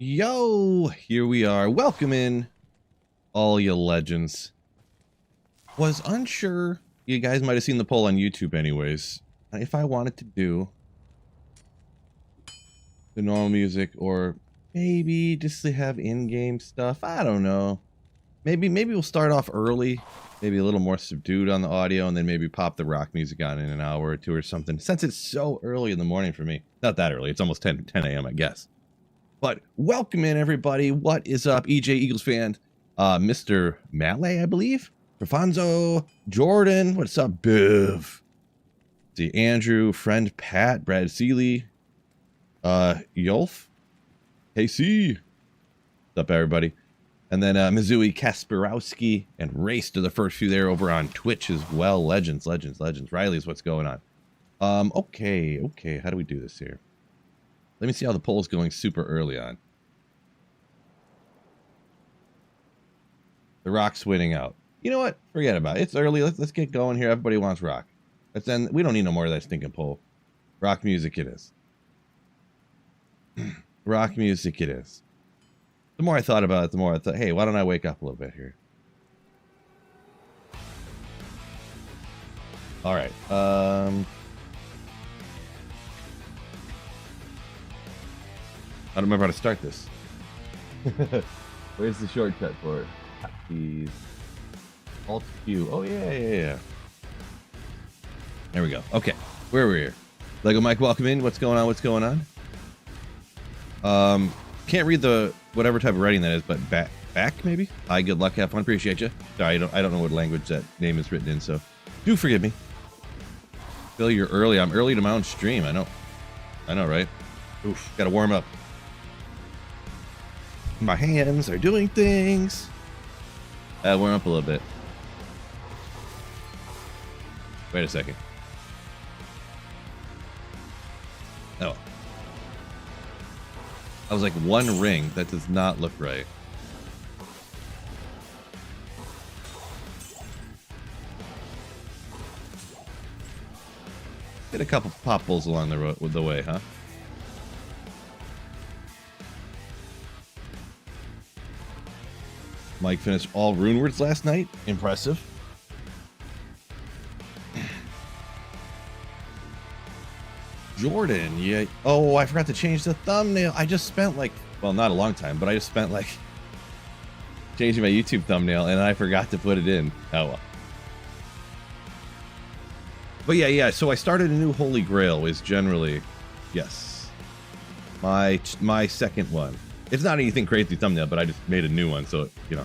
Yo, here we are. Welcome in, all you legends. Was unsure, you guys might have seen the poll on YouTube anyways, if I wanted to do the normal music or maybe just to have in-game stuff. I don't know. Maybe we'll start off early, maybe a little more subdued on the audio, and then maybe pop the rock music on in an hour or two or something, since it's so early in the morning for me. Not that early, it's almost 10 a.m. I guess. But welcome in, everybody. What is up? EJ Eagles fan, Mr. Malay, I believe. Profonzo, Jordan, what's up, Biv? See, Andrew, friend Pat, Brad Seeley, Yolf, KC. What's up, everybody? And then Mizui Kasparowski and Race to the first few there over on Twitch as well. Legends. Riley's what's going on. Okay. How do we do this here? Let me see how the poll's going super early on. The Rock's winning out. You know what? Forget about it. It's early. Let's get going here. Everybody wants Rock. Then we don't need no more of that stinking poll. Rock music it is. Rock music it is. The more I thought about it, the more I thought, hey, why don't I wake up a little bit here? All right. I don't remember how to start this. Where's the shortcut for it? Keys. Alt Q. Oh, yeah. There we go. Okay. Where are we here? Lego Mike, welcome in. What's going on? Can't read the whatever type of writing that is, but back maybe? Hi, good luck, have fun, appreciate you. Sorry, I don't know what language that name is written in, so do forgive me. Phil, you're early. I'm early to my own stream. I know, right? Oof, gotta warm up. My hands are doing things. Warm up a little bit. Wait a second. Oh. I was like, one ring. That does not look right. Get a couple pop bulls along the way, huh? Mike finished all rune words last night. Impressive. Jordan, yeah. Oh, I forgot to change the thumbnail. I just spent like, well, not a long time, but I just spent like changing my YouTube thumbnail and I forgot to put it in. Oh well. But yeah. So I started a new Holy Grail is generally, yes, my second one. It's not anything crazy thumbnail, but I just made a new one, so you know.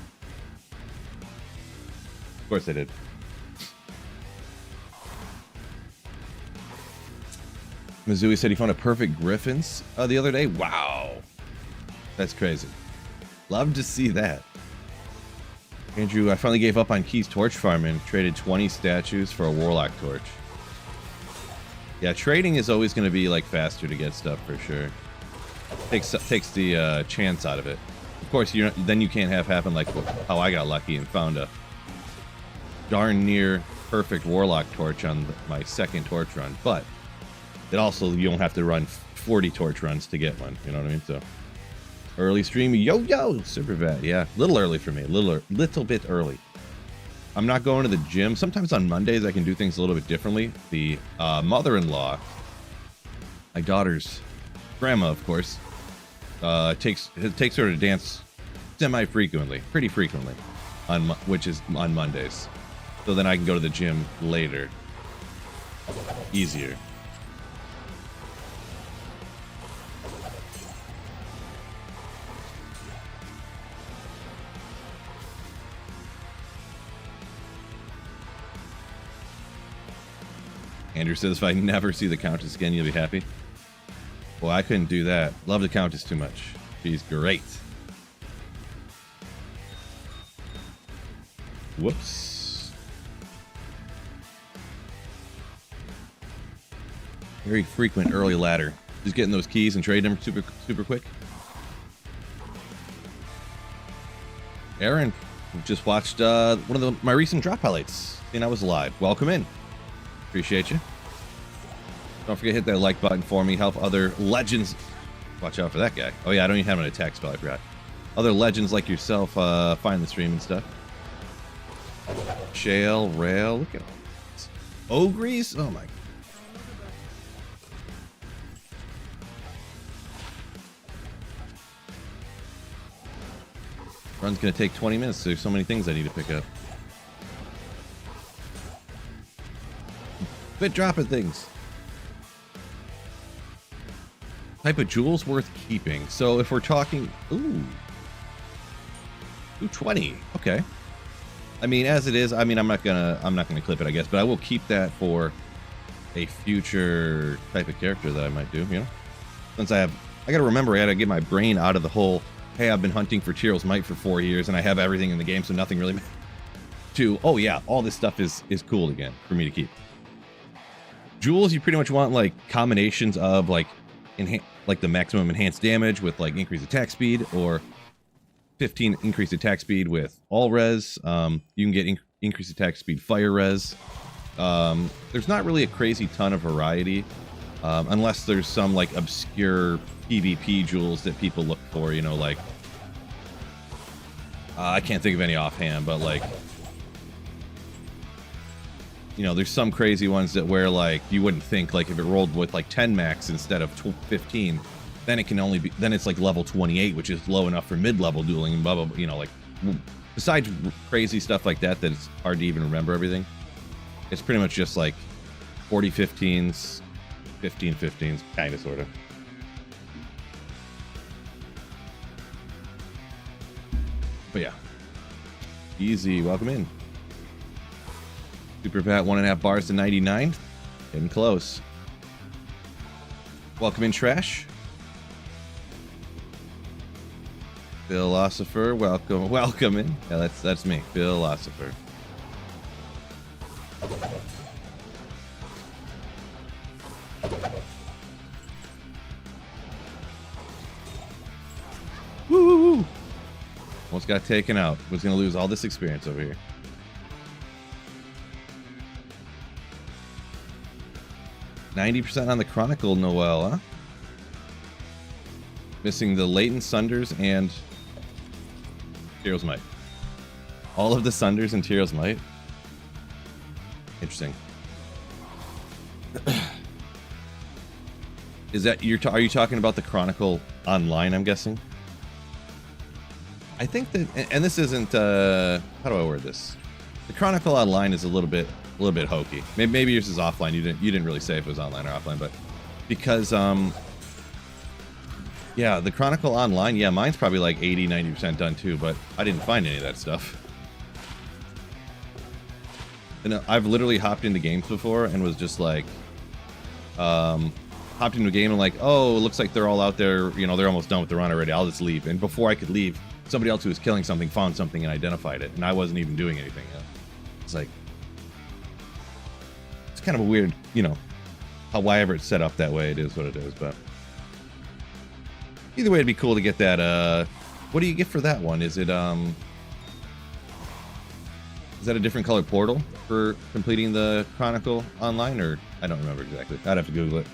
Of course I did. Mizui said he found a perfect Griffins the other day. Wow. That's crazy. Love to see that. Andrew, I finally gave up on Key's torch farm and traded 20 statues for a Warlock torch. Yeah, trading is always going to be like faster to get stuff for sure. Takes the chance out of it. Of course, then you can't have happen like how I got lucky and found a darn near perfect Warlock torch on my second torch run, but it also, you don't have to run 40 torch runs to get one. You know what I mean? So, early stream, yo, super bad. Yeah, little early for me. Little bit early. I'm not going to the gym. Sometimes on Mondays I can do things a little bit differently. The mother-in-law, my daughter's grandma, of course, takes her to dance semi-frequently, pretty frequently, which is on Mondays. So then I can go to the gym later. Easier. Andrew says, if I never see the Countess again, you'll be happy. Well, I couldn't do that. Love the Countess too much. She's great. Whoops. Very frequent early ladder. Just getting those keys and trading them super quick. Aaron just watched one of my recent drop highlights. And I was live. Welcome in. Appreciate you. Don't forget to hit that like button for me. Help other legends Watch out for that guy. Oh yeah, I don't even have an attack spell, I forgot. Other legends like yourself find the stream and stuff. Shale, Rail, look at all this. Ogres? Oh my god. Run's gonna take 20 minutes. There's so many things I need to pick up. Quit dropping things. Type of jewels worth keeping. So if we're talking, ooh, 20. Okay. I mean, as it is, I mean, I'm not gonna clip it, I guess, but I will keep that for a future type of character that I might do. You know, since I gotta remember, I gotta get my brain out of the whole. Hey, I've been hunting for Tyrell's Might for 4 years, and I have everything in the game, so nothing really. To oh yeah, all this stuff is cool again for me to keep. Jewels, you pretty much want like combinations of like the maximum enhanced damage with like increased attack speed, or 15 increased attack speed with all res. You can get increased attack speed fire res. There's not really a crazy ton of variety, unless there's some like obscure PvP jewels that people look for, you know, like I can't think of any offhand, but like, you know, there's some crazy ones that where like you wouldn't think, like if it rolled with like 10 max instead of 15, then it can only be, then it's like level 28, which is low enough for mid-level dueling and blah blah blah, you know, like besides crazy stuff like that it's hard to even remember everything. It's pretty much just like 40 15s, 15 15s, kind of sort of. But yeah, easy. Welcome in. Super Pat 1.5 bars to 99. Getting close. Welcome in, Trash. Philosopher, welcome in. Yeah, that's me, Philosopher. Woo! Almost got taken out. Was gonna lose all this experience over here. %90 on the Chronicle Noel, huh? Missing the Latent Sunders and Tyrell's Might. All of the Sunders and Tyrell's Might. Interesting. Is that are you talking about the Chronicle Online, I'm guessing? I think that, and this isn't how do I word this? The Chronicle Online is a little bit hokey. Maybe yours is offline. You didn't really say if it was online or offline, but because yeah, the Chronicle Online, yeah, mine's probably like 80-90% done too, but I didn't find any of that stuff. And I've literally hopped into games before and was just like hopped into a game and like, oh, it looks like they're all out there, you know, they're almost done with the run already, I'll just leave. And before I could leave, somebody else who was killing something found something and identified it, and I wasn't even doing anything yet. It's like, it's kind of a weird, you know, why ever it's set up that way, it is what it is. But either way, it'd be cool to get that. What do you get for that one? Is it is that a different color portal for completing the Chronicle Online, or I don't remember exactly. I'd have to Google it.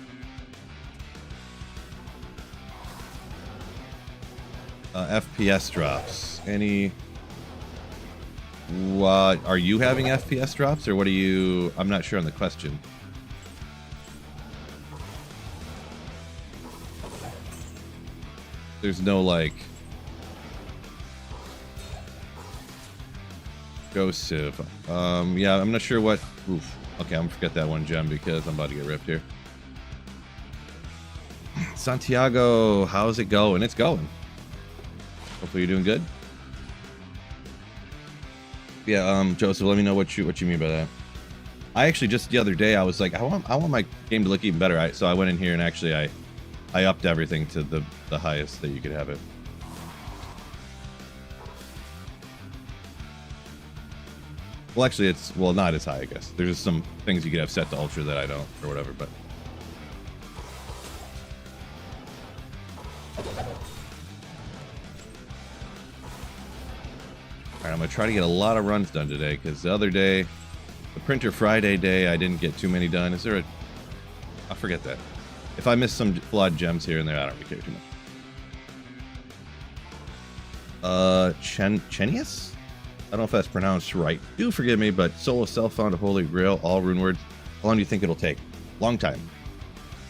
FPS drops. Any? What are you having FPS drops, or what are you? I'm not sure on the question. There's no like Ghost Civ. Yeah, I'm not sure what. Oof. Okay, I'm gonna forget that one gem because I'm about to get ripped here. Santiago, how's it going? It's going. Hopefully you're doing good. Yeah, Joseph, let me know what you mean by that. I actually just the other day I was like, I want my game to look even better. So I went in here and actually I upped everything to the highest that you could have it. Well, actually, it's not as high, I guess. There's just some things you could have set to ultra that I don't, or whatever. But all right, I'm gonna try to get a lot of runs done today because the other day, the Printer Friday day, I didn't get too many done. Is there a? I forget that. If I miss some flawed gems here and there, I don't really care too much. Chenius? I don't know if that's pronounced right. Do forgive me, but solo self found a holy grail, all rune words. How long do you think it'll take? Long time.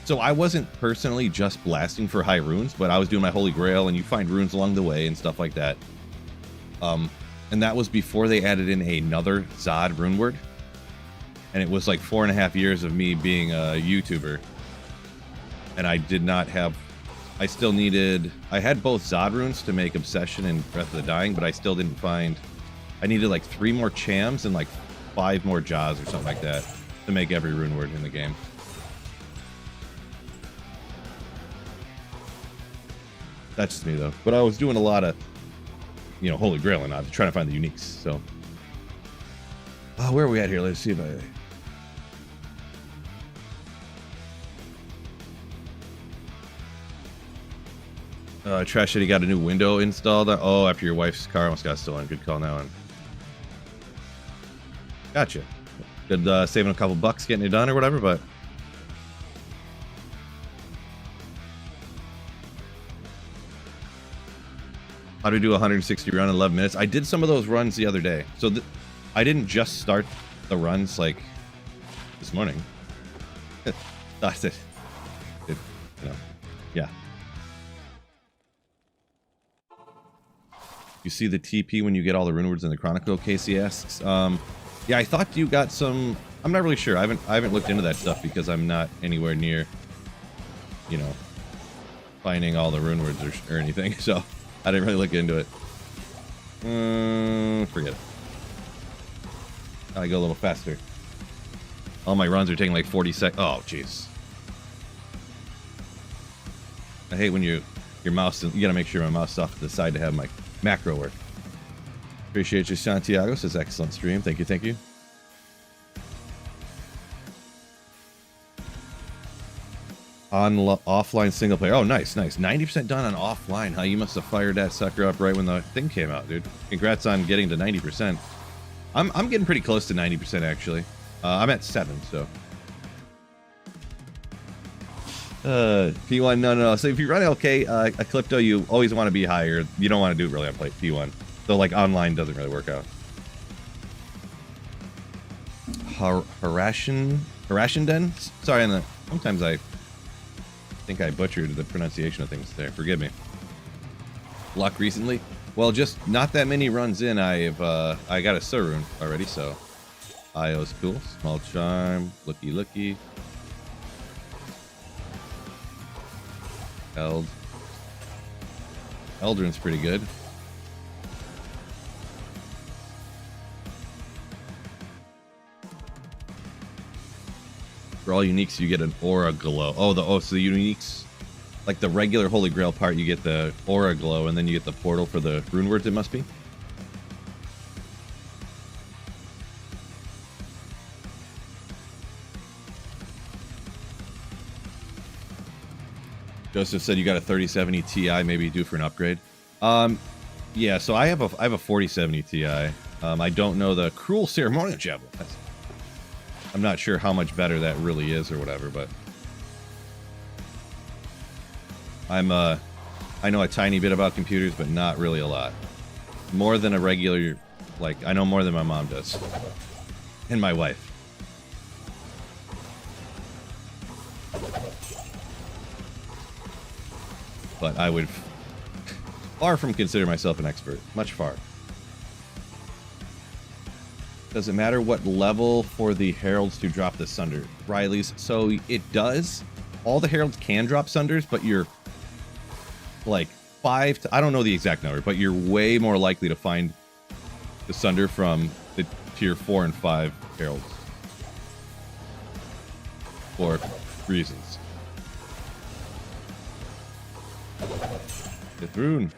So I wasn't personally just blasting for high runes, but I was doing my holy grail, and you find runes along the way and stuff like that. And that was before they added in another Zod rune word. And it was like 4.5 years of me being a YouTuber. And I did not have... I still needed... I had both Zod runes to make Obsession and Breath of the Dying, but I still didn't find... I needed like 3 more Chams and like 5 more Jaws or something like that to make every rune word in the game. That's just me though. But I was doing a lot of, you know, Holy Grail and trying to find the uniques. So, where are we at here? Let's see if I. Trash said he got a new window installed. Oh, after your wife's car almost got stolen. Good call now. Gotcha. Good, saving a couple bucks getting it done or whatever, but. How do we do 160 run in 11 minutes? I did some of those runs the other day. So I didn't just start the runs like this morning. That's it. You know, yeah. You see the TP when you get all the rune words in the Chronicle, Casey asks. Yeah, I thought you got some... I'm not really sure. I haven't looked into that stuff because I'm not anywhere near, you know, finding all the rune words or anything. So I didn't really look into it. Forget it. I go a little faster. All my runs are taking like 40 seconds. Oh, jeez. I hate when your mouse... You gotta make sure my mouse is off to the side to have my macro work. Appreciate you, Santiago. Says excellent stream. Thank you, thank you. Offline single player. Oh, nice, nice. 90% done on offline. Huh? You must have fired that sucker up right when the thing came out, dude. Congrats on getting to 90%. I'm getting pretty close to 90% actually. I'm at 7, so. P1, no. So if you run LK, Eclipto, you always want to be higher. You don't want to do it really on P1. So like online doesn't really work out. Harashinden? Sorry, sometimes I think I butchered the pronunciation of things there. Forgive me. Luck recently? Well, just not that many runs in. I got a Surun already, so IO's cool. Small charm, looky. Eldrin's pretty good. For all uniques, you get an aura glow. So the uniques, like the regular Holy Grail part, you get the aura glow, and then you get the portal for the rune words. It must be. Joseph said you got a 3070 Ti, maybe due for an upgrade. Yeah. So I have a 4070 Ti. I don't know the Cruel Ceremonial Javelin. I'm not sure how much better that really is or whatever, but I know a tiny bit about computers, but not really a lot. More than a regular, like, I know more than my mom does. And my wife. But I would far from consider myself an expert. Much far. Does it matter what level for the heralds to drop the sunder? Riley's. So it does. All the heralds can drop sunders, but you're like 5 to, I don't know the exact number, but you're way more likely to find the sunder from the tier 4 and 5 heralds. For reasons. Fifth rune.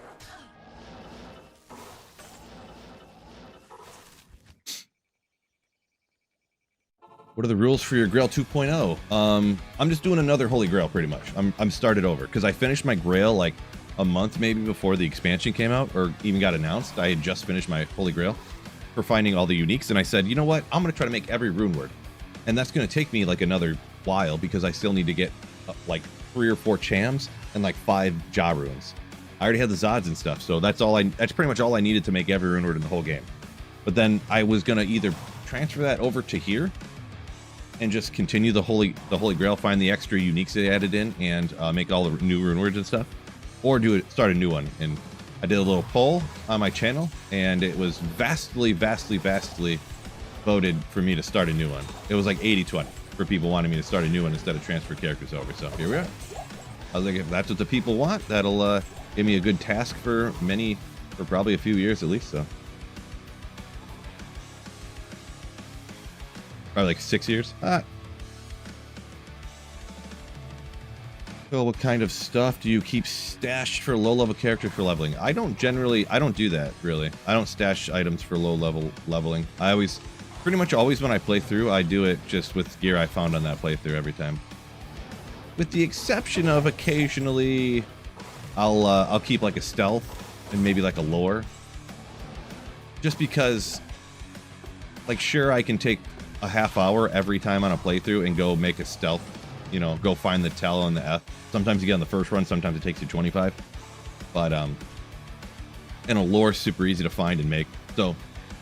What are the rules for your Grail 2.0? I'm just doing another Holy Grail pretty much. I'm started over because I finished my Grail like a month maybe before the expansion came out or even got announced. I had just finished my Holy Grail for finding all the uniques, and I said, you know what? I'm gonna try to make every rune word, and that's gonna take me like another while because I still need to get like 3 or 4 Chams and like 5 Ja runes. I already had the Zods and stuff, so that's pretty much all I needed to make every rune word in the whole game. But then I was gonna either transfer that over to here and just continue the Holy Grail, find the extra uniques they added in, and make all the new rune words and stuff, or start a new one. And I did a little poll on my channel, and it was vastly voted for me to start a new one. It was like 80-20 for people wanting me to start a new one instead of transfer characters over. So here we are. I was like, if that's what the people want, that'll give me a good task for probably a few years at least. So probably like 6 years. Well, what kind of stuff do you keep stashed for low-level characters for leveling? I don't do that, really. I don't stash items for low-level leveling. Pretty much always when I play through, I do it just with gear I found on that playthrough every time. With the exception of occasionally, I'll keep like a stealth and maybe like a lore. Just because, like, sure, I can take a half hour every time on a playthrough and go make a stealth, you know, go find the Tell and the F. Sometimes you get on the first run, sometimes it takes you 25. But, and a lore's super easy to find and make. So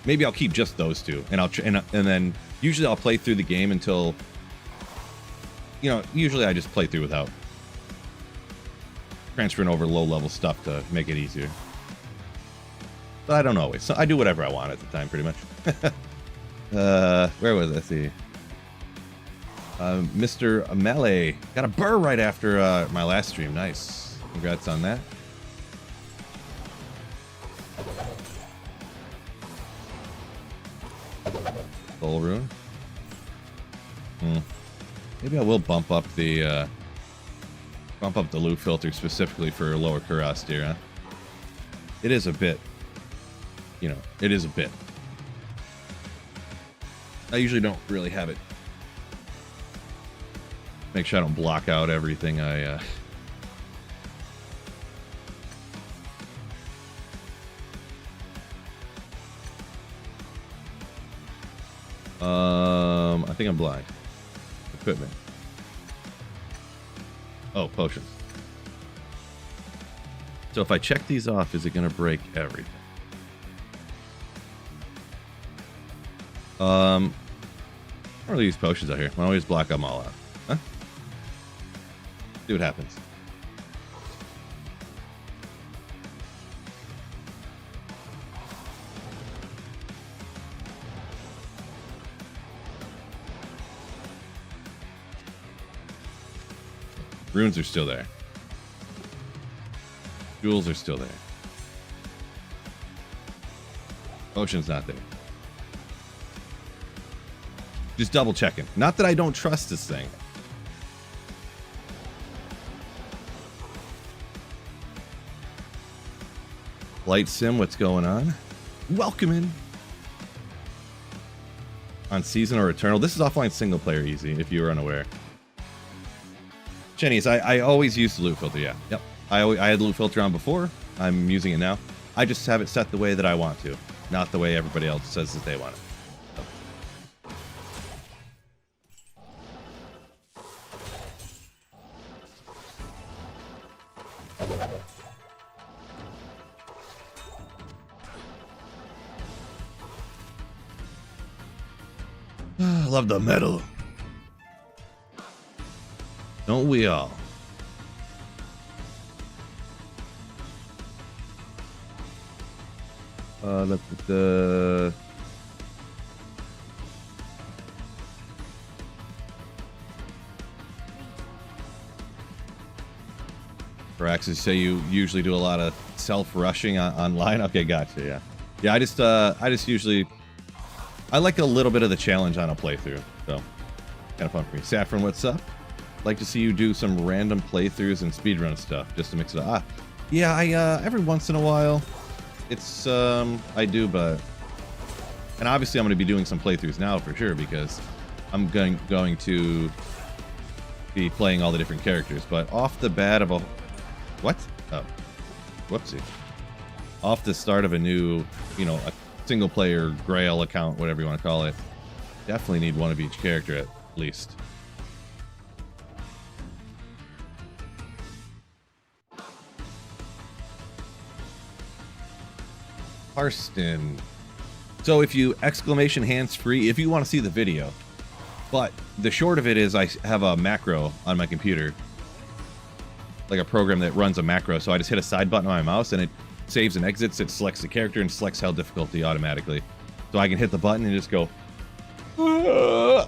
maybe I'll keep just those two, and and then usually I'll play through the game until, you know, usually I just play through without transferring over low-level stuff to make it easier. But I don't always. So I do whatever I want at the time, pretty much. Where was it? Let's see. Mr. Amele got a burr right after my last stream. Nice. Congrats on that. Soul rune. Maybe I will bump up the loot filter specifically for lower Kurast here, huh? It is a bit. You know, it is a bit. I usually don't really have it. Make sure I don't block out everything I I think I'm blind. Equipment. Oh, potions. So if I check these off, is it going to break everything? I don't really use potions out here. I always block them all out. Huh? See what happens. Runes are still there. Jewels are still there. Potion's not there. Just double checking. Not that I don't trust this thing. Light Sim, what's going on? Welcome in. On Season or Eternal. This is offline single player easy, if you were unaware. Chennies, I always use the loot filter, yeah. Yep. I had the loot filter on before. I'm using it now. I just have it set the way that I want to, not the way everybody else says that they want it. I love the metal. Don't we all? The Paraxis say you usually do a lot of self-rushing online. Okay, gotcha. Yeah, yeah. I just usually I like a little bit of the challenge on a playthrough, so kind of fun for me. Saffron, what's up? Like to see you do some random playthroughs and speedrun stuff just to mix it up. Yeah, I every once in a while, it's I do, but and obviously I'm going to be doing some playthroughs now for sure because I'm going to be playing all the different characters. But off the bat of a what? Oh, whoopsie! Off the start of a new, you know, a single player Grail account, whatever you want to call it, definitely need one of each character at least. Harston. So if you exclamation hands free, if you want to see the video, but the short of it is I have a macro on my computer, like a program that runs a macro. So I just hit a side button on my mouse and it saves and exits. It selects the character and selects hell difficulty automatically. So I can hit the button and just go, oh,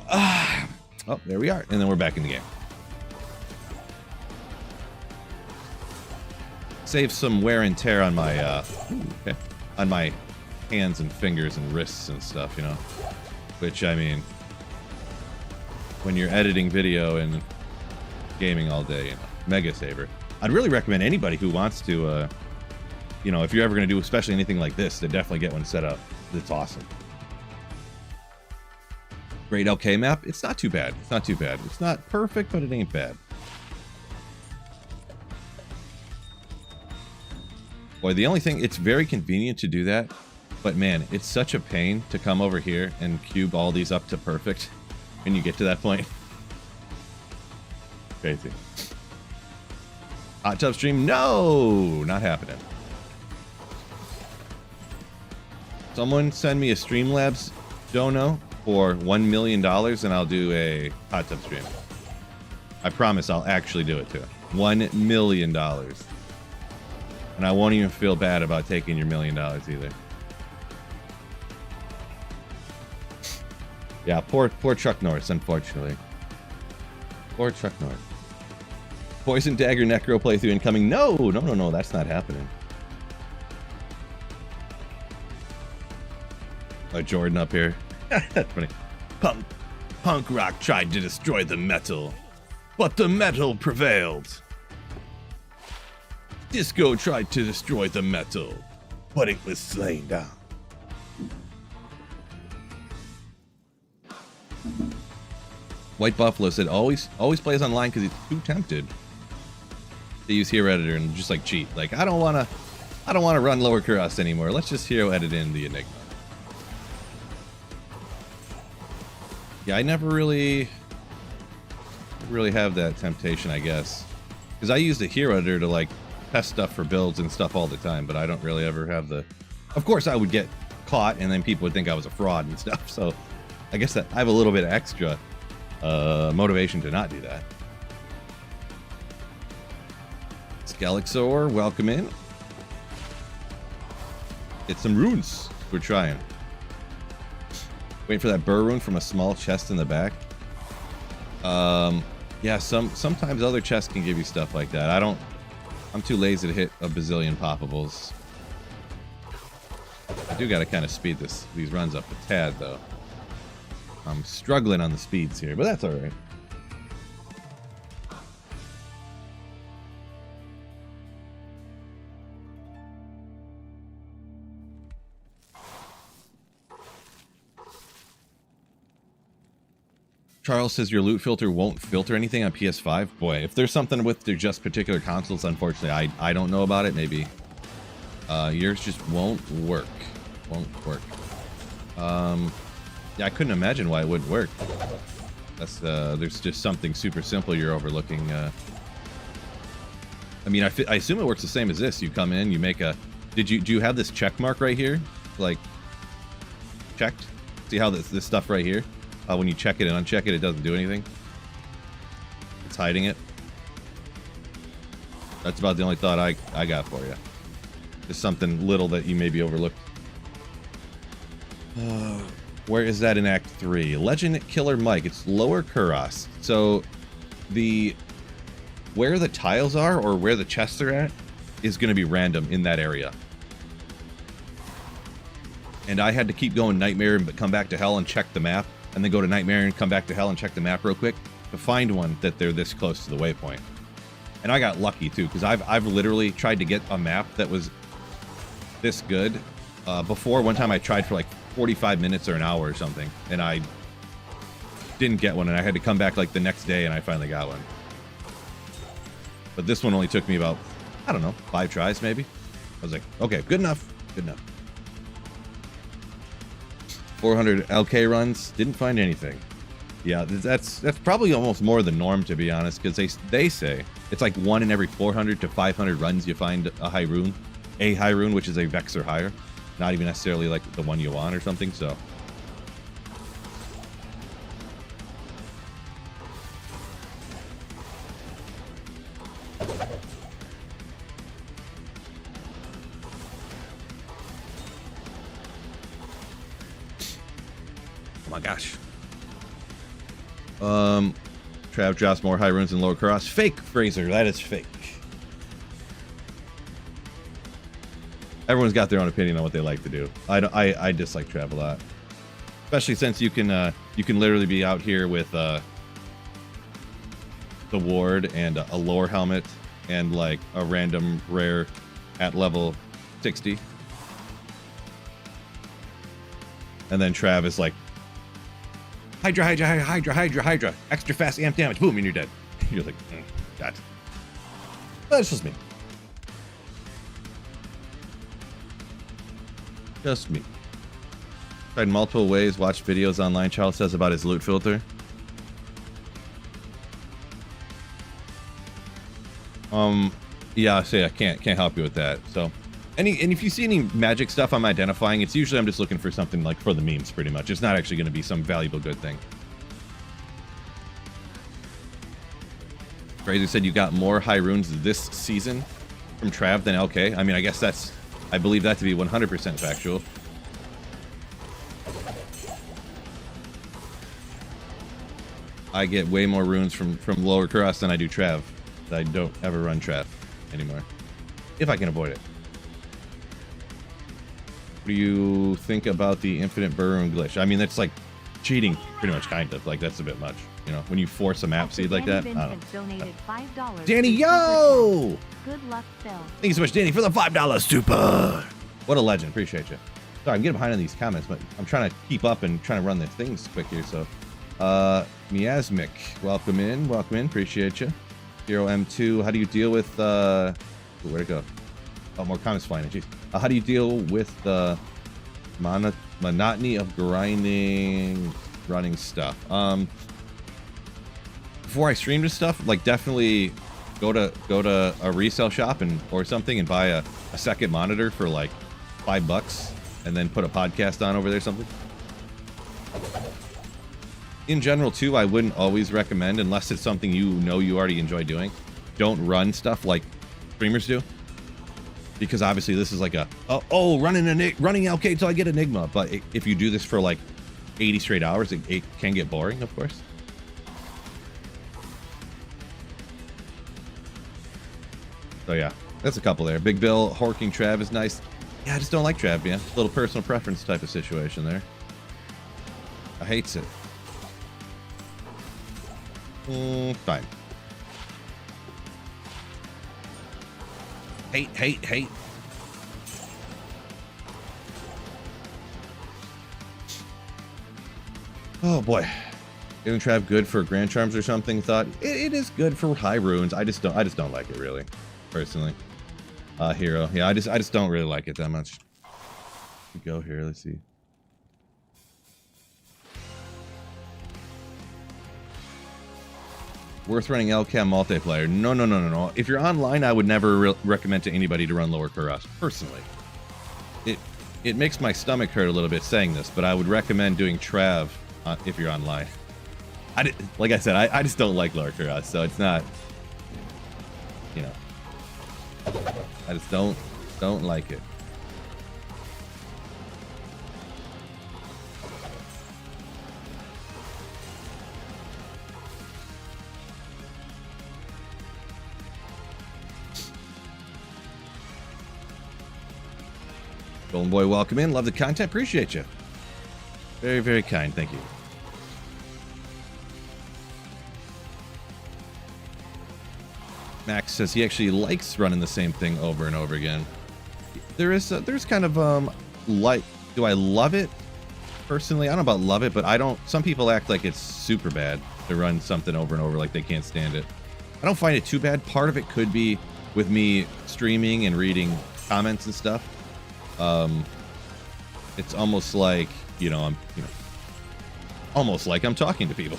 there we are. And then we're back in the game. Save some wear and tear on my, on my hands and fingers and wrists and stuff, you know, which, I mean, when you're editing video and gaming all day, you know, mega saver. I'd really recommend anybody who wants to, you know, if you're ever going to do especially anything like this, to definitely get one set up. It's awesome. Great LK map. It's not too bad. It's not too bad. It's not perfect, but it ain't bad. Boy, the only thing, it's very convenient to do that, but man, it's such a pain to come over here and cube all these up to perfect when you get to that point. Crazy. Hot tub stream? No, not happening. Someone send me a Streamlabs dono for $1 million and I'll do a hot tub stream. I promise I'll actually do it too. $1 million. And I won't even feel bad about taking your $1 million either. Yeah, poor Chuck Norris, unfortunately. Poor Chuck Norris. Poison Dagger Necro playthrough incoming. No, that's not happening. Oh, Jordan up here. That's funny. Punk rock tried to destroy the metal, but the metal prevailed. Disco tried to destroy the metal, but it was slain down. White Buffalo said always plays online because he's too tempted to use Hero Editor and just like cheat. Like I don't wanna run Lower Kuros anymore. Let's just Hero Edit in the Enigma. Yeah, I never really have that temptation, I guess, because I use the Hero Editor to like test stuff for builds and stuff all the time, but I don't really ever have the. Of course, I would get caught, and then people would think I was a fraud and stuff. So, I guess that I have a little bit of extra motivation to not do that. Skelexor, welcome in. Get some runes. We're trying. Waiting for that burr rune from a small chest in the back. Yeah, sometimes other chests can give you stuff like that. I'm too lazy to hit a bazillion poppables. I do gotta kind of speed these runs up a tad though. I'm struggling on the speeds here, but that's all right. Charles says your loot filter won't filter anything on PS5. Boy, if there's something with their just particular consoles, unfortunately, I don't know about it. Maybe yours just won't work. Yeah, I couldn't imagine why it wouldn't work. That's there's just something super simple you're overlooking. I mean, I assume it works the same as this. You come in, you make a. Do you have this check mark right here? Like checked? See how this stuff right here? When you check it and uncheck it, it doesn't do anything. It's hiding it. That's about the only thought I got for you. Just something little that you maybe overlooked. Where is that in Act 3? Legend Killer Mike. It's Lower Kuros. So where the tiles are or where the chests are at is going to be random in that area. And I had to keep going Nightmare and come back to Hell and check the map. And then go to Nightmare and come back to Hell and check the map real quick to find one that they're this close to the waypoint. And I got lucky too, because I've literally tried to get a map that was this good before. One time I tried for like 45 minutes or an hour or something, and I didn't get one, and I had to come back like the next day, and I finally got one. But this one only took me about, I don't know, 5 tries maybe. I was like, okay, good enough, good enough. 400 LK runs, didn't find anything. Yeah, that's probably almost more the norm, to be honest, because they say it's like 1 in every 400 to 500 runs you find a high rune, which is a Vex or higher. not even necessarily like the one you want or something. So oh my gosh. Trav drops more high runes than lower cross. Fake, Fraser. That is fake. Everyone's got their own opinion on what they like to do. I dislike Trav a lot, especially since you can literally be out here with the ward and a lore helmet and like a random rare at level 60, and then Trav is like, Hydra, Hydra, Hydra, Hydra, Hydra, extra fast amp damage, boom, and you're dead. You're like, God. That's just me. Just me. Tried multiple ways, watched videos online, Charles says, about his loot filter. Yeah, I can't help you with that. So, and if you see any magic stuff I'm identifying, it's usually I'm just looking for something like for the memes, pretty much. It's not actually going to be some valuable good thing. Fraser said you got more high runes this season from Trav than LK. I mean, I guess I believe that to be 100% factual. I get way more runes from lower cross than I do Trav. I don't ever run Trav anymore, if I can avoid it. What do you think about the infinite burrow glitch? I mean, that's like cheating, pretty much, kind of. Like, that's a bit much, you know, when you force a map seed like that. I don't know. Danny, yo! Good luck, Phil. Thank you so much, Danny, for the $5 super. What a legend. Appreciate you. Sorry, I'm getting behind on these comments, but I'm trying to keep up and trying to run the things quick here. So, Miasmic, welcome in. Appreciate you. Hero M2, how do you deal with, where'd it go? Oh, more comments flying in. Jeez. How do you deal with the monotony of running stuff? Before I stream this stuff, like, definitely go to a resale shop or something and buy a second monitor for like $5 and then put a podcast on over there or something. In general too, I wouldn't always recommend, unless it's something you know you already enjoy doing, don't run stuff like streamers do, because obviously this is like running LK till I get Enigma. But if you do this for like 80 straight hours, it can get boring, of course. So yeah, that's a couple there. Big Bill, Horking Trav is nice. Yeah, I just don't like Trav, man. A little personal preference type of situation there. I hates it. Fine. Hate. Oh boy. Isn't Trav good for Grand Charms or something? Thought it is good for high runes. I just don't like it really, personally. Hero. Yeah, I just don't really like it that much. Go here, let's see. Worth running LCAM multiplayer. No. If you're online, I would never recommend to anybody to run lower Kuras, personally. It makes my stomach hurt a little bit saying this, but I would recommend doing Trav if you're online. Like I said, I just don't like lower Kuras, so it's not, you know. I just don't like it. Golden Boy, welcome in. Love the content. Appreciate you. Very, very kind. Thank you. Max says he actually likes running the same thing over and over again. There's kind of like, do I love it? Personally, I don't know about love it, but I don't. Some people act like it's super bad to run something over and over, like they can't stand it. I don't find it too bad. Part of it could be with me streaming and reading comments and stuff. It's almost like, almost like I'm talking to people.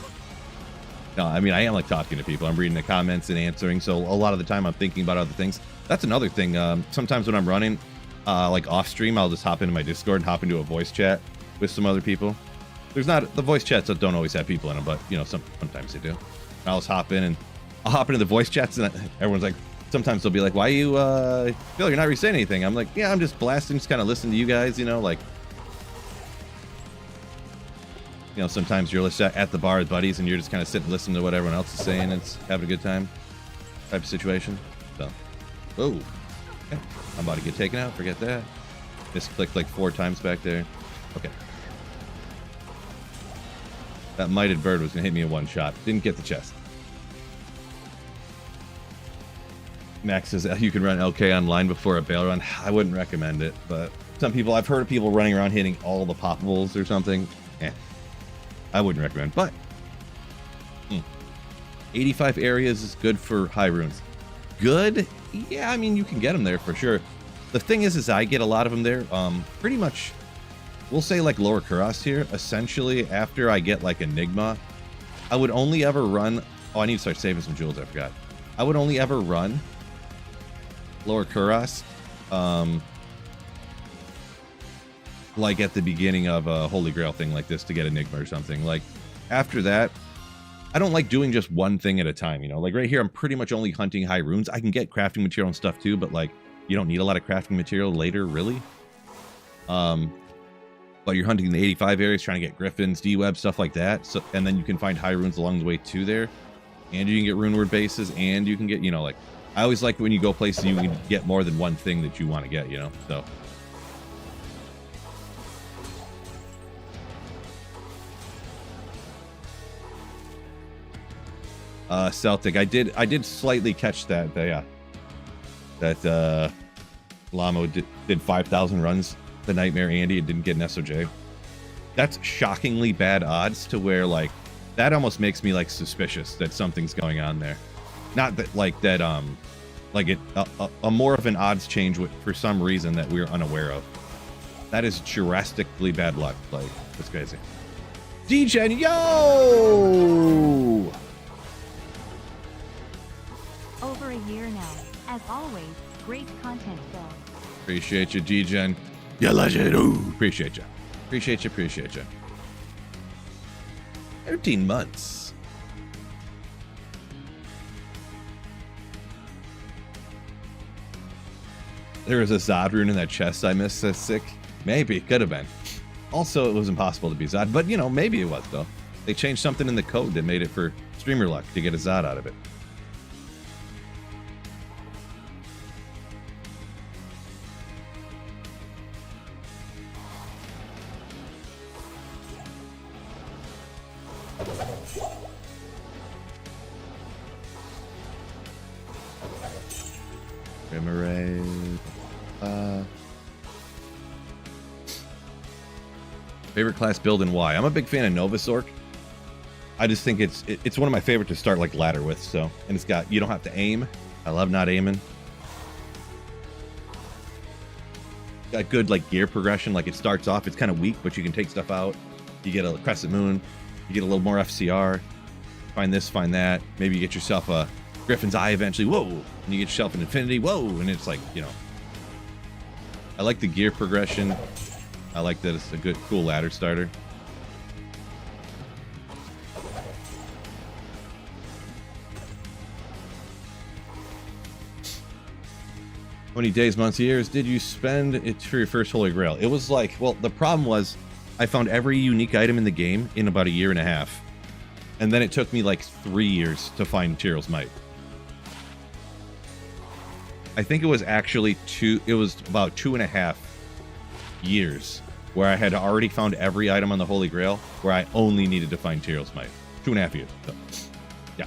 No, I mean, I am like talking to people. I'm reading the comments and answering. So a lot of the time I'm thinking about other things. That's another thing. Sometimes when I'm running, like off stream, I'll just hop into my Discord and hop into a voice chat with some other people. There's not the voice chats that don't always have people in them, but you know, sometimes they do. And I'll just hop in and I'll hop into the voice chats, and everyone's like, sometimes they'll be like, "Why you Phil? You're not really saying anything." I'm like, "Yeah, I'm just blasting, just kind of listening to you guys, you know, like." You know, sometimes you're at the bar with buddies and you're just kind of sitting listening to what everyone else is saying. It's having a good time type of situation. So, whoa. Okay. I'm about to get taken out. Forget that. Just clicked like 4 times back there. Okay. That mighted bird was going to hit me in one shot. Didn't get the chest. Max says you can run LK online before a bail run. I wouldn't recommend it, but some people, I've heard of people running around hitting all the poppables or something. I wouldn't recommend, but 85 areas is good for high runes. Good? Yeah, I mean, you can get them there for sure. The thing is I get a lot of them there. Pretty much, we'll say like Lower Kuros here. Essentially, after I get like Enigma, I would only ever run. Oh, I need to start saving some jewels. I forgot. I would only ever run Lower Kuros. Like at the beginning of a Holy Grail thing like this to get Enigma or something. Like after that, I don't like doing just one thing at a time, you know. Like right here, I'm pretty much only hunting high runes. I can get crafting material and stuff too, but like you don't need a lot of crafting material later, really. But you're hunting the 85 areas, trying to get griffins, D-web, stuff like that. So, and then you can find high runes along the way to there, and you can get rune word bases, and you can get, you know, like I always like when you go places you can get more than one thing that you want to get, you know. So. Celtic, I did slightly catch that. Yeah, that Lamo did 5,000 runs the Nightmare Andy and didn't get an SOJ. That's shockingly bad odds to where like that almost makes me like suspicious that something's going on there. Not that like that like it a more of an odds change for some reason that we're unaware of. That is drastically bad luck. Like that's crazy. DGen, yo! Over a year now. As always, great content, Phil. Appreciate you, DGen. You legend. Ooh, appreciate you. Appreciate you. 13 months. There was a Zod rune in that chest I missed. That's sick. Maybe. Could have been. Also, it was impossible to be Zod. But, you know, maybe it was, though. They changed something in the code that made it for streamer luck to get a Zod out of it. Favorite class build and why? I'm a big fan of Novus Orc. I just think it's one of my favorite to start like ladder with. So, and it's got, you don't have to aim. I love not aiming. Got good like gear progression. Like it starts off, it's kind of weak, but you can take stuff out. You get a crescent moon. You get a little more FCR. Find this, find that. Maybe you get yourself a Griffin's Eye eventually. Whoa! And you get yourself an Infinity. Whoa! And it's like, you know. I like the gear progression. I like that it's a good, cool ladder starter. How many days, months, years did you spend it for your first Holy Grail? It was like, well, the problem was I found every unique item in the game in about a year and a half. And then it took me like 3 years to find Tyrell's Might. I think it was actually about 2.5 years where I had already found every item on the Holy Grail, where I only needed to find Tyrell's Might. 2.5 years. So, yeah.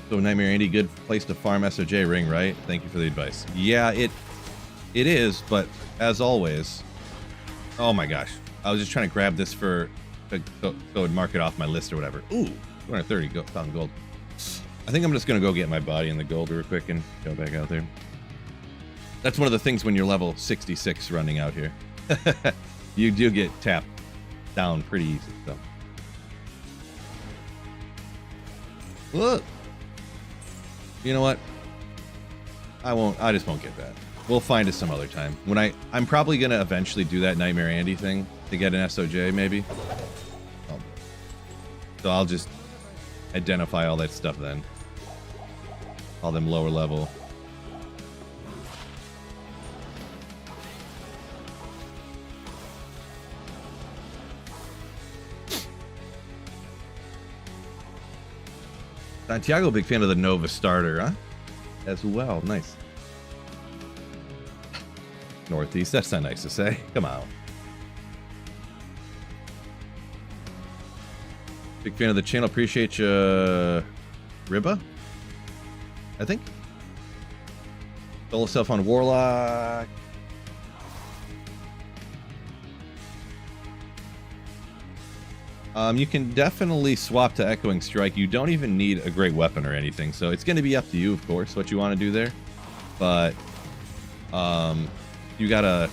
So Nightmare Andy, good place to farm SOJ ring, right? Thank you for the advice. Yeah, it is, but as always, oh my gosh, I was just trying to grab this to go and mark it off my list or whatever. Ooh, 230,000 gold. I think I'm just gonna go get my body in the gold real quick and go back out there. That's one of the things when you're level 66 running out here. You do get tapped down pretty easy, so. Look. You know what? I just won't get that. We'll find it some other time. I'm probably gonna eventually do that Nightmare Andy thing to get an SOJ, maybe. So I'll just identify all that stuff then. All them lower level. Santiago, big fan of the Nova starter, huh? As well. Nice. Northeast, that's not nice to say. Come on. Big fan of the channel. Appreciate you, Ribba, I think. Solo self on Warlock. You can definitely swap to Echoing Strike. You don't even need a great weapon or anything, so it's going to be up to you, of course, what you want to do there. But you gotta.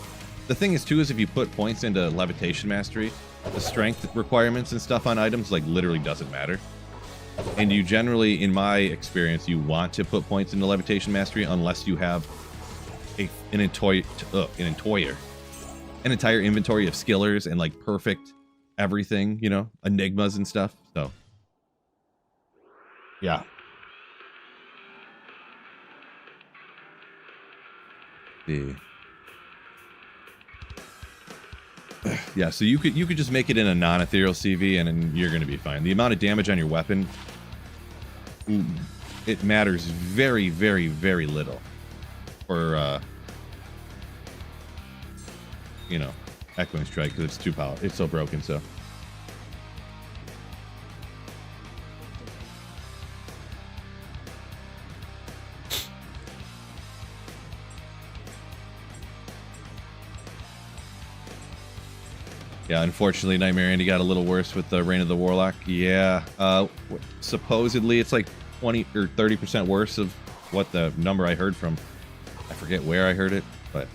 The thing is, too, is if you put points into Levitation Mastery, the strength requirements and stuff on items like literally doesn't matter. And you generally, in my experience, you want to put points into Levitation Mastery unless you have an entire inventory of skillers and like perfect everything, you know, enigmas and stuff. So yeah. Yeah, so you could just make it in a non-ethereal CV and then you're going to be fine. The amount of damage on your weapon, it matters very, very, very little for you know, Echoing Strike, because it's too powerful. It's so broken. So yeah, unfortunately, Nightmare Andy got a little worse with the Reign of the Warlock. Yeah, supposedly it's like 20 or 30% worse of what the number I heard from. I forget where I heard it, but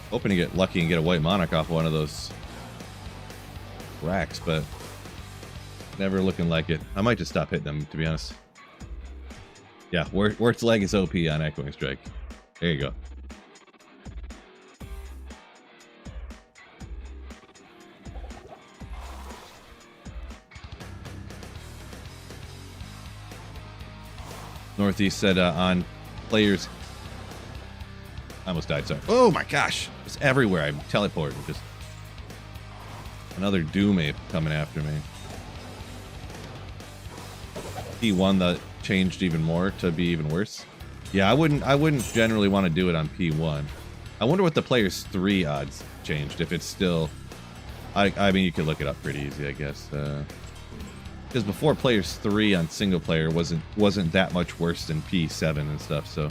hoping to get lucky and get a white monarch off one of those racks, but never looking like it. I might just stop hitting them, to be honest. Yeah, Wort's leg is OP on Echoing Strike. There you go. Northeast said on players. I almost died, sorry. Oh my gosh! It's everywhere. I'm teleporting. Just another Doom ape coming after me. P1 that changed even more to be even worse. Yeah, I wouldn't generally want to do it on P1. I wonder what the players 3 odds changed. If it's still, I mean, you could look it up pretty easy, I guess. Because before players 3 on single player wasn't that much worse than P7 and stuff. So,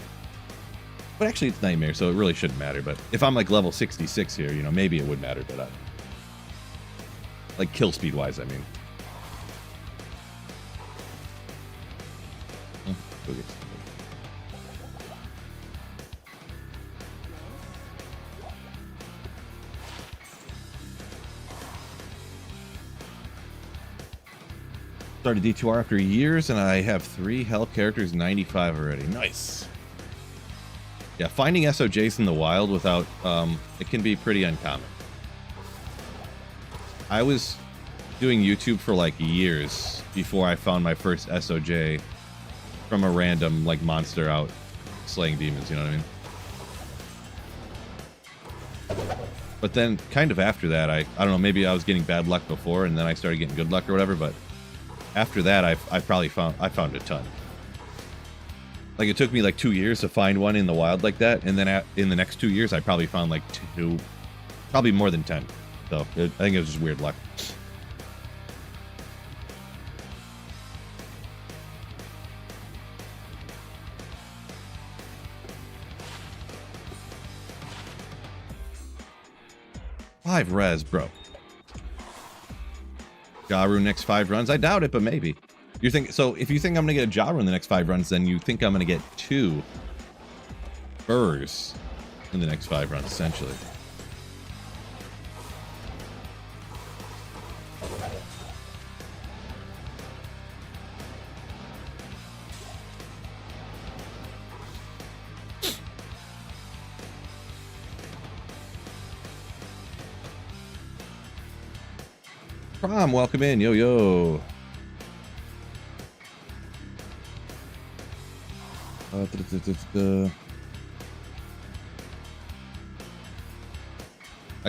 but actually it's Nightmare, so it really shouldn't matter. But if I'm like level 66 here, you know, maybe it would matter. But like kill speed wise, I mean. Okay. Started D2R after years, and I have 3 health characters, 95 already. Nice. Yeah, finding SOJs in the wild without, it can be pretty uncommon. I was doing YouTube for like years before I found my first SOJ from a random like monster out slaying demons, you know what I mean? But then kind of after that, I don't know, maybe I was getting bad luck before and then I started getting good luck or whatever, but after that I found a ton. Like it took me like 2 years to find one in the wild like that, and then in the next 2 years I probably found like 2, probably more than 10. So I think it was just weird luck. 5 res, bro. Jaru next 5 runs? I doubt it, but maybe. You think so? If you think I'm gonna get a Jaru in the next 5 runs, then you think I'm gonna get 2 Burrs in the next 5 runs, essentially. Prom, welcome in. Yo, yo. I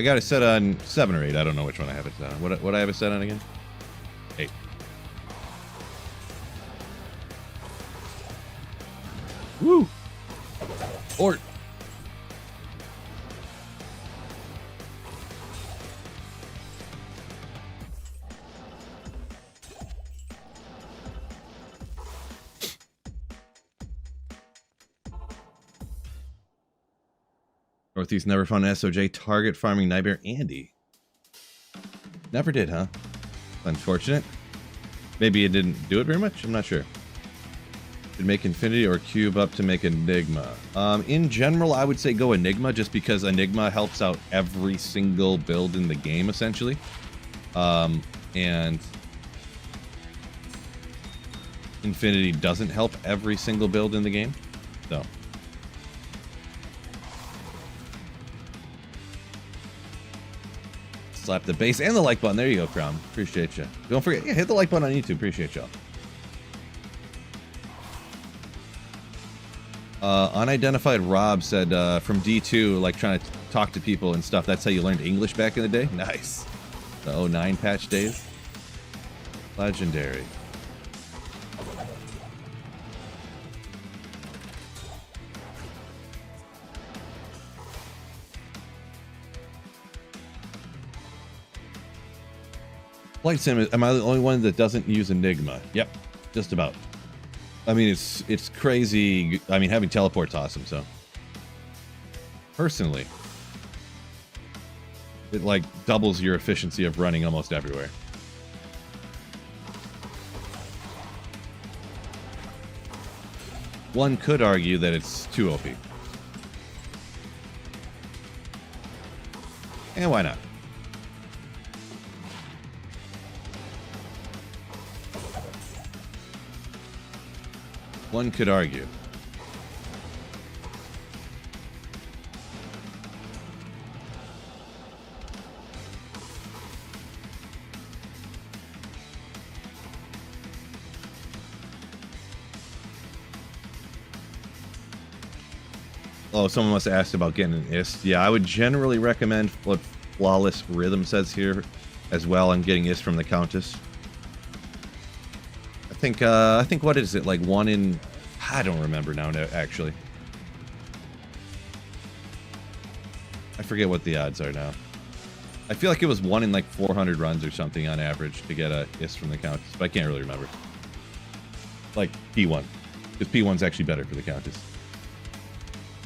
got it set on 7 or 8. I don't know which one I have it set on. What I have it set on again? 8. Woo! Ort. Northeast never found an SOJ target farming Nightmare Andy. Never did, huh? Unfortunate. Maybe it didn't do it very much? I'm not sure. Did make Infinity or Cube up to make Enigma? In general, I would say go Enigma just because Enigma helps out every single build in the game, essentially. And Infinity doesn't help every single build in the game. So. Slap the base and the like button. There you go, Crown. Appreciate you. Don't forget, yeah, hit the like button on YouTube. Appreciate y'all. Unidentified Rob said from D2, like trying to talk to people and stuff. That's how you learned English back in the day. Nice. The 09 patch days. Legendary. Flight Sim, am I the only one that doesn't use Enigma? Yep, just about. I mean, it's crazy. I mean, having teleport's awesome, so. Personally, it like doubles your efficiency of running almost everywhere. One could argue that it's too OP. And why not? One could argue. Oh, someone must have asked about getting an IST. Yeah, I would generally recommend what Flawless Rhythm says here as well on getting IST from the Countess. I think what is it, like 1 in, I don't remember now actually. I forget what the odds are now. I feel like it was 1 in like 400 runs or something on average to get a IST from the Countess, but I can't really remember. Like P1, because P1's actually better for the Countess.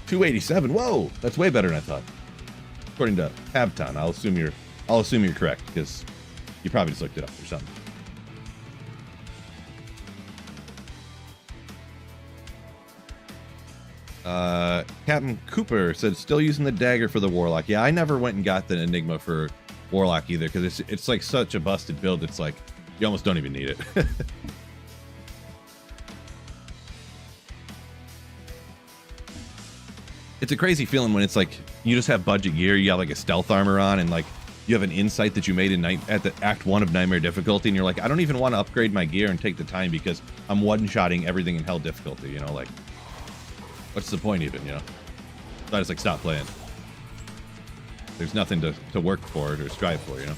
287, whoa, that's way better than I thought. According to Habton, I'll assume you're correct, because you probably just looked it up or something. Captain Cooper said still using the dagger for the Warlock. Yeah, I never went and got the Enigma for Warlock either because it's like such a busted build. It's like you almost don't even need it. It's a crazy feeling when it's like you just have budget gear, you have like a stealth armor on, and like you have an insight that you made at the Act 1 of Nightmare difficulty, and you're like, I don't even want to upgrade my gear and take the time because I'm one-shotting everything in Hell difficulty, you know, like what's the point even, you know? So I just like stop playing. There's nothing to work for it or strive for, you know?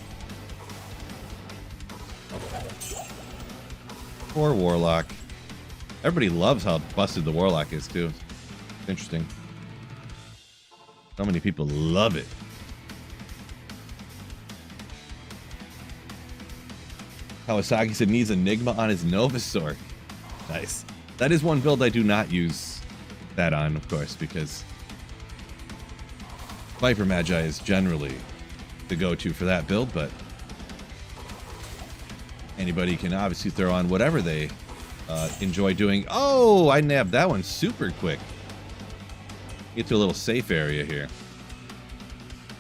Poor Warlock. Everybody loves how busted the Warlock is too. It's interesting. So many people love it. Kawasaki said needs Enigma on his Novasaur. Nice. That is one build I do not use that on, of course, because Viper Magi is generally the go-to for that build, but anybody can obviously throw on whatever they enjoy doing. Oh, I nabbed that one super quick. Get to a little safe area here.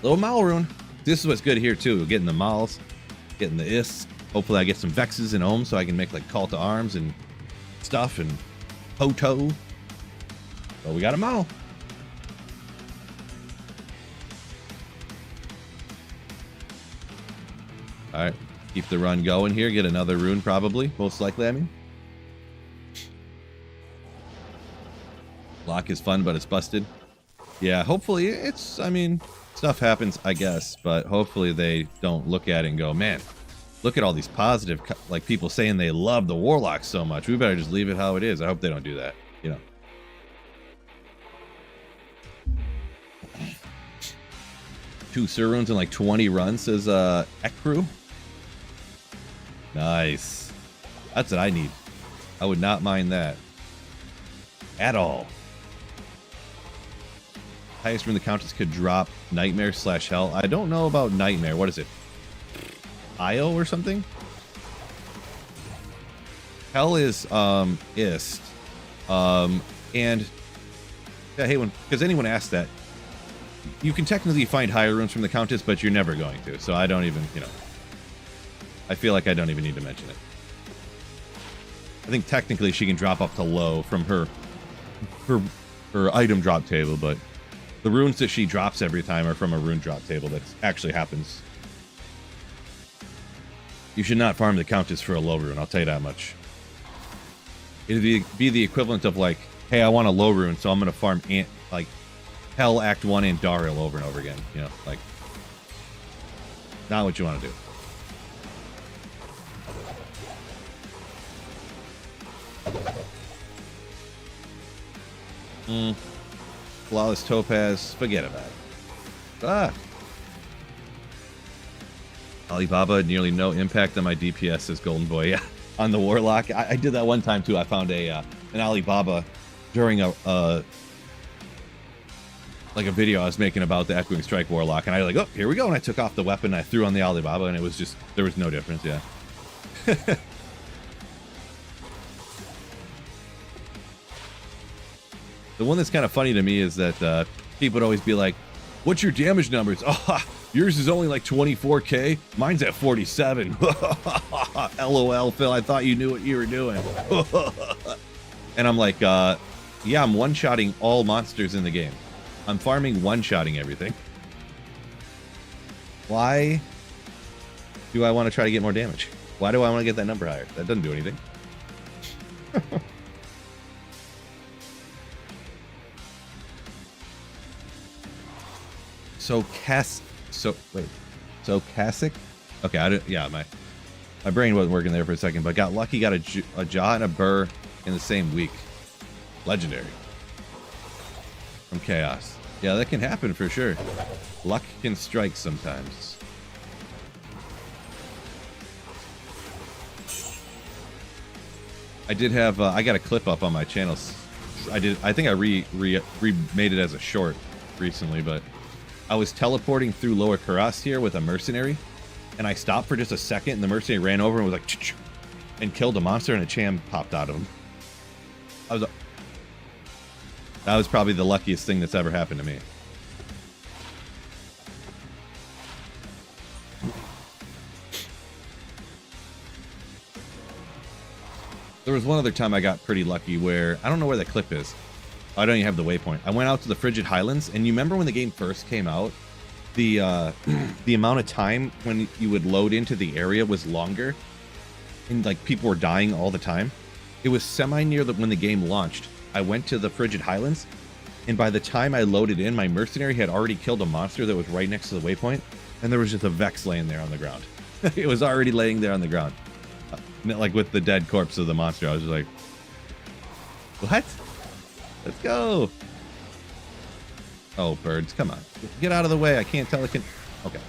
Little Maul rune. This is what's good here too. Getting the Mauls, getting the Ists. Hopefully I get some Vexes and Ohms so I can make like Call to Arms and stuff and Hoto. But we got a Maul. Alright. Keep the run going here. Get another rune probably. Most likely, I mean. Lock is fun, but it's busted. Yeah, hopefully it's, I mean, stuff happens, I guess, but hopefully they don't look at it and go, man, look at all these positive, like people saying they love the Warlock so much. We better just leave it how it is. I hope they don't do that, you know. 2 Sir runes in like 20 runs, says Ekru. Nice. That's what I need. I would not mind that. At all. Highest rune the Countess could drop Nightmare / Hell. I don't know about Nightmare. What is it? Io or something? Hell is Ist. And yeah, I hate when, because anyone asks that. You can technically find higher runes from the Countess, but you're never going to. So I don't even, you know. I feel like I don't even need to mention it. I think technically she can drop up to low from her item drop table, but the runes that she drops every time are from a rune drop table that actually happens. You should not farm the Countess for a low rune, I'll tell you that much. It'd be the equivalent of like, hey, I want a low rune, so I'm going to farm like Hell Act 1 and Daril over and over again. You know, like, not what you want to do. Flawless Topaz, forget about it. Ah. Alibaba, nearly no impact on my DPS, says Golden Boy. Yeah, on the Warlock. I did that one time too. I found an Alibaba during a video I was making about the Echoing Strike Warlock, and I was like, oh, here we go. And I took off the weapon, and I threw on the Alibaba, and it was just, there was no difference, yeah. The one that's kind of funny to me is that people would always be like, what's your damage numbers? Oh, yours is only like 24k. Mine's at 47. LOL, Phil, I thought you knew what you were doing. And I'm like, yeah, I'm one-shotting all monsters in the game. I'm farming one-shotting everything. Why do I want to try to get more damage? Why do I want to get that number higher? That doesn't do anything. Stochastic? Okay, yeah, my brain wasn't working there for a second, but got lucky, got a jaw and a burr in the same week. Legendary. From Chaos. Yeah, that can happen for sure. Luck can strike sometimes. I did have, I got a clip up on my channel. I think I remade it as a short recently, but I was teleporting through Lower Karas here with a mercenary, and I stopped for just a second, and the mercenary ran over and was like, ch-ch, and killed a monster, and a Cham popped out of him. That was probably the luckiest thing that's ever happened to me. There was one other time I got pretty lucky where, I don't know where the clip is. I don't even have the waypoint. I went out to the Frigid Highlands, and you remember when the game first came out, the amount of time when you would load into the area was longer, and like people were dying all the time. It was semi-near when the game launched. I went to the Frigid Highlands, and by the time I loaded in, my mercenary had already killed a monster that was right next to the waypoint, and there was just a Vex laying there on the ground. It was already laying there on the ground, like with the dead corpse of the monster. I was just like, what? Let's go. Oh, birds, come on. Get out of the way. I can't tell it can. Okay.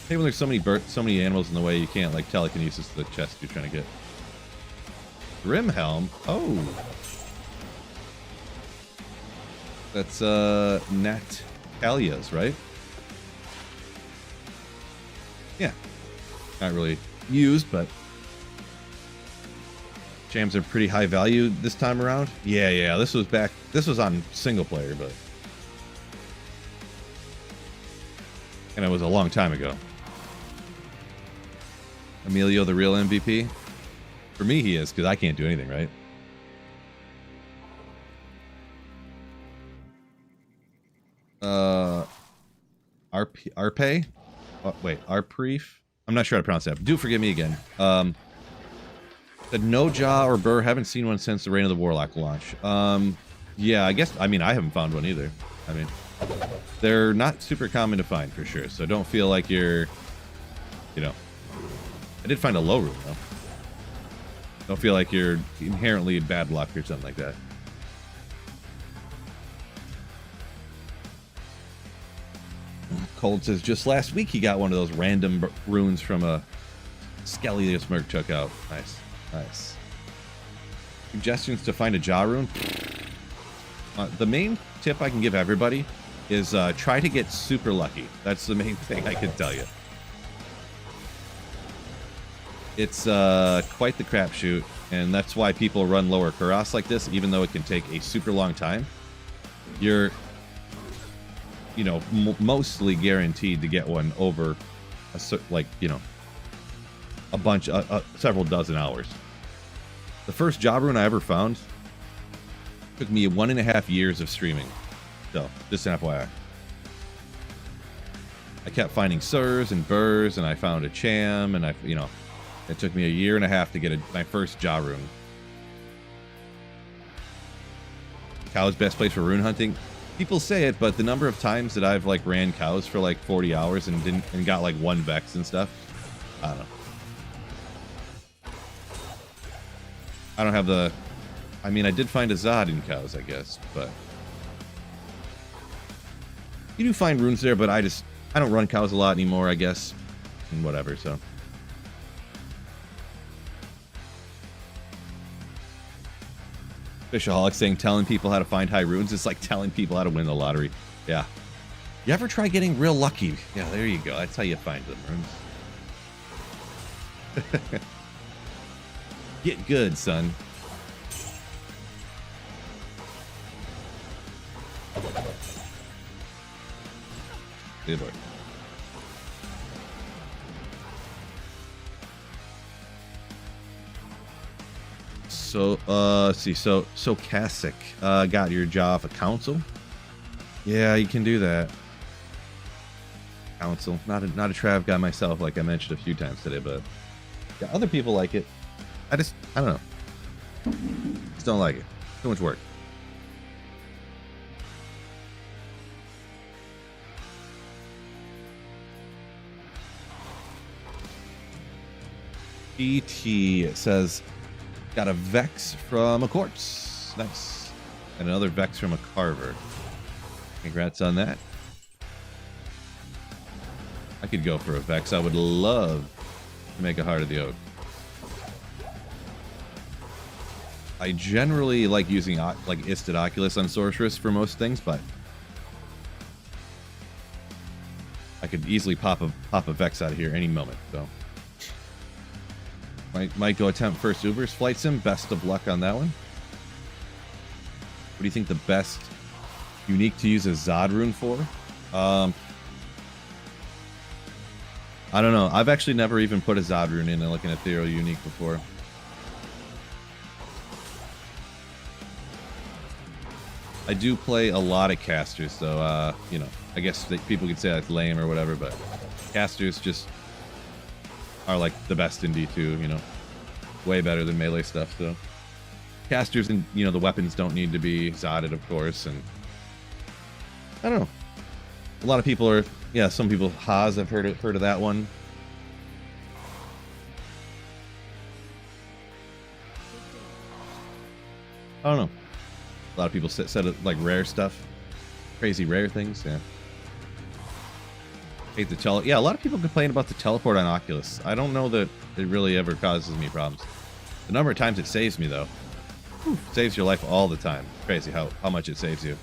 Hey, when there's so many animals in the way, you can't like telekinesis the chest you're trying to get. Grimhelm. Oh. That's Nat Kalia's, right? Yeah. Not really used, but jams are pretty high value this time around. Yeah, this was on single player, but and it was a long time ago. Emilio the real MVP? For me he is, because I can't do anything, right? Arpe? Oh, wait, Arpreef? I'm not sure how to pronounce that. Do forgive me again. The no jaw or burr, haven't seen one since the Reign of the Warlock launch. Yeah, I guess, I mean, I haven't found one either. I mean, they're not super common to find for sure, so don't feel like you're, you know, I did find a low room though. Don't feel like you're inherently in bad luck or something like that. Cold says just last week he got one of those random runes from a Skelly this Merc took out. Nice. Nice. Suggestions to find a jaw rune? The main tip I can give everybody is try to get super lucky. That's the main thing I can tell you. It's quite the crapshoot, and that's why people run lower Kuros like this, even though it can take a super long time. You're, you know, mostly guaranteed to get one over, a bunch, several dozen hours. The first job rune I ever found took me 1.5 years of streaming. So, just an FYI. I kept finding Sirs and Burrs, and I found a Cham, and it took me 1.5 years to get my first jaw rune. Cow's best place for rune hunting? People say it, but the number of times that I've like ran cows for like 40 hours and got like 1 Vex and stuff, I don't know. I don't have the, I mean, I did find a Zod in cows, I guess, but you do find runes there, but I don't run cows a lot anymore, I guess, and whatever, so. Fishaholic saying telling people how to find high runes is like telling people how to win the lottery. Yeah. You ever try getting real lucky? Yeah, there you go. That's how you find them runes. Get good, son. Good boy. So, let's see. So Kasich got your job at council. Yeah, you can do that. Council, not a Trav guy myself, like I mentioned a few times today, but yeah, other people like it. I don't know. Just don't like it. Too much work. ET says, got a Vex from a corpse. Nice. And another Vex from a carver. Congrats on that. I could go for a Vex. I would love to make a Heart of the Oak. I generally like using like Istid Oculus on Sorceress for most things, but I could easily pop a Vex out of here any moment. So might go attempt first Uber's flight sim. Best of luck on that one. What do you think the best unique to use a Zod rune for? I don't know. I've actually never even put a Zod rune in like an ethereal unique before. I do play a lot of casters, so you know, I guess people could say that's lame or whatever, but casters just are like the best in D2, you know, way better than melee stuff. So casters and, you know, the weapons don't need to be Zodded, of course, and I don't know. A lot of people are, yeah, some people, Haas, I've heard of that one. I don't know. A lot of people said it like rare stuff, crazy rare things. Yeah. Hate the yeah, a lot of people complain about the teleport on Oculus. I don't know that it really ever causes me problems. The number of times it saves me, though. Whew, saves your life all the time. Crazy how much it saves you.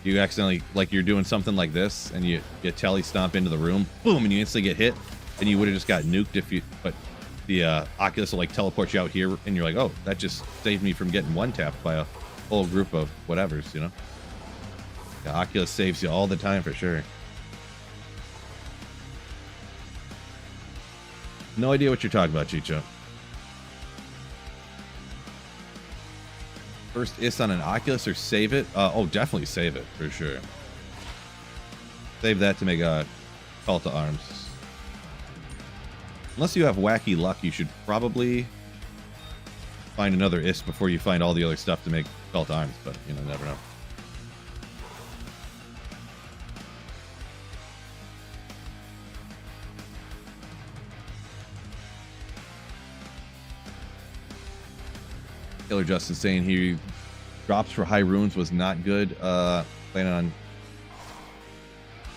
You accidentally, like, you're doing something like this, and you telly stomp into the room, boom, and you instantly get hit. and you would have just got nuked if you. But the Oculus will like teleport you out here, and you're like, oh, that just saved me from getting one tapped by a whole group of whatevers, you know. The Oculus saves you all the time for sure. No idea what you're talking about, Chicho. First is on an Oculus or save it? Oh, definitely save it for sure. Save that to make a Call to Arms. Unless you have wacky luck, you should probably find another IS before you find all the other stuff to make Call to Arms, but you know, never know. Killer Justin saying he drops for high runes was not good. Planning on.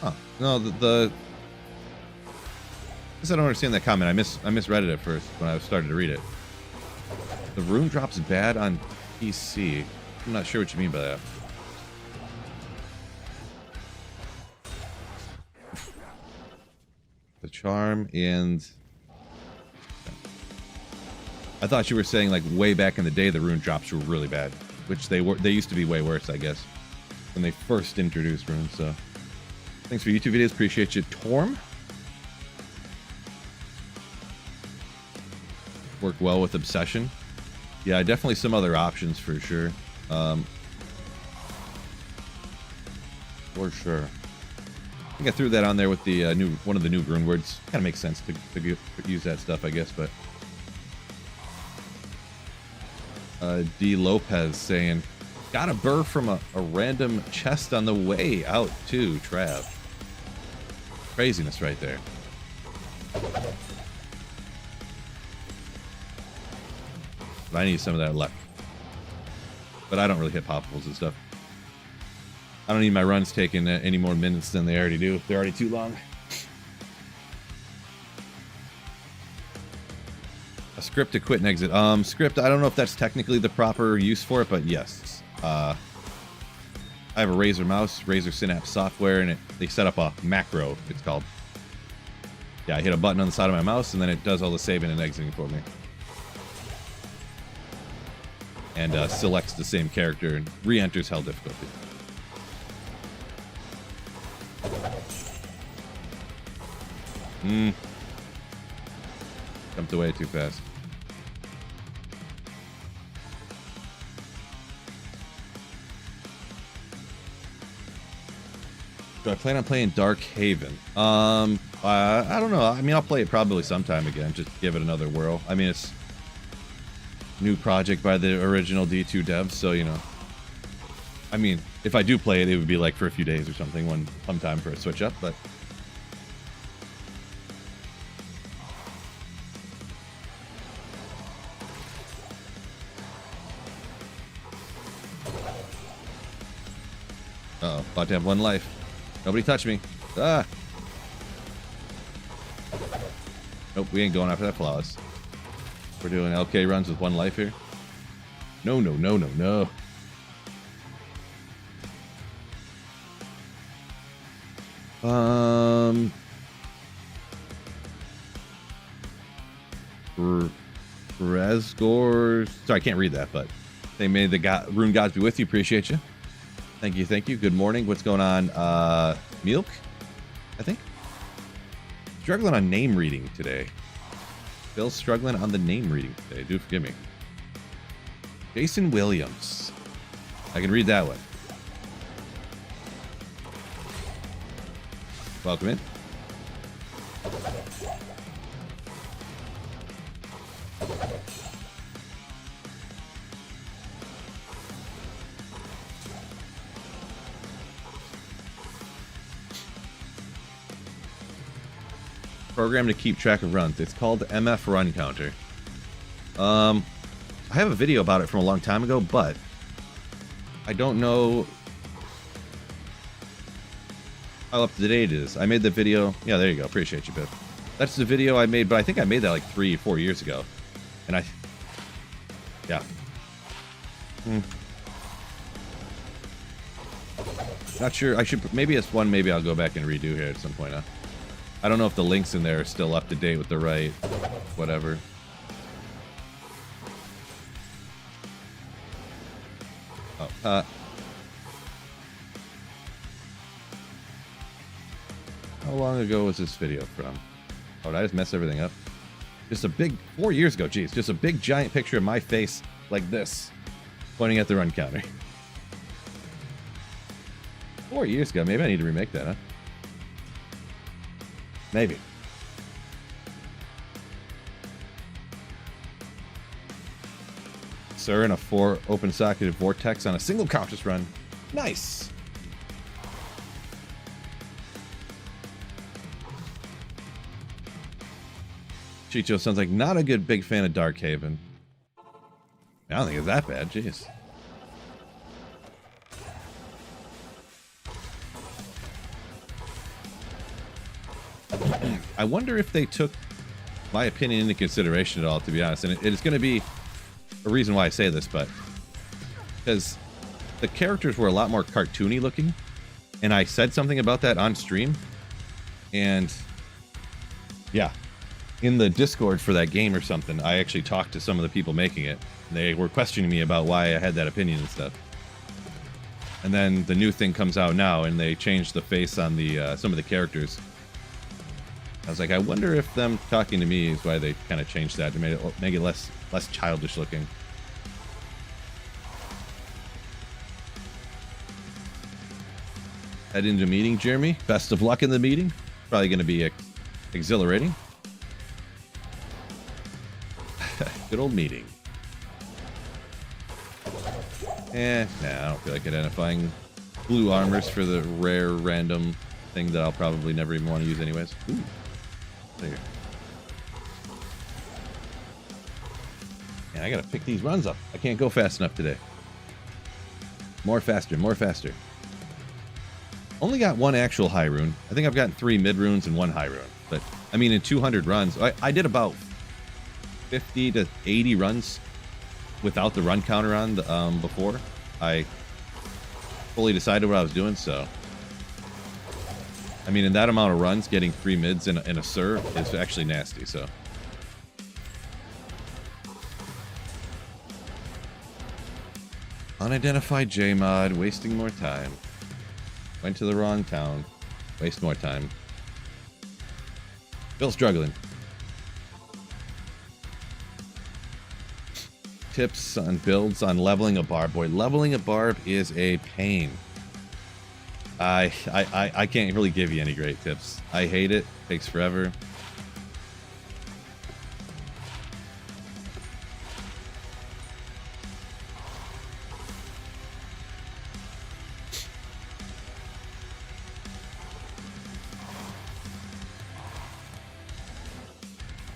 Oh no, the. I guess I don't understand that comment. I misread it at first when I started to read it. The rune drops bad on PC. I'm not sure what you mean by that. The charm and. I thought you were saying like way back in the day the rune drops were really bad, which they used to be way worse, I guess, when they first introduced runes. So thanks for YouTube videos, appreciate you. Torm work well with Obsession. Yeah, definitely some other options for sure. For sure. I think I threw that on there with the one of the new rune words. Kind of makes sense to use that stuff, I guess, but. D. Lopez saying, got a burr from a random chest on the way out too, Trav. Craziness right there. But I need some of that luck. But I don't really hit poppables and stuff. I don't need my runs taking any more minutes than they already do. They're already too long. A script to quit and exit. Script, I don't know if that's technically the proper use for it, but yes. I have a Razer mouse, Razer Synapse software, and they set up a macro, it's called. Yeah, I hit a button on the side of my mouse, and then it does all the saving and exiting for me. And selects the same character and re-enters hell difficulty. Jumped away too fast. Do I plan on playing Dark Haven? I don't know. I mean, I'll play it probably sometime again. Just give it another whirl. I mean, it's a new project by the original D2 devs, so, you know. I mean, if I do play it, it would be like for a few days or something, sometime for a switch up, but... Uh-oh, about to have one life. Nobody touch me. Ah! Nope, we ain't going after that flawless. We're doing LK runs with one life here. No, no, no, no, no. Resgor. Sorry, I can't read that, but they made the rune gods be with you. Appreciate you. Thank you, thank you. Good morning. What's going on? Milk, I think. Struggling on name reading today. Bill's struggling on the name reading today. Do forgive me. Jason Williams. I can read that one. Welcome in. Program to keep track of runs. It's called MF Run Counter. I have a video about it from a long time ago, but I don't know how up to date it is. I made the video. Yeah, there you go. Appreciate you, Biff. That's the video I made, but I think I made that like 3 or 4 years ago. And yeah. Not sure. Maybe it's one maybe I'll go back and redo here at some point, huh? I don't know if the links in there are still up to date with the right whatever. Oh, how long ago was this video from? Oh, did I just mess everything up? Just a big, 4 years ago, geez. Just a big giant picture of my face like this, pointing at the run counter. 4 years ago. Maybe I need to remake that, huh? Maybe. Sir, in a 4 open-socketed vortex on a single conscious run. Nice! Chicho sounds like not a good big fan of Darkhaven. I don't think it's that bad, jeez. I wonder if they took my opinion into consideration at all, to be honest. And it's going to be a reason why I say this, but because the characters were a lot more cartoony looking, and I said something about that on stream, and yeah, in the Discord for that game or something, I actually talked to some of the people making it. And they were questioning me about why I had that opinion and stuff. And then the new thing comes out now, and they changed the face on the some of the characters. I was like, I wonder if them talking to me is why they kind of changed that to make it less childish looking. Head into meeting, Jeremy. Best of luck in the meeting. Probably going to be exhilarating. Good old meeting. Nah, I don't feel like identifying blue armors for the rare random thing that I'll probably never even want to use anyways. Ooh. There. Man, I gotta pick these runs up. I can't go fast enough today. More faster, more faster. Only got one actual high rune. I think I've gotten 3 mid runes and 1 high rune. But, I mean, in 200 runs, I did about 50 to 80 runs without the run counter on before I fully decided what I was doing, so... I mean, in that amount of runs, getting 3 mids in a serve is actually nasty, so... Unidentified J-mod, wasting more time. Went to the wrong town. Waste more time. Still struggling. Tips on builds on leveling a barb. Boy, leveling a barb is a pain. I can't really give you any great tips. I hate it. Takes forever.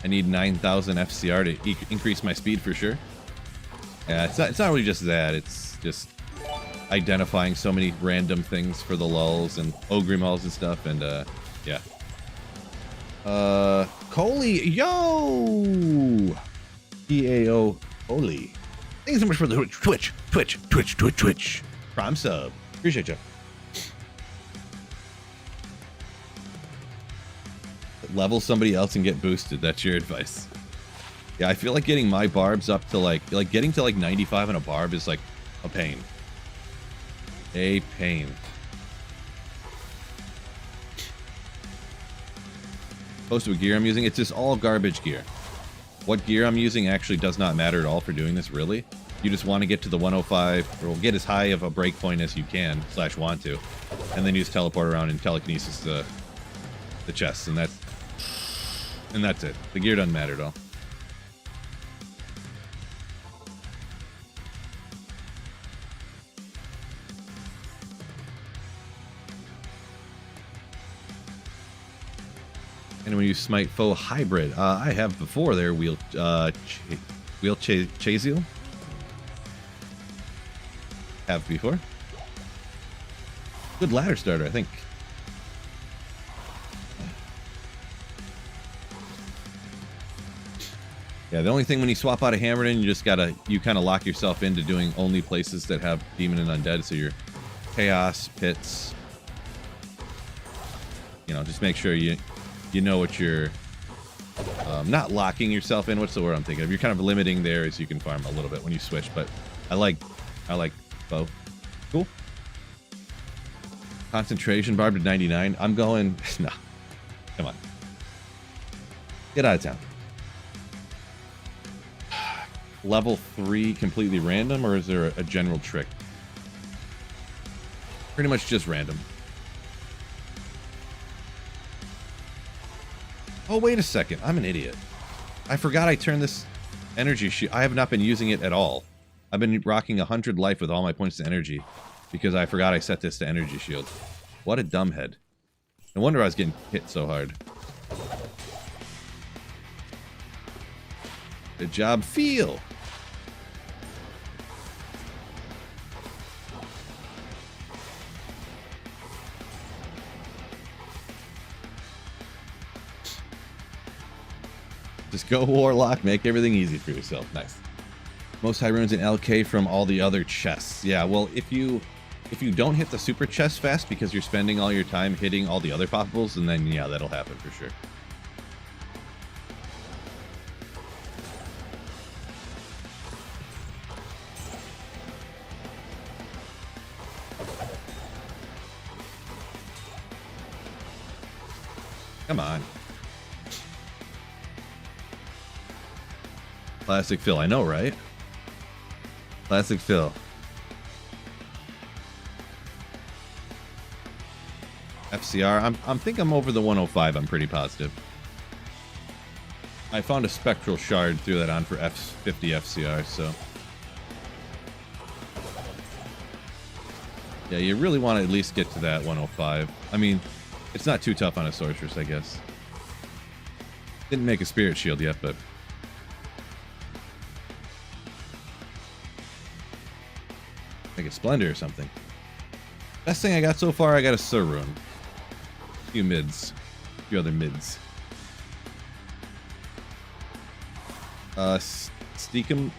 I need 9,000 FCR to increase my speed for sure. Yeah, it's not really just that. It's just identifying so many random things for the lulls and ogrimals and stuff, and yeah. Coley, yo! EAO Coley. Thank you so much for the Twitch. Prime sub. Appreciate you. Level somebody else and get boosted. That's your advice. Yeah, I feel like getting my barbs up to like getting to like 95 on a barb is like a pain. A pain. Most of the gear I'm using, it's just all garbage gear. What gear I'm using actually does not matter at all for doing this, really. You just want to get to the 105, or get as high of a breakpoint as you can, / want to, and then use teleport around and telekinesis the chests, and that's it. The gear doesn't matter at all. And when you smite foe hybrid, I have before there wheel Chaziel. Have before. Good ladder starter, I think. Yeah, the only thing when you swap out a Hammerden, you kind of lock yourself into doing only places that have demon and undead. So your chaos pits. You know, just make sure you you know what you're not locking yourself in. What's the word I'm thinking of? You're kind of limiting there as you can farm a little bit when you switch, but I like both. Cool. Concentration barb to 99. I'm going, no, come on. Get out of town. Level 3 completely random, or is there a general trick? Pretty much just random. Oh, wait a second. I'm an idiot. I forgot I turned this energy shield. I have not been using it at all. I've been rocking 100 life with all my points to energy because I forgot I set this to energy shield. What a dumbhead. No wonder I was getting hit so hard. Good job, Feel. Just go Warlock, make everything easy for yourself. Nice. Most high runes in LK from all the other chests. Yeah, well, if you don't hit the super chest fast because you're spending all your time hitting all the other poppables, and then yeah, that'll happen for sure. Come on. Classic Phil, I know, right? Classic Phil. FCR, I think I'm over the 105, I'm pretty positive. I found a spectral shard, threw that on for F50 FCR, so. Yeah, you really want to at least get to that 105. I mean, it's not too tough on a sorceress, I guess. Didn't make a spirit shield yet, but. Like a Splendor or something. Best thing I got so far, I got a Surrun. A few mids. A few other mids. Steakamerk?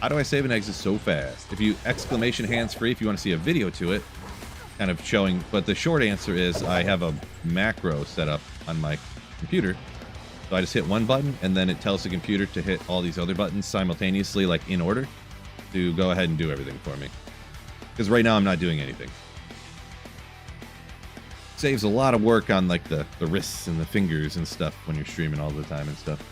How do I save an exit so fast? If you exclamation hands free, if you want to see a video to it, kind of showing, but the short answer is I have a macro set up on my computer. So I just hit one button and then it tells the computer to hit all these other buttons simultaneously, like in order, to go ahead and do everything for me. Because right now I'm not doing anything. Saves a lot of work on like the wrists and the fingers and stuff when you're streaming all the time and stuff.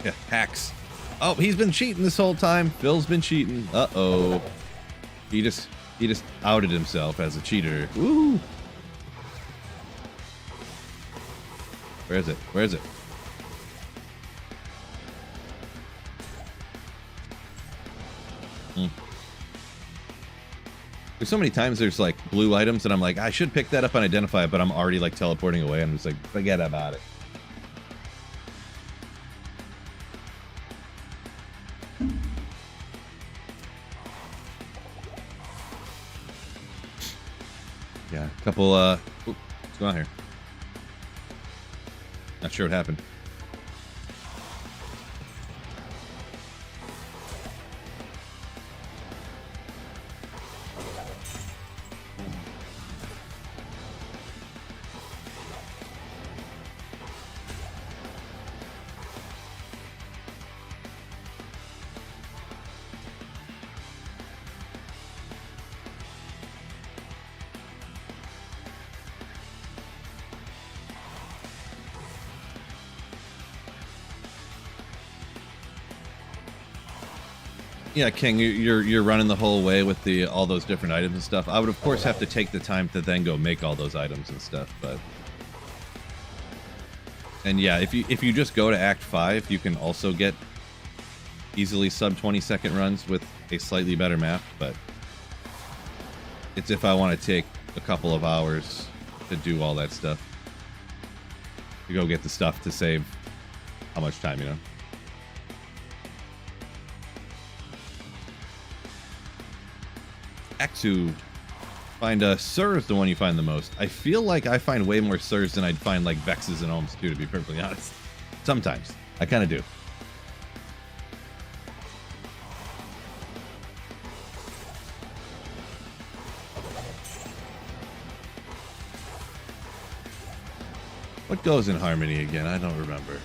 Yeah, hacks. Oh, he's been cheating this whole time. Phil's been cheating. Uh-oh. He just outed himself as a cheater. Woo! Where is it? Where is it? There's so many times there's like blue items and I'm like, I should pick that up and identify it, but I'm already like teleporting away. I'm just like, forget about it. Yeah, a couple, what's going on here? Not sure what happened. Yeah, King, you're running the whole way with all those different items and stuff. I would of course have to take the time to then go make all those items and stuff, but and yeah, if you just go to Act 5, you can also get easily sub 20-second runs with a slightly better map, but it's if I want to take a couple of hours to do all that stuff. To go get the stuff to save how much time, you know? Act 2. Find Sir is the one you find the most. I feel like I find way more Sirs than I'd find like Vexes and Ohms too, to be perfectly honest. Sometimes. I kind of do. What goes in Harmony again? I don't remember.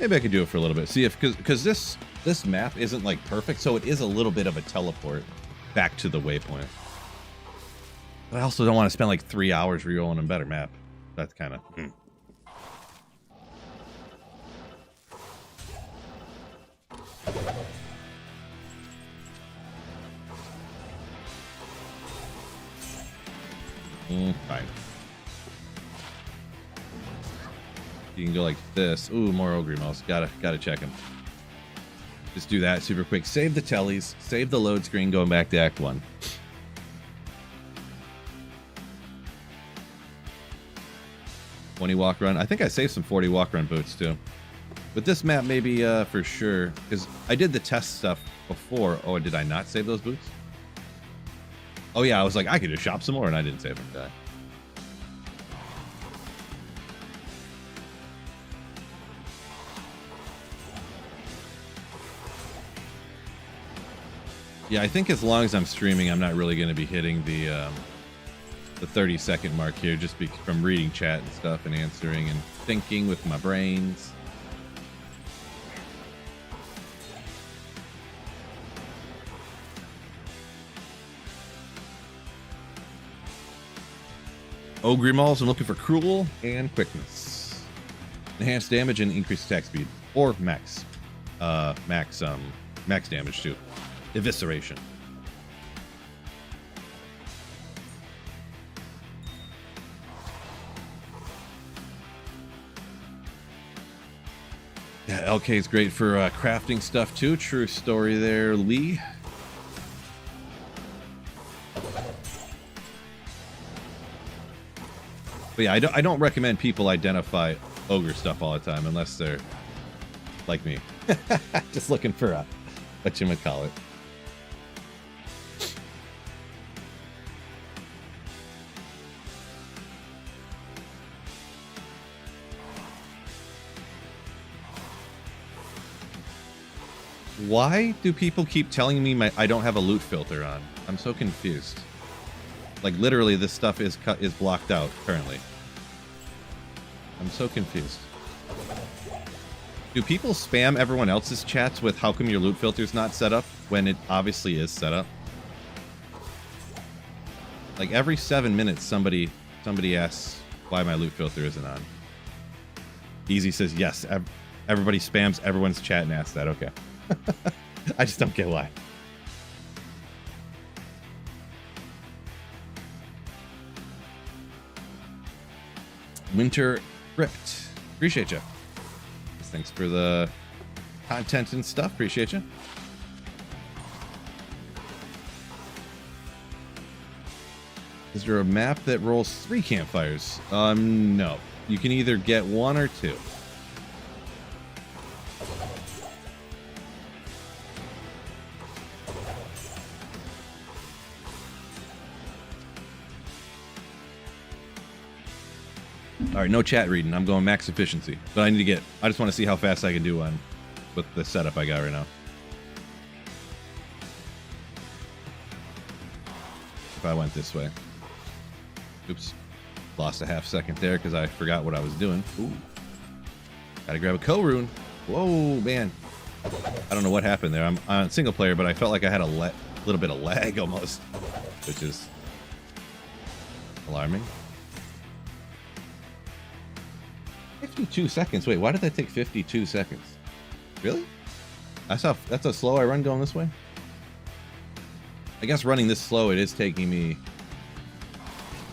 Maybe I could do it for a little bit. See if, because this map isn't like perfect, so it is a little bit of a teleport back to the waypoint. But I also don't want to spend like 3 hours re-rolling a better map. That's kind of... fine. You can go like this. Ooh, more Ogre Mouse. Gotta check him. Just do that super quick. Save the tellies. Save the load screen going back to Act 1. 20 walk run. I think I saved some 40 walk run boots too. But this map maybe for sure. Because I did the test stuff before. Oh, did I not save those boots? Oh yeah, I was like, I could just shop some more and I didn't save them. Did I? Yeah, I think as long as I'm streaming, I'm not really going to be hitting the 30-second mark here, just from reading chat and stuff and answering and thinking with my brains. Ogre Mauls, I'm looking for Cruel and Quickness. Enhanced damage and increased attack speed. Or max. Max damage too. Evisceration. Yeah, LK is great for crafting stuff too. True story there, Lee. But yeah, I don't recommend people identify ogre stuff all the time unless they're like me. Just looking for a whatchamacallit. Why do people keep telling me I don't have a loot filter on? I'm so confused. Like literally, this stuff is blocked out currently. I'm so confused. Do people spam everyone else's chats with how come your loot filter's not set up when it obviously is set up? Like every 7 minutes, somebody asks why my loot filter isn't on. Easy says yes. Everybody spams everyone's chat and asks that. Okay. I just don't get why. Winter Crypt. Appreciate you. Thanks for the content and stuff. Appreciate you. Is there a map that rolls 3 campfires? No. You can either get 1 or 2. All right, no chat reading. I'm going max efficiency, but I just want to see how fast I can do one with the setup I got right now. If I went this way. Oops. Lost a half second there because I forgot what I was doing. Ooh. Gotta grab a co-rune. Whoa, man. I don't know what happened there. I'm on single player, but I felt like I had a little bit of lag almost, which is alarming. 52 seconds. Wait, why did that take 52 seconds? Really? That's how slow I run going this way? I guess running this slow, it is taking me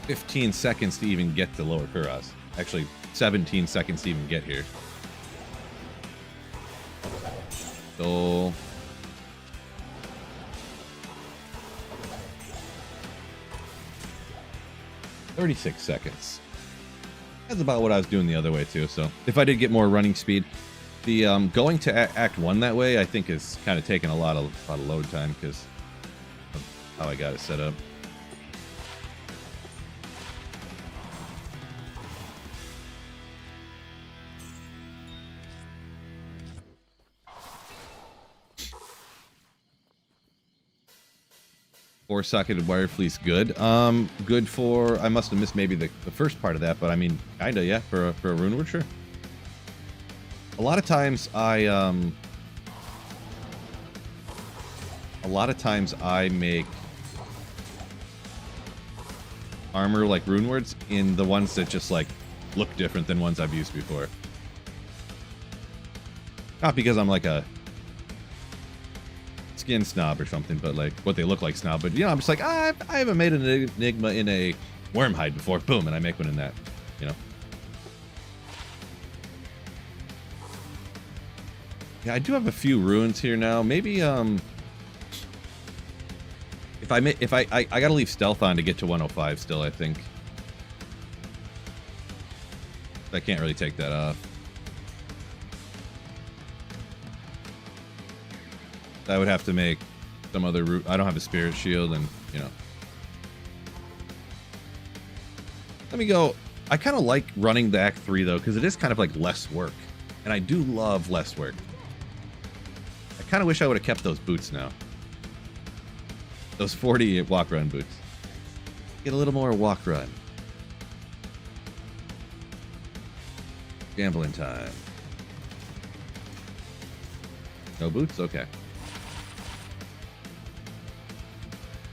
15 seconds to even get to Lower Kuras. Actually, 17 seconds to even get here. So... $36 seconds. That's about what I was doing the other way too. So if I did get more running speed, the going to Act 1 that way, I think is kind of taking a lot of load time because of how I got it set up. 4-socketed wire fleece good. Good for, I must have missed maybe the first part of that, but I mean, kinda, yeah, for a rune word, sure. A lot of times I make armor like rune words in the ones that just like look different than ones I've used before. Not because I'm like a skin snob or something, but like what they look like snob. But you know, I'm just like, I haven't made an Enigma in a worm hide before. Boom, and I make one in that. You know. Yeah, I do have a few runes here now. Maybe if I gotta leave stealth on to get to 105 still, I think. I can't really take that off. I would have to make some other route. I don't have a spirit shield, and you know. Let me go. I kind of like running the Act 3 though, because it is kind of like less work, and I do love less work. I kind of wish I would have kept those boots now. Those 40 walk run boots. Get a little more walk run. Gambling time. No boots? Okay.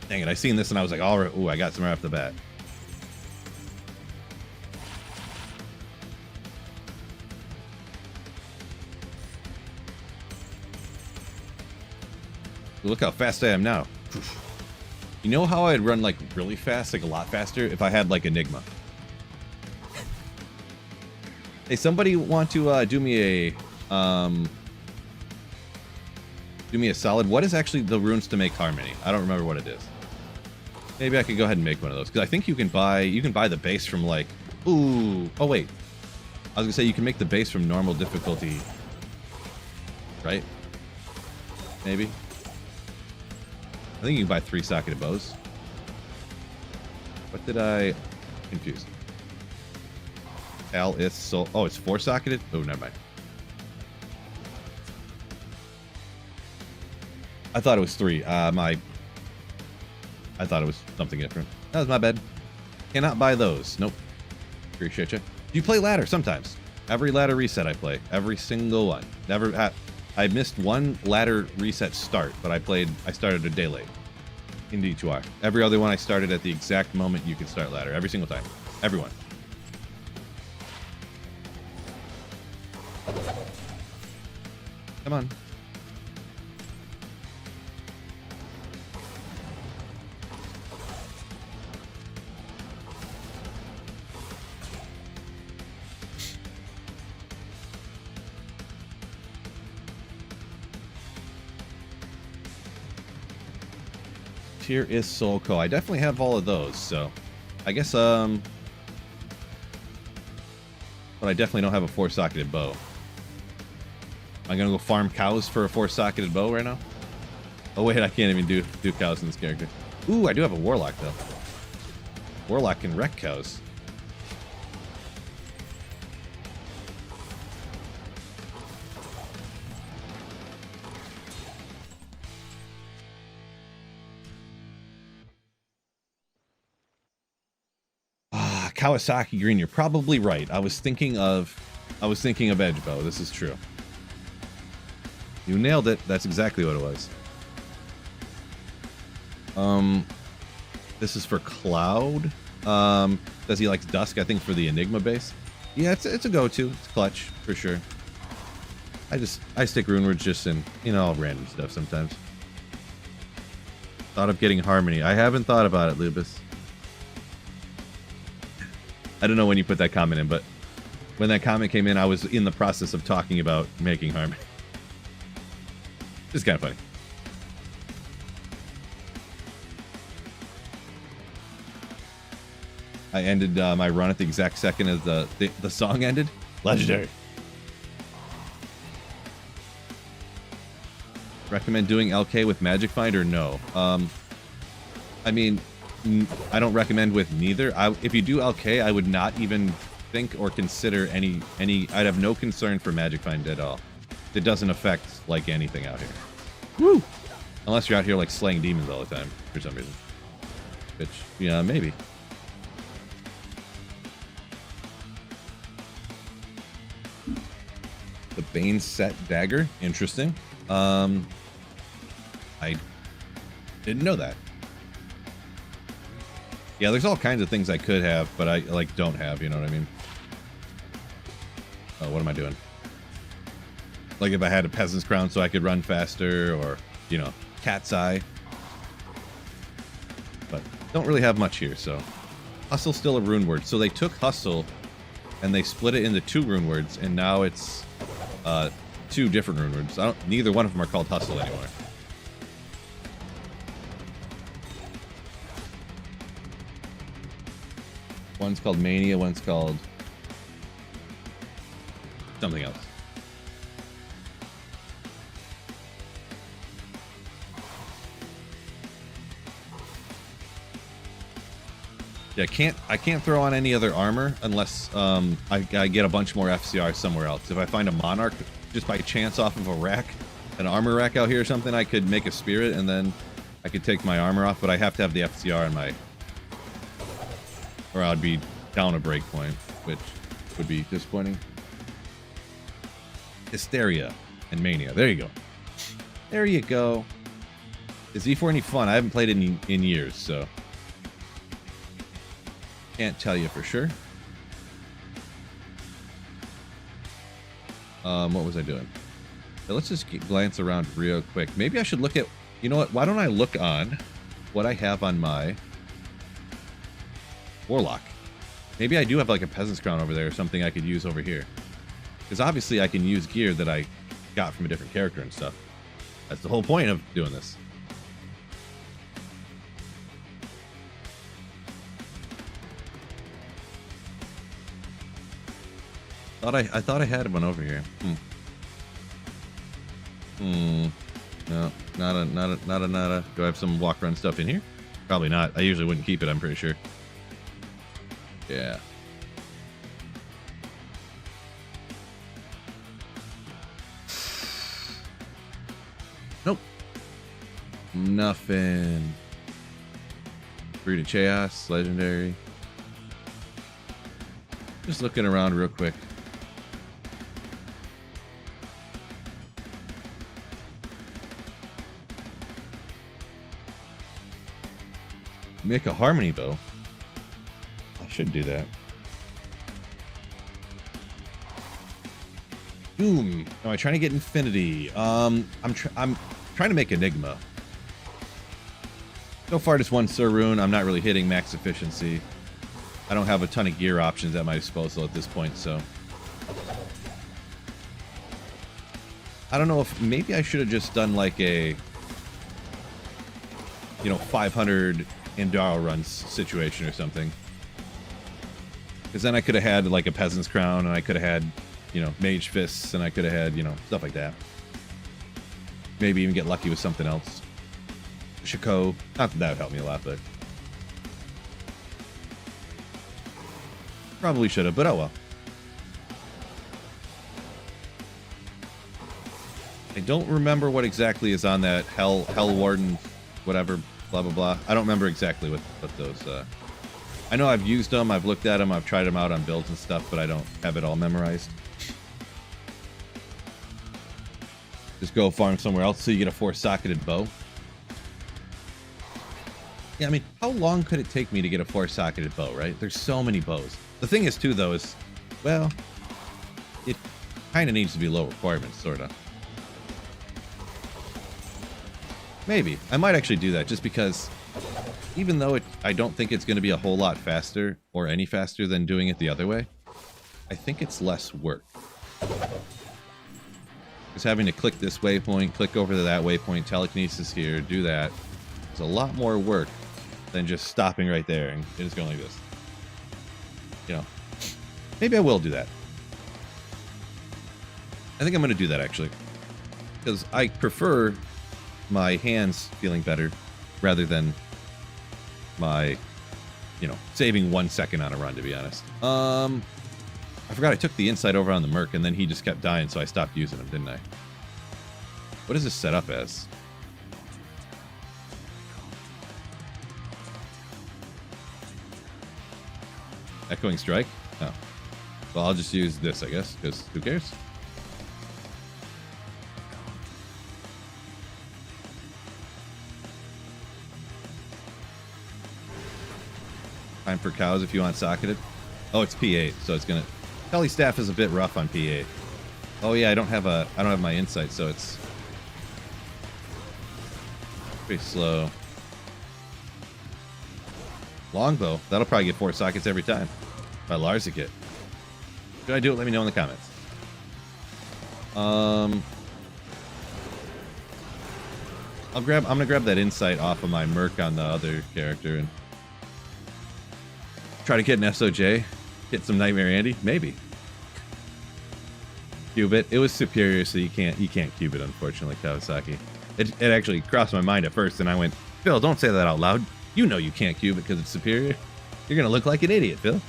Dang it, I seen this and I was like, all right, ooh, I got some right off the bat. Look how fast I am now. You know how I'd run like really fast, like a lot faster, if I had like Enigma. Hey, somebody want to do me a solid? What is actually the runes to make harmony? I don't remember what it is. Maybe I could go ahead and make one of those, because I think you can buy the base from like, ooh, oh wait, I was gonna say you can make the base from normal difficulty, right? Maybe. I think you can buy 3-socketed bows. What did I confuse? Al is so, oh, it's 4-socketed. Oh, never mind. I thought it was 3. I thought it was something different. That was my bad. Cannot buy those. Nope. Appreciate you. Do you play ladder? Sometimes. Every ladder reset I play. Every single one. Never. I missed one ladder reset start, but I started a day late. Into each one. Every other one I started at the exact moment you could start ladder. Every single time. Everyone. Come on. Here is Soul Co. I definitely have all of those, so I guess but I definitely don't have a 4-socketed bow. I'm gonna go farm cows for a 4-socketed bow right now. Oh wait, I can't even do cows in this character. Ooh, I do have a warlock though. Warlock can wreck cows. Kawasaki green, you're probably right. I was thinking of edge bow. This is true. You nailed it. That's exactly what it was. This is for Cloud. Does he like Dusk? I think for the Enigma base. Yeah, it's a go-to. It's clutch for sure. I stick rune words just in all random stuff sometimes. Thought of getting Harmony. I haven't thought about it, Lubus. I don't know when you put that comment in, but when that comment came in, I was in the process of talking about making Harmony. It's kind of funny. I ended my run at the exact second as the song ended. Legendary. Recommend doing LK with Magic Find or no? I mean, I don't recommend with neither. If you do LK, I would not even think or consider any. I'd have no concern for Magic Find at all. It doesn't affect like anything out here. Woo! Unless you're out here like slaying demons all the time for some reason. Which, yeah, maybe. The Bane set dagger. Interesting. I didn't know that. Yeah, there's all kinds of things I could have, but I like don't have, you know what I mean? Oh, what am I doing? Like if I had a peasant's crown so I could run faster, or, you know, cat's eye. But don't really have much here, so. Hustle's still a rune word. So they took hustle and they split it into 2 rune words, and now it's 2 different rune words. Neither one of them are called hustle anymore. One's called Mania, one's called something else. Yeah, I can't throw on any other armor unless I get a bunch more FCR somewhere else. If I find a Monarch just by chance off of a rack, an armor rack out here or something, I could make a Spirit and then I could take my armor off, but I have to have the FCR in my... Or I'd be down a break point, which would be disappointing. Hysteria and Mania. There you go. There you go. Is E4 any fun? I haven't played it in years, so... Can't tell you for sure. What was I doing? So let's just glance around real quick. Maybe I should look at... You know what? Why don't I look on what I have on my Warlock? Maybe I do have like a Peasant's Crown over there or something I could use over here. Because obviously I can use gear that I got from a different character and stuff. That's the whole point of doing this. I thought I had one over here. No, nada. Do I have some walk run stuff in here? Probably not. I usually wouldn't keep it, I'm pretty sure. Yeah. Nope. Nothing. Free to Chaos, legendary. Just looking around real quick. Make a harmony bow. I should do that. Doom. Am I trying to get infinity? I'm trying to make Enigma. So far, just one Sir Rune. I'm not really hitting max efficiency. I don't have a ton of gear options at my disposal at this point, so I don't know if maybe I should have just done like a 500 Endaro runs situation or something. Because then I could have had like a Peasant's Crown, and I could have had, Mage Fists, and I could have had, stuff like that. Maybe even get lucky with something else. Shako. Not that that would help me a lot, but probably should have, but oh well. I don't remember what exactly is on that Hell Warden, whatever, blah blah blah. I don't remember exactly what those. I know I've used them, I've looked at them, I've tried them out on builds and stuff, but I don't have it all memorized. Just go farm somewhere else so you get a 4-socketed bow. Yeah, I mean, how long could it take me to get a 4-socketed bow, right? There's so many bows. The thing is, too, though, is, well, it kind of needs to be low requirements, sort of. Maybe. I might actually do that, just because even though I don't think it's going to be a whole lot faster, or any faster than doing it the other way, I think it's less work. Because having to click this waypoint, click over to that waypoint, telekinesis here, do that, is a lot more work than just stopping right there and just going like this. Maybe I will do that. I think I'm going to do that, actually. Because I prefer my hands feeling better rather than my, saving 1 second on a run, to be honest. I forgot I took the insight over on the Merc, and then he just kept dying, so I stopped using him, didn't I? What is this set up as? Echoing Strike? Oh. Well, I'll just use this, I guess, because who cares? Time for cows if you want socketed. Oh, it's P8, so it's gonna. Kelly Staff is a bit rough on P8. Oh yeah, I don't have my insight, so it's pretty slow. Longbow, that'll probably get 4 sockets every time. By Larzik it. Should I do it? Let me know in the comments. I'm gonna grab that insight off of my Merc on the other character and try to get an SOJ. Get some Nightmare Andy? Maybe. Cube it. It was superior, so you can't cube it, unfortunately, Kawasaki. It actually crossed my mind at first, and I went, Phil, don't say that out loud. You know you can't cube it because it's superior. You're gonna look like an idiot, Phil.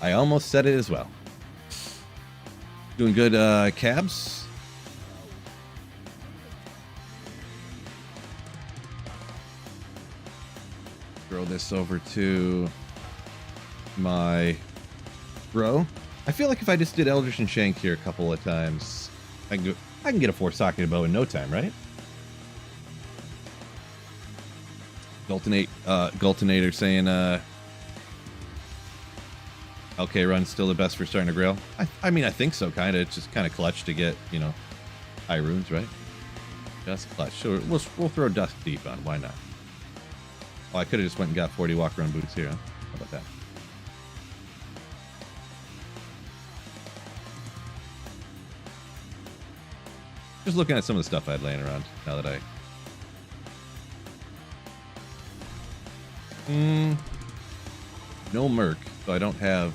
I almost said it as well. Doing good, cabs. Throw this over to my bro. I feel like if I just did Eldritch and Shank here a couple of times, I can get a 4-socketed bow in no time, right? Gultonator saying, LK Run's still the best for starting a Grail. I mean, I think so, kind of. It's just kind of clutch to get, you know, high runes, right? Just clutch. Sure, we'll throw Dust Deep on. Why not? Oh, I could have just went and got 40 walk-around boots here, huh? How about that? Just looking at some of the stuff I had laying around now that I... No Merc, so I don't have...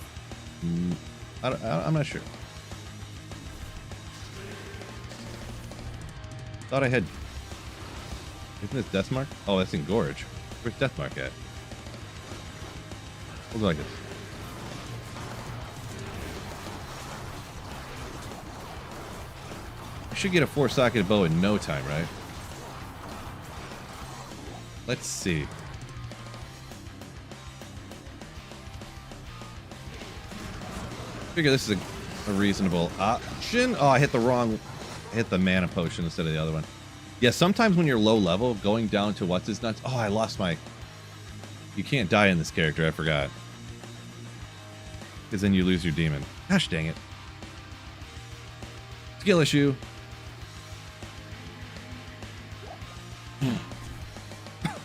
I'm not sure. Thought I had... Isn't this Deathmark? Oh, that's in Gorge. Where's Deathmark at? We'll go like this. I should get a 4-socketed bow in no time, right? Let's see. Figure this is a reasonable option. Oh, I hit the mana potion instead of the other one. Yeah, sometimes when you're low level, going down to what's his nuts. Oh, I lost my... You can't die in this character, I forgot. Because then you lose your demon. Gosh dang it. Skill issue.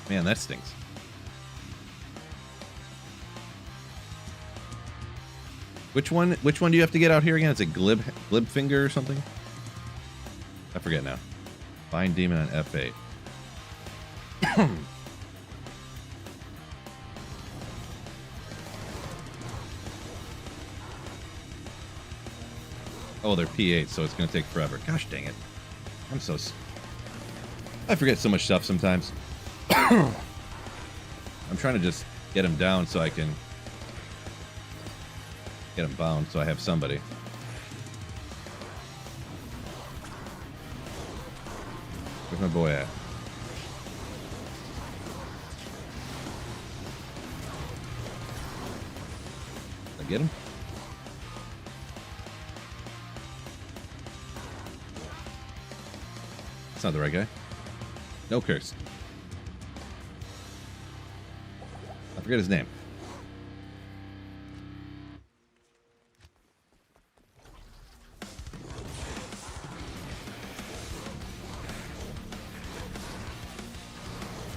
Man, that stinks. Which one do you have to get out here again? It's a glib finger or something? I forget now. Find demon on F8. Oh, they're P8, so it's going to take forever. Gosh dang it. I forget so much stuff sometimes. I'm trying to just get him down so I can get him bound so I have somebody. Where's my boy at? Did I get him? That's not the right guy. No curse. I forget his name.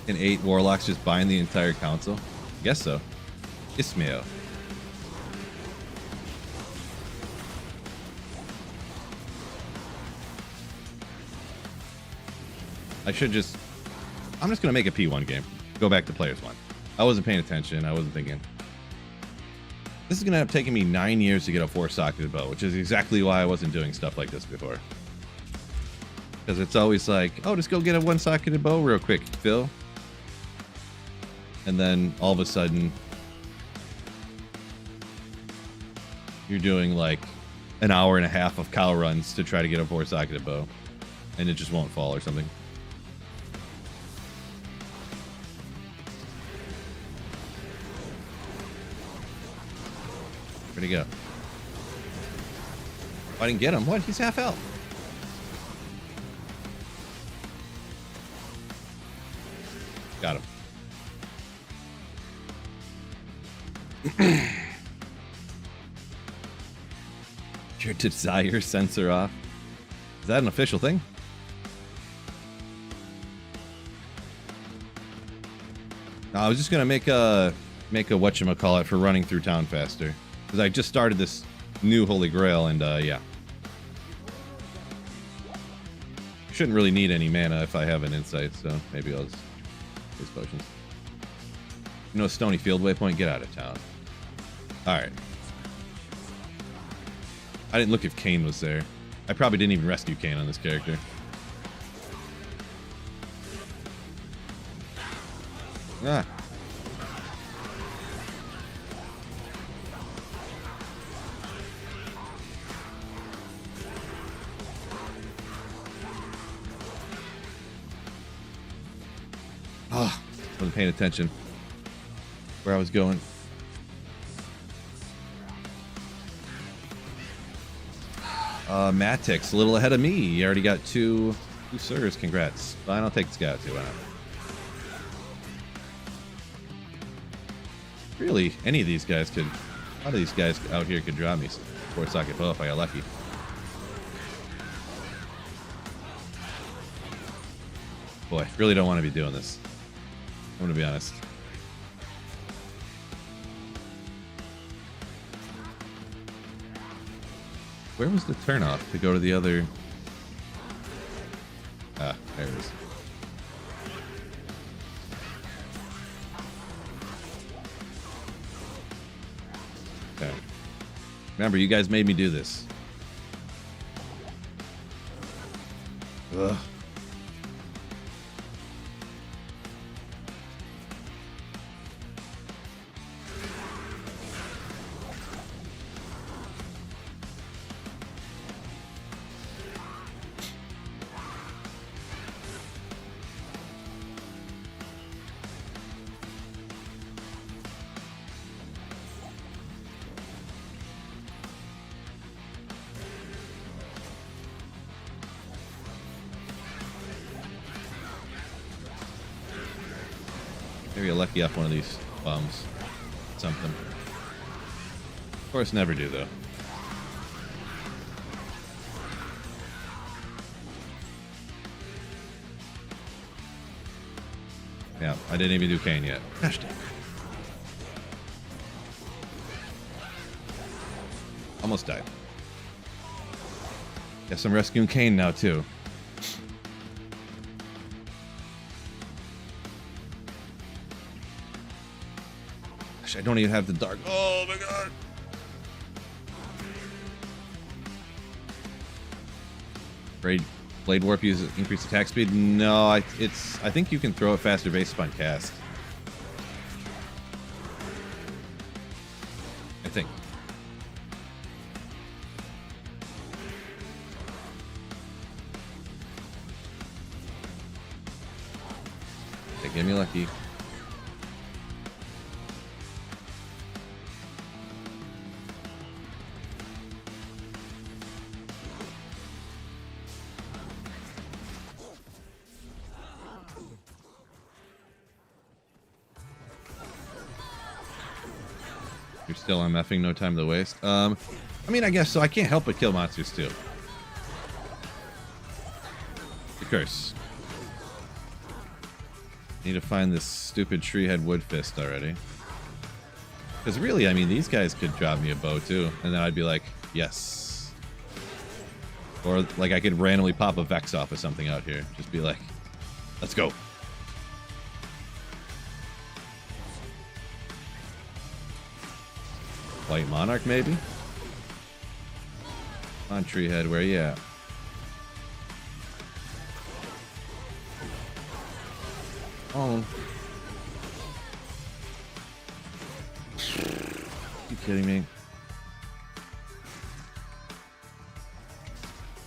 Can 8 warlocks just bind the entire council? Guess so. Ismail. I'm just gonna make a P1 game. Go back to players 1. I wasn't paying attention. I wasn't thinking. This is gonna end up taking me 9 years to get a 4-socketed bow, which is exactly why I wasn't doing stuff like this before. Because it's always like, oh, just go get a 1-socketed bow real quick, Phil. And then all of a sudden, you're doing like an hour and a half of cow runs to try to get a 4-socketed bow, and it just won't fall or something. Where'd he go? Oh, I didn't get him. What? He's half health. Got him. Your desire sensor off. Is that an official thing? No, I was just gonna make a whatchamacallit for running through town faster. Because I just started this new Holy Grail and yeah. Shouldn't really need any mana if I have an insight, so maybe I'll just use potions. No Stony Field waypoint, get out of town. Alright. I didn't look if Kane was there. I probably didn't even rescue Kane on this character. Ah. Oh, wasn't paying attention where I was going. Matix, a little ahead of me. You already got two sirs. Congrats. Fine, I'll take this guy out too. Why not? Really, any of these guys could. A lot of these guys out here could draw me. Fourth socket bow if I got lucky. Boy, really don't want to be doing this. I'm gonna be honest. Where was the turnoff to go to the other? Ah, there it is. Okay. Remember, you guys made me do this. Ugh. Maybe you're lucky off one of these bombs. Something. Of course, never do, though. Yeah, I didn't even do Kane yet. Gosh dang. Almost died. Guess I'm rescuing Kane now, too. I don't even have the dark. Oh my god! Blade warp uses increased attack speed. No, I think you can throw it faster based upon cast. I think. Okay, get me lucky. You're still MFing, no time to waste. I mean, I guess so. I can't help but kill monsters too. The curse. Need to find this stupid treehead wood fist already. Because really, I mean, these guys could drop me a bow too, and then I'd be like, yes. Or like I could randomly pop a Vex off of something out here. Just be like, let's go. White Monarch, maybe? On Treehead, where you at? Oh. You kidding me?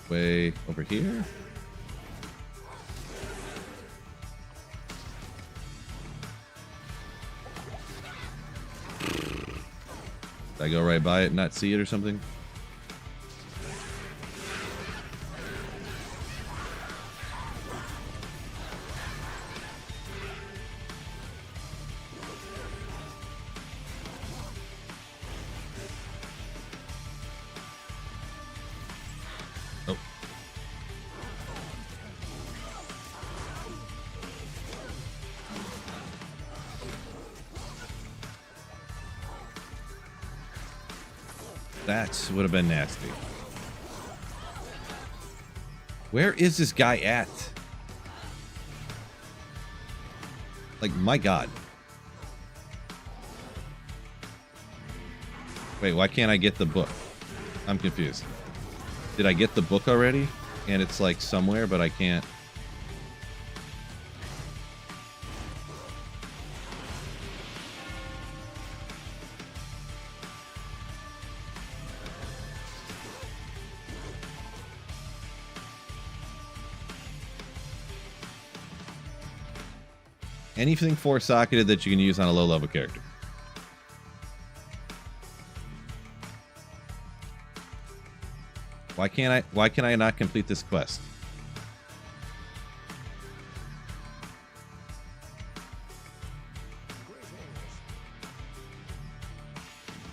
Way over here? Did I go right by it and not see it or something? Oh. That would have been nasty. Where is this guy at? Like, my God. Wait, why can't I get the book? I'm confused. Did I get the book already? And it's like somewhere, but I can't. Anything four-socketed that you can use on a low-level character. Why can I not complete this quest?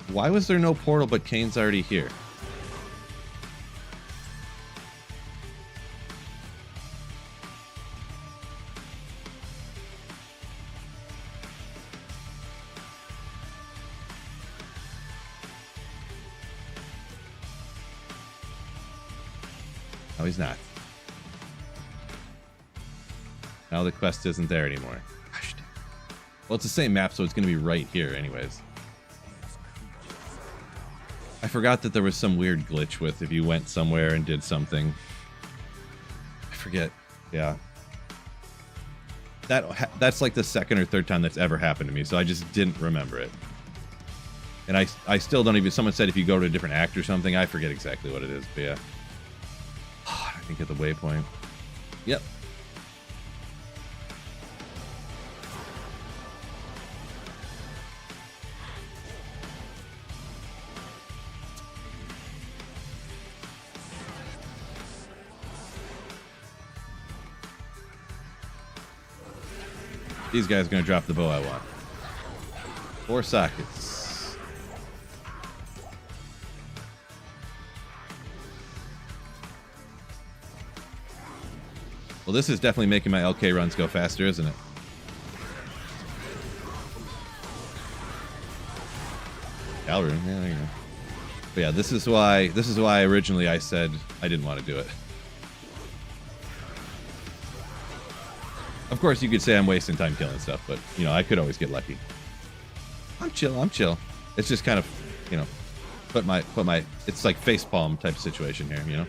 Why was there no portal but Kane's already here? No, he's not. Now the quest isn't there anymore. Gosh, well, it's the same map, so it's going to be right here anyways. I forgot that there was some weird glitch with if you went somewhere and did something. I forget. Yeah. That's like the second or third time that's ever happened to me, so I just didn't remember it. And I still don't even... Someone said if you go to a different act or something, I forget exactly what it is, but yeah. I think at the waypoint. Yep. These guys are going to drop the bow I want. 4 sockets. Well, this is definitely making my LK runs go faster, isn't it? Calvary, yeah, there you go. But yeah, this is why originally I said I didn't want to do it. Of course, you could say I'm wasting time killing stuff, but you know, I could always get lucky. I'm chill. I'm chill. It's just kind of, you know, put my. It's like facepalm type situation here, you know.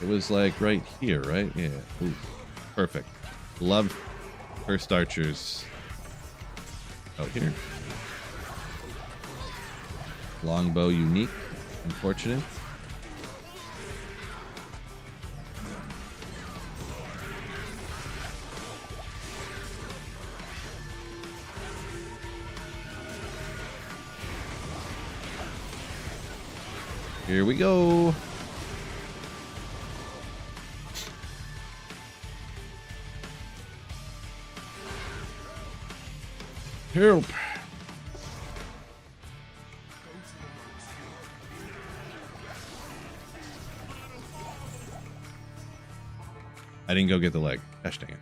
It was like right here, right? Yeah. Ooh, perfect. Love first archers. Out here. Longbow unique. Unfortunate. Here we go. Help. I didn't go get the leg. Gosh dang it.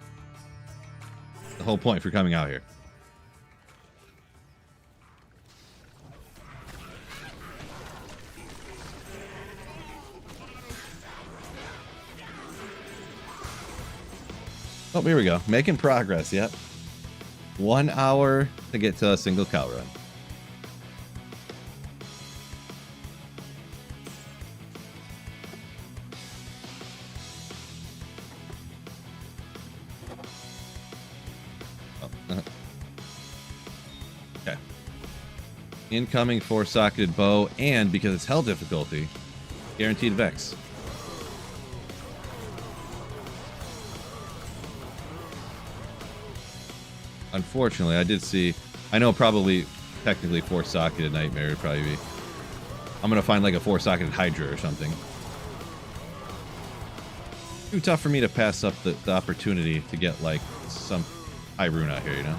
The whole point for coming out here. Oh, here we go. Making progress, yep. 1 hour to get to a single cow run. Oh, okay. Incoming 4-socketed bow, and because it's hell difficulty, guaranteed Vex. Unfortunately, I did see... I know probably technically 4-socketed Nightmare would probably be. I'm gonna find like a 4-socketed Hydra or something. Too tough for me to pass up the opportunity to get like some high rune out here, you know?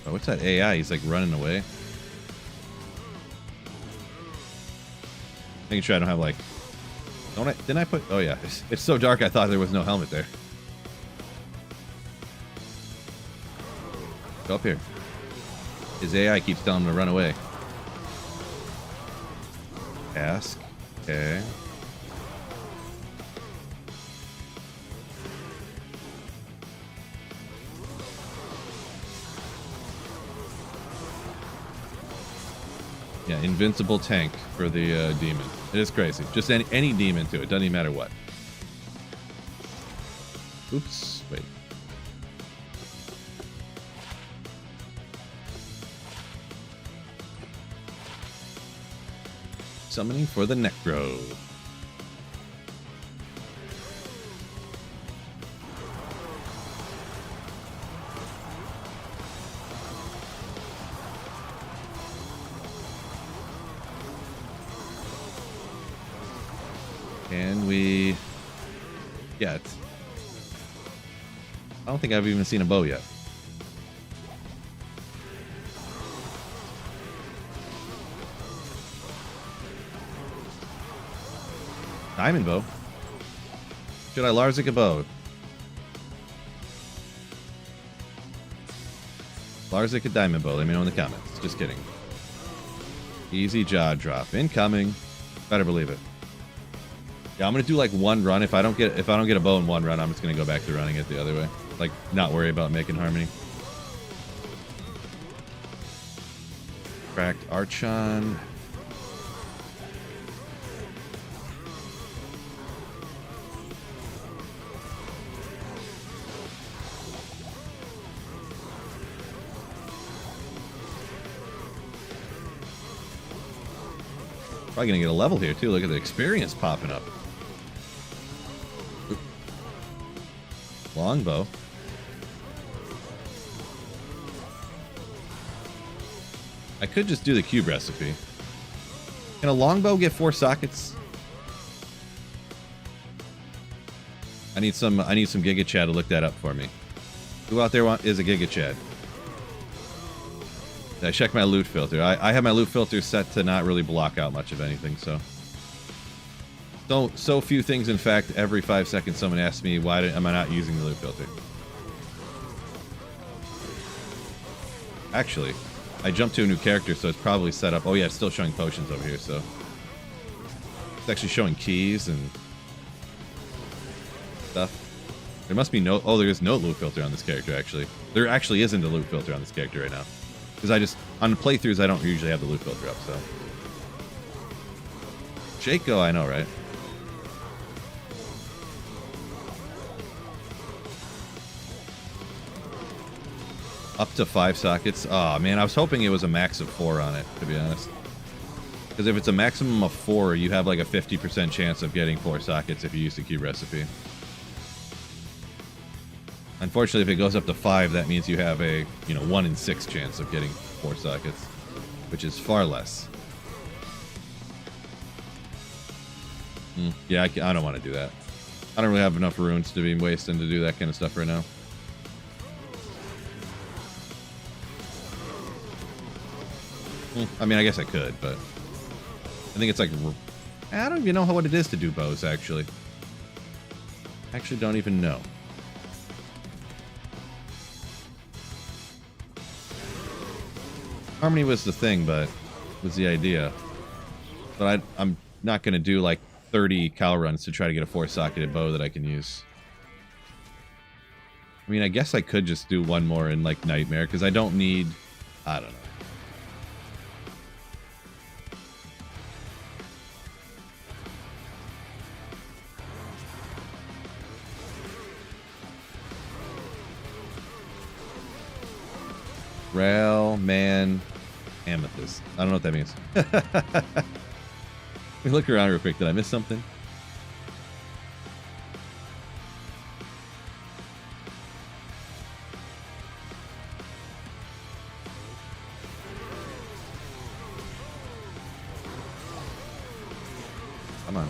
Oh, what's that AI? He's like running away. Making sure I don't have like... Didn't I put... Oh yeah, it's so dark I thought there was no helmet there. Go up here. His AI keeps telling him to run away. Ask. Okay. Yeah, invincible tank for the demon. It is crazy. Just any demon to it. Doesn't even matter what. Oops. Wait. Summoning for the Necro. Can we... Yeah, it's... I don't think I've even seen a bow yet. Diamond bow? Should I Larzik a bow? Larzik a diamond bow? Let me know in the comments. Just kidding. Easy jaw drop. Incoming. Better believe it. Yeah, I'm gonna do like one run. If I don't get a bow in one run, I'm just gonna go back to running it the other way. Like, not worry about making harmony. Cracked Archon. Probably gonna get a level here too. Look at the experience popping up. Longbow. I could just do the cube recipe. Can a longbow get 4 sockets? I need some Giga Chad to look that up for me. Who out there is a Giga Chad? I check my loot filter. I have my loot filter set to not really block out much of anything, so. So few things, in fact, every 5 seconds someone asks me, why am I not using the loot filter? Actually, I jumped to a new character, so it's probably set up. Oh yeah, it's still showing potions over here, so. It's actually showing keys and stuff. There must be no... Oh, there is no loot filter on this character, actually. There actually isn't a loot filter on this character right now. Because I just... On playthroughs, I don't usually have the loot filter up, so... Shaco, I know, right? Up to 5 sockets. Oh man, I was hoping it was a max of 4 on it, to be honest. Because if it's a maximum of 4, you have like a 50% chance of getting 4 sockets if you use the cube recipe. Unfortunately, if it goes up to 5, that means you have a 1 in 6 chance of getting 4 sockets, which is far less. Yeah, I don't want to do that. I don't really have enough runes to be wasting to do that kind of stuff right now. I mean, I guess I could, but I think it's like... I don't even know what it is to do bows, actually. Actually, don't even know. Harmony was the thing, but was the idea. But I'm not going to do like 30 cow runs to try to get a 4-socketed bow that I can use. I mean, I guess I could just do one more in like Nightmare, because I don't need... I don't know. Rail, man, amethyst. I don't know what that means. Let me look around real quick. Did I miss something? Come on.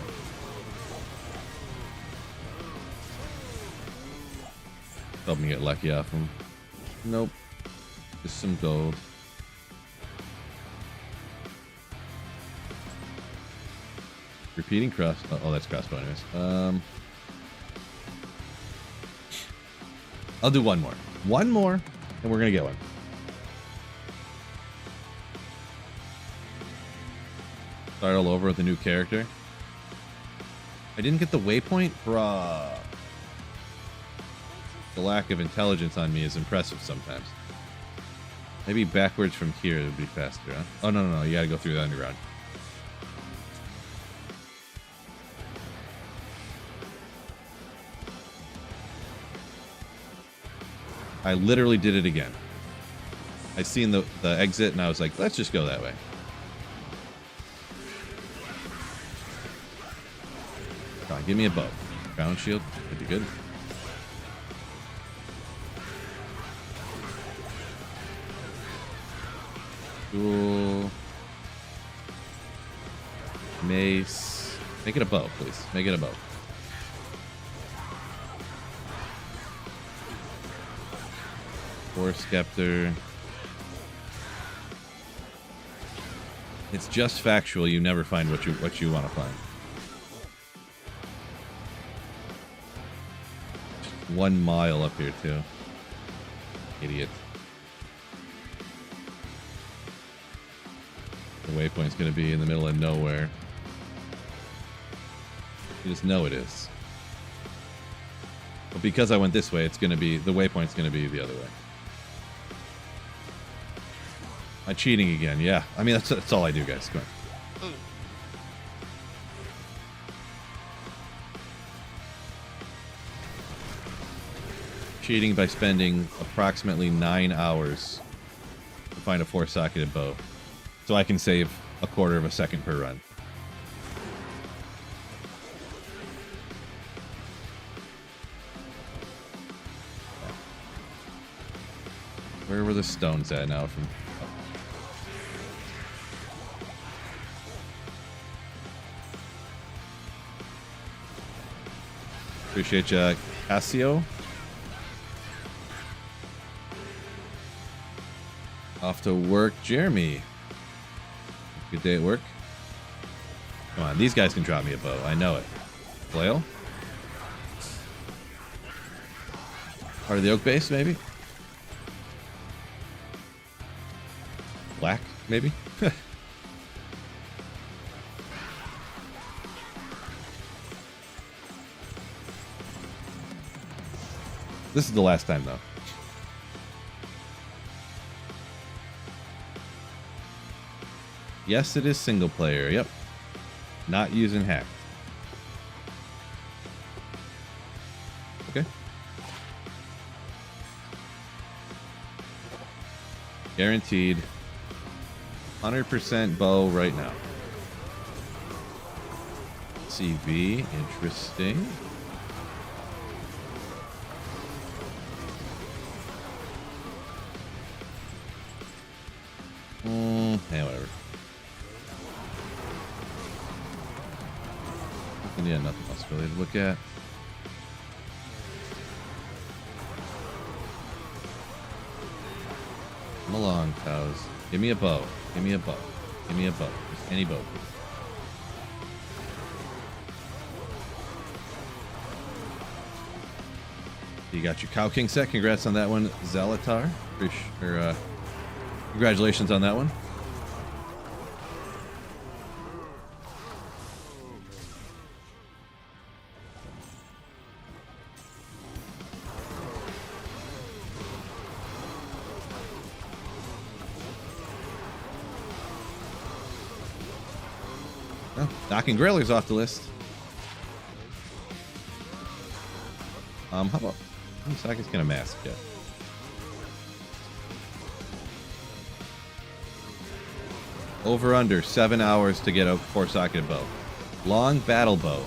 Help me get lucky off him. Nope. Just some gold. Repeating cross. Oh, that's crossbow anyways. I'll do one more. One more, and we're gonna get one. Start all over with a new character. I didn't get the waypoint? Bruh. The lack of intelligence on me is impressive sometimes. Maybe backwards from here would be faster, huh? Oh, no. You gotta go through the underground. I literally did it again. I seen the exit and I was like, let's just go that way. Come on, give me a bow. Crown shield would be good. Cool. Mace. Make it a bow, please. Make it a bow. War Scepter. It's just factual. You never find what you want to find. 1 mile up here too. Idiot. The waypoint's gonna be in the middle of nowhere. You just know it is. But because I went this way, it's gonna be the waypoint's gonna be the other way. I'm cheating again, yeah. I mean that's all I do, guys. Come on. Cheating by spending approximately 9 hours to find a 4-socketed bow. So I can save a quarter of a second per run. Where were the stones at now from? Oh. Appreciate you, Casio. Off to work, Jeremy. Good day at work. Come on, these guys can drop me a bow. I know it. Flail? Part of the oak base, maybe? Black, maybe? This is the last time, though. Yes, it is single player. Yep. Not using hack. Okay. Guaranteed. 100% bow right now. CV. Interesting. Hey, whatever. Yeah, nothing else really to look at. Come along, cows. Give me a bow. Give me a bow. Give me a bow. Just any bow. You got your Cow King set. Congrats on that one, Zalatar. Congratulations on that one. Knocking Grillers off the list. How about... How many seconds can a mask get? Over under 7 hours to get a 4-socketed bow. Long battle bow.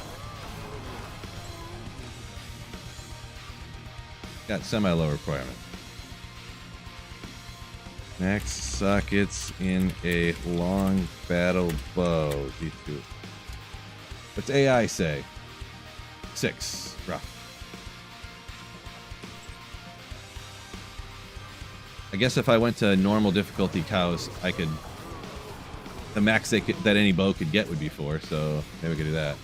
Got semi-low requirement. Max sockets in a long battle bow. D2. What's AI say? 6. Rough. I guess if I went to normal difficulty cows, I could... The max that any bow could get would be 4, so maybe we could do that.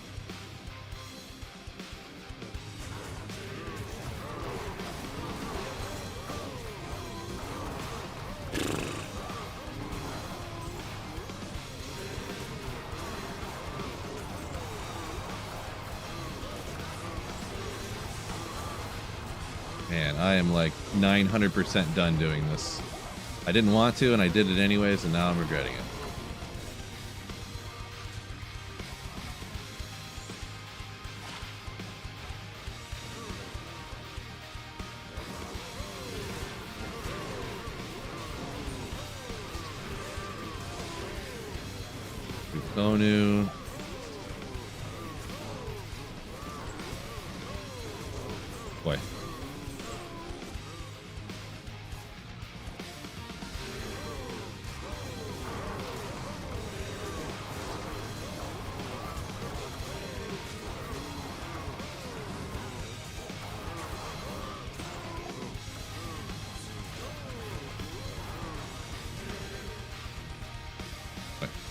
Man, I am like 900% done doing this. I didn't want to, and I did it anyways, and now I'm regretting it. Onu. Boy.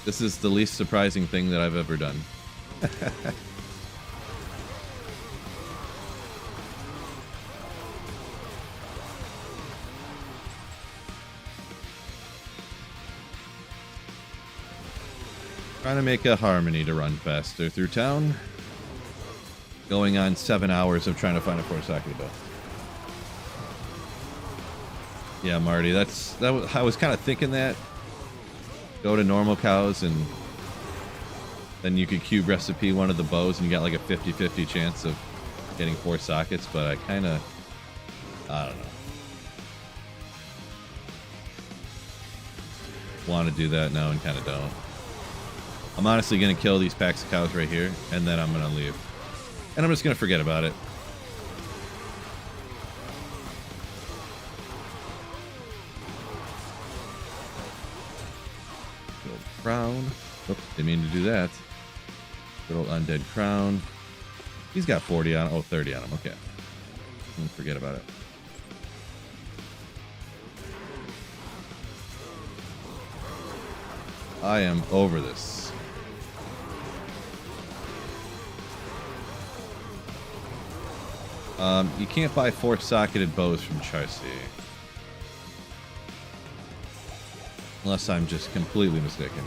This is the least surprising thing that I've ever done. Trying to make a harmony to run faster through town. Going on 7 hours of trying to find a 4-socket bow. Yeah, Marty, I was kind of thinking that. Go to normal cows and then you could cube recipe one of the bows and you got like a 50-50 chance of getting 4 sockets, but I don't know. Want to do that now and kind of don't. I'm honestly going to kill these packs of cows right here and then I'm going to leave. And I'm just going to forget about it. Crown. Oops, didn't mean to do that. Good old undead crown. He's got 40 on. Oh, 30 on him. Okay. Forget about it. I am over this. You can't buy 4-socketed bows from Charcy. Unless I'm just completely mistaken.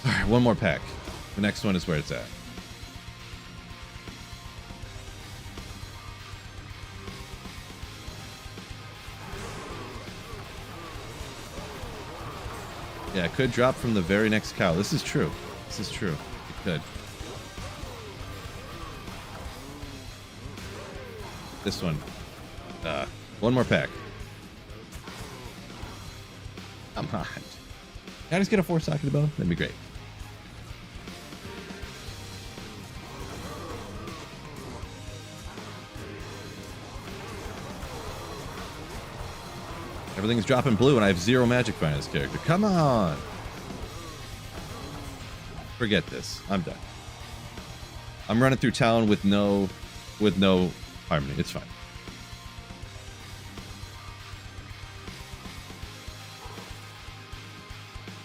Alright, one more pack. The next one is where it's at. Yeah, it could drop from the very next cow. This is true. This is true. It could. This one. One more pack. Come on. Can I just get a 4-socketed bow? That'd be great. Everything's dropping blue and I have 0 magic behind this character. Come on. Forget this. I'm done. I'm running through town with no harmony. It's fine.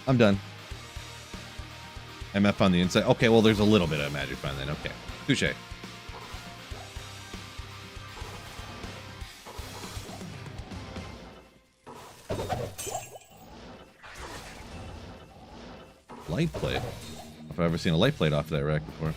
I'm done. MF on the inside. Okay, well, there's a little bit of magic fine then. Okay. Touche. Light plate? If I've ever seen a light plate off that rack before.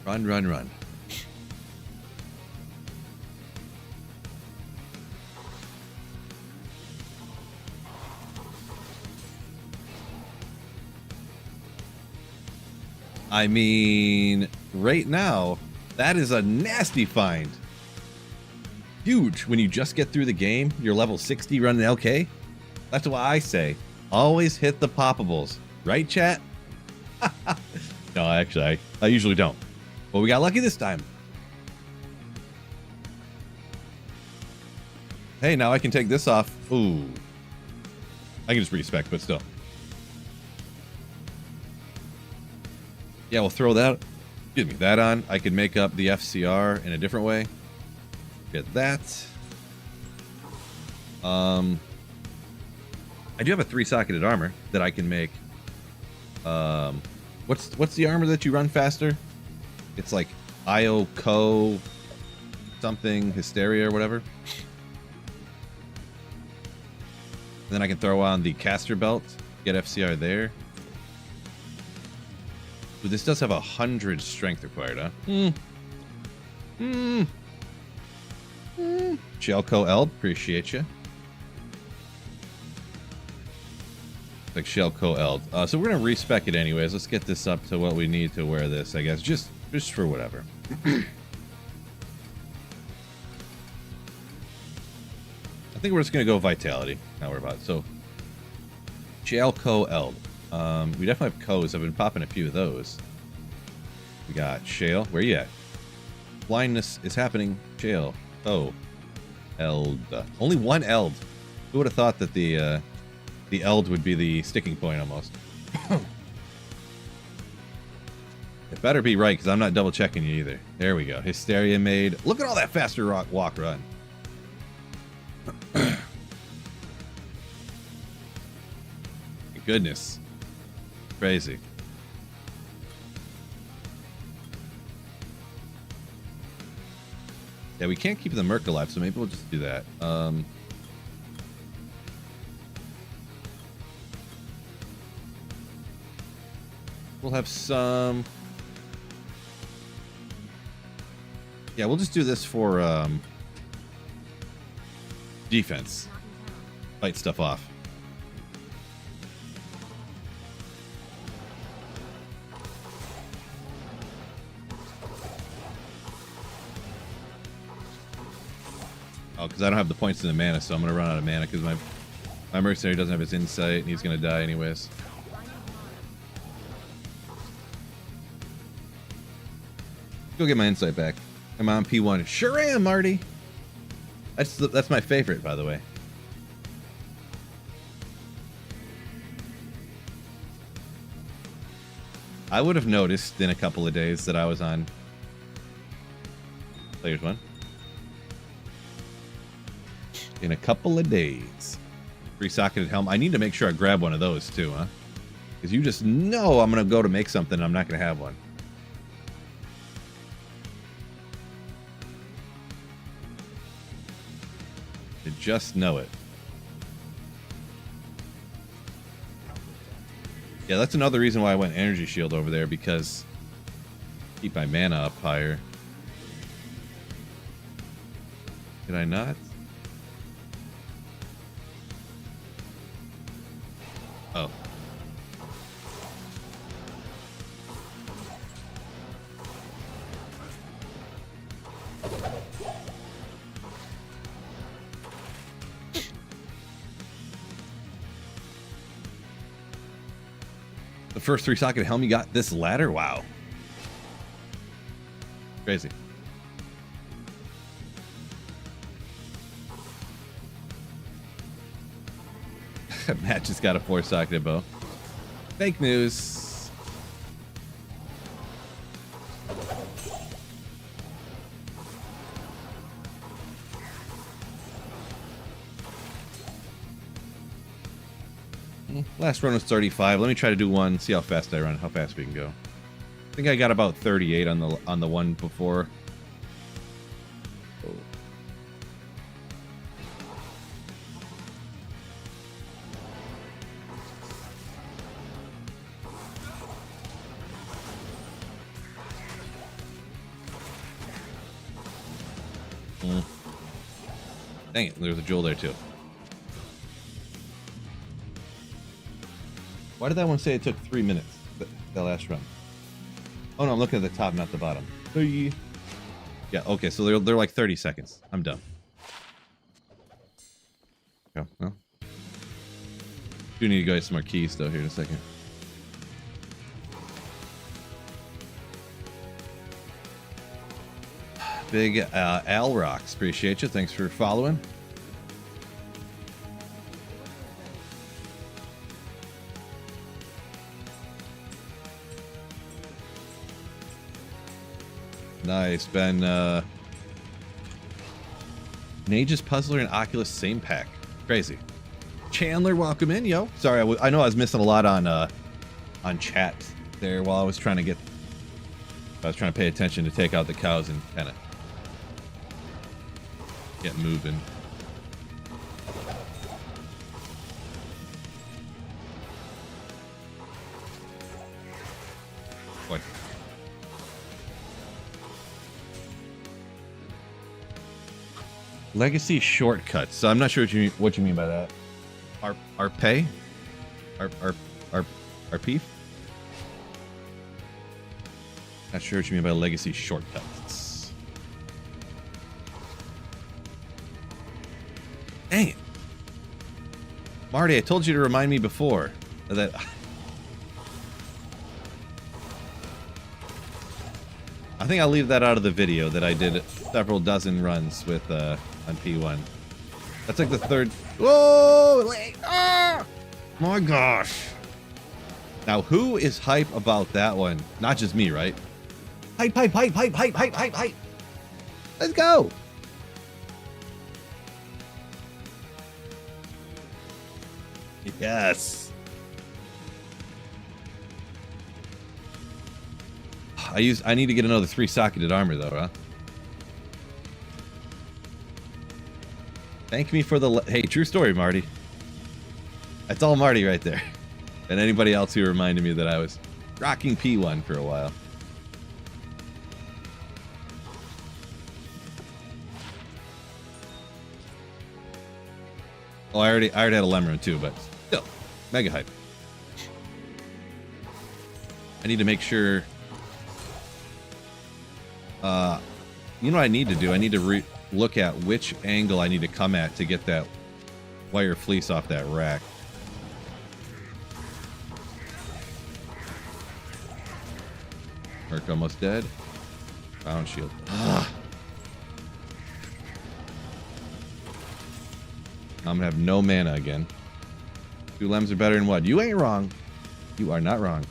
Run, run, run. I mean, right now, that is a nasty find. Huge. When you just get through the game, you're level 60 running LK. That's why I say, always hit the poppables. Right, chat? No, actually, I usually don't. But we got lucky this time. Hey, now I can take this off. Ooh. I can just respec, but still. Yeah, we'll throw that, excuse me, that on. I could make up the FCR in a different way. Get that. I do have a 3-socketed armor that I can make. What's the armor that you run faster? It's like IO Co something Hysteria or whatever. And then I can throw on the caster belt, get FCR there. Ooh, this does have 100 strength required, huh? Shelco Eld, appreciate you. Like Shelco Eld. So we're gonna respec it anyways. Let's get this up to what we need to wear this, I guess. Just for whatever. I think we're just gonna go Vitality. Now we're about so. Shelco Eld. We definitely have Co's. I've been popping a few of those. We got Shale. Where you at? Blindness is happening. Shale. Oh. Eld. Only one Eld. Who would have thought that the Eld would be the sticking point almost? It better be right, because I'm not double checking you either. There we go. Hysteria made. Look at all that faster walk run. Goodness. Crazy. Yeah, we can't keep the Merc alive, so maybe we'll just do that. We'll have some... Yeah, we'll just do this for defense. Fight stuff off. Oh, because I don't have the points in the mana, so I'm going to run out of mana because my mercenary doesn't have his insight and he's going to die anyways. Go get my insight back. I'm on P1. Sure am, Marty. That's my favorite, by the way. I would have noticed in a couple of days that I was on Players 1. In a couple of days. 3-socketed helm. I need to make sure I grab one of those too, huh? Because you just know I'm going to go to make something and I'm not going to have one. You just know it. Yeah, that's another reason why I went Energy Shield over there, because keep my mana up higher. Did I not? Oh. The first 3-socket helm you got this ladder? Wow. Crazy. Matt just got a 4-socketed bow. Fake news. Last run was 35. Let me try to do one. See how fast I run. How fast we can go. I think I got about 38 on the one before. Oh. Dang it, there's a jewel there too. Why did that one say it took 3 minutes, that last run? Oh no, I'm looking at the top, not the bottom. Hey. Yeah, okay, so they're like 30 seconds. I'm done. Oh, well. Do need to go get some more keys though here in a second. Big Al Rocks, appreciate you. Thanks for following. Nice, Ben. Nage's Puzzler and Oculus same pack. Crazy. Chandler, welcome in, yo. Sorry, I know I was missing a lot on chat there while I was trying to pay attention to take out the cows and kind of get moving. Boy. Legacy shortcuts. So I'm not sure what you mean by that. Our pay? Our peef? Not sure what you mean by legacy shortcuts. Dang it. Marty, I told you to remind me before that. I think I'll leave that out of the video that I did several dozen runs with on P1. That's like the third. Whoa! Ah! My gosh. Now, who is hype about that one? Not just me, right? Hype, hype, hype, hype, hype, hype, hype, hype. Let's go. Yes. I need to get another 3-socketed armor though, huh? Thank me for the hey, true story, Marty. That's all Marty right there. And anybody else who reminded me that I was rocking P1 for a while. Oh, I already had a Lemon too, but still, mega hype. I need to make sure. You know what I need to do? I need to look at which angle I need to come at to get that wire fleece off that rack. Merc almost dead. Bound shield. Ugh. I'm gonna have no mana again. 2 lems are better than 1. You ain't wrong. You are not wrong.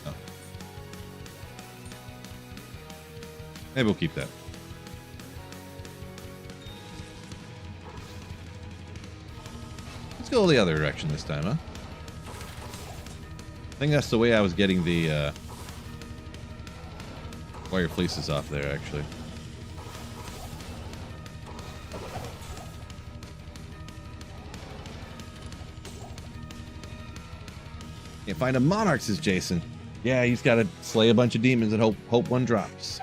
Oh. Maybe we'll keep that. Let's go the other direction this time, huh? I think that's the way I was getting the wire fleeces off there, actually. Can't find a monarch, says Jason. Yeah, he's got to slay a bunch of demons and hope one drops.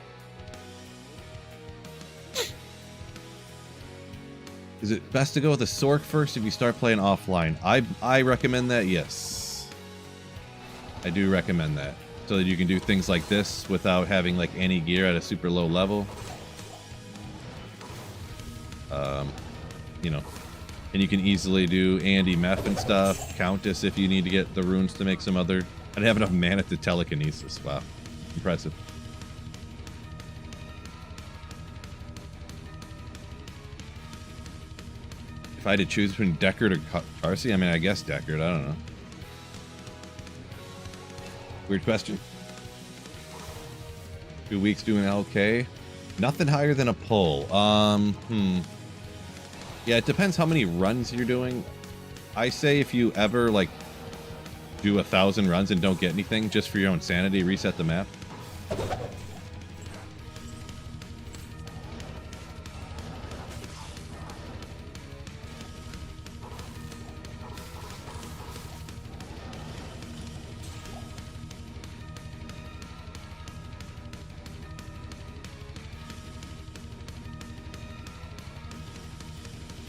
Is it best to go with a Sork first if you start playing offline? I recommend that, yes. I do recommend that. So that you can do things like this without having like any gear at a super low level. You know. And you can easily do Andy Meth and stuff. Countess if you need to get the runes to make some other... I'd have enough mana to telekinesis. Wow. Impressive. If I had to choose between Deckard or Carsey, I mean, I guess Deckard. I don't know. Weird question. 2 weeks doing LK. Nothing higher than a pull. Yeah, it depends how many runs you're doing. I say if you ever, like, do 1,000 runs and don't get anything, just for your own sanity, reset the map.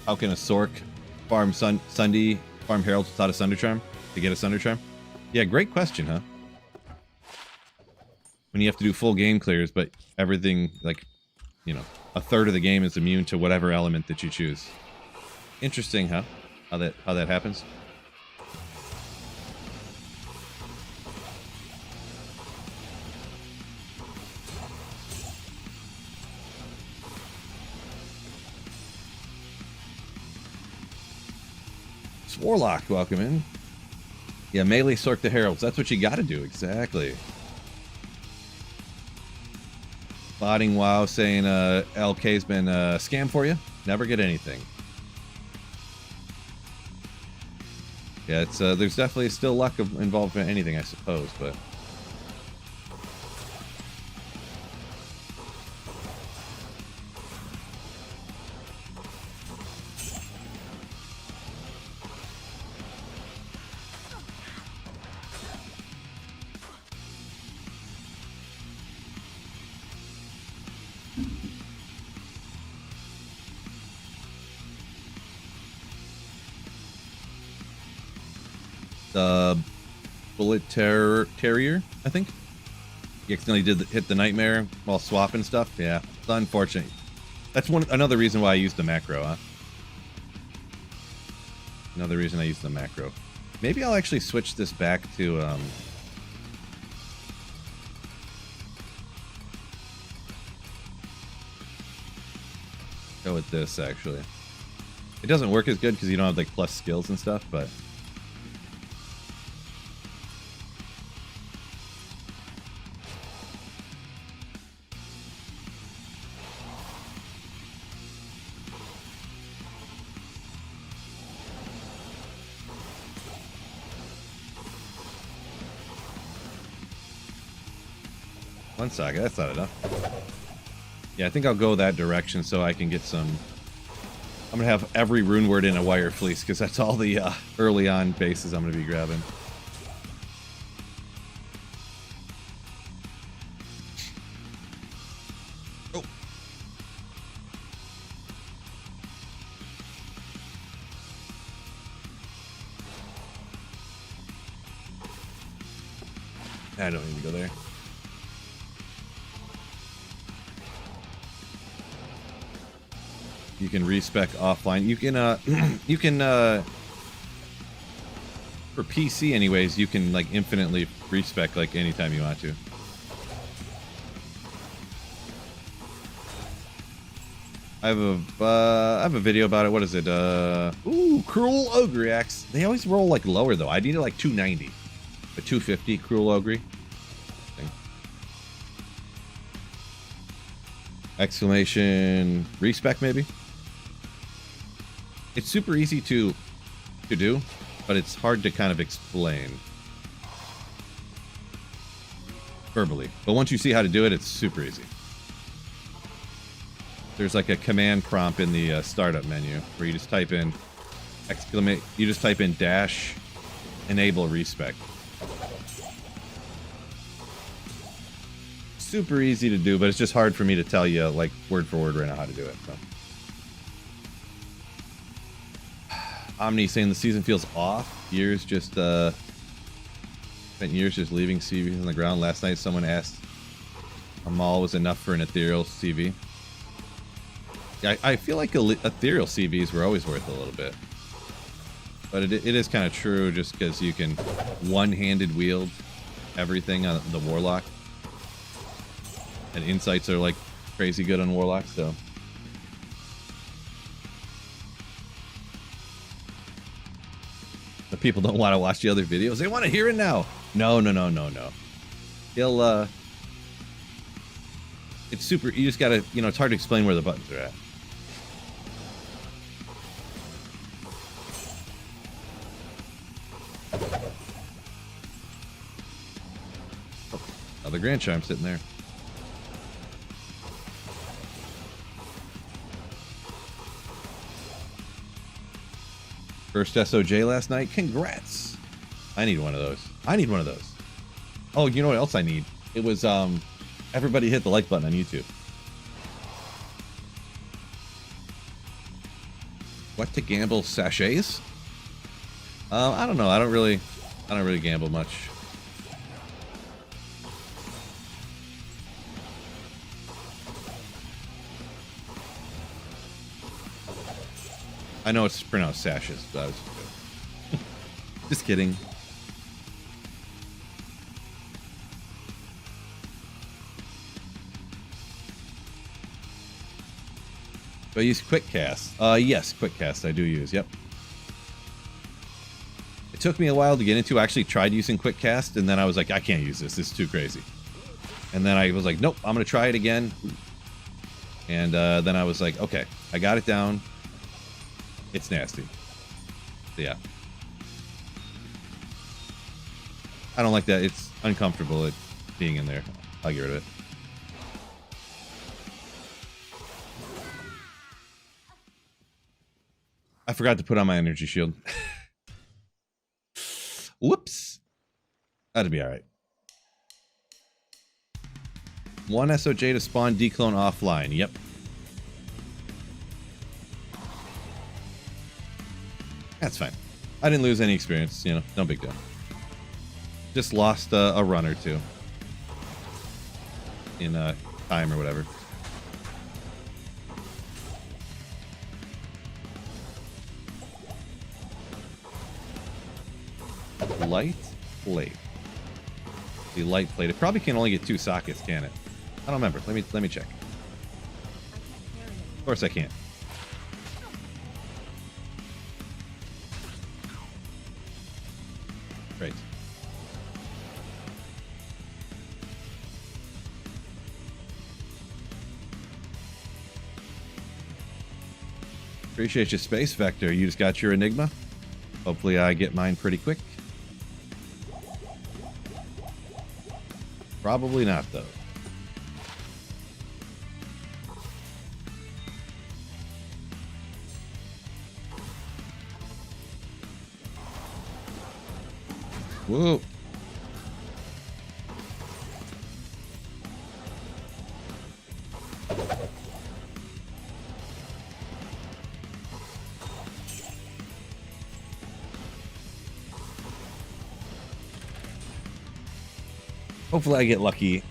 How can a Sork farm Sunday farm Heralds without a Sunder Charm to get a Sunder Charm? Yeah, great question, huh? When you have to do full game clears, but everything, like, you know, a third of the game is immune to whatever element that you choose. Interesting, huh? How that happens. Warlock, welcome in. Yeah, melee Sork the Heralds. That's what you got to do, exactly. Botting WoW saying LK's been a scam for you. Never get anything. Yeah, it's there's definitely still luck involved in anything, I suppose, but. The Bullet Terrier, I think. You accidentally hit the Nightmare while swapping stuff. Yeah, it's unfortunate. That's another reason why I use the macro, huh? Another reason I use the macro. Maybe I'll actually switch this back to go with this actually. It doesn't work as good because you don't have like plus skills and stuff, but one saga, that's not enough. Yeah, I think I'll go that direction so I can get some. I'm gonna have every rune word in a wire fleece because that's all the early on bases I'm gonna be grabbing. Oh. I don't need to go there. You can respec offline. You can you can for PC anyways, you can like infinitely respec like anytime you want to. I have a video about it. What is it? Ooh, Cruel Ogre Axe. They always roll like lower though. I need it like 290. A 250 Cruel Ogre. Exclamation respec maybe. It's super easy to do, but it's hard to kind of explain verbally. But once you see how to do it, it's super easy. There's like a command prompt in the startup menu where you just type in dash enable respec. Super easy to do, but it's just hard for me to tell you like word for word right now how to do it. So. Omni saying the season feels off. Years just spent years just leaving CVs on the ground. Last night someone asked a mall was enough for an ethereal CV. Yeah, I feel like ethereal CVs were always worth a little bit, but it is kind of true just because you can one-handed wield everything on the Warlock, and insights are like crazy good on Warlock. So. The people don't want to watch the other videos. They want to hear it now. No. He'll, it's super, you just gotta, you know, it's hard to explain where the buttons are at. Oh, another Grand Charm sitting there. First SOJ last night. Congrats. I need one of those. Oh, you know what else I need? It was everybody hit the like button on YouTube. What to gamble sachets? I don't know. I don't really gamble much. I know it's pronounced sashes, but I was just kidding. Do I use Quick Cast? Yes, Quick Cast I do use, yep. It took me a while to get into. I actually tried using Quick Cast, and then I was like, I can't use this. This is too crazy. And then I was like, nope, I'm going to try it again. And then I was like, okay, I got it down. It's nasty. So, yeah. I don't like that. It's uncomfortable it being in there. I'll get rid of it. I forgot to put on my energy shield. Whoops. That'd be alright. 1 SOJ to spawn declone offline. Yep. That's fine. I didn't lose any experience, you know, no big deal. Just lost a run or two. In time or whatever. Light plate. The light plate. It probably can only get 2 sockets, can it? I don't remember. Let me check. Of course I can't. Great. Appreciate your space, Vector. You just got your Enigma. Hopefully I get mine pretty quick. Probably not, though. Whoa. Hopefully I get lucky,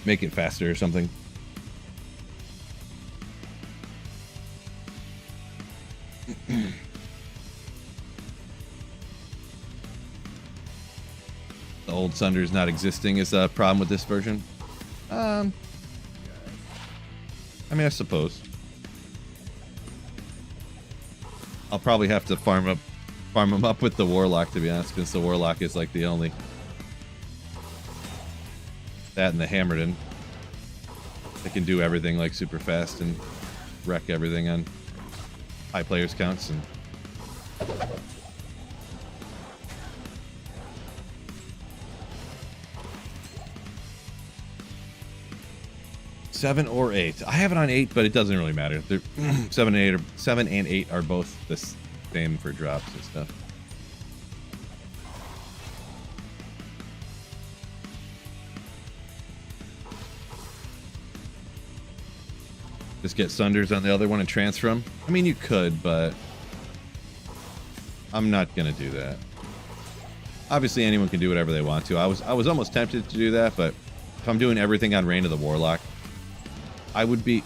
make it faster or something. The old Sunders not existing is a problem with this version. I mean, I suppose. I'll probably have to farm them up with the Warlock, to be honest, because the Warlock is like the only... That and the Hammerton. They can do everything like super fast and wreck everything on high players counts and... Seven or 8. I have it on 8, but it doesn't really matter. 7 and 8 are both the same for drops and stuff. Just get Sunders on the other one and transfer them? I mean, you could, but I'm not going to do that. Obviously, anyone can do whatever they want to. I was almost tempted to do that, but if I'm doing everything on Reign of the Warlock, I would be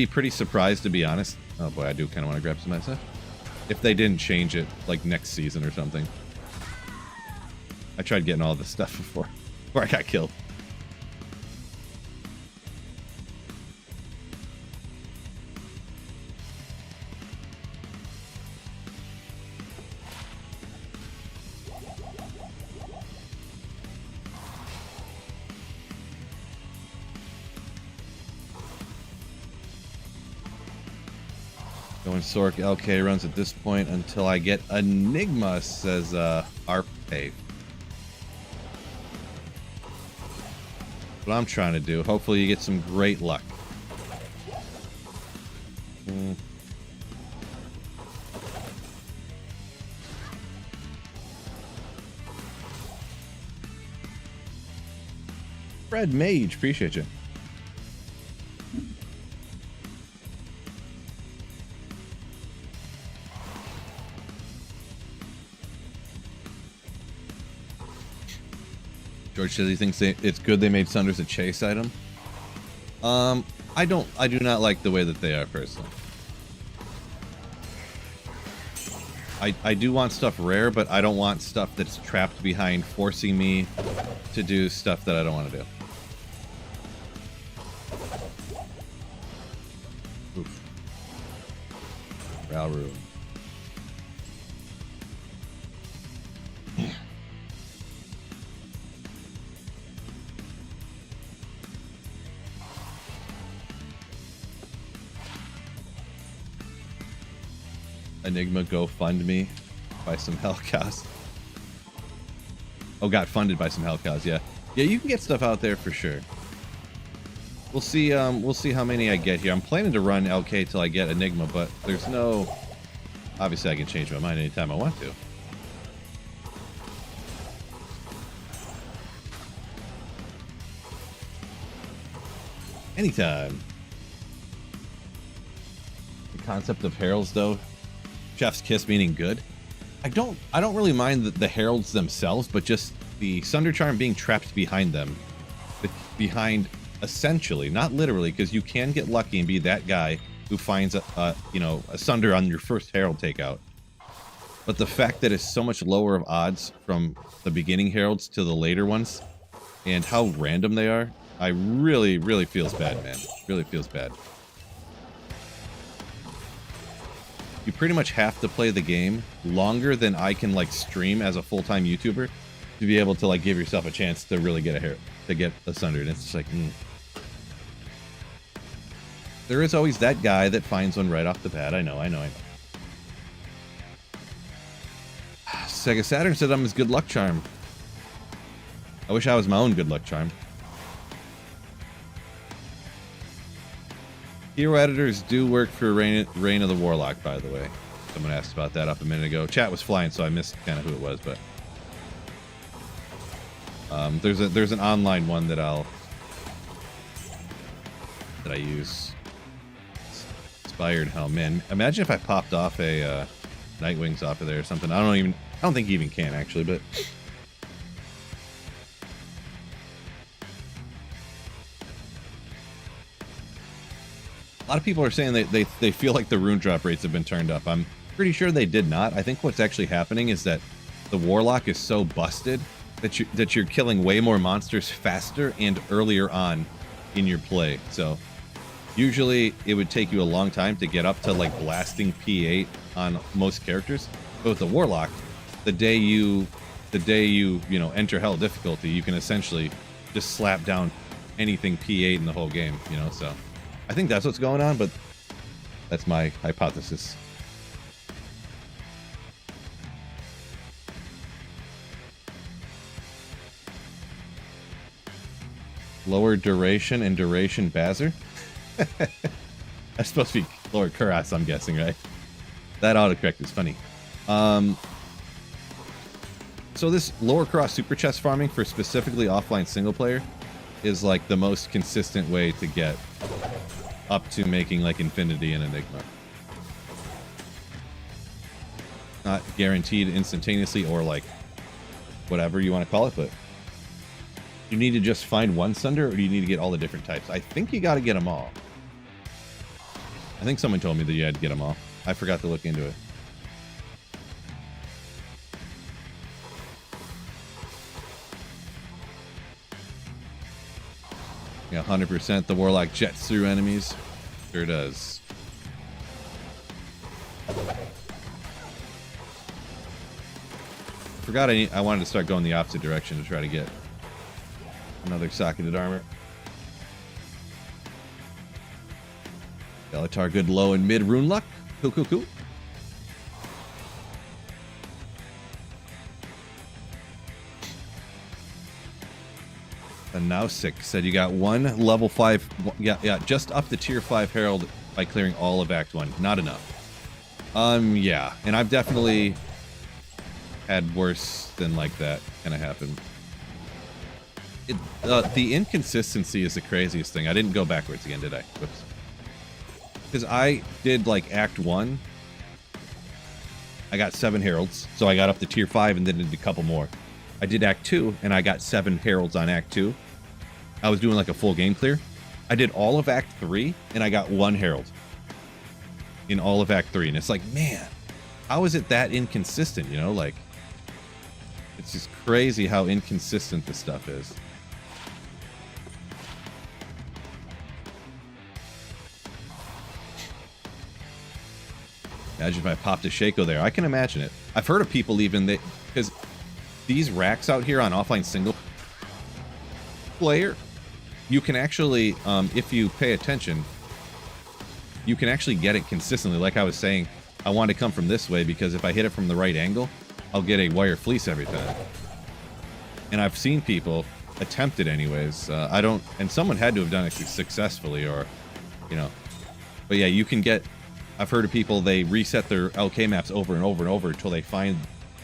pretty surprised, to be honest. Oh boy, I do kind of want to grab some of that stuff. If they didn't change it, like, next season or something. I tried getting all this stuff before I got killed. Going Sork LK runs at this point until I get Enigma, says Arpe. What I'm trying to do. Hopefully you get some great luck. Fred Mage, appreciate you. George says he thinks it's good they made Sunders a chase item. I do not like the way that they are personally. I do want stuff rare, but I don't want stuff that's trapped behind forcing me to do stuff that I don't want to do. Oof. Brow room. Enigma GoFundMe by some Hellcows. Oh, got funded by some Hellcows, yeah. Yeah, you can get stuff out there for sure. We'll see how many I get here. I'm planning to run LK till I get Enigma, but there's no... Obviously, I can change my mind anytime I want to. Anytime. The concept of heralds, though. Chef's kiss meaning good. I don't really mind the heralds themselves, but just the Sunder Charm being trapped behind them. Behind, essentially, not literally, because you can get lucky and be that guy who finds a Sunder on your first herald takeout. But the fact that it's so much lower of odds from the beginning heralds to the later ones, and how random they are, I really feels bad, man. Really feels bad. You pretty much have to play the game longer than I can like stream as a full-time YouTuber to be able to like give yourself a chance to really get a Sunder. And it's just like, There is always that guy that finds one right off the bat. I know. Sega Saturn said I'm his good luck charm. I wish I was my own good luck charm. Hero editors do work for Reign of the Warlock, by the way. Someone asked about that up a minute ago. Chat was flying, so I missed kind of who it was, but there's an online one that I use. Inspired Helm, man. Imagine if I popped off a Nightwings off of there or something. I don't think you even can actually, but. A lot of people are saying they feel like the rune drop rates have been turned up. I'm pretty sure they did not. I think what's actually happening is that the Warlock is so busted that you're killing way more monsters faster and earlier on in your play. So usually it would take you a long time to get up to like blasting P8 on most characters. But with the Warlock, the day you enter hell difficulty, you can essentially just slap down anything P8 in the whole game, so I think that's what's going on, but that's my hypothesis. Lower duration and duration Bazzer? That's supposed to be lower Kuras, I'm guessing, right? That autocorrect is funny. So this lower Kuras super chest farming for specifically offline single player is like the most consistent way to get up to making like Infinity and Enigma. Not guaranteed instantaneously or like whatever you want to call it, but you need to just find one Sunder, or do you need to get all the different types? I think you got to get them all. I think someone told me that you had to get them all. I forgot to look into it. Yeah, 100%. The Warlock jets through enemies. Sure does. Forgot I wanted to start going the opposite direction to try to get another socketed armor. Bellatar good low and mid rune luck. Cool. And now 6 said you got one level 5. Yeah, just up the tier 5 Herald by clearing all of Act 1. Not enough. Yeah, and I've definitely had worse than like that kind of happen. The inconsistency is the craziest thing. I didn't go backwards again, did I? Whoops. Because I did like Act 1. I got 7 Heralds, so I got up to tier 5 and then did a couple more. I did Act 2, and I got 7 heralds on Act 2. I was doing like a full game clear. I did all of Act 3, and I got 1 herald in all of Act 3. And it's like, man, how is it that inconsistent, you know? Like, it's just crazy how inconsistent this stuff is. Imagine if I popped a Shaco there. I can imagine it. I've heard of people even that, because these racks out here on offline single player, you can actually, if you pay attention, you can actually get it consistently. Like I was saying, I want to come from this way because if I hit it from the right angle, I'll get a wire fleece every time. And I've seen people attempt it anyways. I don't, and someone had to have done it successfully, or, you know. But yeah, you can get, I've heard of people, they reset their LK maps over and over and over until they find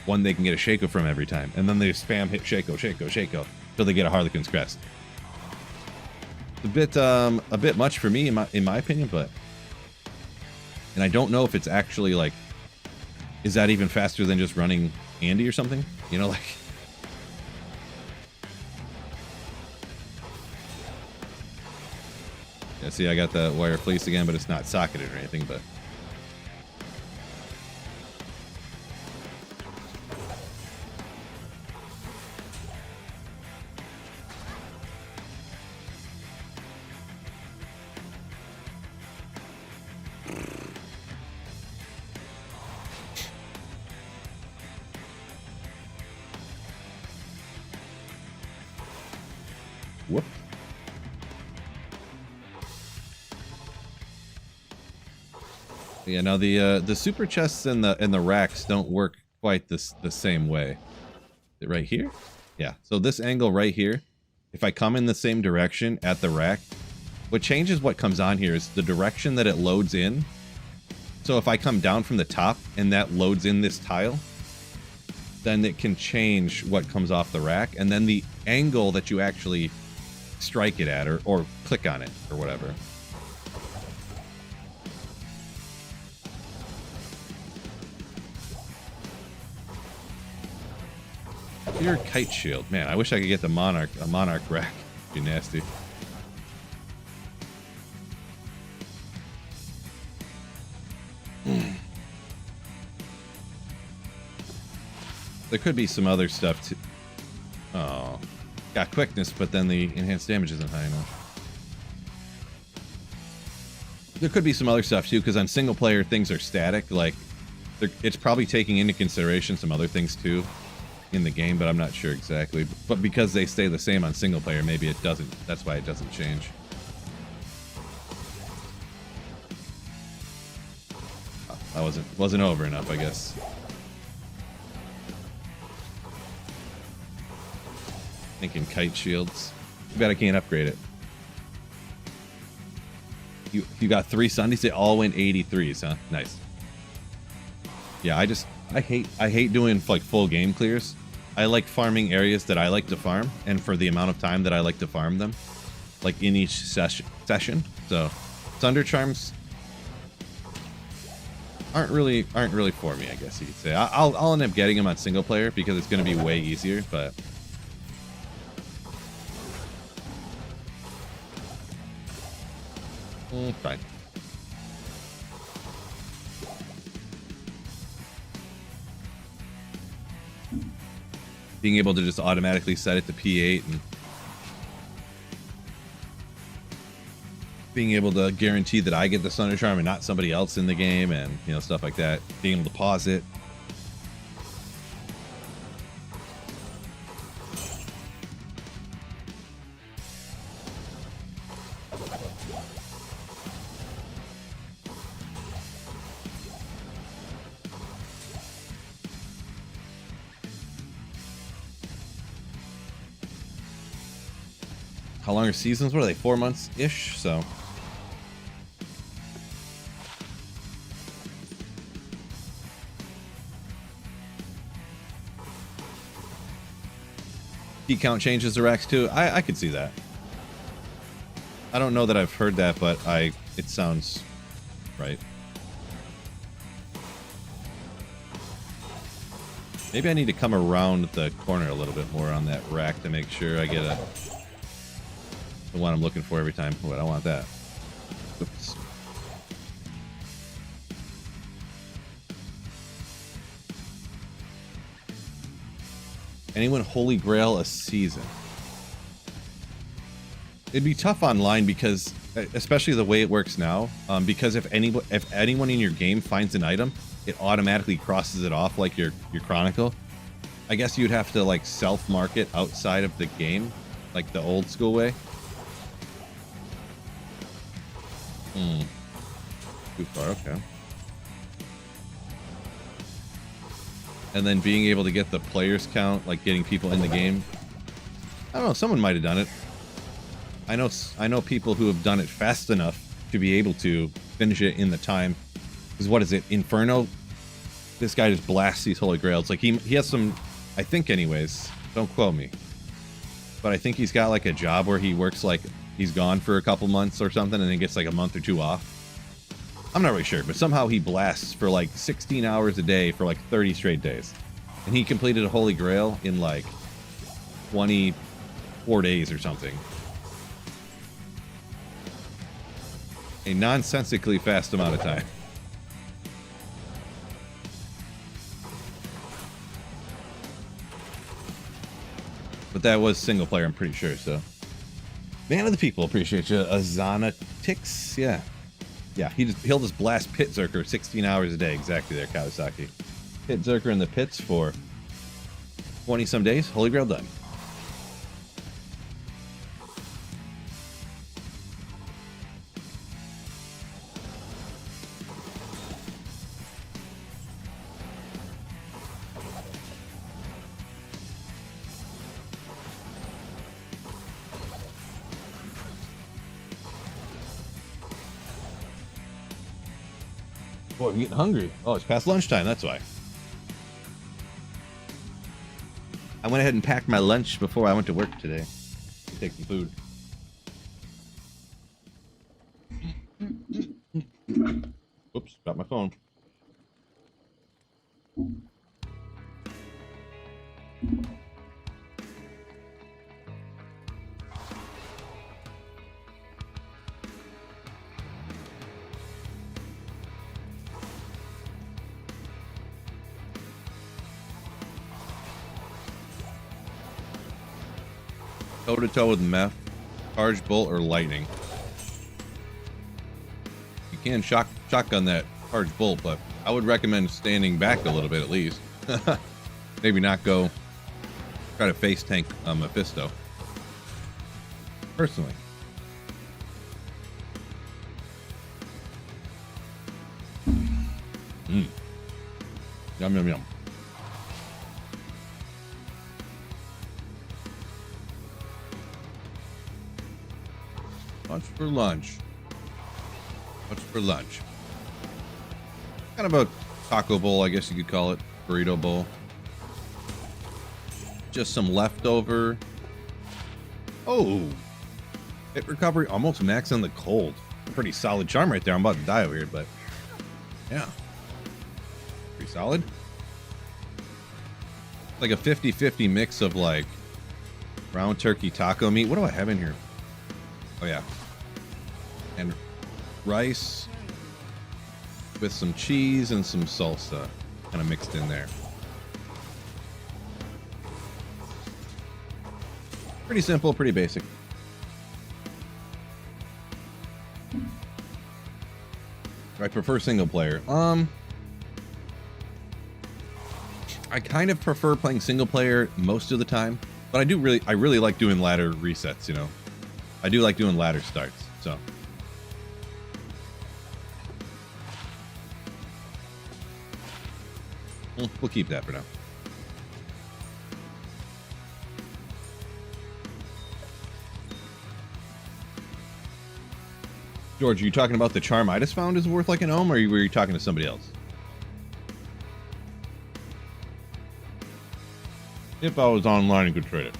one they can get a Shaco from every time. And then they spam hit Shaco, Shaco, Shaco, until they get a Harlequin's Crest. It's a bit much for me, in my opinion, but... And I don't know if it's actually, like... Is that even faster than just running Andy or something? You know, like... Yeah, see, I got the wire fleece again, but it's not socketed or anything, but... Whoop. Yeah, now the super chests and the racks don't work quite the same way. Is it right here? Yeah. So this angle right here, if I come in the same direction at the rack, what changes what comes on here is the direction that it loads in. So if I come down from the top and that loads in this tile, then it can change what comes off the rack, and then the angle that you actually strike it at, or click on it, or whatever. Your kite shield. Man, I wish I could get the monarch rack. It'd be nasty. There could be some other stuff too. Oh. Got quickness, but then the enhanced damage isn't high enough. There could be some other stuff too, because on single player things are static. Like, it's probably taking into consideration some other things too in the game, but I'm not sure exactly. But because they stay the same on single player, maybe it doesn't. That's why it doesn't change. Oh, that wasn't over enough, I guess. Thinking kite shields. Too bad I can't upgrade it. You got 3 Sundays. They all went 83s, huh? Nice. Yeah, I hate doing like full game clears. I like farming areas that I like to farm, and for the amount of time that I like to farm them, like in each session. So Thunder Charms aren't really for me, I guess you could say. I'll end up getting them on single player because it's going to be way easier, but. Fine. Being able to just automatically set it to P8 and being able to guarantee that I get the Thunder Charm and not somebody else in the game, and you know, stuff like that. Being able to pause it. How long are seasons? What are they? 4 months-ish? So. Key count changes the racks too. I could see that. I don't know that I've heard that, but it sounds right. Maybe I need to come around the corner a little bit more on that rack to make sure I get the one I'm looking for every time. Oh, I don't want that. Oops. Anyone Holy Grail a season? It'd be tough online because, especially the way it works now, because if anyone in your game finds an item, it automatically crosses it off like your chronicle. I guess you'd have to like self-market outside of the game, like the old school way. Too far, okay. And then being able to get the players count, like getting people in the game. I don't know, someone might have done it. I know people who have done it fast enough to be able to finish it in the time. Because what is it, Inferno? This guy just blasts these Holy Grails. Like he has some, I think anyways, don't quote me, but I think he's got like a job where he works like he's gone for a couple months or something and then gets like a month or two off. I'm not really sure, but somehow he blasts for like 16 hours a day for like 30 straight days. And he completed a Holy Grail in like 24 days or something. A nonsensically fast amount of time. But that was single player, I'm pretty sure, so. Man of the people, appreciate you. Azana Tix, yeah. Yeah, he'll just blast Pit Zerker 16 hours a day, exactly there, Kawasaki. Pit Zerker in the pits for 20 some days, Holy Grail done. Boy, I'm getting hungry. Oh, it's past lunchtime, that's why. I went ahead and packed my lunch before I went to work today. To take some food. Oops, got my phone. Toe-to-toe with meth, charge bolt, or lightning. You can shotgun that charge bolt, but I would recommend standing back a little bit at least. Maybe not go try to face tank Mephisto. Personally. Yum, yum, yum. What's for lunch? What's for lunch? Kind of a taco bowl, I guess you could call it. Burrito bowl. Just some leftover. Oh! Hit recovery almost max on the cold. Pretty solid charm right there. I'm about to die over here, but yeah. Pretty solid. Like a 50-50 mix of like ground turkey taco meat. What do I have in here? Oh yeah. And rice with some cheese and some salsa kind of mixed in there. Pretty simple, pretty basic. I prefer single player. I kind of prefer playing single player most of the time, but I really like doing ladder resets, you know. I do like doing ladder starts, so. We'll keep that for now. George, are you talking about the charm I just found is worth like an ohm, or were you talking to somebody else? If I was online and could trade it.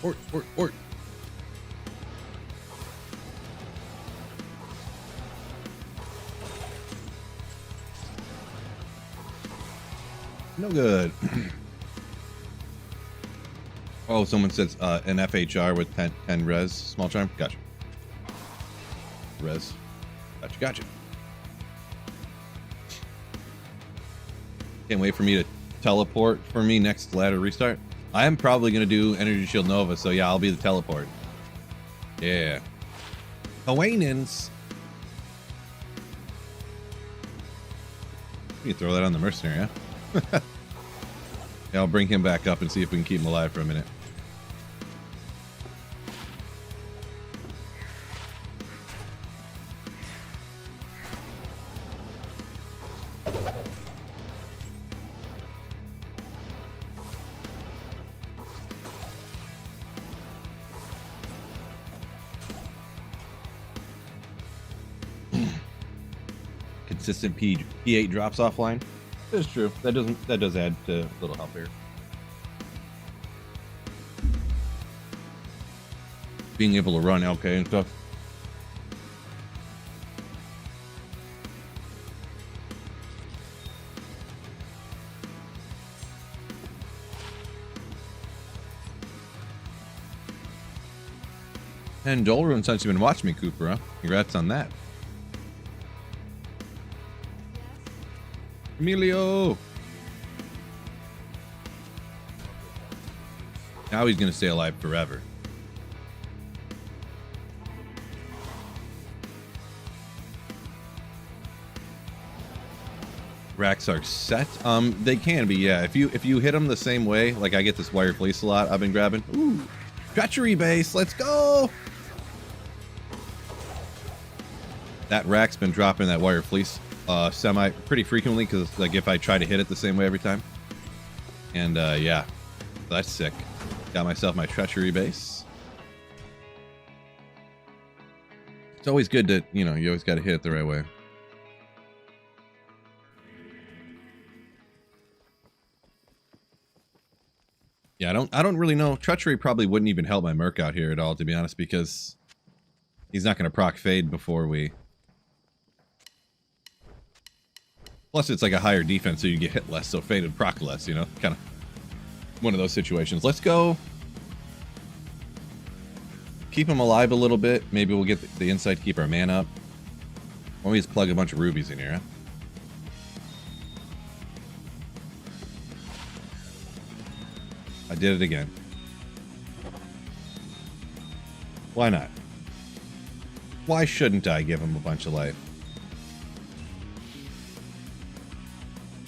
Ort. No good. Oh, someone says an FHR with 10 res. Small charm. Gotcha. Res. Gotcha. Can't wait for me to teleport for me next ladder restart. I am probably going to do Energy Shield Nova, so yeah, I'll be the teleport. Yeah. Hawaiians. You throw that on the mercenary, huh? Yeah, I'll bring him back up and see if we can keep him alive for a minute. Consistent P8 drops offline. That's true. That does add to a little help here. Being able to run LK and stuff. And Dolrun, since you've been watching me, Cooper, huh? Congrats on that. Emilio! Now he's gonna stay alive forever. Racks are set. They can be, yeah. If you hit them the same way, like I get this wire fleece a lot. I've been grabbing. Ooh, treachery base. Let's go. That rack's been dropping that wire fleece pretty frequently because like if I try to hit it the same way every time. And yeah, that's sick. Got myself my treachery base. It's always good to, you know, you always got to hit it the right way. Yeah, I don't really know. Treachery probably wouldn't even help my Merc out here at all, to be honest, because he's not going to proc fade before we... Plus, it's like a higher defense, so you get hit less, so fade and proc less, you know? Kind of one of those situations. Let's go. Keep him alive a little bit. Maybe we'll get the insight to keep our man up. Why don't we just plug a bunch of rubies in here, huh? I did it again. Why not? Why shouldn't I give him a bunch of life?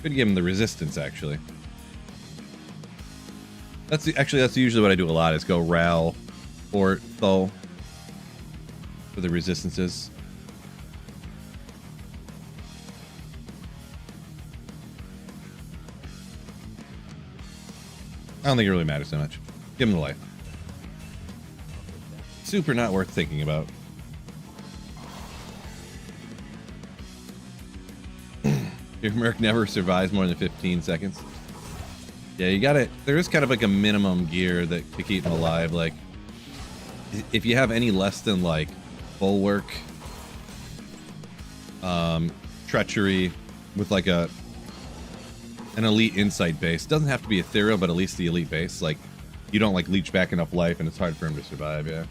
Could give him the resistance, actually. That's usually what I do a lot, is go Ral or Tho for the resistances. I don't think it really matters so much. Give him the life. Super not worth thinking about. Your Merc never survives more than 15 seconds. Yeah, you gotta... There is kind of like a minimum gear that to keep him alive. Like, if you have any less than like Bulwark, Treachery with like an elite insight base. Doesn't have to be ethereal, but at least the elite base. Like, you don't like leech back enough life and it's hard for him to survive, yeah.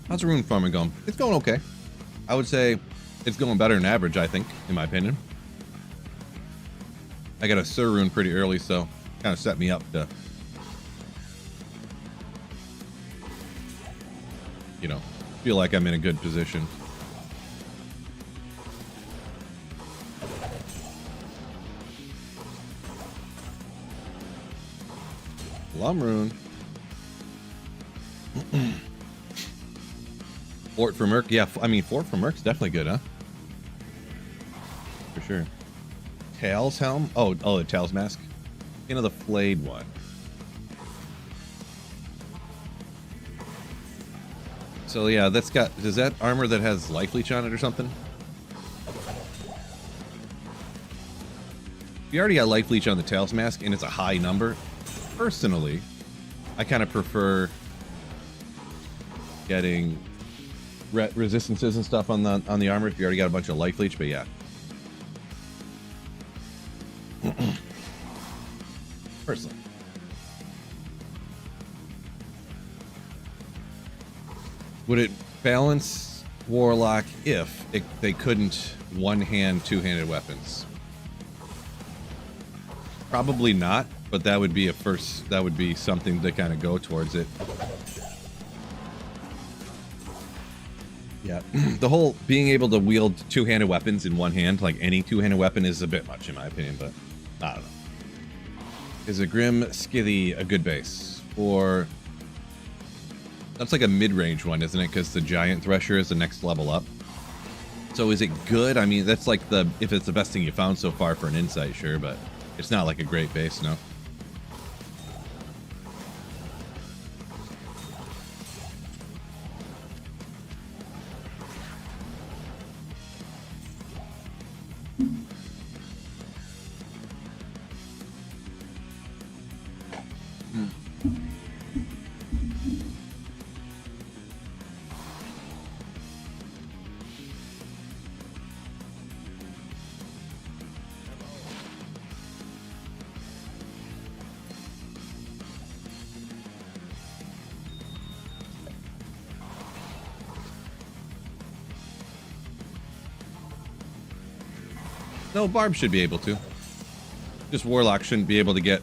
How's rune farming going? It's going okay. I would say it's going better than average, I think, in my opinion. I got a Sur rune pretty early, so kind of set me up to, you know, feel like I'm in a good position. Slum Rune. Fort for Merc. Yeah, I mean, Fort for Merc's definitely good, huh? For sure. Tails Helm? Oh, the Tails Mask. The flayed one. So yeah, that's got, is that armor that has life leech on it or something? You already got life leech on the Tails Mask and it's a high number. Personally, I kind of prefer getting resistances and stuff on the armor if you already got a bunch of life leech, but yeah. Personally. Would it balance Warlock if they couldn't one-hand, two-handed weapons? Probably not, but that would be a first, that would be something to kind of go towards it. Yeah, the whole being able to wield two-handed weapons in one hand, like any two-handed weapon, is a bit much in my opinion, but I don't know. Is a Grim Skithy a good base? Or that's like a mid-range one, isn't it? Because the Giant Thresher is the next level up. So is it good? I mean, that's like the, if it's the best thing you found so far for an insight, sure, but it's not like a great base, no. No, Barb should be able to. Just Warlock shouldn't be able to get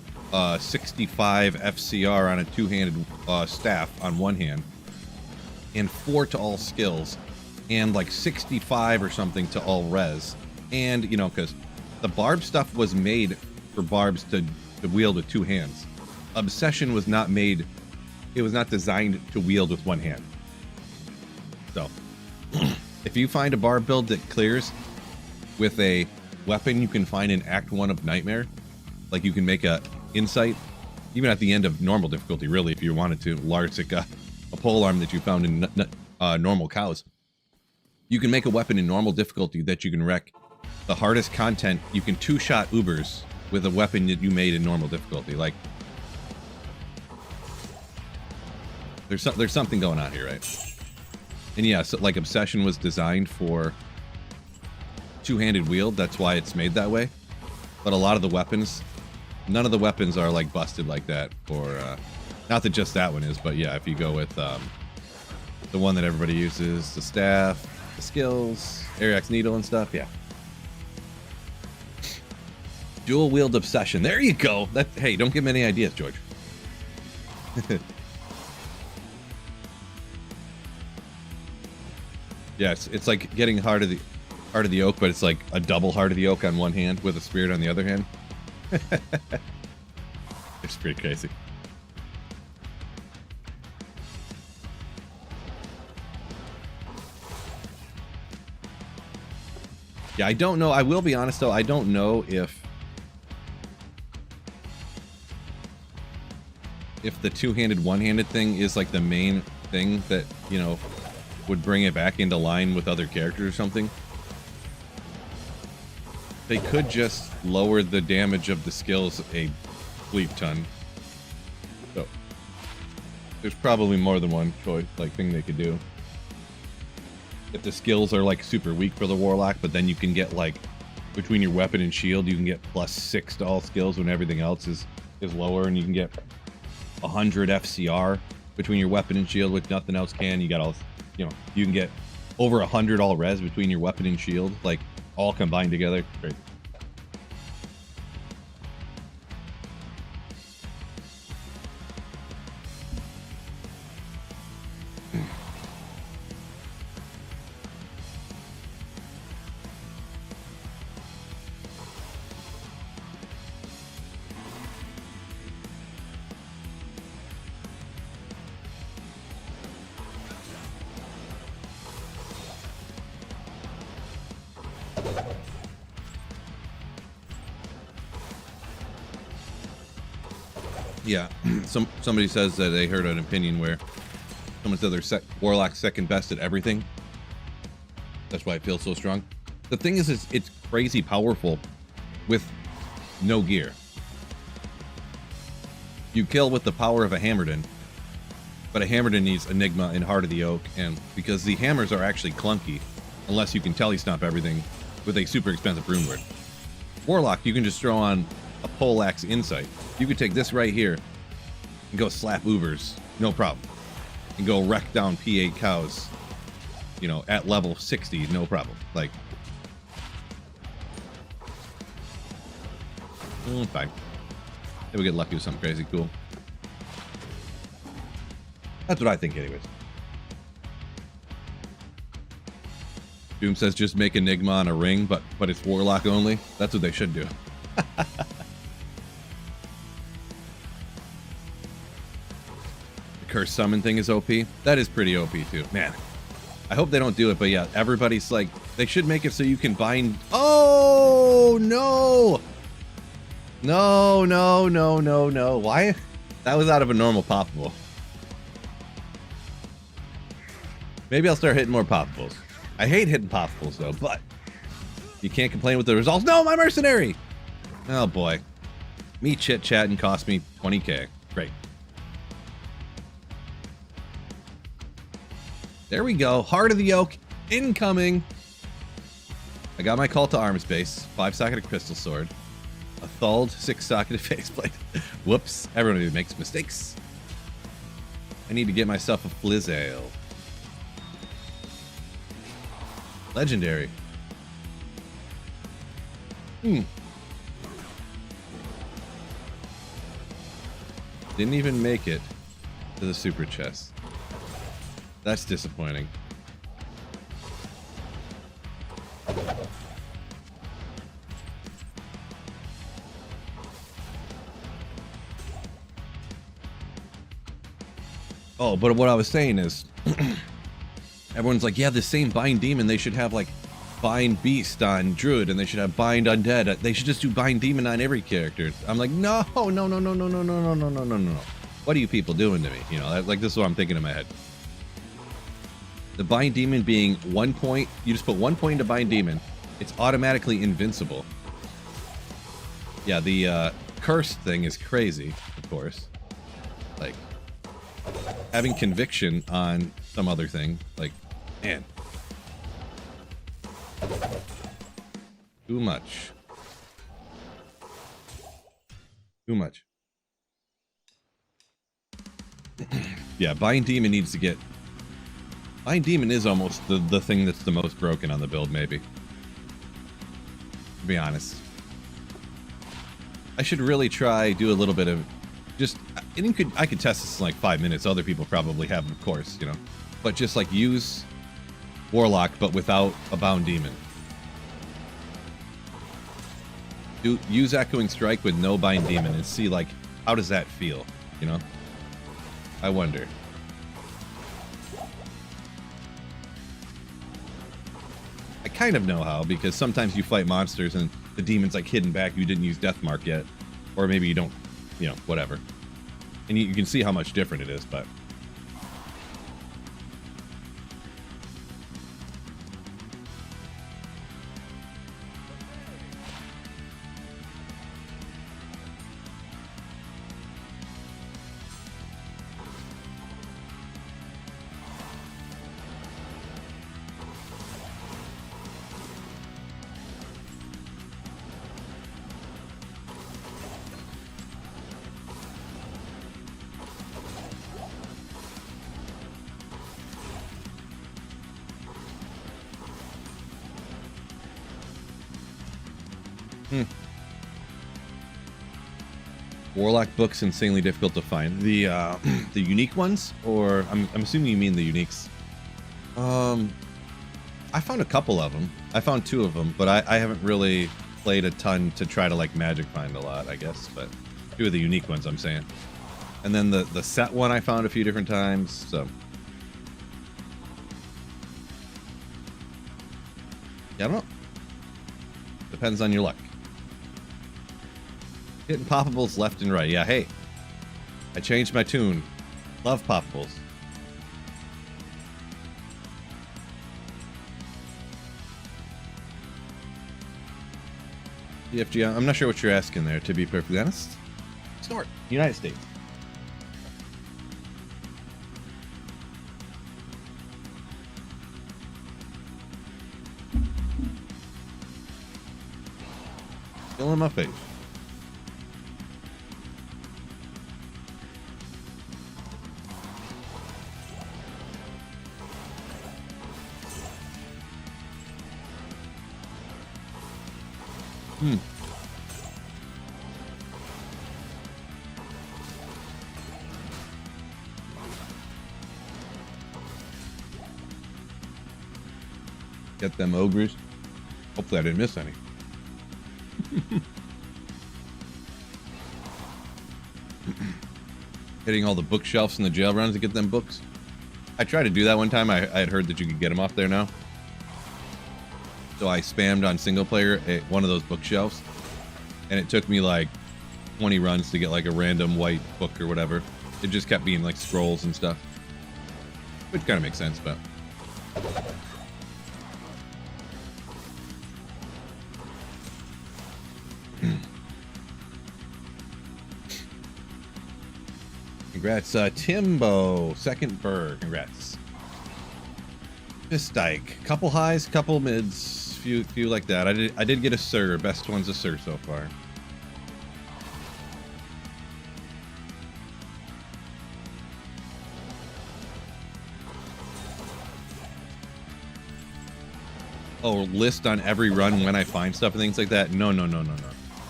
65 FCR on a two-handed staff on one hand, and 4 to all skills, and like 65 or something to all res. And, you know, because the Barb stuff was made for Barbs to wield with two hands. Obsession was not made, it was not designed to wield with one hand. So, if you find a Barb build that clears with a weapon you can find in Act 1 of Nightmare, like you can make a insight, even at the end of normal difficulty, really, if you wanted to, Larsic, a polearm that you found in normal cows. You can make a weapon in normal difficulty that you can wreck the hardest content. You can two-shot Ubers with a weapon that you made in normal difficulty. Like, there's something going on here, right? And yeah, so like Obsession was designed for two-handed wield, that's why it's made that way. But a lot of the weapons, none of the weapons are like busted like that, or not that just that one is, but yeah, if you go with the one that everybody uses, the staff, the skills, Ariax needle and stuff, yeah. Dual wield Obsession, there you go. That, hey, don't give me any ideas, George. Yeah, it's like getting Heart of the Oak, but it's like a double Heart of the Oak on one hand with a Spirit on the other hand. It's pretty crazy. Yeah, I don't know. I will be honest though, I don't know if the two-handed, one-handed thing is like the main thing that, you know, would bring it back into line with other characters or something. They could just lower the damage of the skills a bleep ton. So there's probably more than one choice, like, thing they could do. If the skills are like super weak for the Warlock, but then you can get like between your weapon and shield, you can get +6 to all skills when everything else is lower, and you can get 100 FCR between your weapon and shield, which nothing else can. You got all, you know, you can get over 100 all res between your weapon and shield, like all combined together. Great. Yeah, somebody says that they heard an opinion where someone said their Warlock's second best at everything. That's why it feels so strong. The thing is it's crazy powerful with no gear. You kill with the power of a Hammerden, but a Hammerden needs Enigma and Heart of the Oak, and because the hammers are actually clunky, unless you can telestomp everything with a super expensive runeword. Warlock, you can just throw on a Poleaxe Insight. You could take this right here and go slap Ubers, no problem. And go wreck down P8 cows, you know, at level 60, no problem. Like, fine. Maybe we get lucky with something crazy cool. That's what I think, anyways. Doom says just make Enigma on a ring, but it's Warlock only. That's what they should do. The Curse Summon thing is OP. That is pretty OP too. Man, I hope they don't do it, but yeah, everybody's like, they should make it so you can bind. Oh, no. No, no, no, no, no. Why? That was out of a normal poppable. Maybe I'll start hitting more poppables. I hate hitting poppables though, but you can't complain with the results. No, my mercenary! Oh boy. Me chit-chatting cost me 20k. Great. There we go. Heart of the Oak incoming. I got my Call to Arms base. 5-socketed Crystal Sword. A Thald 6-socketed Faceplate. Whoops. Everyone makes mistakes. I need to get myself a Flizzale. Legendary. Didn't even make it to the super chest. That's disappointing. Oh, but what I was saying is everyone's like, yeah, the same Bind Demon, they should have like Bind Beast on Druid, and they should have Bind Undead. They should just do Bind Demon on every character. I'm like, no, no, no, no, no, no, no, no, no, no, no, no. What are you people doing to me? You know, like this is what I'm thinking in my head. The Bind Demon being 1 point, you just put 1 point into Bind Demon, it's automatically invincible. Yeah, the Cursed thing is crazy, of course. Like, having Conviction on some other thing, like, man. Too much. Too much. Yeah, Bind Demon needs to get... Bind Demon is almost the thing that's the most broken on the build, maybe. To be honest. I should really try, do a little bit of... Just... I could test this in like 5 minutes. Other people probably have, of course, you know. But just like use Warlock, but without a Bound Demon. Use Echoing Strike with no Bind Demon and see, like, how does that feel, you know? I wonder. I kind of know how, because sometimes you fight monsters and the demon's like hidden back, you didn't use Death Mark yet. Or maybe you don't, you know, whatever. And you can see how much different it is, but... Warlock books insanely difficult to find. The the unique ones, or I'm assuming you mean the uniques. I found a couple of them. I found 2 of them, but I haven't really played a ton to try to like magic find a lot, I guess. But 2 of the unique ones, I'm saying. And then the set one I found a few different times. So yeah, I don't know. Depends on your luck. Hitting poppables left and right. Yeah, hey. I changed my tune. Love poppables. DFG, I'm not sure what you're asking there, to be perfectly honest. Snort, United States. Still in my face. Get them ogres. Hopefully I didn't miss any. Hitting all the bookshelves in the jail runs to get them books. I tried to do that one time. I had heard that you could get them off there now. So I spammed on single player at one of those bookshelves. And it took me like 20 runs to get like a random white book or whatever. It just kept being like scrolls and stuff. Which kind of makes sense, but... Congrats, Timbo, second Berg. Congrats. Fistike, couple highs, couple mids, few like that. I did get a Sir. Best one's a Sir so far. Oh, list on every run when I find stuff and things like that. No.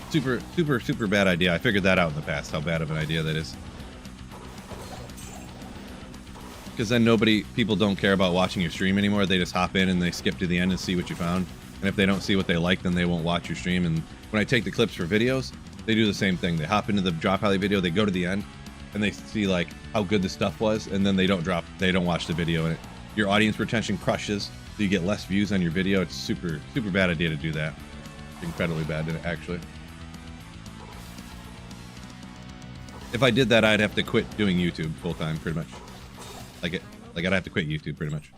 Super bad idea. I figured that out in the past. How bad of an idea that is. Because then people don't care about watching your stream anymore. They just hop in and they skip to the end and see what you found. And if they don't see what they like, then they won't watch your stream. And when I take the clips for videos, they do the same thing. They hop into the drop alley video, they go to the end, and they see like how good the stuff was, and then they don't watch the video, and your audience retention crushes, so you get less views on your video. It's super bad idea to do that. Incredibly bad, actually. If I did that, I'd have to quit doing YouTube full time, pretty much. Like I'd have to quit YouTube pretty much.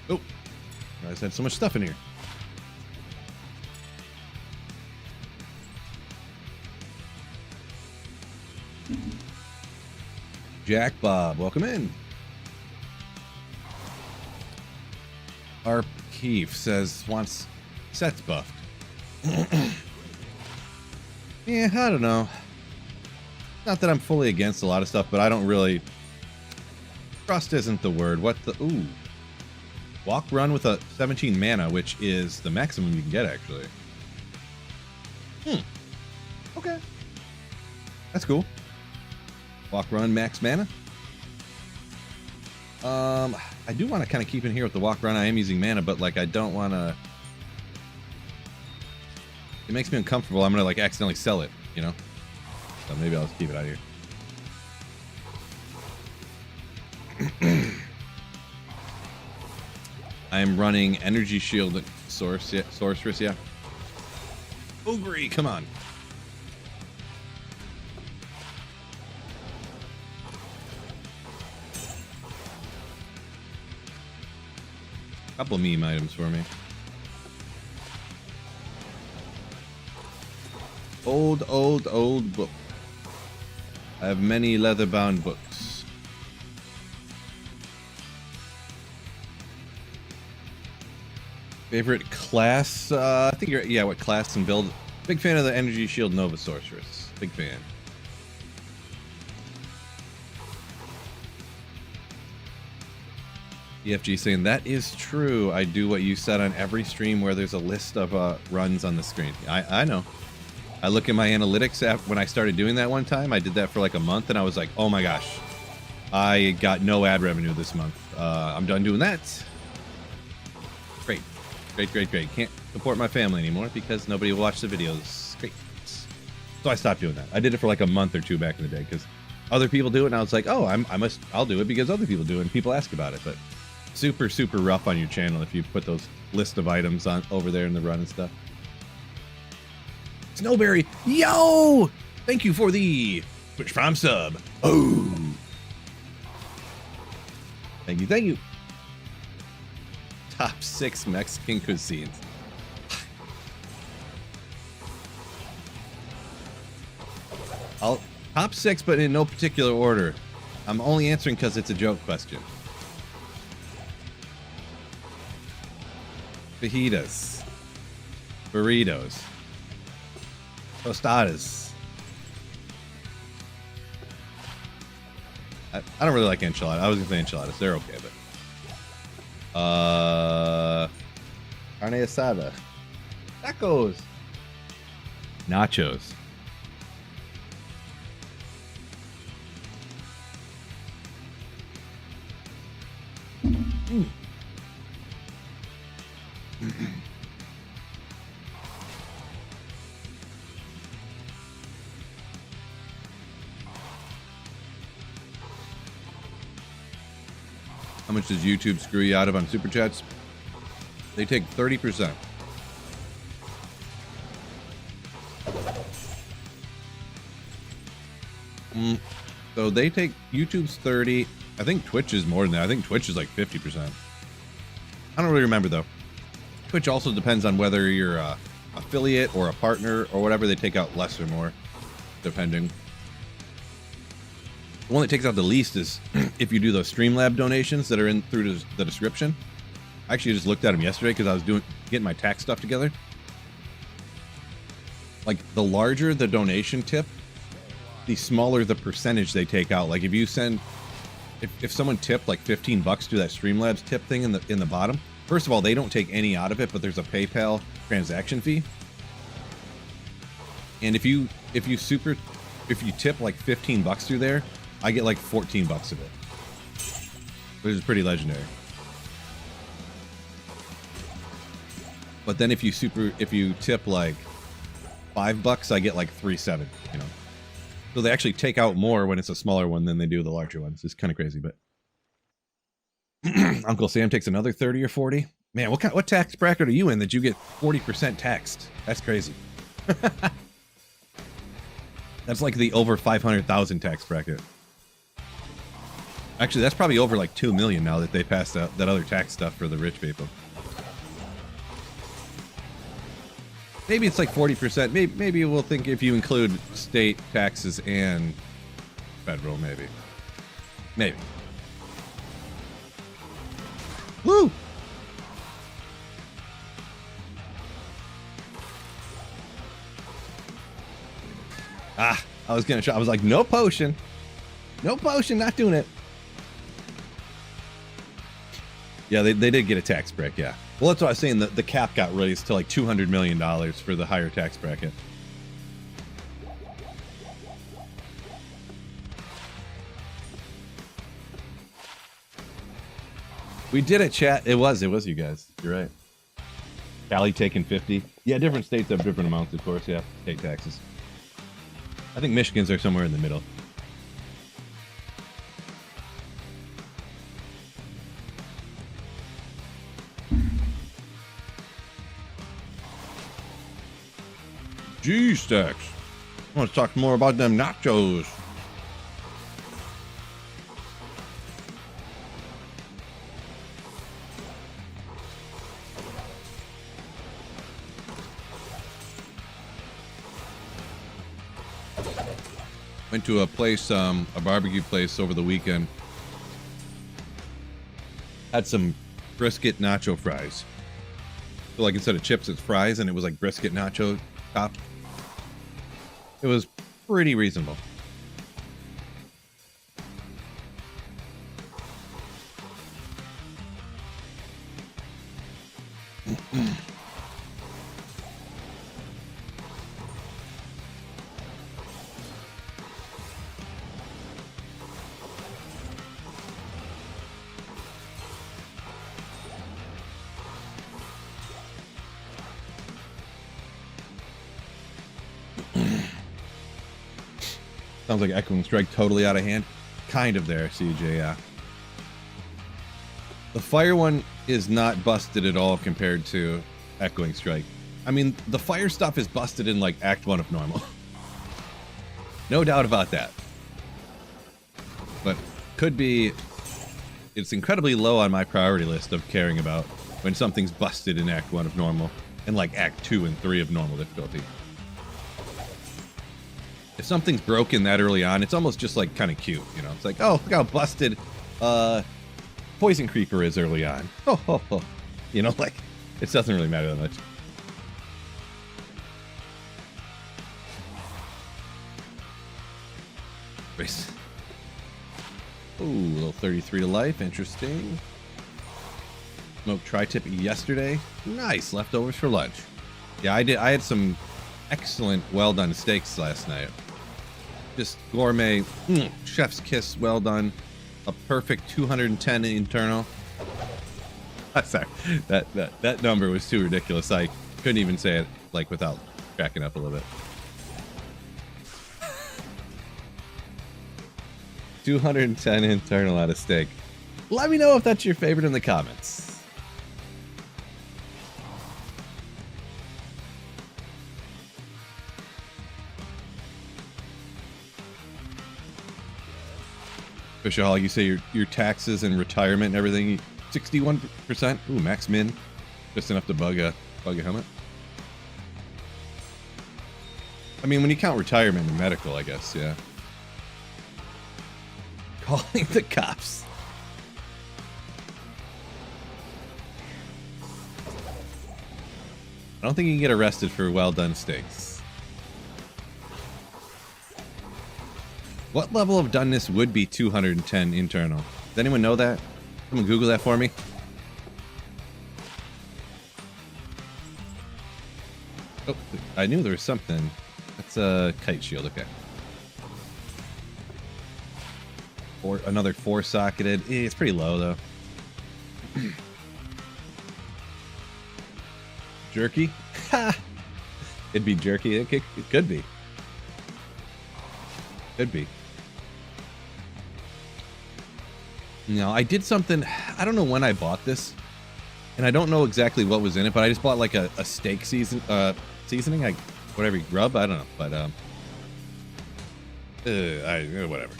Oh, I just had so much stuff in here. Jack Bob, welcome in. Arp Keefe says wants sets buffed. Yeah, I don't know. Not that I'm fully against a lot of stuff, but I don't really... Trust isn't the word. What the... Ooh. Walk run with a 17 mana, which is the maximum you can get, actually. Okay. That's cool. Walk run max mana. I do want to kind of keep in here with the walk run. I am using mana, but like I don't want to... It makes me uncomfortable. I'm going to like accidentally sell it, you know? So maybe I'll just keep it out here. I'm running Energy Shield Sorceress, yeah. Ogre, come on. Couple meme items for me. Old book. I have many leather-bound books. Favorite class? I think you're, yeah, what class and build? Big fan of the Energy Shield Nova Sorceress. Big fan. EFG saying, that is true. I do what you said on every stream where there's a list of runs on the screen. I know. I look at my analytics when I started doing that one time. I did that for like a month and I was like, oh my gosh. I got no ad revenue this month. I'm done doing that. Great. Can't support my family anymore because nobody will watch the videos. Great. So I stopped doing that. I did it for like a month or two back in the day because other people do it, and I was like, oh, I'll do it because other people do it, and people ask about it. But super, super rough on your channel if you put those list of items on over there in the run and stuff. Snowberry, yo! Thank you for the Twitch Prime sub. Oh, thank you, thank you. Top 6 Mexican cuisines. I'll top 6, but in no particular order. I'm only answering because it's a joke question. Fajitas, burritos, tostadas. I don't really like enchiladas. I was gonna say enchiladas. They're okay, but carne asada, tacos, nachos. Mm. How much does YouTube screw you out of on Super Chats? They take 30%. So they take YouTube's 30. I think Twitch is more than that. I think Twitch is like 50%. I don't really remember though. Twitch also depends on whether you're a affiliate or a partner or whatever. They take out less or more, depending. The one that takes out the least is if you do those Streamlab donations that are in through the description. I actually just looked at them yesterday because I was getting my tax stuff together. Like the larger the donation tip, the smaller the percentage they take out. Like if you send, if someone tipped like $15 to that Streamlabs tip thing in the bottom, first of all, they don't take any out of it, but there's a PayPal transaction fee. And if you tip like $15 through there, I get like $14 of it, which is pretty legendary. But then if you tip like $5, I get like $3.7, you know. So they actually take out more when it's a smaller one than they do the larger ones. It's kind of crazy, but Uncle Sam takes another 30 or 40. Man, what tax bracket are you in that you get 40% taxed? That's crazy. That's like the over 500,000 tax bracket. Actually, that's probably over like 2 million now that they passed out that other tax stuff for the rich people. Maybe it's like 40%. Maybe we'll think if you include state taxes and federal, maybe. Maybe. Woo! Ah, I was gonna try. I was like, no potion. No potion, not doing it. Yeah, they did get a tax break, yeah. Well, that's what I was saying. The cap got raised to like $200 million for the higher tax bracket. We did a chat. It was you guys. You're right. Cali taking 50. Yeah, different states have different amounts, of course. Yeah, state taxes. I think Michigan's are somewhere in the middle. Gee, Stacks. I want to talk more about them nachos. Went to a place, a barbecue place over the weekend. Had some brisket nacho fries. So like instead of chips, it's fries, and it was like brisket nacho top. It was pretty reasonable. Sounds like Echoing Strike totally out of hand. Kind of there, CJ, yeah. The fire one is not busted at all compared to Echoing Strike. I mean, the fire stuff is busted in like Act 1 of normal. No doubt about that. But could be, it's incredibly low on my priority list of caring about when something's busted in Act 1 of normal and like Act 2 and 3 of normal difficulty. If something's broken that early on, it's almost just like kind of cute, you know? It's like, oh, look how busted Poison Creeper is early on. Oh, oh, oh. You know, like, it doesn't really matter that much. Race. Ooh, little 33 to life, interesting. Smoked tri-tip yesterday. Nice, leftovers for lunch. Yeah, I had some excellent well-done steaks last night. Just gourmet, chef's kiss, well done. A perfect 210 internal. Sorry, that number was too ridiculous. I couldn't even say it like without cracking up a little bit. 210 internal out of steak. Let me know if that's your favorite in the comments. Fishaholic, you say your taxes and retirement and everything, 61%. Ooh, max min, just enough to bug a helmet. I mean, when you count retirement and medical, I guess, yeah. Calling the cops. I don't think you can get arrested for well done steaks. What level of doneness would be 210 internal? Does anyone know that? Someone Google that for me. Oh, I knew there was something. That's a kite shield, okay. Or another 4-socketed. It's pretty low though. Jerky? Ha! It'd be jerky. It could be. Could be. No, I did something. I don't know when I bought this, and I don't know exactly what was in it, but I just bought like a steak seasoning, whatever you rub. I don't know, but whatever.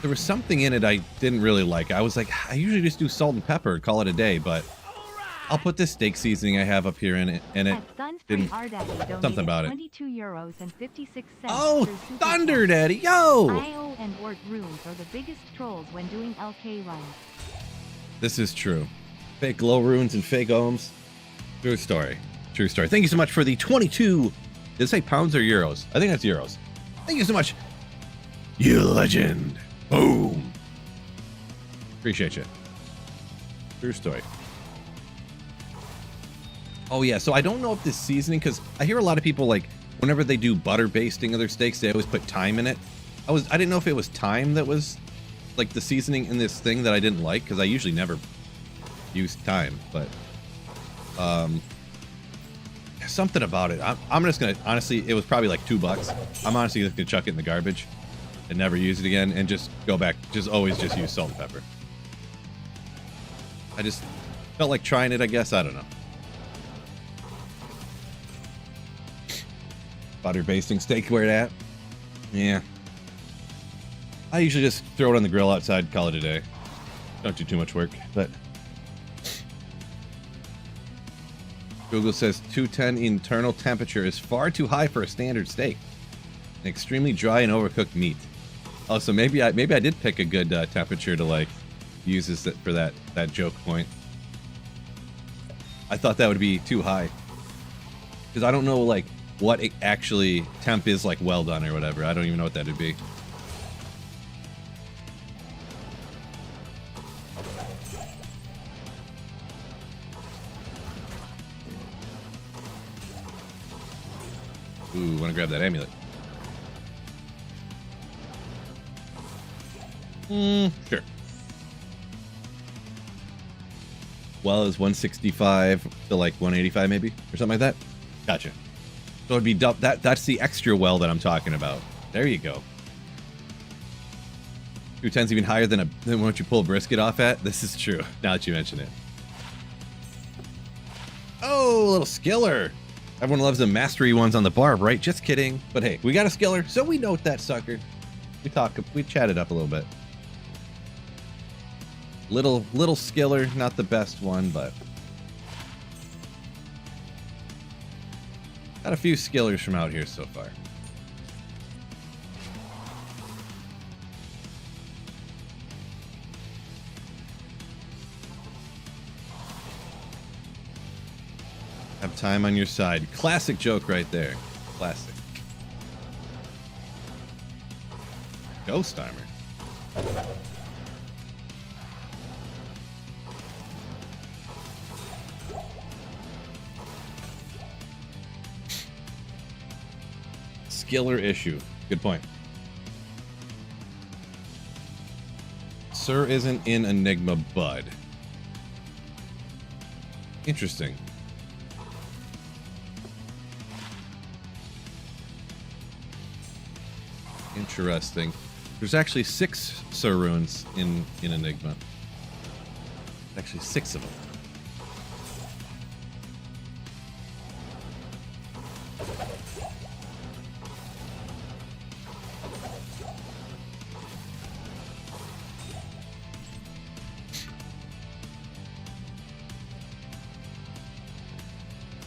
There was something in it I didn't really like. I was like, I usually just do salt and pepper and call it a day, but I'll put this steak seasoning I have up here in it, and it didn't. Something about it. €22.56 Oh, Thunder Daddy, yo! IO and Ort runes are the biggest trolls when doing LK runs. This is true. Fake glow runes and fake ohms. True story. True story. Thank you so much for the 22. Did it say pounds or euros? I think that's euros. Thank you so much. You legend. Boom. Appreciate you. True story. Oh yeah, so I don't know if this seasoning, because I hear a lot of people like whenever they do butter basting of their steaks, they always put thyme in it. I didn't know if it was thyme that was like the seasoning in this thing that I didn't like, because I usually never use thyme, but something about it. I'm just gonna, honestly, it was probably like $2. I'm honestly just gonna chuck it in the garbage and never use it again, and just go back, always just use salt and pepper. I just felt like trying it, I guess. I don't know. Butter basting steak, where it at? Yeah. I usually just throw it on the grill outside, call it a day. Don't do too much work, but Google says 210 internal temperature is far too high for a standard steak. An extremely dry and overcooked meat. Oh, so maybe I did pick a good temperature to like use this for that joke point. I thought that would be too high, because I don't know like what it actually temp is, like well done or whatever. I don't even know what that would be. Ooh, want to grab that amulet. Sure. Well, is 165 to like 185 maybe, or something like that. Gotcha. So it'd be that's the extra well that I'm talking about. There you go. 210's even higher than what you pull a brisket off at. This is true, now that you mention it. Oh, a little skiller. Everyone loves the mastery ones on the barb, right? Just kidding. But hey, we got a skiller, so we note that sucker. We chatted up a little bit. Little skiller, not the best one, but got a few skillers from out here so far. Have time on your side. Classic joke right there. Classic. Ghost armor. Skiller issue. Good point. Sir isn't in Enigma, bud. Interesting. Interesting. There's actually 6 Sir runes in Enigma. Actually 6 of them.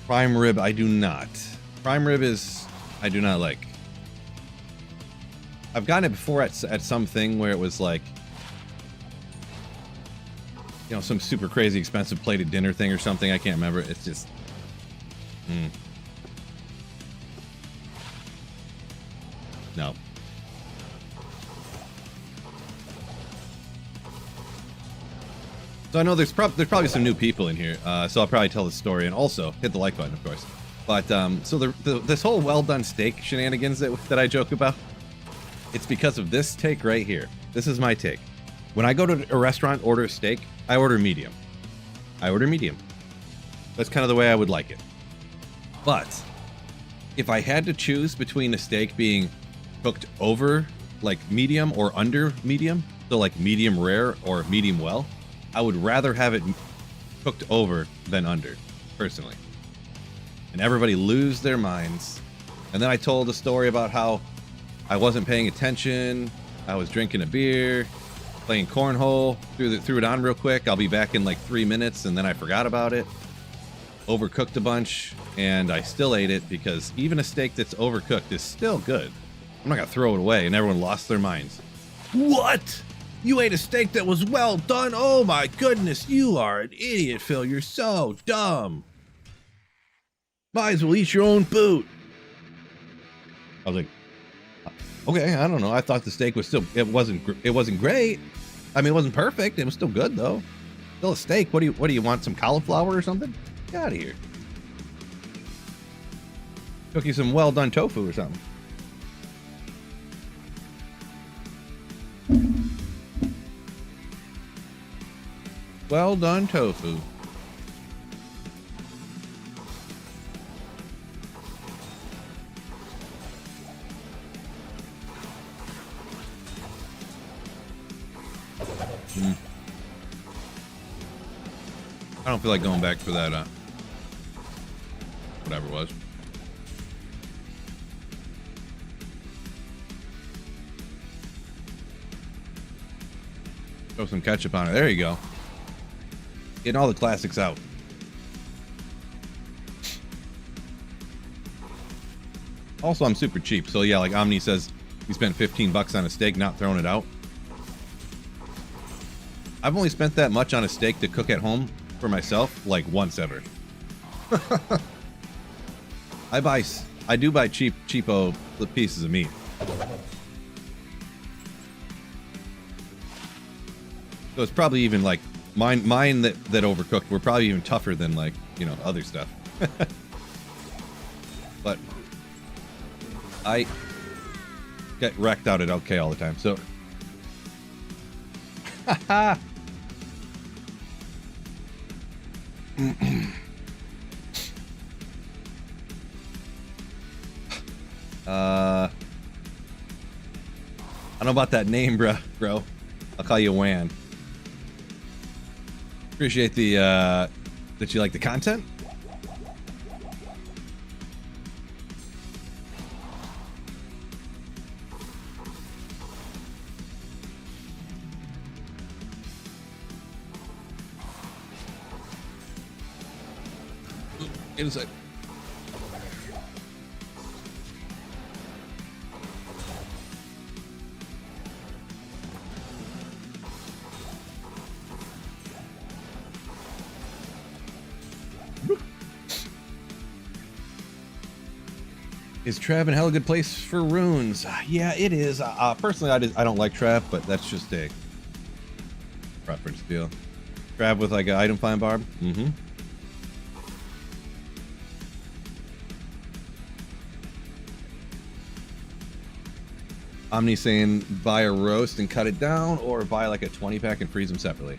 Prime rib, I do not. Prime rib I do not like. I've gotten it before at something where it was like, you know, some super crazy expensive plated dinner thing or something. I can't remember. It's just, no. So I know there's probably some new people in here, so I'll probably tell the story and also hit the like button, of course. But so this whole well done steak shenanigans that I joke about, it's because of this take right here. This is my take. When I go to a restaurant, order a steak, I order medium. I order medium. That's kind of the way I would like it. But if I had to choose between a steak being cooked over like medium or under medium, so like medium rare or medium well, I would rather have it cooked over than under, personally. And everybody lose their minds. And then I told a story about how I wasn't paying attention. I was drinking a beer, playing cornhole, threw it on real quick. I'll be back in like 3 minutes, and then I forgot about it. Overcooked a bunch, and I still ate it because even a steak that's overcooked is still good. I'm not gonna throw it away, and everyone lost their minds. What? You ate a steak that was well done? Oh my goodness, you are an idiot, Phil. You're so dumb. Might as well eat your own boot. I was like, okay, I don't know. I thought the steak was it wasn't great. I mean, it wasn't perfect. It was still good though. Still a steak. What do you want? Some cauliflower or something? Get out of here. Cook you some well done tofu or something. Well done tofu. I don't feel like going back for that, whatever it was. Throw some ketchup on it. There you go. Getting all the classics out. Also, I'm super cheap. So yeah, like Omni says, you spent 15 bucks on a steak, not throwing it out. I've only spent that much on a steak to cook at home for myself, like once ever. I do buy cheapo pieces of meat. So it's probably even like mine that overcooked were probably even tougher than like, you know, other stuff. But I get wrecked out at LK all the time, so I don't know about that name, bro. I'll call you Wan. Appreciate the that you like the content. Inside. Is Trav in hell a good place for runes? Yeah, it is. Personally, I don't like Trav, but that's just a preference deal. Trav with like an item find barb. Mm-hmm. Omni saying buy a roast and cut it down, or buy like a 20 pack and freeze them separately.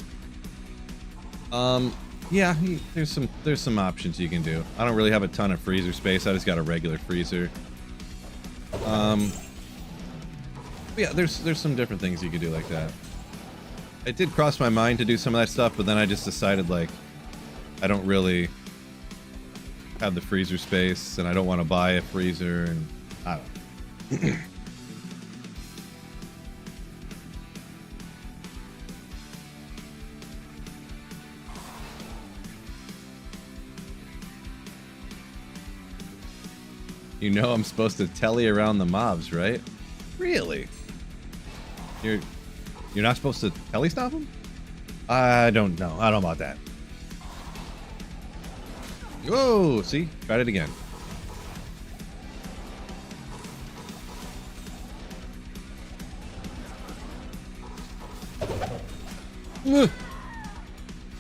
Yeah, there's some options you can do. I don't really have a ton of freezer space. I just got a regular freezer. Yeah, there's some different things you can do like that. It did cross my mind to do some of that stuff, but then I just decided like I don't really have the freezer space, and I don't want to buy a freezer, and I don't know. You know I'm supposed to telly around the mobs, right? Really? You're not supposed to telly stop them? I don't know. I don't know about that. Whoa! See? Tried it again.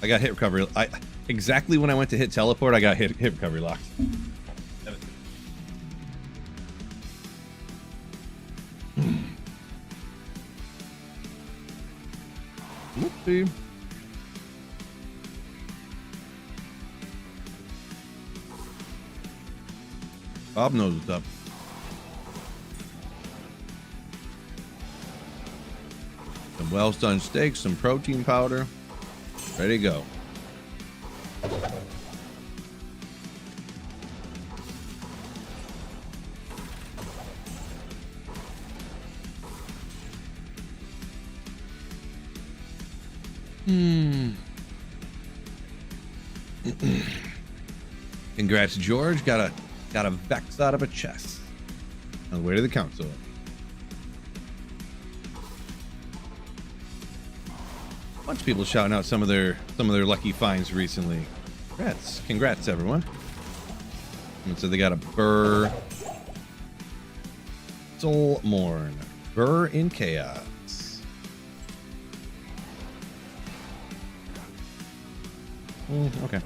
I got hit recovery. Exactly when I went to hit teleport, I got hit recovery locked. Whoopsie. Bob knows what's up. Some well-done steaks, some protein powder. Ready to go. Congrats, George. Got a Vex out of a chest. On the way to the council. A bunch of people shouting out some of their lucky finds recently. Congrats, everyone. And so they got a Burr, Soul Morn, Burr in Chaos. Okay.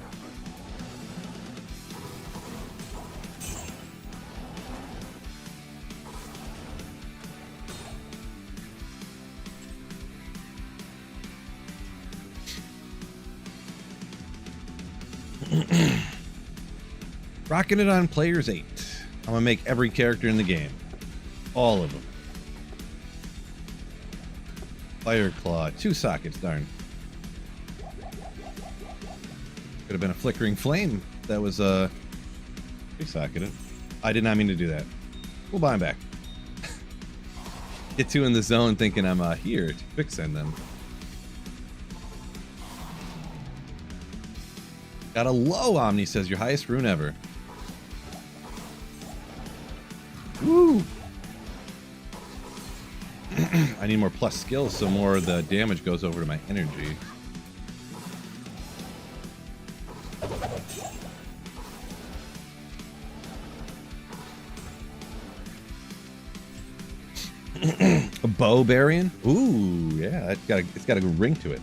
Rocking it on Players 8. I'm gonna make every character in the game. All of them. Fireclaw. 2 sockets, darn. Could have been a flickering flame. That was 3-socketed. I did not mean to do that. We'll buy them back. Get 2 in the zone thinking I'm here to quick send them. Got a low, Omni says, your highest rune ever. Woo! I need more plus skills so more of the damage goes over to my energy. A bow Barian? Ooh, yeah, it's got a ring to it.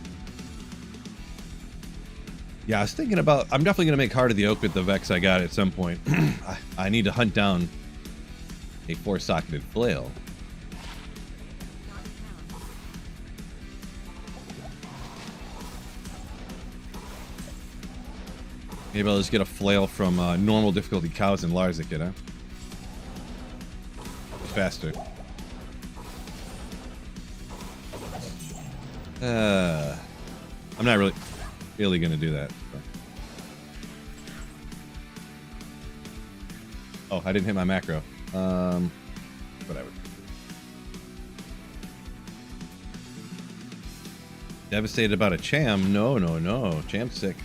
Yeah, I was thinking about, I'm definitely going to make Heart of the Oak with the Vex I got at some point. I need to hunt down a 4-socketed flail. Maybe I'll just get a flail from normal difficulty cows and Larzik, huh? Faster. I'm not really gonna do that. So. Oh, I didn't hit my macro. Whatever. Devastated about a Cham? No. Cham's sick.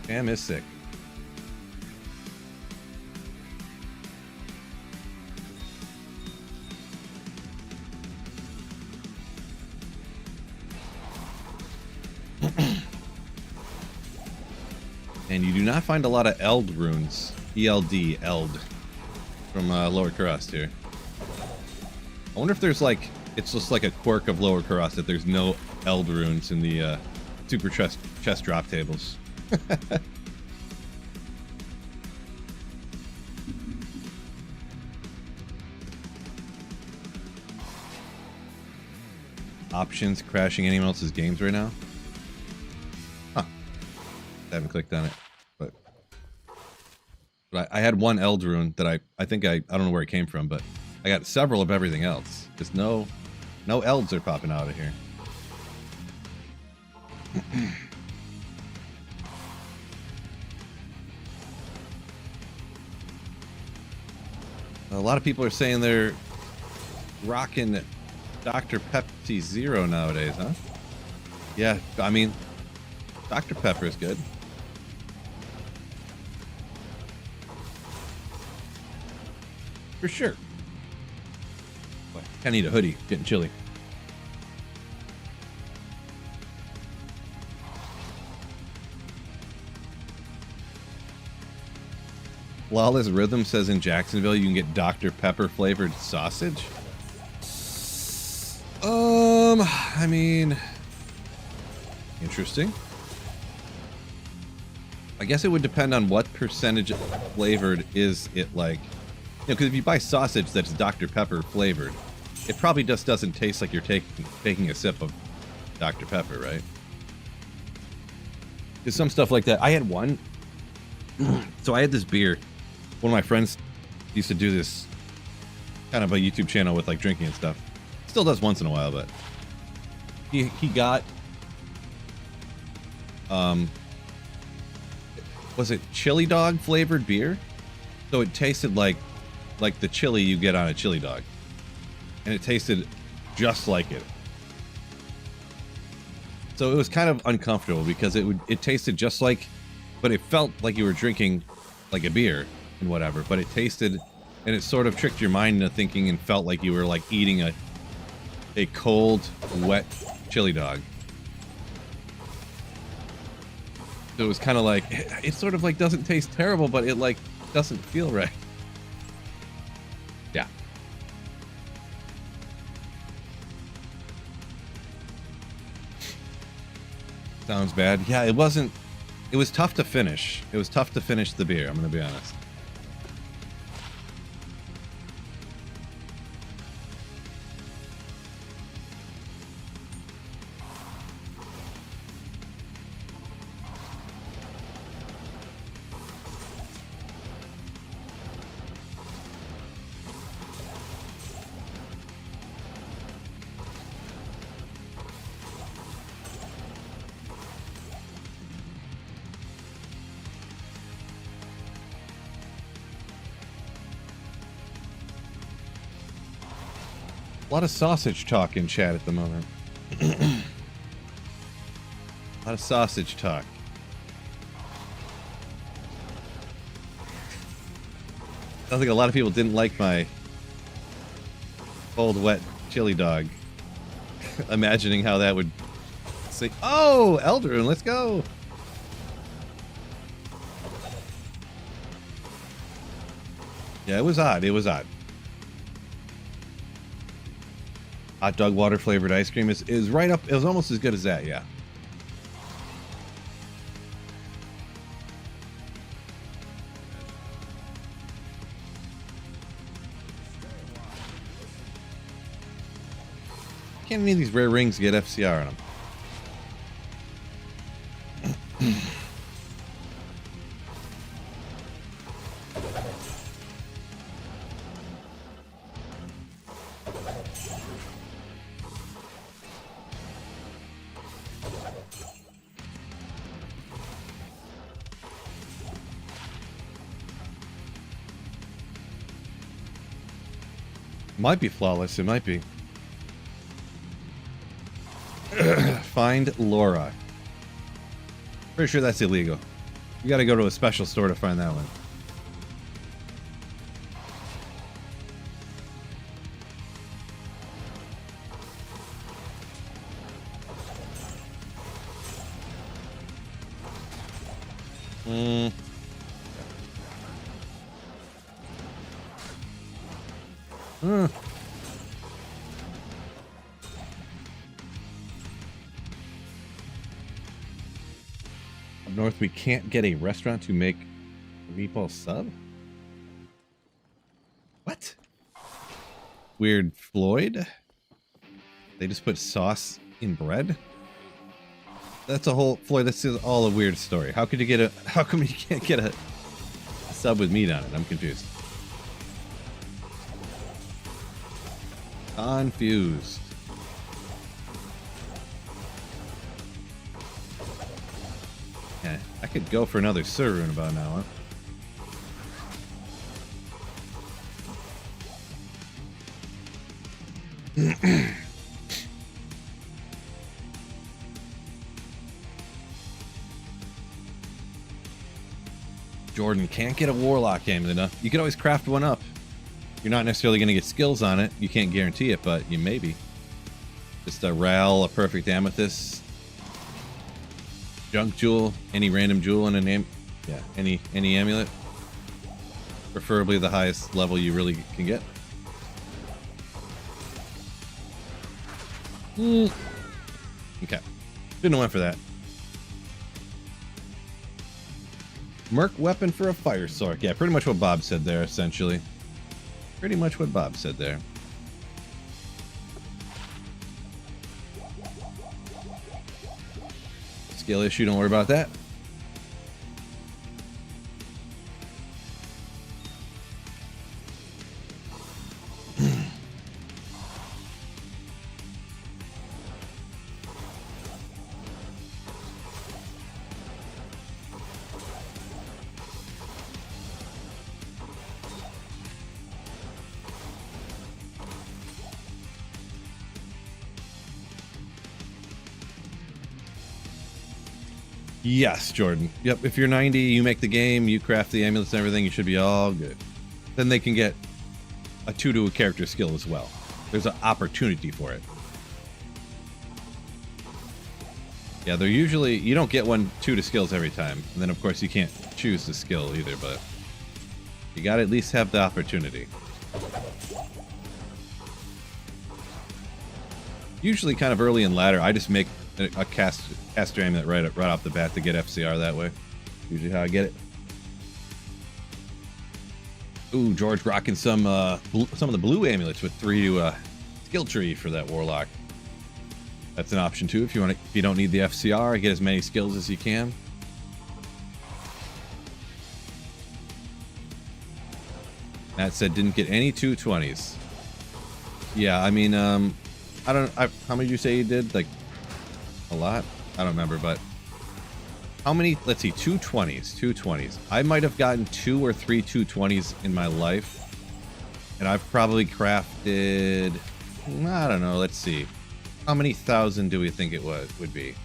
Cham is sick. And you do not find a lot of Eld runes. ELD, Eld. From Lower Kurast here. I wonder if there's like... It's just like a quirk of Lower Kurast that there's no Eld runes in the super chest drop tables. Options crashing anyone else's games right now? Huh. I haven't clicked on it, but I had one Eld rune that I think I don't know where it came from, but I got several of everything else. Just no Elds are popping out of here. A lot of people are saying they're rocking Dr. Pepsi Zero nowadays, huh? Yeah, I mean, Dr. Pepper is good. For sure. Boy, I need a hoodie. Getting chilly. Flawless Rhythm says in Jacksonville you can get Dr. Pepper flavored sausage. I mean, interesting. I guess it would depend on what percentage flavored is it like. You know, because if you buy sausage that's Dr. Pepper flavored, it probably just doesn't taste like you're taking a sip of Dr. Pepper, right? Because some stuff like that. I had one. So I had this beer. One of my friends used to do this kind of a YouTube channel with like drinking and stuff. Still does once in a while, but he got was it chili dog flavored beer? So it tasted like the chili you get on a chili dog. And it tasted just like it. So it was kind of uncomfortable because it tasted just like, but it felt like you were drinking like a beer and whatever, but it tasted, and it sort of tricked your mind into thinking and felt like you were like eating a cold, wet chili dog. So it was kind of like, it sort of like doesn't taste terrible, but it like doesn't feel right. Yeah. Sounds bad. Yeah, it wasn't, it was tough to finish. It was tough to finish the beer, I'm gonna be honest. A lot of sausage talk in chat at the moment. A lot of sausage talk. Sounds like a lot of people didn't like my cold, wet chili dog. Imagining how that would say, oh, Eldrune, let's go. Yeah, it was odd. It was odd. Hot dog water flavored ice cream is right up. It was almost as good as that, yeah. Can't any of these rare rings get FCR on them? Might be flawless. It might be. Find Laura. Pretty sure that's illegal. You gotta go to a special store to find that one. Up north, we can't get a restaurant to make a meatball sub? What? Weird Floyd? They just put sauce in bread? That's a whole Floyd. This is all a weird story. How could you get a? How come you can't get a sub with meat on it? I'm confused. Confused. Yeah, I could go for another server in about now. Huh? Jordan can't get a warlock amulet enough. You could always craft one up. You're not necessarily going to get skills on it. You can't guarantee it, but you maybe. Just a Ral, a perfect amethyst, junk jewel, any random jewel in a name. Yeah, any amulet. Preferably the highest level you really can get. Okay. Shouldn't have went for that. Merc weapon for a fire sword. Yeah, pretty much what Bob said there, essentially. Pretty much what Bob said there. Skill issue, don't worry about that. Yes, Jordan. Yep, if you're 90, you make the game, you craft the amulets and everything, you should be all good. Then they can get a 2 to a character skill as well. There's an opportunity for it. Yeah, they're usually, you don't get 1 2 to skills every time. And then of course you can't choose the skill either, but you gotta at least have the opportunity. Usually kind of early in ladder, I just make a caster amulet right off the bat to get FCR that way. Usually how I get it. Ooh, George rocking some of the blue amulets with 3 to skill tree for that warlock. That's an option too if you want to, if you don't need the FCR, get as many skills as you can. That said, didn't get any 220s. Yeah, I mean, how many did you say you did? Like a lot? I don't remember, but how many? Let's see, 220s. I might have gotten 2 or 3 220s in my life, and I've probably crafted, I don't know, let's see, how many thousand do we think it would be?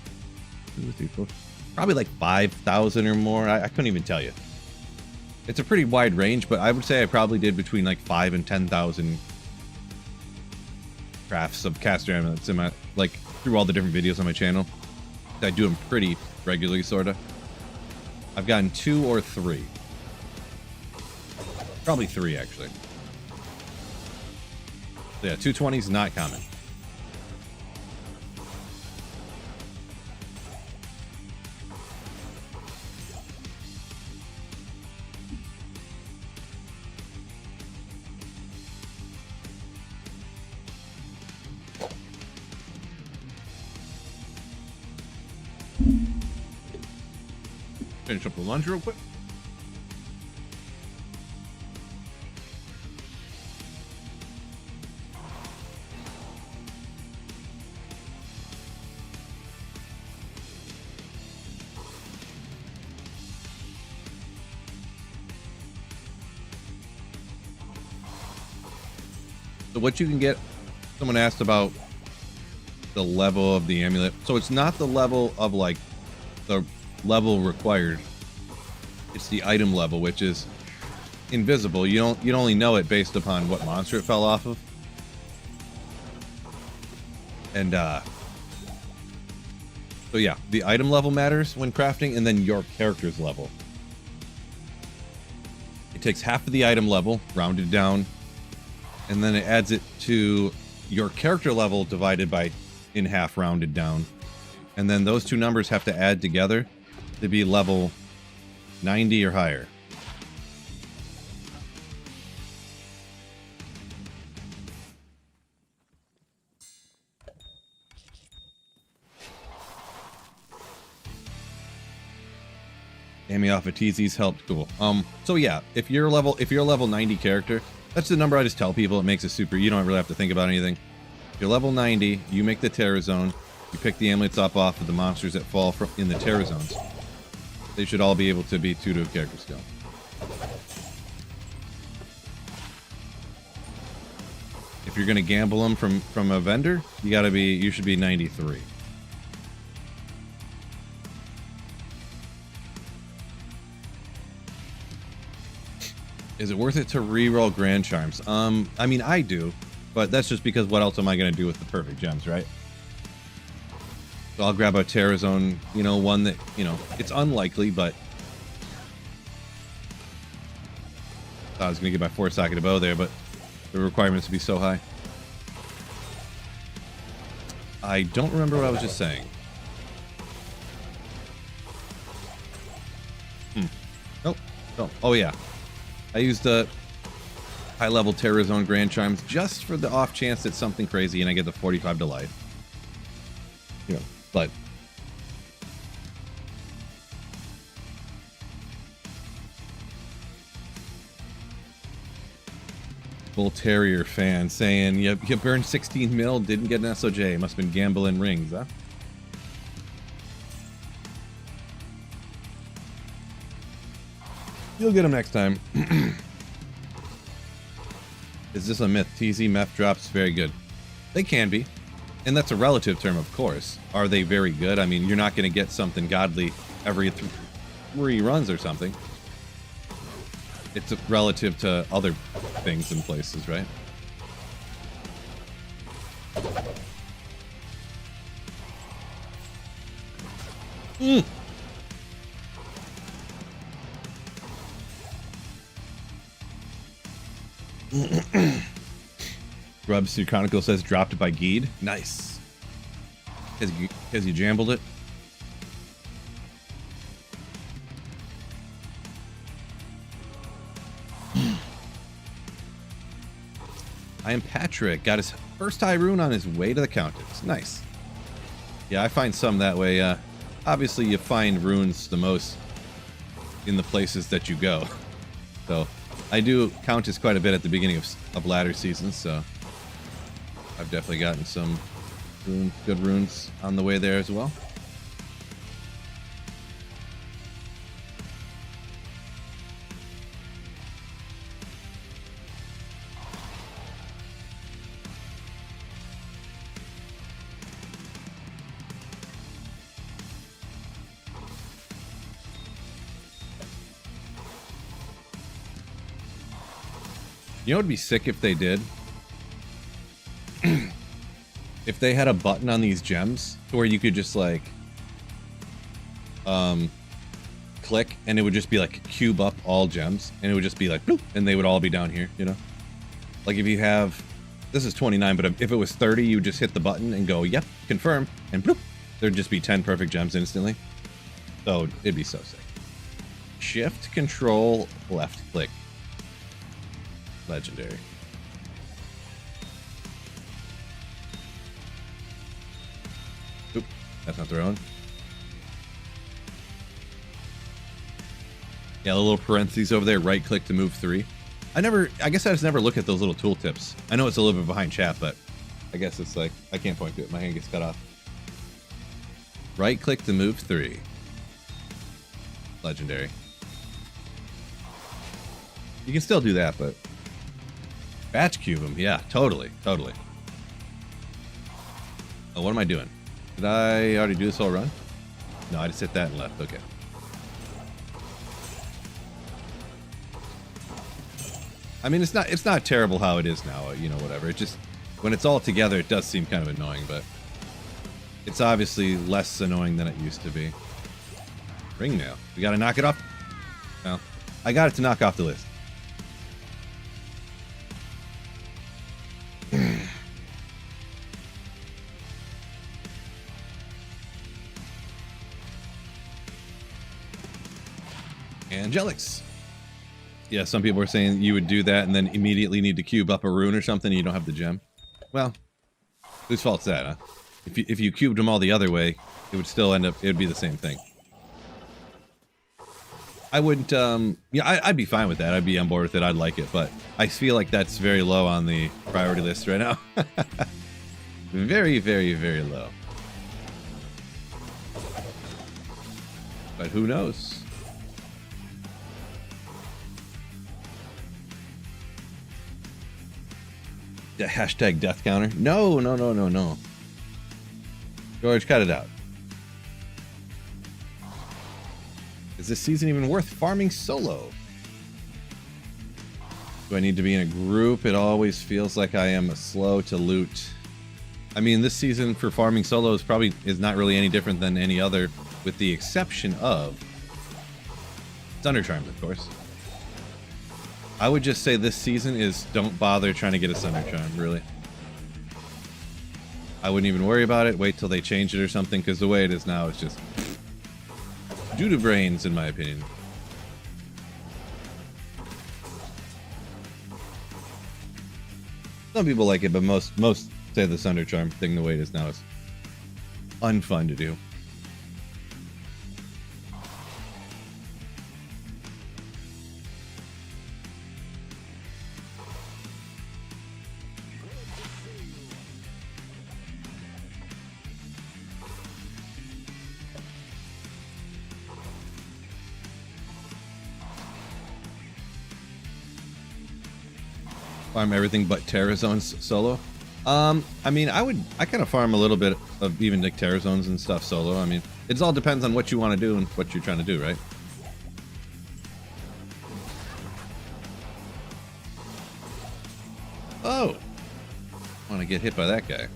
2, 3, 4, probably like 5,000 or more. I couldn't even tell you. It's a pretty wide range, but I would say I probably did between like 5 and 10,000 crafts of caster amulets in my, like, through all the different videos on my channel. I do them pretty regularly, sorta. I've gotten 2 or 3. Probably 3, actually. So yeah, 220s not common. Finish up the lunch real quick. So what you can get, someone asked about the level of the amulet. So it's not the level of like the level required. It's the item level, which is invisible. You only know it based upon what monster it fell off of. And so yeah, the item level matters when crafting, and then your character's level. It takes half of the item level, rounded down, and then it adds it to your character level divided by in half, rounded down. And then those two numbers have to add together to be level 90 or higher. Amy off of TZ's helped. Cool. So yeah, if you're a level 90 character, that's the number I just tell people. It makes it super. You don't really have to think about anything. If you're level 90, you make the Terror Zone. You pick the amulets up off of the monsters that fall from in the Terror Zones. They should all be able to be 2 to a character skill. If you're gonna gamble them from a vendor, you should be 93. Is it worth it to reroll Grand Charms? I mean, I do, but that's just because what else am I going to do with the perfect gems, right? So I'll grab a Terror Zone, one that, it's unlikely, but I was going to get my 4-socketed bow there, but the requirements would be so high. I don't remember what I was just saying. Nope. Oh, yeah. I used the high-level Terror Zone Grand Charms just for the off chance that something crazy and I get the 45 to life. But Bull Terrier fan saying, you burned 16 mil, didn't get an SOJ. Must have been gambling rings, huh? You'll get them next time. Is this a myth? TZ meth drops very good. They can be. And that's a relative term, of course. Are they very good? I mean, you're not going to get something godly every 3 runs or something. It's relative to other things and places, right? Grubster Chronicle says dropped by Geed. Nice. Has you jambled it? I am Patrick. Got his first high rune on his way to the Countess. Nice. Yeah, I find some that way. Obviously, you find runes the most in the places that you go. So, I do Countess quite a bit at the beginning of ladder seasons, so I've definitely gotten some good runes on the way there as well. You know what would be sick if they did? If they had a button on these gems where you could just like click and it would just be like cube up all gems and it would just be like bloop, and they would all be down here, like if you have, this is 29, but if it was 30, you would just hit the button and go yep, confirm, and bloop, there'd just be 10 perfect gems instantly. So it'd be so sick. Shift, control, left click. Legendary. Oop, that's not the right one. Yeah, the little parentheses over there, right click to move 3. I guess I just never look at those little tooltips. I know it's a little bit behind chat, but I guess it's like, I can't point to it. My hand gets cut off. Right click to move 3. Legendary. You can still do that, but Batch cube them. Yeah, totally. Totally. Oh, what am I doing? Did I already do this whole run? No, I just hit that and left. Okay. I mean, it's not terrible how it is now, you know, whatever. It just, when it's all together, it does seem kind of annoying, but it's obviously less annoying than it used to be. Ring nail. We gotta knock it off. No. I got it to knock off the list. Angelics. Yeah, some people are saying you would do that and then immediately need to cube up a rune or something and you don't have the gem. Well, whose fault's that, huh? If you cubed them all the other way, it would still end up, it would be the same thing. I wouldn't, yeah, I'd be fine with that. I'd be on board with it. I'd like it, but I feel like that's very low on the priority list right now. Very, very, very low. But who knows? The hashtag death counter? No, no, no, no, no. George, cut it out. Is this season even worth farming solo? Do I need to be in a group? It always feels like I am slow to loot. I mean, this season for farming solo is not really any different than any other, with the exception of Thunder Charms, of course. I would just say this season is don't bother trying to get a Thunder Charm, really. I wouldn't even worry about it. Wait till they change it or something, because the way it is now is just due to brains, in my opinion. Some people like it, but most say the Thunder Charm thing the way it is now is unfun to do. Farm everything but Terra Zones solo. I mean, I kind of farm a little bit of even like Terra Zones and stuff solo. I mean, it all depends on what you want to do and what you're trying to do, right? Oh, I want to get hit by that guy.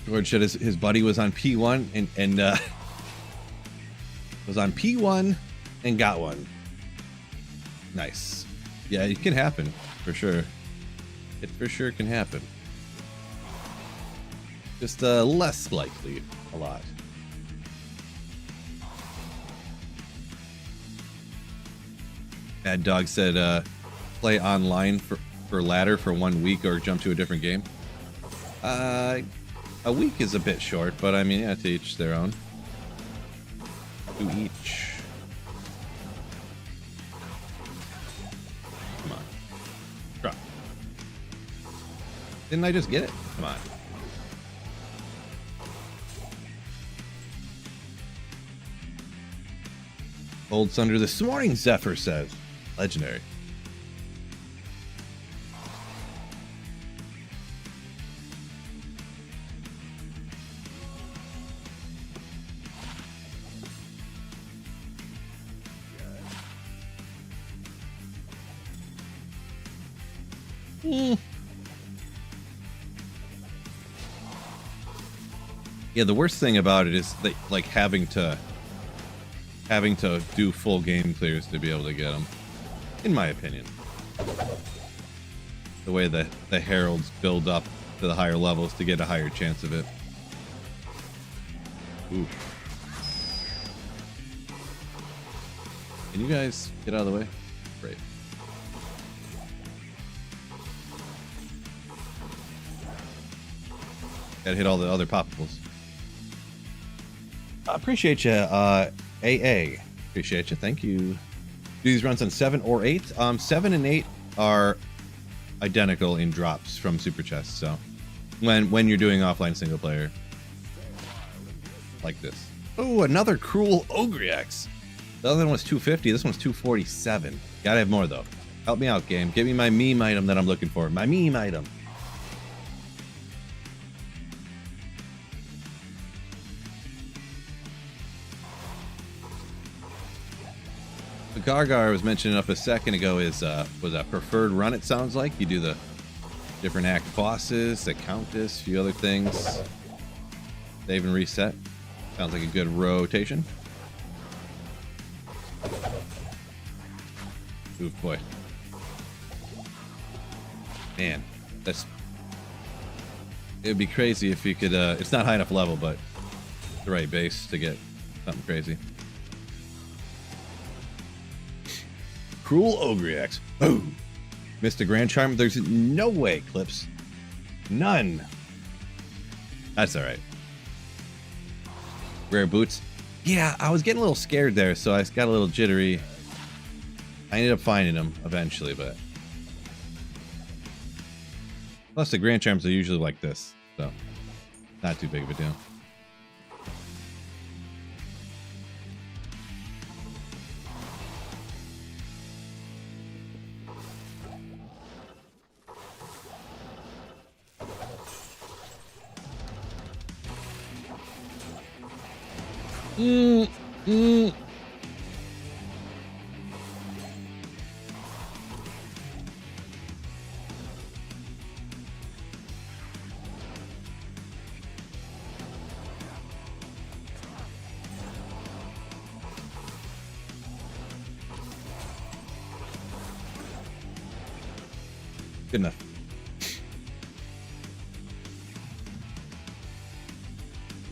George said his buddy was on P1 and was on P1 and got one. Nice. Yeah, it can happen, for sure. It for sure can happen. Just less likely, a lot. Bad Dog said, play online for ladder for 1 week or jump to a different game. A week is a bit short, but I mean, yeah, to each their own. To each. Come on. Drop. Didn't I just get it? Come on. Old Thunder this morning, Zephyr says. Legendary. Yeah, the worst thing about it is that, like, having to do full game clears to be able to get them, in my opinion. The way the heralds build up to the higher levels to get a higher chance of it. Ooh. Can you guys get out of the way? Great. Gotta hit all the other poppables. I appreciate you, AA. Appreciate you. Thank you. Do these runs on 7 or 8? 7 and 8 are identical in drops from super chests. So when you're doing offline single player, like this. Oh, another cruel Ogriax. The other one was 250. This one's 247. Gotta have more, though. Help me out, game. Give me my meme item that I'm looking for. My meme item. The Gargar I was mentioning up a second ago was a preferred run, it sounds like. You do the different act bosses, the Countess, a few other things. Save and reset. Sounds like a good rotation. Ooh, boy. Man, it'd be crazy if you could, it's not high enough level, but the right base to get something crazy. Cruel Ogre X. Oh, missed a Grand Charm. There's no way, Clips. None. That's all right. Rare boots. Yeah, I was getting a little scared there, so I got a little jittery. I ended up finding them eventually, but plus the Grand Charms are usually like this, so not too big of a deal. Good enough.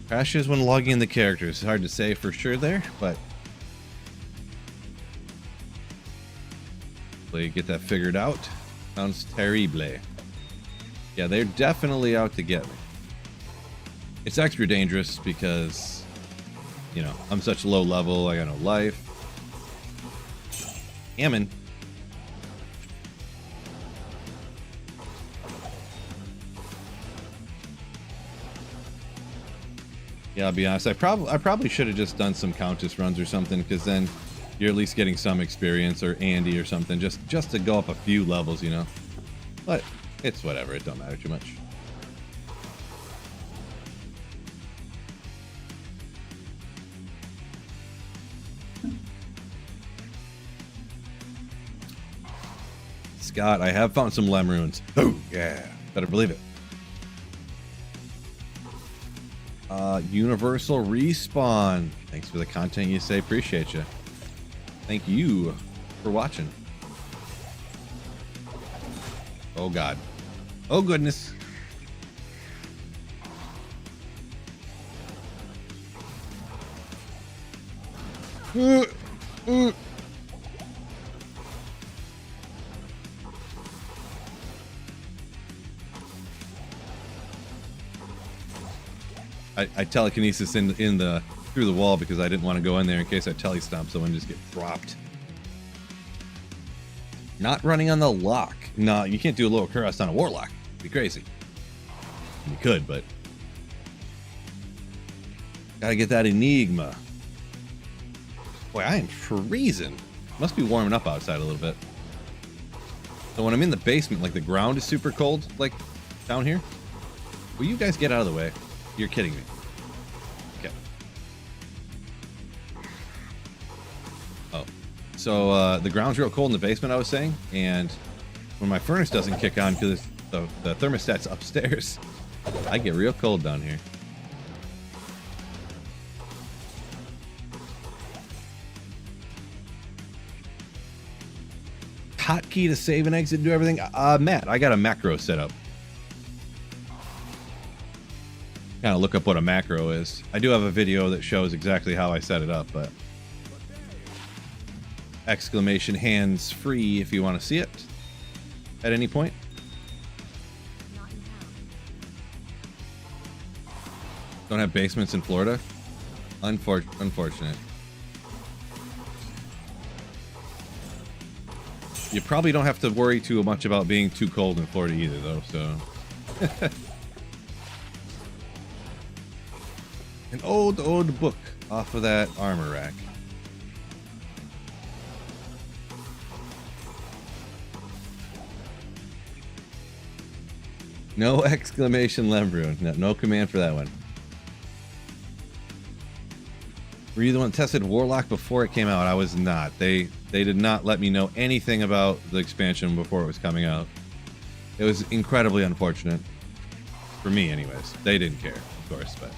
Crashes when logging in the characters. Hard to say for sure there, but hopefully get that figured out. Sounds terrible. Yeah, they're definitely out to get me. It's extra dangerous because, you know, I'm such low level. I got no life. Gammon. Yeah, I'll be honest. I probably should have just done some Countess runs or something, because then you're at least getting some experience, or Andy or something, just to go up a few levels, you know. But it's whatever. It don't matter too much. Scott, I have found some Lem runes. Oh yeah, better believe it. Universal Respawn. Thanks for the content you say. Appreciate you. Thank you for watching. Oh God. Oh goodness. I telekinesis in the through the wall because I didn't want to go in there in case I telestomp someone and just get dropped. Not running on the lock. No, you can't do a little cuirass on a warlock. It'd be crazy. You could, but gotta get that Enigma. Boy, I am freezing. Must be warming up outside a little bit. So when I'm in the basement, like the ground is super cold, like down here. Will you guys get out of the way? You're kidding me. Okay. Oh. So the ground's real cold in the basement, I was saying, and when my furnace doesn't kick on because the thermostat's upstairs, I get real cold down here. Hotkey to save and exit and do everything? Matt, I got a macro set up. Kind of look up what a macro is. I do have a video that shows exactly how I set it up, but exclamation hands free if you want to see it at any point. Don't have basements in Florida? Unfortunate. You probably don't have to worry too much about being too cold in Florida either, though, so. An old book off of that armor rack. No exclamation Lembrune. No, no command for that one. Were you the one that tested Warlock before it came out? I was not. They did not let me know anything about the expansion before it was coming out. It was incredibly unfortunate. For me, anyways. They didn't care, of course, but...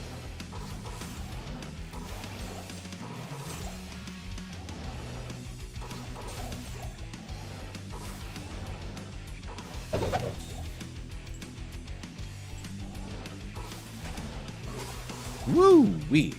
Woo-wee.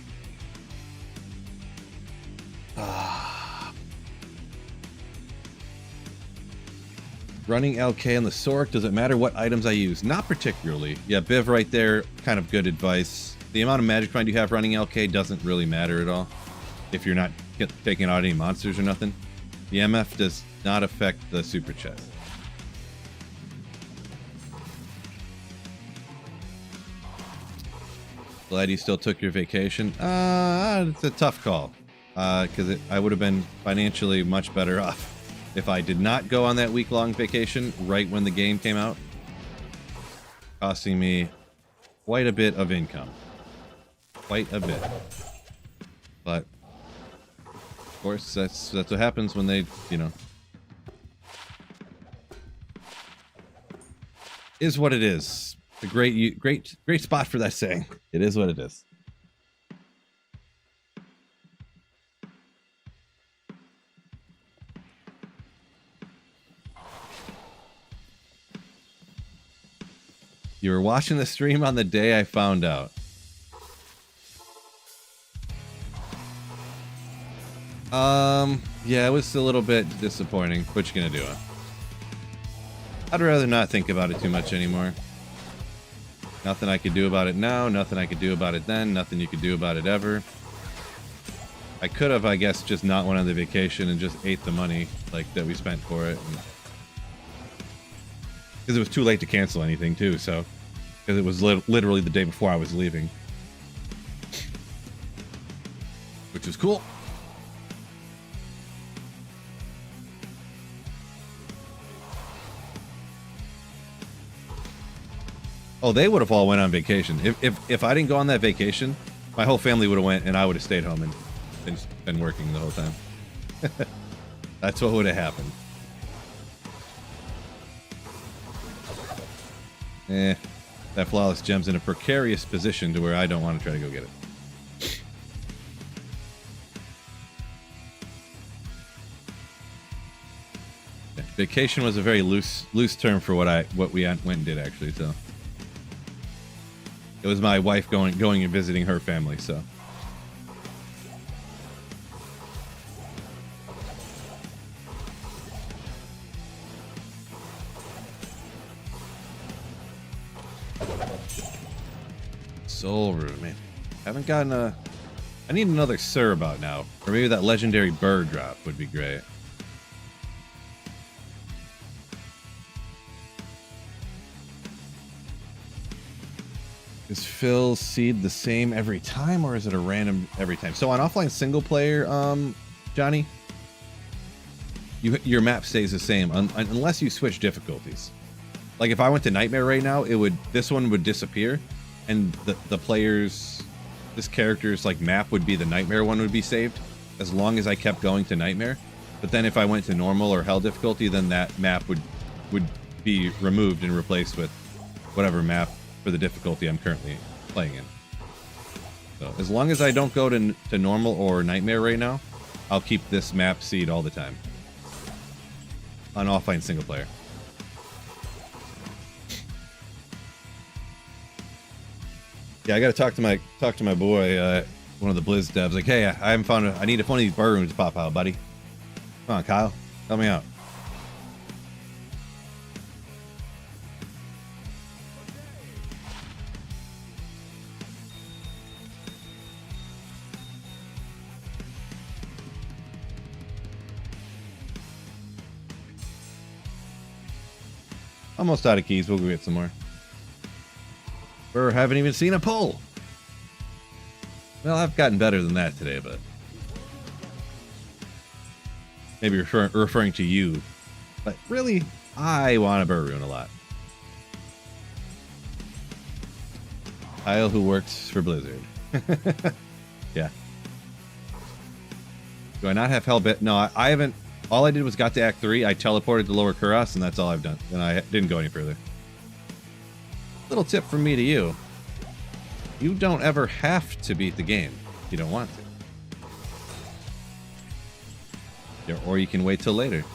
Running LK on the Sork, does it matter what items I use? Not particularly. Yeah, Biv right there, kind of good advice. The amount of magic find you have running LK doesn't really matter at all. If you're not taking out any monsters or nothing. The MF does not affect the super chest. Glad you still took your vacation. It's a tough call. Because I would have been financially much better off if I did not go on that week-long vacation right when the game came out. Costing me quite a bit of income. Quite a bit. But, of course, that's what happens when they, you know... Is what it is. It's a great spot for that saying. It is what it is. You were watching the stream on the day I found out. Yeah, it was a little bit disappointing. What you gonna do? I'd rather not think about it too much anymore. Nothing I could do about it now, nothing I could do about it then, nothing you could do about it ever. I could have, I guess, just not went on the vacation and just ate the money like that we spent for it. Because it was too late to cancel anything too, so because it was literally the day before I was leaving, which was cool. Oh, they would have all went on vacation. If I didn't go on that vacation, my whole family would have went and I would have stayed home and been working the whole time. That's what would have happened. That flawless gem's in a precarious position to where I don't want to try to go get it. Yeah, vacation was a very loose term for what we went and did, actually. So it was my wife going and visiting her family. So. Soul Room, man. Haven't gotten a... I need another Sir about now. Or maybe that legendary bird drop would be great. Is Phil's seed the same every time, or is it a random every time? So on offline single player, Johnny, your map stays the same unless you switch difficulties. Like if I went to Nightmare right now, this one would disappear. And the player's, this character's like map would be the Nightmare one would be saved as long as I kept going to Nightmare. But then if I went to normal or Hell difficulty, then that map would be removed and replaced with whatever map for the difficulty I'm currently playing in. So as long as I don't go to normal or Nightmare right now, I'll keep this map seed all the time on offline single player. Yeah, I gotta talk to my boy, one of the Blizz devs. Like, hey, I haven't found I need one of these bar rooms to pop out, buddy. Come on, Kyle, help me out. Almost out of keys. We'll go get some more. Or haven't even seen a poll. Well, I've gotten better than that today, but maybe referring to you. But really, I want a Burroon a lot. Kyle, who works for Blizzard. Yeah. Do I not have Hellbent? No, I haven't. All I did was got to Act 3. I teleported to Lower Kuros, and that's all I've done. And I didn't go any further. Little tip from me to you. You don't ever have to beat the game if you don't want to. Or you can wait till later.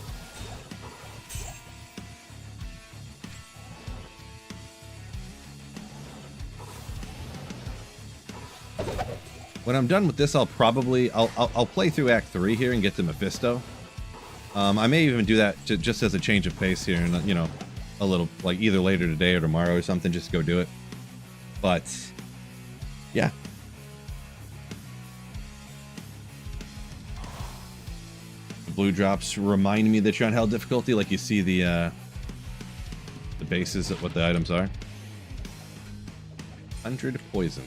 When I'm done with this, I'll play through Act 3 here and get to Mephisto. I may even do that just as a change of pace here, and you know, a little like either later today or tomorrow or something. Just go do it. But yeah. The blue drops remind me that you're on hell difficulty, like you see the bases of what the items are. 100 poison.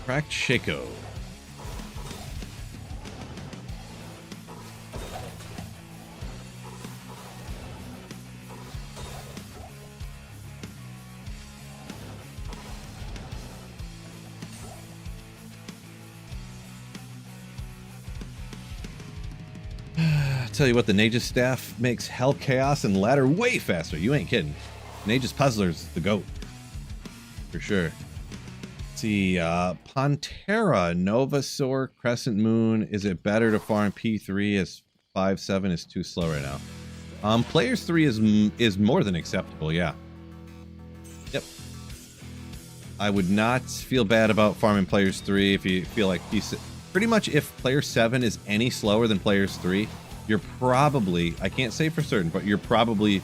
Cracked Shaco. Tell you what, the Nage's staff makes Hell Chaos and Ladder way faster. You ain't kidding. Nage's Puzzler's the GOAT. For sure. See, Pantera, Novasaur, Crescent Moon. Is it better to farm P3 as 5-7 is too slow right now? Players 3 is more than acceptable, yeah. Yep. I would not feel bad about farming Players 3 if you feel like pretty much if Player 7 is any slower than Players 3, you're probably, I can't say for certain, but you're probably,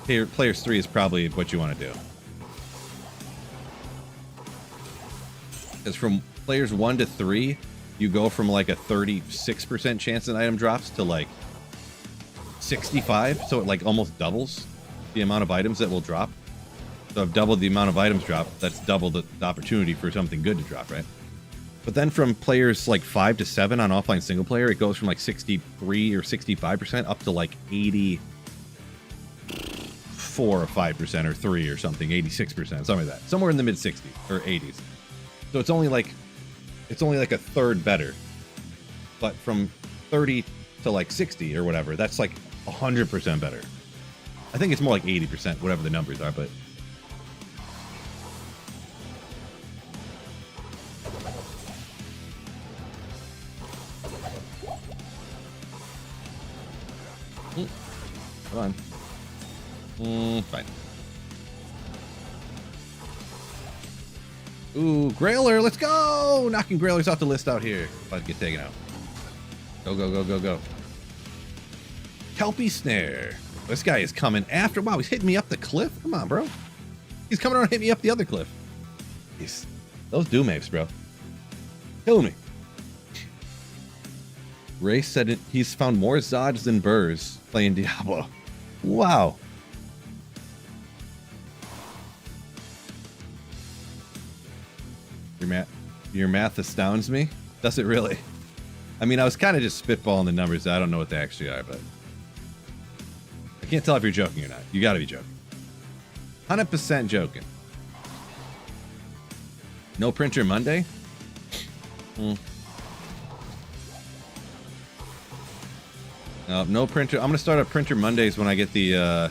Players 3 is probably what you want to do. Because from players 1 to 3, you go from like a 36% chance an item drops to like 65, so it like almost doubles the amount of items that will drop. So I've doubled the amount of items dropped, that's double the opportunity for something good to drop, right? But then from players like 5 to 7 on offline single player, it goes from like 63 or 65% up to like 84 or 5% or 3 or something, 86%, something like that. Somewhere in the mid 60s or 80s. So it's only like a third better. But from 30 to like 60 or whatever, that's like 100% better. I think it's more like 80%, whatever the numbers are, but come on. Fine. Ooh, Grailer, let's go! Knocking Grailers off the list out here. About to get taken out. Go, go, go, go, go. Kelpie Snare. This guy is coming after. Wow, he's hitting me up the cliff. Come on, bro. He's coming around and hitting me up the other cliff. Jeez. Those Doom apes, bro. Kill me. Ray said he's found more Zods than Burrs playing Diablo. Wow. Your math astounds me. Does it really? I mean, I was kind of just spitballing the numbers. I don't know what they actually are, but I can't tell if you're joking or not. You got to be joking. 100% joking. No printer Monday? No printer. I'm going to start up printer Mondays when I get the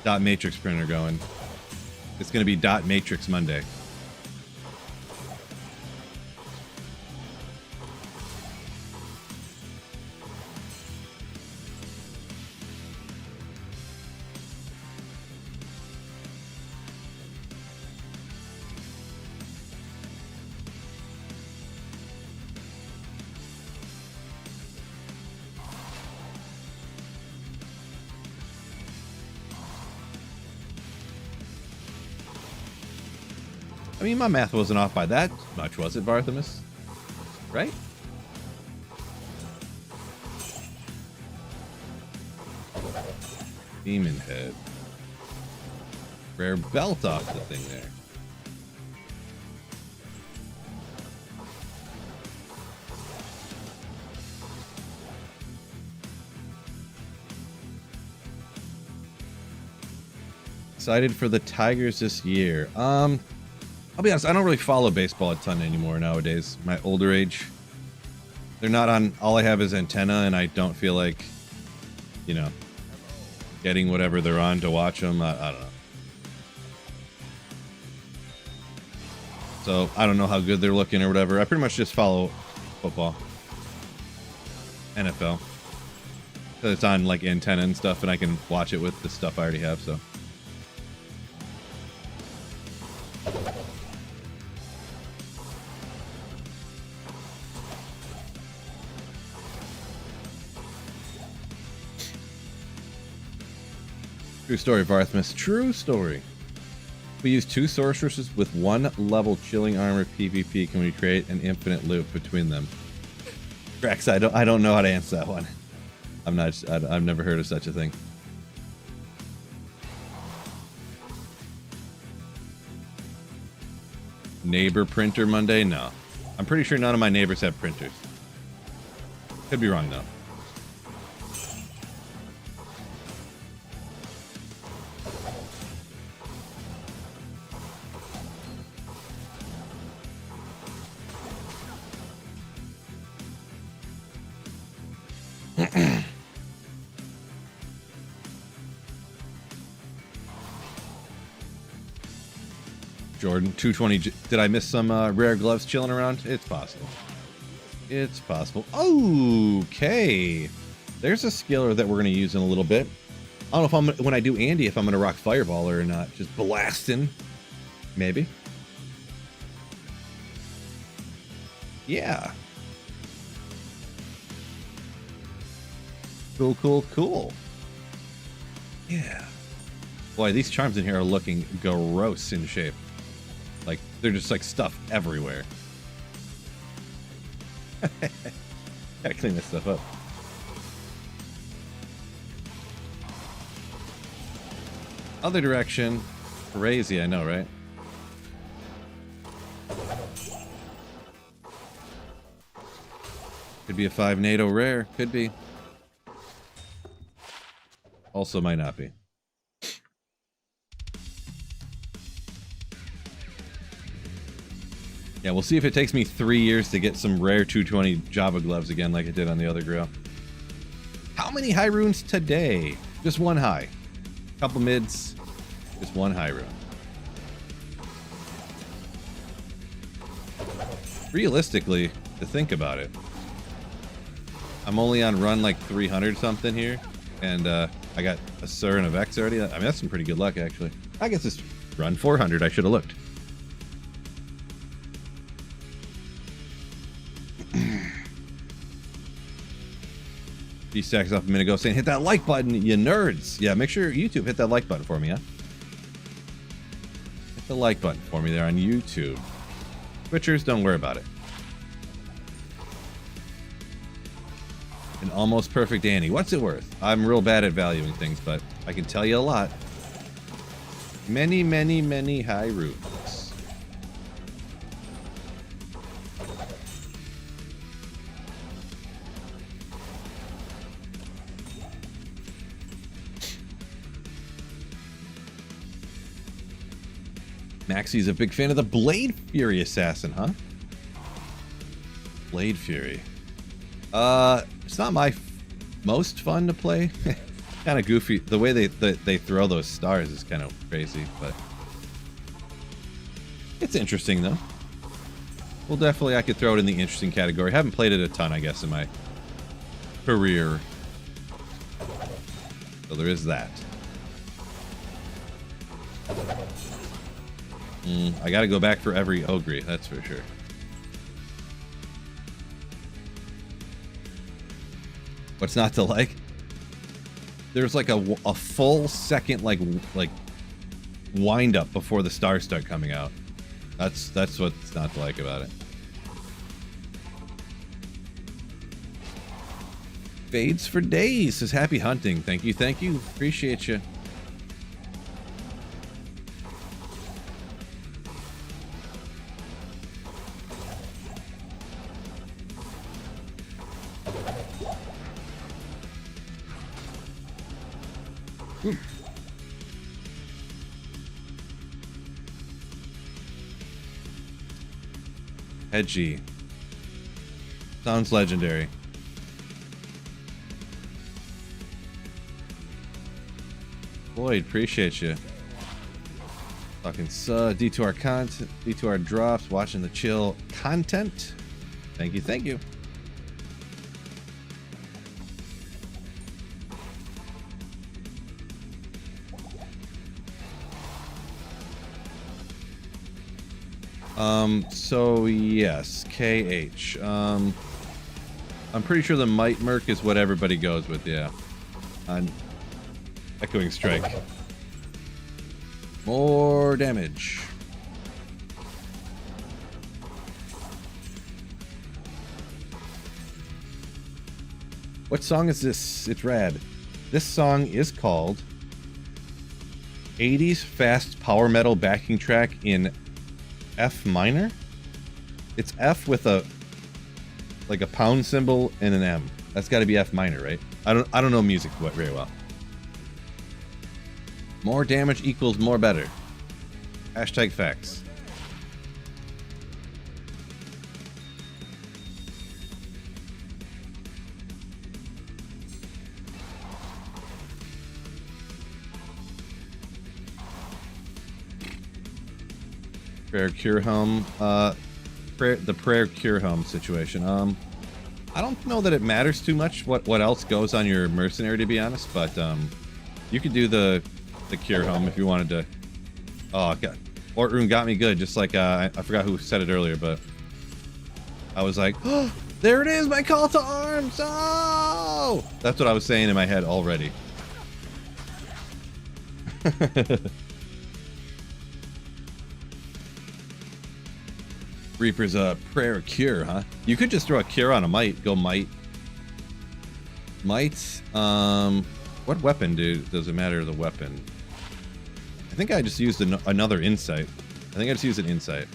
dot matrix printer going. It's going to be dot matrix Monday. I mean, my math wasn't off by that much, was it, Barthemus? Right? Demon Head. Rare belt off the thing there. Excited for the Tigers this year. I'll be honest, I don't really follow baseball a ton anymore nowadays. My older age. They're not on, all I have is antenna, and I don't feel like, you know, getting whatever they're on to watch them. I don't know. So I don't know how good they're looking or whatever. I pretty much just follow football. NFL. So it's on like antenna and stuff, and I can watch it with the stuff I already have, so. True story, Varthmus. True story. We use 2 sorceresses with 1 level chilling armor PvP. Can we create an infinite loop between them? Drax, I don't know how to answer that one. I've never heard of such a thing. Neighbor printer Monday? No. I'm pretty sure none of my neighbors have printers. Could be wrong though. Jordan, 220. Did I miss some rare gloves chilling around? It's possible. It's possible. Okay. There's a skiller that we're going to use in a little bit. I don't know if when I do Andy, if I'm going to rock Fireball or not. Just blasting. Maybe. Yeah. Cool, cool, cool. Yeah. Boy, these charms in here are looking gross in shape. Like, they're just like stuff everywhere. Gotta clean this stuff up. Other direction. Crazy, I know, right? Could be a 5 NATO rare. Could be. Also might not be. Yeah, we'll see if it takes me 3 years to get some rare 220 Java gloves again like it did on the other grill. How many high runes today? Just 1 high. Couple mids. Just 1 high rune. Realistically, to think about it, I'm only on run like 300 something here, and I got a Sur and a Vex already. I mean, that's some pretty good luck, actually. I guess it's run 400. I should have looked. He stacks up a minute ago saying, hit that like button, you nerds. Yeah, make sure YouTube hit that like button for me, huh? Hit the like button for me there on YouTube. Twitchers, don't worry about it. An almost perfect Annie. What's it worth? I'm real bad at valuing things, but I can tell you a lot. Many, many, many high runes. Maxie's a big fan of the Blade Fury Assassin, huh? Blade Fury. It's not my most fun to play. Kind of goofy. The way they throw those stars is kind of crazy, but it's interesting though. Well, definitely I could throw it in the interesting category. Haven't played it a ton, I guess, in my career. So there is that. I gotta go back for every Ogre, that's for sure. What's not to like? There's like a full second like wind up before the stars start coming out. That's what's not to like about it. Fades for days says happy hunting. Thank you, appreciate you. Edgy. Sounds legendary. Boyd, appreciate you. Fucking D2R content, D2R drops, watching the chill content. Thank you, thank you. So yes, KH. I'm pretty sure the Might Merc is what everybody goes with, yeah. On Echoing Strike. More damage. What song is this? It's rad. This song is called 80s Fast Power Metal Backing Track in F minor. It's F with a like a pound symbol and an M. That's got to be F minor, right? I don't know music very well. More damage equals more better. Hashtag facts. Prayer Cure Helm. The Prayer Cure Helm situation. I don't know that it matters too much what else goes on your mercenary, to be honest, but you could do the Cure Helm if you wanted to. Oh god, Ortrune got me good, just like I forgot who said it earlier, but I was like, oh, there it is, my call to arms. Oh, that's what I was saying in my head already. Reaper's a prayer cure, huh? You could just throw a cure on a might. Go might. Might. What weapon does it matter? The weapon. I think I just used another insight. I think I just used an insight.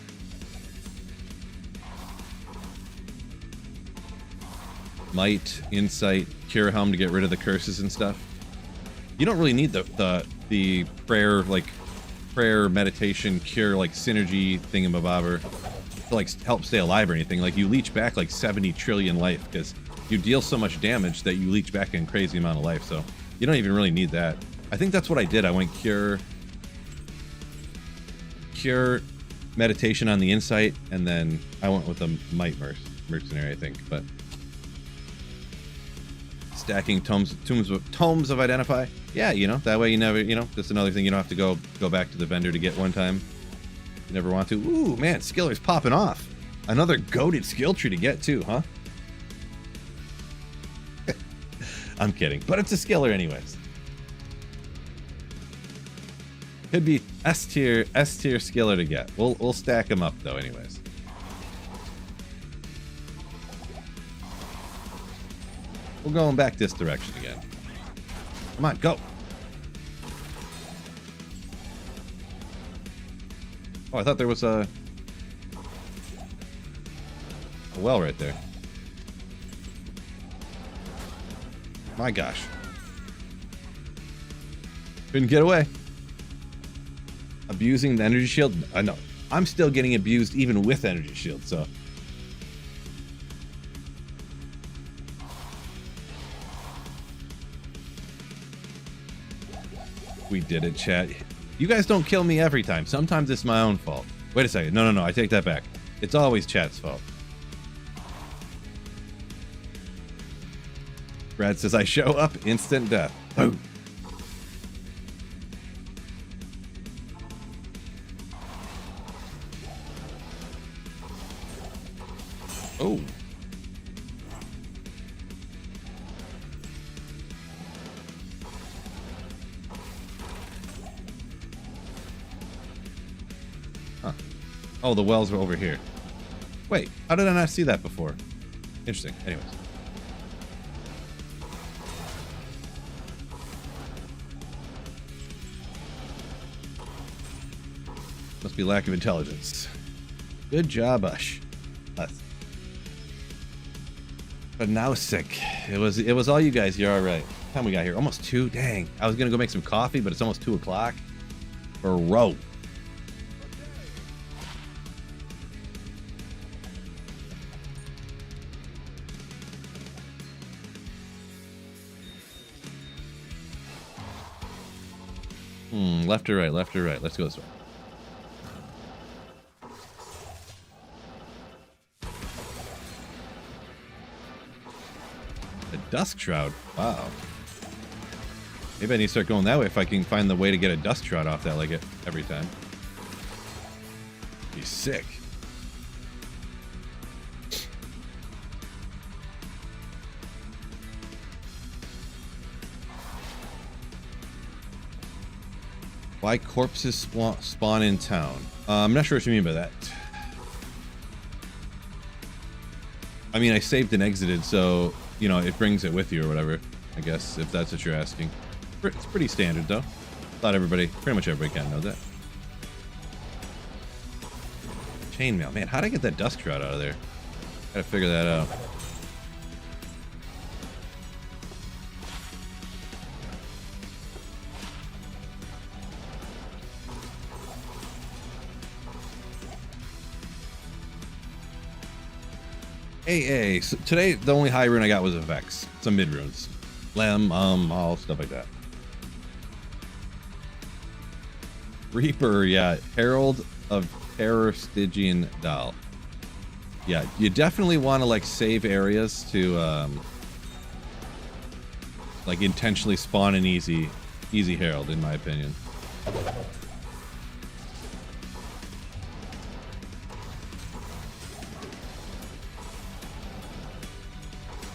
Might, insight, cure helm to get rid of the curses and stuff. You don't really need the prayer, like prayer meditation cure, like synergy thingamabobber to like help stay alive or anything. Like you leech back like 70 trillion life because you deal so much damage that you leech back in crazy amount of life. So you don't even really need that. I think that's what I did. I went cure meditation on the insight, and then I went with a might mercenary, I think. But stacking tomes of identify. Yeah, you know, that way you never, you know, just another thing you don't have to go back to the vendor to get one time. You never want to. Ooh, man, Skiller's popping off. Another goated skill tree to get too, huh? I'm kidding, but it's a Skiller anyways. Could be S tier Skiller to get. We'll stack them up though anyways. We're going back this direction again. Come on, go. Oh, I thought there was a well right there. My gosh. Couldn't get away. Abusing the energy shield? I know. I'm still getting abused even with energy shield, so. We did it, chat. You guys don't kill me every time. Sometimes it's my own fault. Wait a second. No. I take that back. It's always chat's fault. Brad says, I show up, instant death. Boom. Oh. Huh. Oh, the wells were over here. Wait, how did I not see that before? Interesting. Anyways. Must be lack of intelligence. Good job, Ush. But now sick. It was all you guys. You're all right. What time we got here? Almost 2. Dang. I was gonna go make some coffee, but it's almost 2 o'clock. Bro. Left or right? Left or right? Let's go this way. A dusk shroud. Wow. Maybe I need to start going that way if I can find the way to get a dusk shroud off that like it every time. Be sick. Why corpses spawn in town? I'm not sure what you mean by that. I mean, I saved and exited, so, you know, it brings it with you or whatever, I guess, if that's what you're asking. It's pretty standard, though. Thought pretty much everybody kind of knows that. Chainmail. Man, how'd I get that dusk shroud out of there? Gotta figure that out. Hey, so today the only high rune I got was a Vex. Some mid runes. Lem, all stuff like that. Reaper, yeah. Herald of Terror Stygian Doll. Yeah, you definitely want to like save areas to like intentionally spawn an easy Herald, in my opinion.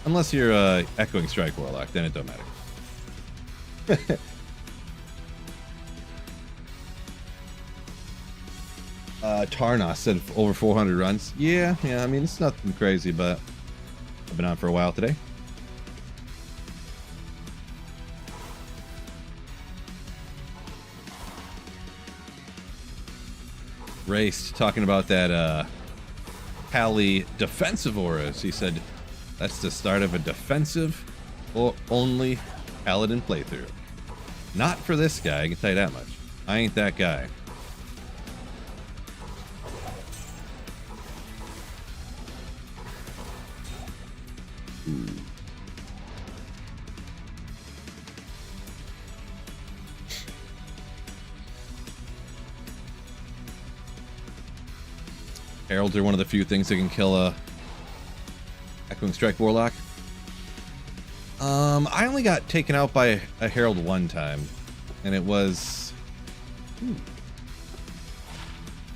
Unless you're Echoing Strike Warlock, then it don't matter. Tarnos said over 400 runs. Yeah, I mean, it's nothing crazy, but I've been on for a while today. Raced talking about that Pally defensive auras. He said that's the start of a defensive or only paladin playthrough. Not for this guy, I can tell you that much. I ain't that guy. Ooh. Heralds are one of the few things that can kill a Echoing Strike Warlock. I only got taken out by a Herald one time, and it was...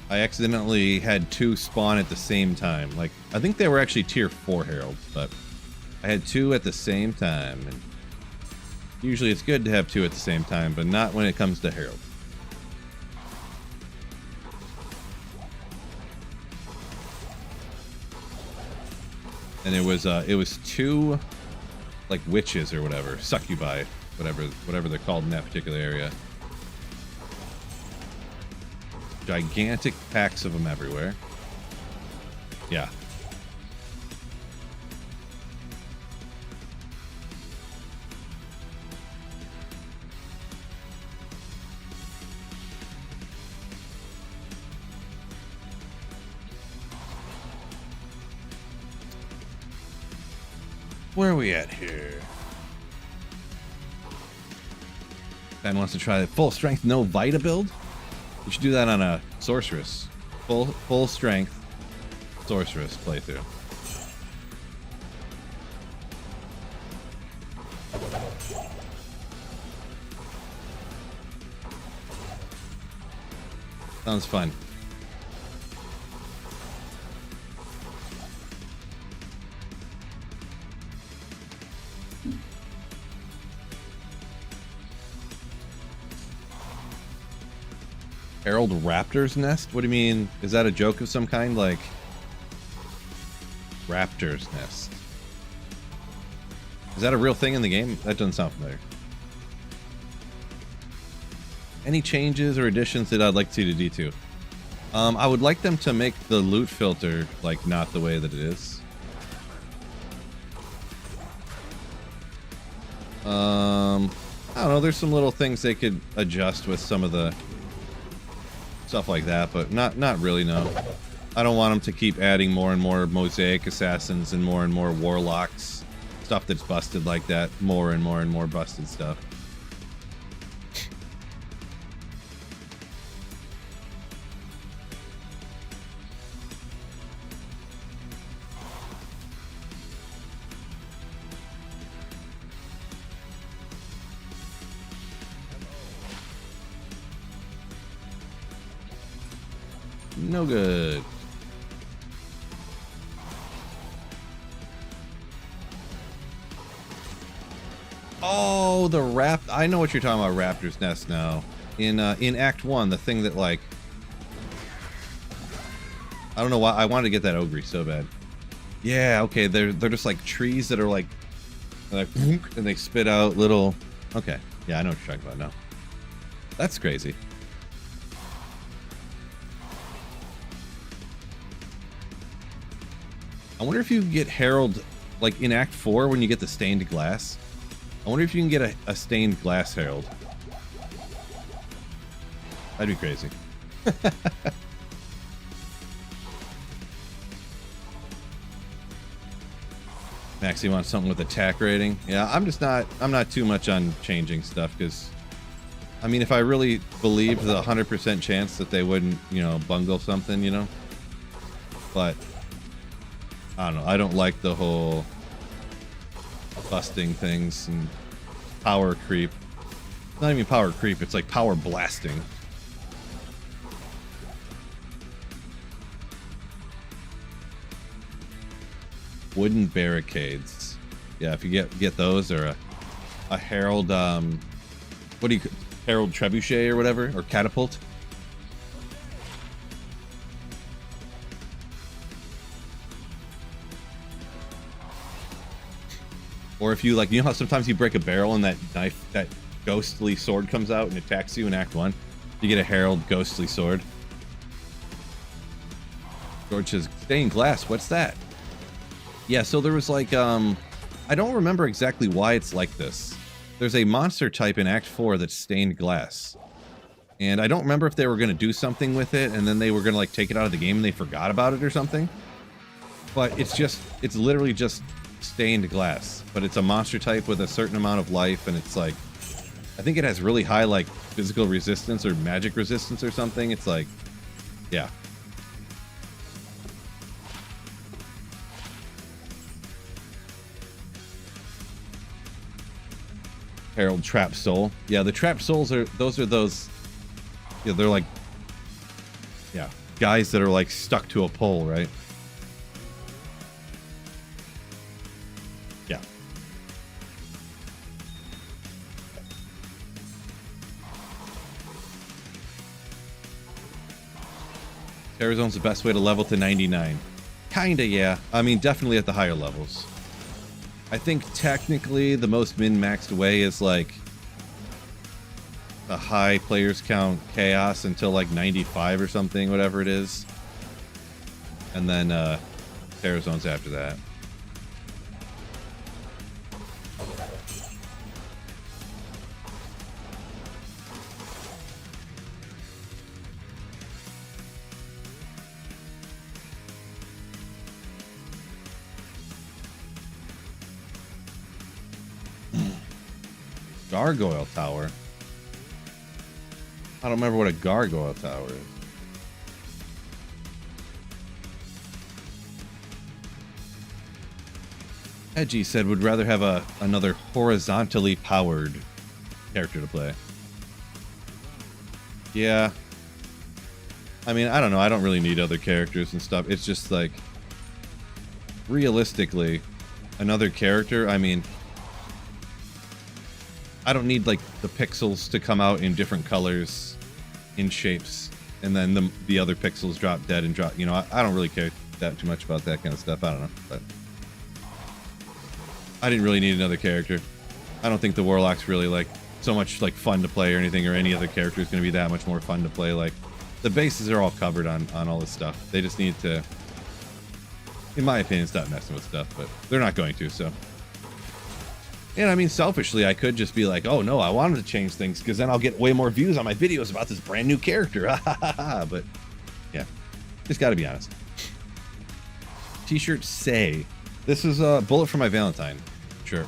I accidentally had two spawn at the same time. Like, I think they were actually tier 4 Heralds, but I had two at the same time. And usually it's good to have two at the same time, but not when it comes to Herald. And it was two, like, witches or whatever, succubi, whatever they're called in that particular area. Gigantic packs of them everywhere. Yeah. Where are we at here? Ben wants to try the full strength, no Vita build. You should do that on a sorceress. Full strength sorceress playthrough. Sounds fun. Herald Raptor's Nest? What do you mean? Is that a joke of some kind? Like, Raptor's Nest. Is that a real thing in the game? That doesn't sound familiar. Any changes or additions that I'd like to see to D2? I would like them to make the loot filter, like, not the way that it is. I don't know, there's some little things they could adjust with some of the stuff like that, but not really, no. I don't want them to keep adding more and more mosaic assassins and more warlocks. Stuff that's busted like that. More and more busted stuff. No good. Oh, the I know what you're talking about, Raptor's Nest now. In Act 1, the thing that, like... I don't know why, I wanted to get that Ogre so bad. Yeah, okay, they're just like trees that are like and they spit out little... Okay, yeah, I know what you're talking about now. That's crazy. I wonder if you can get Herald, like in Act 4 when you get the stained glass. I wonder if you can get a stained glass Herald. That'd be crazy. Maxie wants something with attack rating. Yeah, I'm not too much on changing stuff because, I mean, if I really believed the 100% chance that they wouldn't, you know, bungle something, you know, but I don't know. I don't like the whole busting things and power creep. It's not even power creep. It's like power blasting. Wooden barricades. Yeah, if you get those, or a Herald, what do you, Herald Trebuchet or whatever, or catapult. Or if you, like, you know how sometimes you break a barrel and that knife, that ghostly sword comes out and attacks you in Act 1? You get a Herald Ghostly Sword. George says, stained glass, what's that? Yeah, so there was like, I don't remember exactly why it's like this. There's a monster type in Act 4 that's stained glass. And I don't remember if they were going to do something with it and then they were going to like take it out of the game and they forgot about it or something. But it's literally just stained glass. But it's a monster type with a certain amount of life, and it's like, I think it has really high like physical resistance or magic resistance or something. It's like, yeah. Herald Trap Soul. Yeah, the Trap Souls are those, yeah, they're like, yeah, guys that are like stuck to a pole, right? Yeah. Terror Zone's the best way to level to 99. Kinda, yeah. I mean, definitely at the higher levels. I think technically the most min-maxed way is like the high players count chaos until like 95 or something, whatever it is. And then Terror Zones after that. Gargoyle Tower. I don't remember what a Gargoyle Tower is. Edgy said would rather have another horizontally powered character to play. Yeah. I mean, I don't know. I don't really need other characters and stuff. It's just like, realistically, another character, I mean, I don't need like the pixels to come out in different colors, in shapes, and then the other pixels drop dead and drop, you know, I don't really care that too much about that kind of stuff. I don't know, but I didn't really need another character. I don't think the Warlock's really like so much like fun to play or anything, or any other character is going to be that much more fun to play. Like, the bases are all covered on all this stuff. They just need to, in my opinion, stop messing with stuff, but they're not going to, so. And I mean, selfishly, I could just be like, oh no, I wanted to change things because then I'll get way more views on my videos about this brand new character. But yeah, just got to be honest. T-shirt say, this is a bullet for my Valentine. Sure.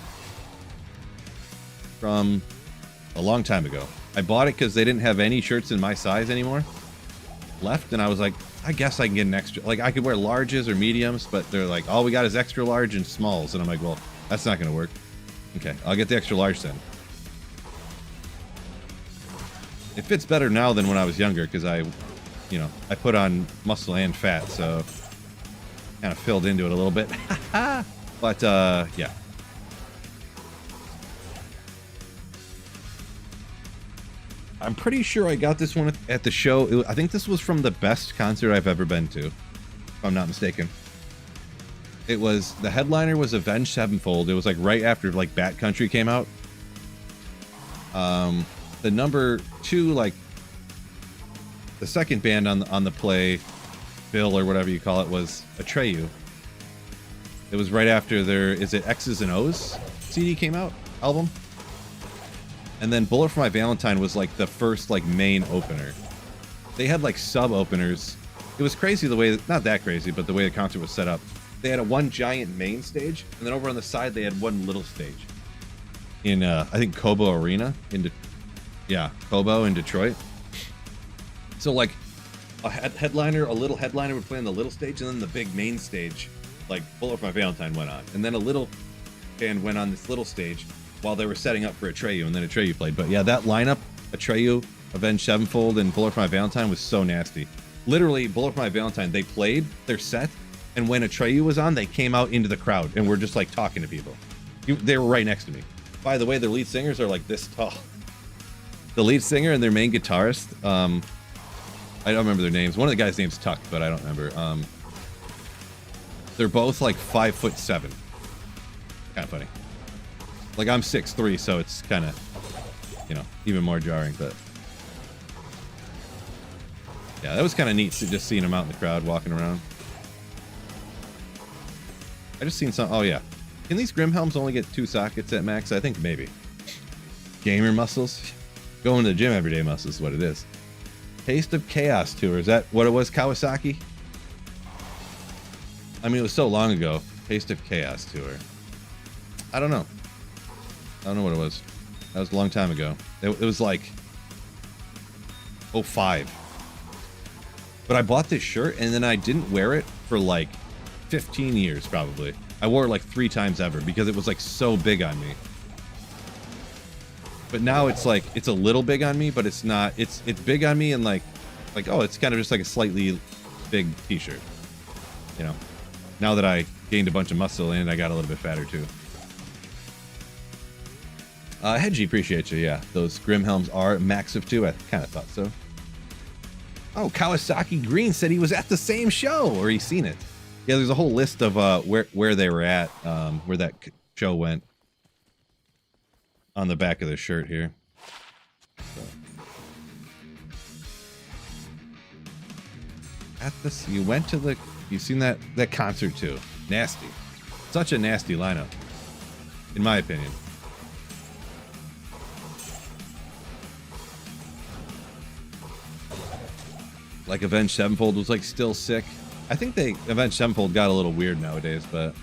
From a long time ago. I bought it because they didn't have any shirts in my size anymore left. And I was like, I guess I can get an extra, like I could wear larges or mediums, but they're like, all we got is extra large and smalls. And I'm like, well, that's not going to work. Okay, I'll get the extra large then. It fits better now than when I was younger because I you know, I put on muscle and fat, so kind of filled into it a little bit. But yeah. I'm pretty sure I got this one at the show. I think this was from the best concert I've ever been to, if I'm not mistaken. It was, the headliner was Avenged Sevenfold. It was like right after like Bat Country came out. The number 2, like the second band on the play bill or whatever you call it was Atreyu. It was right after their, is it X's and O's CD came out, album? And then Bullet for My Valentine was like the first like main opener. They had like sub openers. It was crazy the way, not that crazy, but the way the concert was set up. They had a one giant main stage, and then over on the side they had one little stage. In I think Cobo Arena Cobo in Detroit. So like a headliner, a little headliner would play on the little stage, and then the big main stage, like Bullet for My Valentine went on, and then a little band went on this little stage while they were setting up for Atreyu, and then Atreyu played. But yeah, that lineup, Atreyu, Avenged Sevenfold, and Bullet for My Valentine was so nasty. Literally, Bullet for My Valentine, they played their set, and when Atreyu was on, they came out into the crowd and were just like talking to people. They were right next to me. By the way, their lead singers are like this tall. The lead singer and their main guitarist, I don't remember their names. One of the guys' name's Tuck, but I don't remember. They're both like 5'7". Kind of funny. Like I'm 6'3", so it's kind of, you know, even more jarring. But yeah, that was kind of neat to just seeing them out in the crowd walking around. I just seen some. Oh yeah, can these Grim Helms only get 2 sockets at max? I think maybe. Gamer muscles, going to the gym every day muscles is what it is. Taste of Chaos tour, is that what it was? Kawasaki. I mean, it was so long ago. Taste of Chaos tour. I don't know. I don't know what it was. That was a long time ago. It was like 05. But I bought this shirt and then I didn't wear it for like 15 years probably. I wore it like 3 times ever because it was like so big on me. But now it's like, it's a little big on me, but it's not, it's big on me and like, oh, it's kind of just like a slightly big t-shirt. You know, now that I gained a bunch of muscle and I got a little bit fatter too. Hedgie, appreciate you. Yeah, those Grim Helms are massive too. I kind of thought so. Oh, Kawasaki Green said he was at the same show, or he's seen it. Yeah, there's a whole list of where they were at, where that show went on the back of the shirt here. So. At this, you went to the, you've seen that concert too. Nasty, such a nasty lineup, in my opinion. Like Avenged Sevenfold was like still sick. I think Avenged Sevenfold got a little weird nowadays, but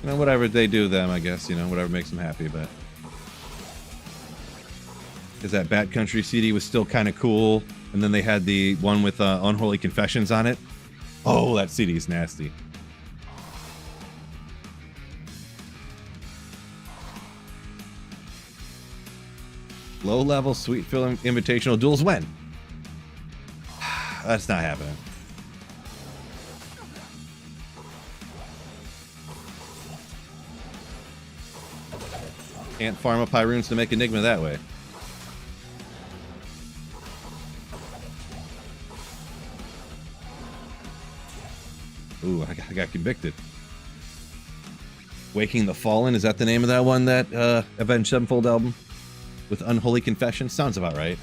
you know, whatever they do them, I guess, you know, whatever makes them happy. But because that Bat Country CD was still kind of cool, and then they had the one with Unholy Confessions on it. Oh, that CD is nasty. Low level Sweet Film Invitational duels when? That's not happening. Can't farm up Pyrunes to make Enigma that way. Ooh, I got convicted. Waking the Fallen, is that the name of that one, that Avenged Sevenfold album? With Unholy Confession? Sounds about right.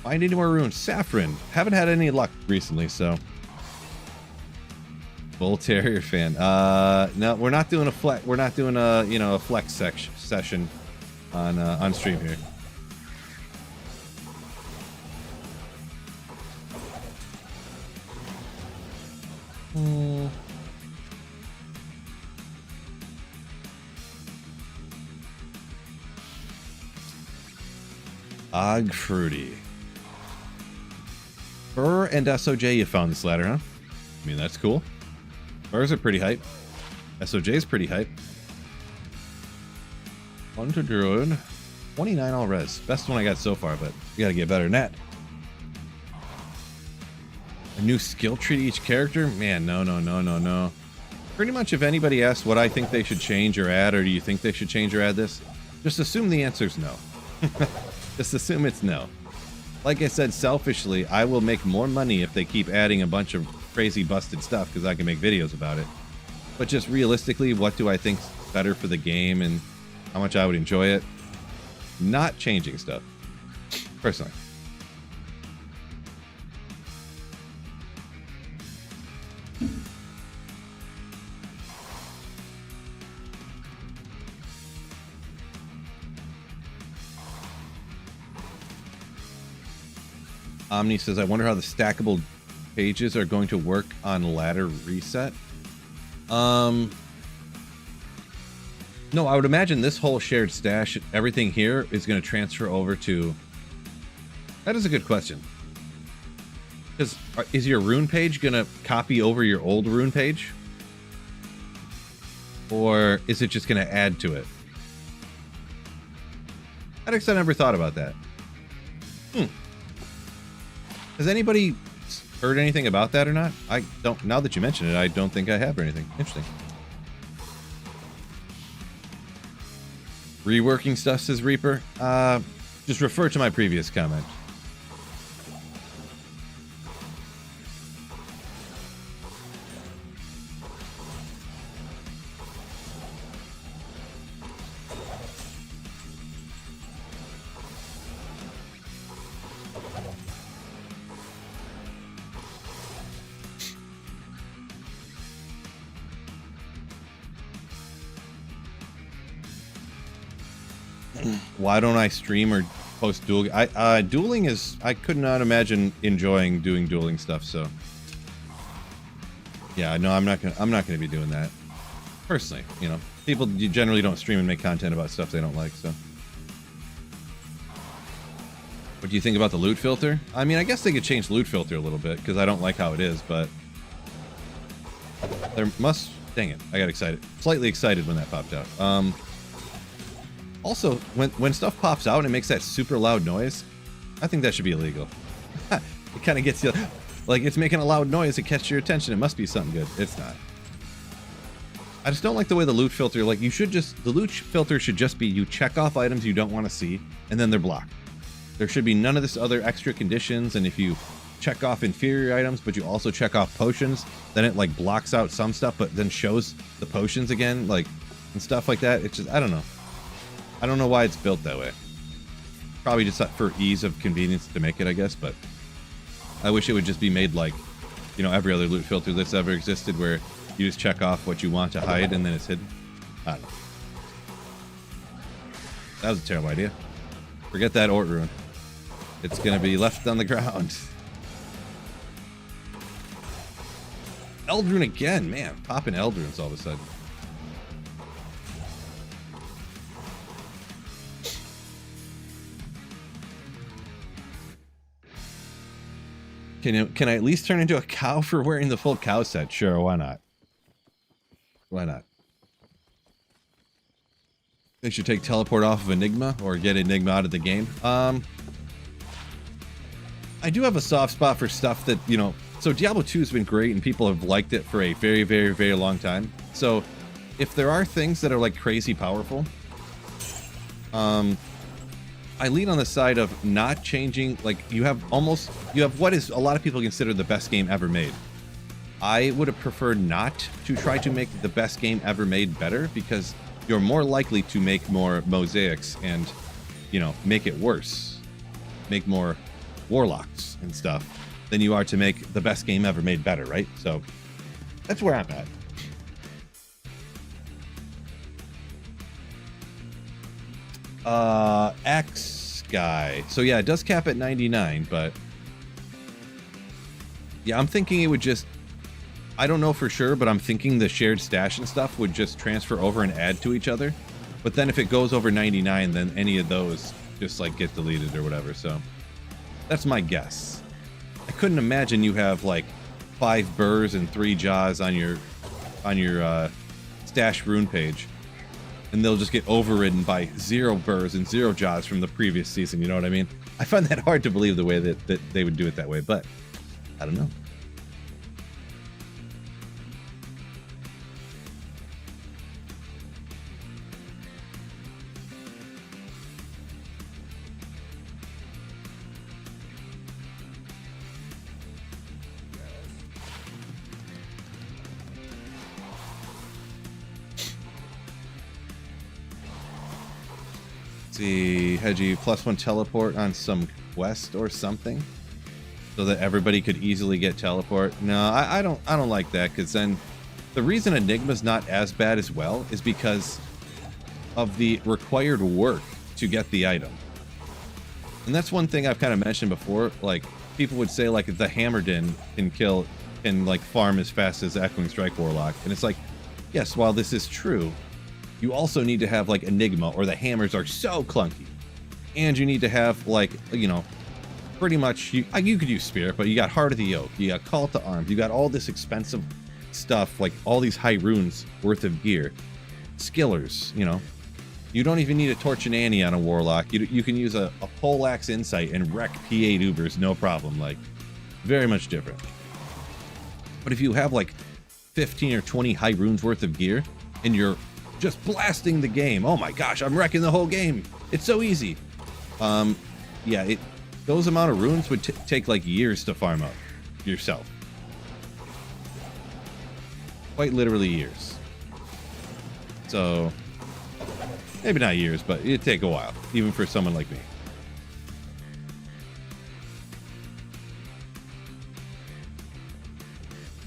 Find any more runes? Saffron. Haven't had any luck recently, so. Bull Terrier fan. No, we're not doing a flex. We're not doing a, you know, a flex session on stream here. Og Fruity. Burr and SOJ, you found this ladder, huh? I mean, that's cool. Burrs are pretty hype. SOJ's pretty hype. One to druid. 29 all res. Best one I got so far, but you gotta get better than that. A new skill tree to each character? Man, no. Pretty much if anybody asks what I think they should change or add, or do you think they should change or add this, just assume the answer's no. Just assume it's no. Like I said, selfishly, I will make more money if they keep adding a bunch of crazy busted stuff because I can make videos about it. But just realistically, what do I think's better for the game and how much I would enjoy it? Not changing stuff, personally. Omni says, I wonder how the stackable pages are going to work on ladder reset. No, I would imagine this whole shared stash, everything here is going to transfer over to... That is a good question. Because is your rune page going to copy over your old rune page? Or is it just going to add to it? I never thought about that. Has anybody heard anything about that or not? I don't. Now that you mention it, I don't think I have or anything. Interesting. Reworking stuff, says Reaper. Just refer to my previous comment. Why don't I stream or post dueling? Dueling is... I could not imagine enjoying doing dueling stuff, so... Yeah, no, I'm not gonna be doing that. Personally, you know. People generally don't stream and make content about stuff they don't like, so... What do you think about the loot filter? I mean, I guess they could change the loot filter a little bit, because I don't like how it is, but... There must... Dang it, I got excited. Slightly excited when that popped out. Also, when stuff pops out and it makes that super loud noise, I think that should be illegal. It kind of gets you... Like, it's making a loud noise, it catches your attention, it must be something good. It's not. I just don't like the way the loot filter... Like, you should just... The loot filter should just be you check off items you don't want to see, and then they're blocked. There should be none of this other extra conditions, and if you check off inferior items, but you also check off potions, then it, like, blocks out some stuff, but then shows the potions again, like, and stuff like that. It's just... I don't know. I don't know why it's built that way. Probably just for ease of convenience to make it, I guess, but I wish it would just be made like, you know, every other loot filter that's ever existed where you just check off what you want to hide and then it's hidden. I don't know. That was a terrible idea. Forget that Ort Rune. It's gonna be left on the ground. Eldrune again, man. Popping Eldrunes all of a sudden. Can I at least turn into a cow for wearing the full cow set? Sure, why not? Why not? They should take teleport off of Enigma or get Enigma out of the game. I do have a soft spot for stuff that, you know, so Diablo 2 has been great and people have liked it for a very, very, very long time. So if there are things that are like crazy powerful, I lean on the side of not changing. Like, you have what is a lot of people consider the best game ever made. I would have preferred not to try to make the best game ever made better, because you're more likely to make more mosaics and, you know, make it worse, make more warlocks and stuff, than you are to make the best game ever made better, right? So that's where I'm at. X guy. So yeah, it does cap at 99, but yeah, I'm thinking it would just, I don't know for sure, but I'm thinking the shared stash and stuff would just transfer over and add to each other. But then if it goes over 99, then any of those just like get deleted or whatever. So that's my guess. I couldn't imagine you have like 5 burrs and 3 jaws on your stash rune page and they'll just get overridden by 0 burrs and 0 jaws from the previous season. You know what I mean? I find that hard to believe the way that they would do it that way, but I don't know. See, Hedgie, +1 teleport on some quest or something, so that everybody could easily get teleport. No, I don't like that, because then the reason Enigma's not as bad as well is because of the required work to get the item. And that's one thing I've kind of mentioned before. Like, people would say like the Hammerdin can like farm as fast as Echoing Strike Warlock, and it's like, yes, while this is true, you also need to have like Enigma, or the hammers are so clunky. And you need to have like, you know, pretty much, you could use Spirit, but you got Heart of the Oak, you got Call to Arms, you got all this expensive stuff, like all these high runes worth of gear. Skillers, you know. You don't even need a Torch and Annie on a Warlock. You can use a Poleaxe Insight and wreck P8 Ubers, no problem. Like, very much different. But if you have like 15 or 20 high runes worth of gear, and you're just blasting the game. Oh my gosh, I'm wrecking the whole game. It's so easy. Yeah, those amount of runes would take like years to farm up yourself. Quite literally years. So, maybe not years, but it'd take a while, even for someone like me.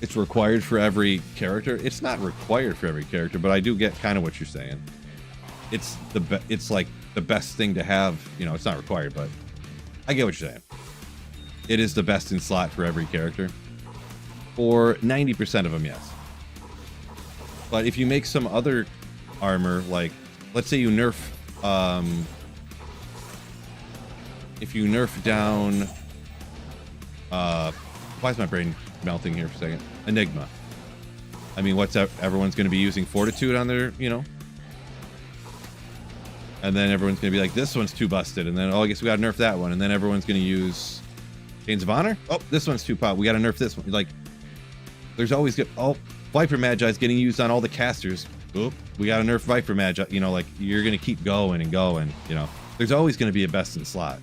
It's required for every character. It's not required for every character, but I do get kind of what you're saying. It's like the best thing to have. You know, it's not required, but I get what you're saying. It is the best in slot for every character. For 90% of them, yes. But if you make some other armor, like, let's say you nerf, if you nerf down, why is my brain melting here for a second? Enigma. I mean, what's up? Everyone's going to be using Fortitude on their, you know, and then everyone's going to be like, this one's too busted, and then, oh, I guess we got to nerf that one, and then everyone's going to use Chains of Honor. Oh, this one's too pop. We got to nerf this one. Like, there's always good. Oh, Viper Magi is getting used on all the casters. Oop, we got to nerf Viper Magi. You know, like, you're going to keep going and going. You know, there's always going to be a best in slot.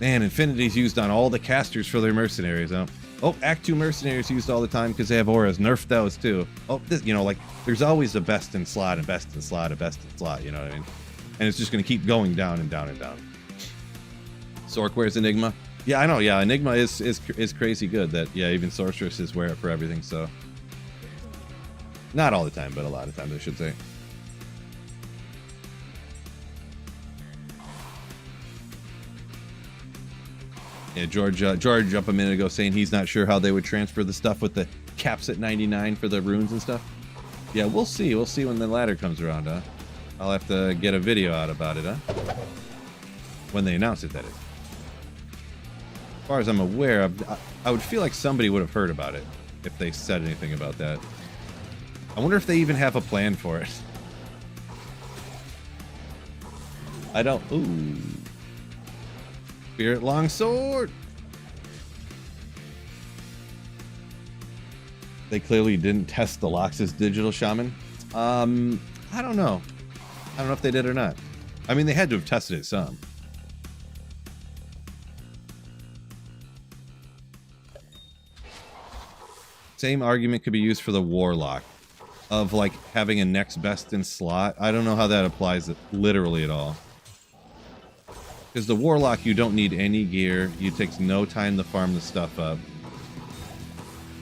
Man, Infinity's used on all the casters for their mercenaries. Oh, Act 2 mercenaries used all the time because they have auras. Nerf those too. Oh, this, you know, like, there's always a best in slot, a best in slot, a best in slot. You know what I mean? And it's just going to keep going down and down and down. Sork wears Enigma. Yeah, I know. Yeah, Enigma is crazy good. That, yeah, even sorceresses wear it for everything. So, not all the time, but a lot of times, I should say. Yeah, George up a minute ago saying he's not sure how they would transfer the stuff with the caps at 99 for the runes and stuff. Yeah, we'll see. We'll see when the ladder comes around, huh? I'll have to get a video out about it, huh? When they announce it, that is. As far as I'm aware, I would feel like somebody would have heard about it if they said anything about that. I wonder if they even have a plan for it. I don't... Ooh... Spirit Longsword. They clearly didn't test the Loxus Digital Shaman. I don't know. I don't know if they did or not. I mean, they had to have tested it some. Same argument could be used for the Warlock, of like having a next best in slot. I don't know how that applies literally at all. Because the Warlock, you don't need any gear. It takes no time to farm the stuff up.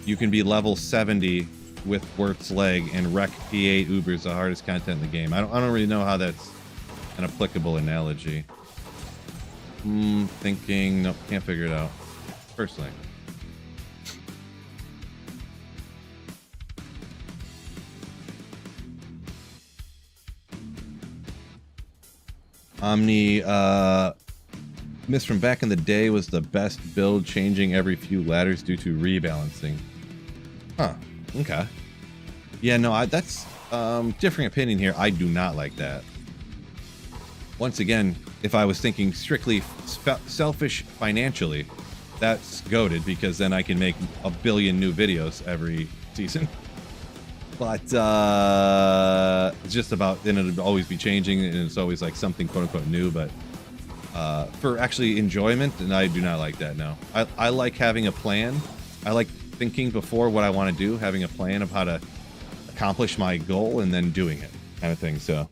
You can be level 70 with Wirt's Leg and wreck P8 Ubers, the hardest content in the game. I don't really know how that's an applicable analogy. Thinking, nope, can't figure it out. Personally. Omni, Mist from back in the day was the best build, changing every few ladders due to rebalancing. Huh. Okay. Yeah, no, that's differing opinion here. I do not like that. Once again, if I was thinking strictly selfish financially, that's goated, because then I can make a billion new videos every season. But it's just about, then it'll always be changing, and it's always like something quote unquote new. But for actually enjoyment, and I do not like that. No, I like having a plan. I like thinking before what I want to do, having a plan of how to accomplish my goal, and then doing it, kind of thing. So.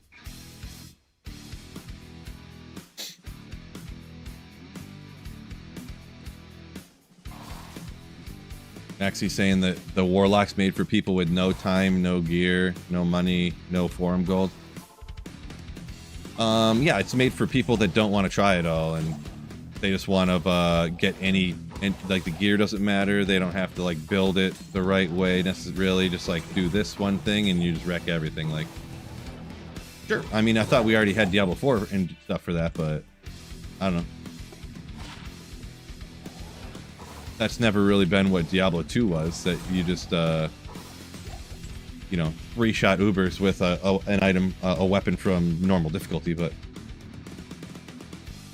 Actually saying that the Warlock's made for people with no time, no gear, no money, no forum gold. Yeah, it's made for people that don't want to try it all, and they just want to get any, and like the gear doesn't matter. They don't have to like build it the right way necessarily. Just like do this one thing and you just wreck everything. Like, sure. I mean, I thought we already had Diablo 4 and stuff for that, but I don't know. That's never really been what Diablo 2 was, that you just, you know, 3-shot Ubers with an item, a weapon from normal difficulty, but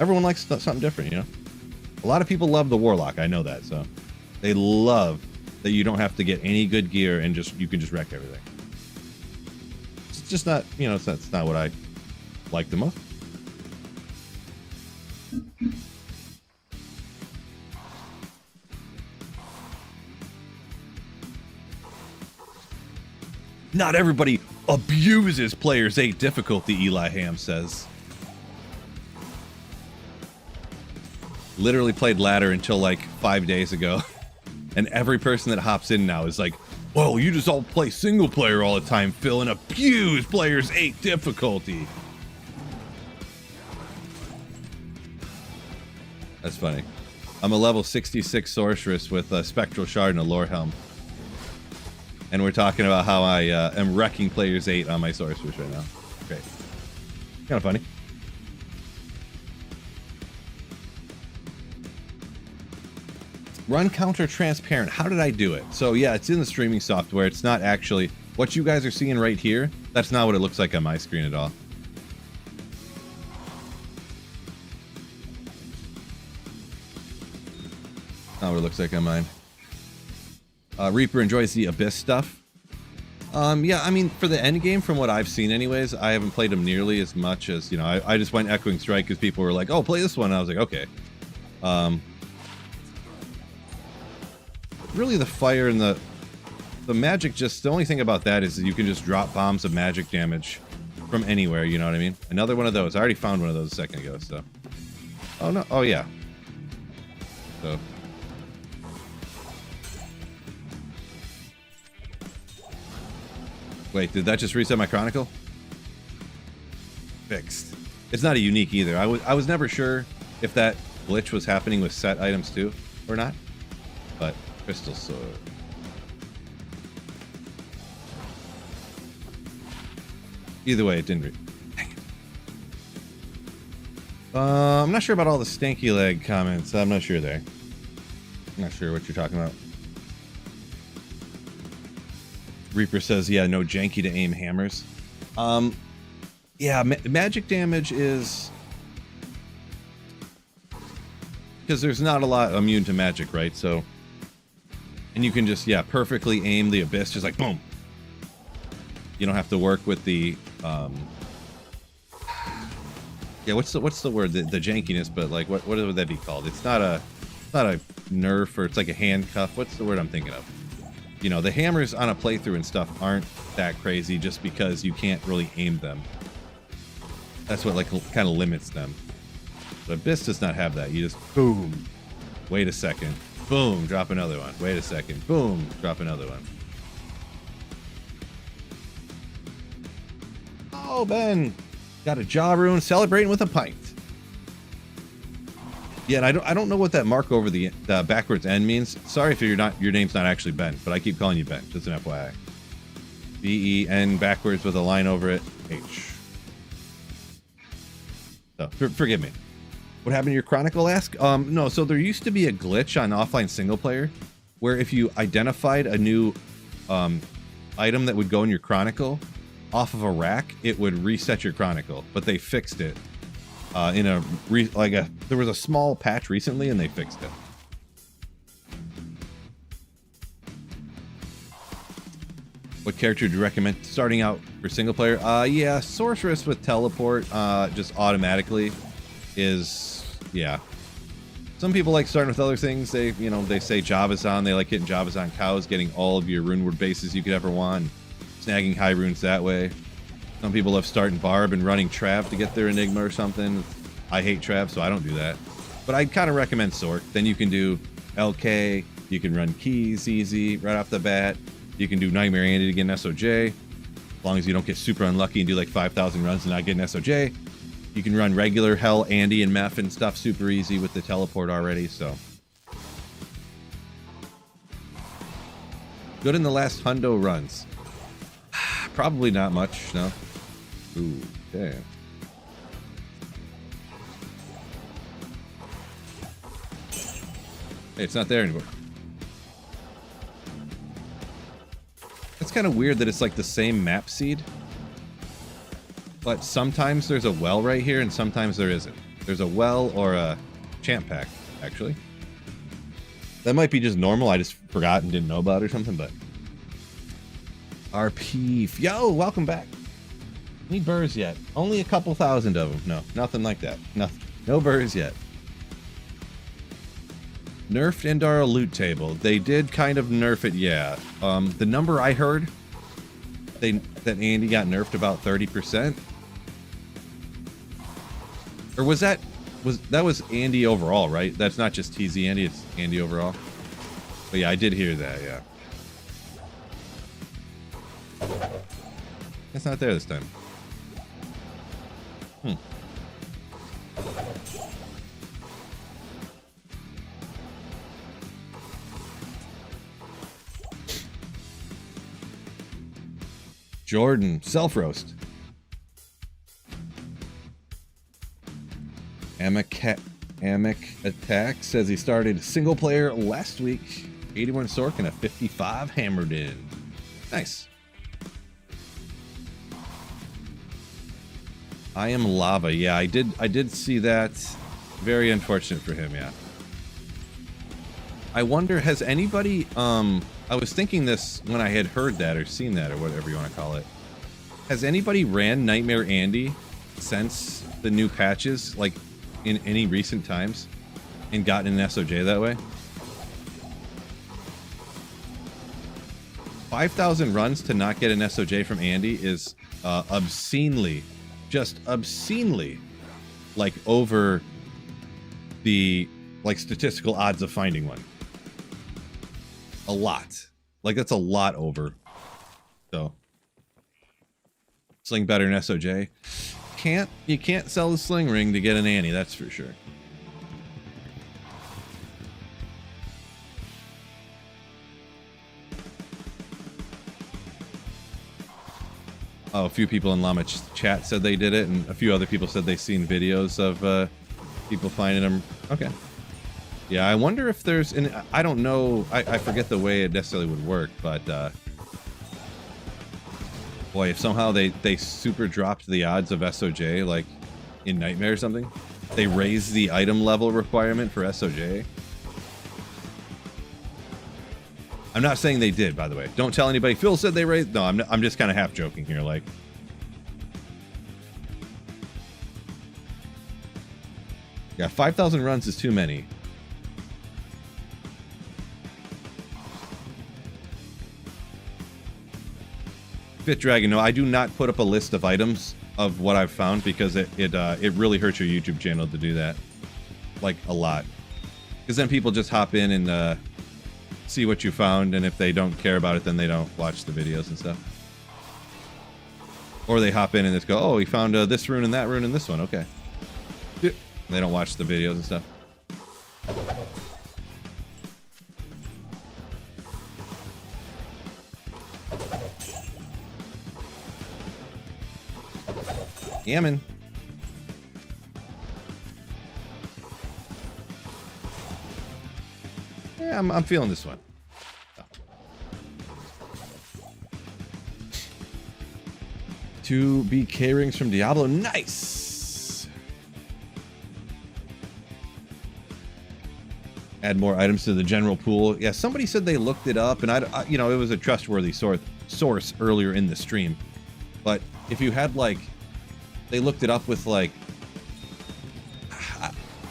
everyone likes something different, you know? A lot of people love the Warlock, I know that, so they love that you don't have to get any good gear and just, you can just wreck everything. It's just not, you know, that's not what I like the most. Not everybody abuses Players 8 difficulty, Eli Ham says. Literally played ladder until like 5 days ago. And every person that hops in now is like, well, you just all play single player all the time, Phil, and abuse Players 8 difficulty. That's funny. I'm a level 66 sorceress with a spectral shard and a lore helm. And we're talking about how I am wrecking Players 8 on my sorceress right now. Great. Kind of funny. Run counter transparent. How did I do it? So yeah, it's in the streaming software. It's not actually what you guys are seeing right here. That's not what it looks like on my screen at all. Not what it looks like on mine. Reaper enjoys the Abyss stuff. Yeah, I mean, for the end game, from what I've seen anyways, I haven't played them nearly as much as, you know, I just went Echoing Strike because people were like, oh, play this one. And I was like, okay. Really the fire and the magic, just the only thing about that is that you can just drop bombs of magic damage from anywhere, you know what I mean? Another one of those. I already found one of those a second ago, so. Oh, no. Oh, yeah. So. Wait, did that just reset my Chronicle? Fixed. It's not a unique either. I was never sure if that glitch was happening with set items too, or not. But Crystal Sword. Either way, it didn't Dang it. I'm not sure about all the stanky leg comments. I'm not sure there. I'm not sure what you're talking about. Reaper says, yeah, no janky to aim hammers. Yeah, magic damage is... because there's not a lot immune to magic, right? So... and you can just, yeah, perfectly aim the Abyss, just like, boom! You don't have to work with the... yeah, what's the word? The jankiness, but like, what would that be called? It's not a nerf, or it's like a handcuff. What's the word I'm thinking of? You know, the hammers on a playthrough and stuff aren't that crazy just because you can't really aim them. That's what, like, kind of limits them. But Abyss does not have that. You just, boom. Wait a second. Boom, drop another one. Wait a second. Boom, drop another one. Oh, Ben. Got a jaw rune, celebrating with a pint. Yeah, and I don't know what that mark over the backwards N means. Sorry if your name's not actually Ben, but I keep calling you Ben. Just an FYI. B-E-N backwards with a line over it. H. So forgive me. What happened to your Chronicle? Ask. No. So there used to be a glitch on offline single player, where if you identified a new item that would go in your Chronicle, off of a rack, it would reset your chronicle. But they fixed it there was a small patch recently, and they fixed it. What character do you recommend starting out for single player? Yeah, Sorceress with teleport, just automatically is, yeah. Some people like starting with other things. They say Javazon. They like hitting Javazon cows, getting all of your rune word bases you could ever want, snagging high runes that way. Some people love starting Barb and running Trav to get their Enigma or something. I hate Trav, so I don't do that. But I'd kind of recommend Sorc. Then you can do LK. You can run Keys easy right off the bat. You can do Nightmare Andy to get an SOJ, as long as you don't get super unlucky and do like 5,000 runs and not get an SOJ. You can run regular Hell, Andy, and Meph and stuff super easy with the teleport already, so. Good in the last hundo runs. Probably not much, no. Ooh, damn. Hey, it's not there anymore. It's kind of weird that it's like the same map seed, but sometimes there's a well right here and sometimes there isn't. There's a well or a champ pack, actually. That might be just normal. I just forgot and didn't know about it or something, but. RP. Yo, welcome back. Any burrs yet? Only a couple thousand of them. No, nothing like that. Nothing. No burrs yet. Nerfed Endara loot table. They did kind of nerf it, yeah. The number I heard, that Andy got nerfed about 30%. Or was that was Andy overall, right? That's not just TZ Andy, it's Andy overall. But yeah, I did hear that, yeah. It's not there this time. Jordan, self-roast. Amic Attack says he started single player last week. 81 Sorc and a 55 hammered in. Nice. I am lava. Yeah, I did see that. Very unfortunate for him, yeah. I wonder, has anybody I was thinking this when I had heard that or seen that or whatever you want to call it. Has anybody ran Nightmare Andy since the new patches, like in any recent times, and gotten an SOJ that way? 5,000 runs to not get an SOJ from Andy is obscenely, just obscenely, like over the like statistical odds of finding one. A lot. Like that's a lot over. So sling better than SOJ. You can't sell the sling ring to get an Annie, that's for sure. Oh, a few people in Llama chat said they did it, and a few other people said they've seen videos of people finding them. Okay. Yeah, I wonder if there's, and I don't know, I forget the way it necessarily would work, but boy, if somehow they super dropped the odds of SOJ, like in Nightmare or something, they raised the item level requirement for SOJ. I'm not saying they did, by the way. Don't tell anybody. Phil said they raised. No, I'm just kind of half joking here. Like, yeah, 5,000 runs is too many. Fit Dragon. No, I do not put up a list of items of what I've found because it really hurts your YouTube channel to do that, like a lot. Because then people just hop in and see what you found, and if they don't care about it, then they don't watch the videos and stuff. Or they hop in and just go, oh, we found this rune and that rune and this one, okay. They don't watch the videos and stuff. Yamming. Yeah, I'm feeling this one. Oh. Two BK rings from Diablo. Nice. Add more items to the general pool. Yeah, somebody said they looked it up, and I you know, it was a trustworthy source earlier in the stream. But if you had like, they looked it up with like,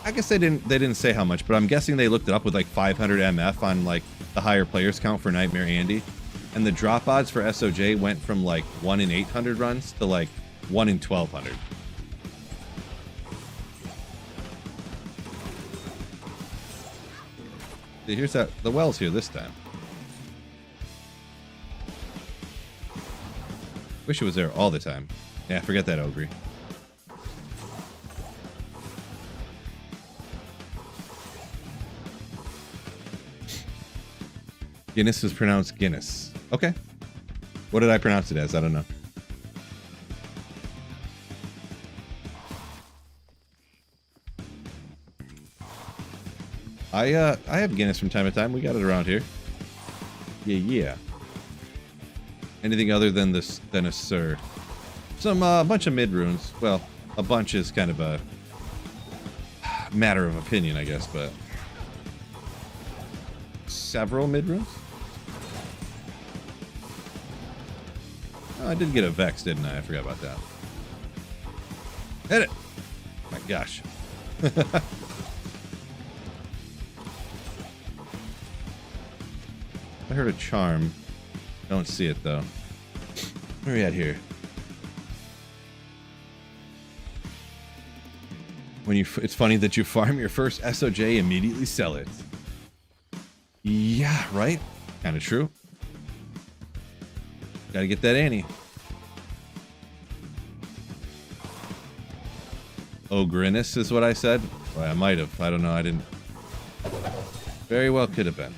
I guess they didn't say how much, but I'm guessing they looked it up with like 500 MF on like the higher players count for Nightmare Andy. And the drop odds for SOJ went from like 1 in 800 runs to like 1 in 1200. See, here's that. The well's here this time. Wish it was there all the time. Yeah, forget that, Ogre. Guinness is pronounced Guinness. Okay. What did I pronounce it as? I don't know. I have Guinness from time to time. We got it around here. Yeah. Anything other than this than a sir? Some bunch of mid runes. Well, a bunch is kind of a matter of opinion, I guess, but several mid runes. Oh, I did get a Vex, didn't I? I forgot about that. Hit it! Oh my gosh. I heard a charm. Don't see it though. Where are we at here? When it's funny that you farm your first SOJ, immediately sell it. Yeah, right? Kind of true. Gotta get that Annie. Ogrinus is what I said? Well, I might have. I don't know. I didn't. Very well could have been.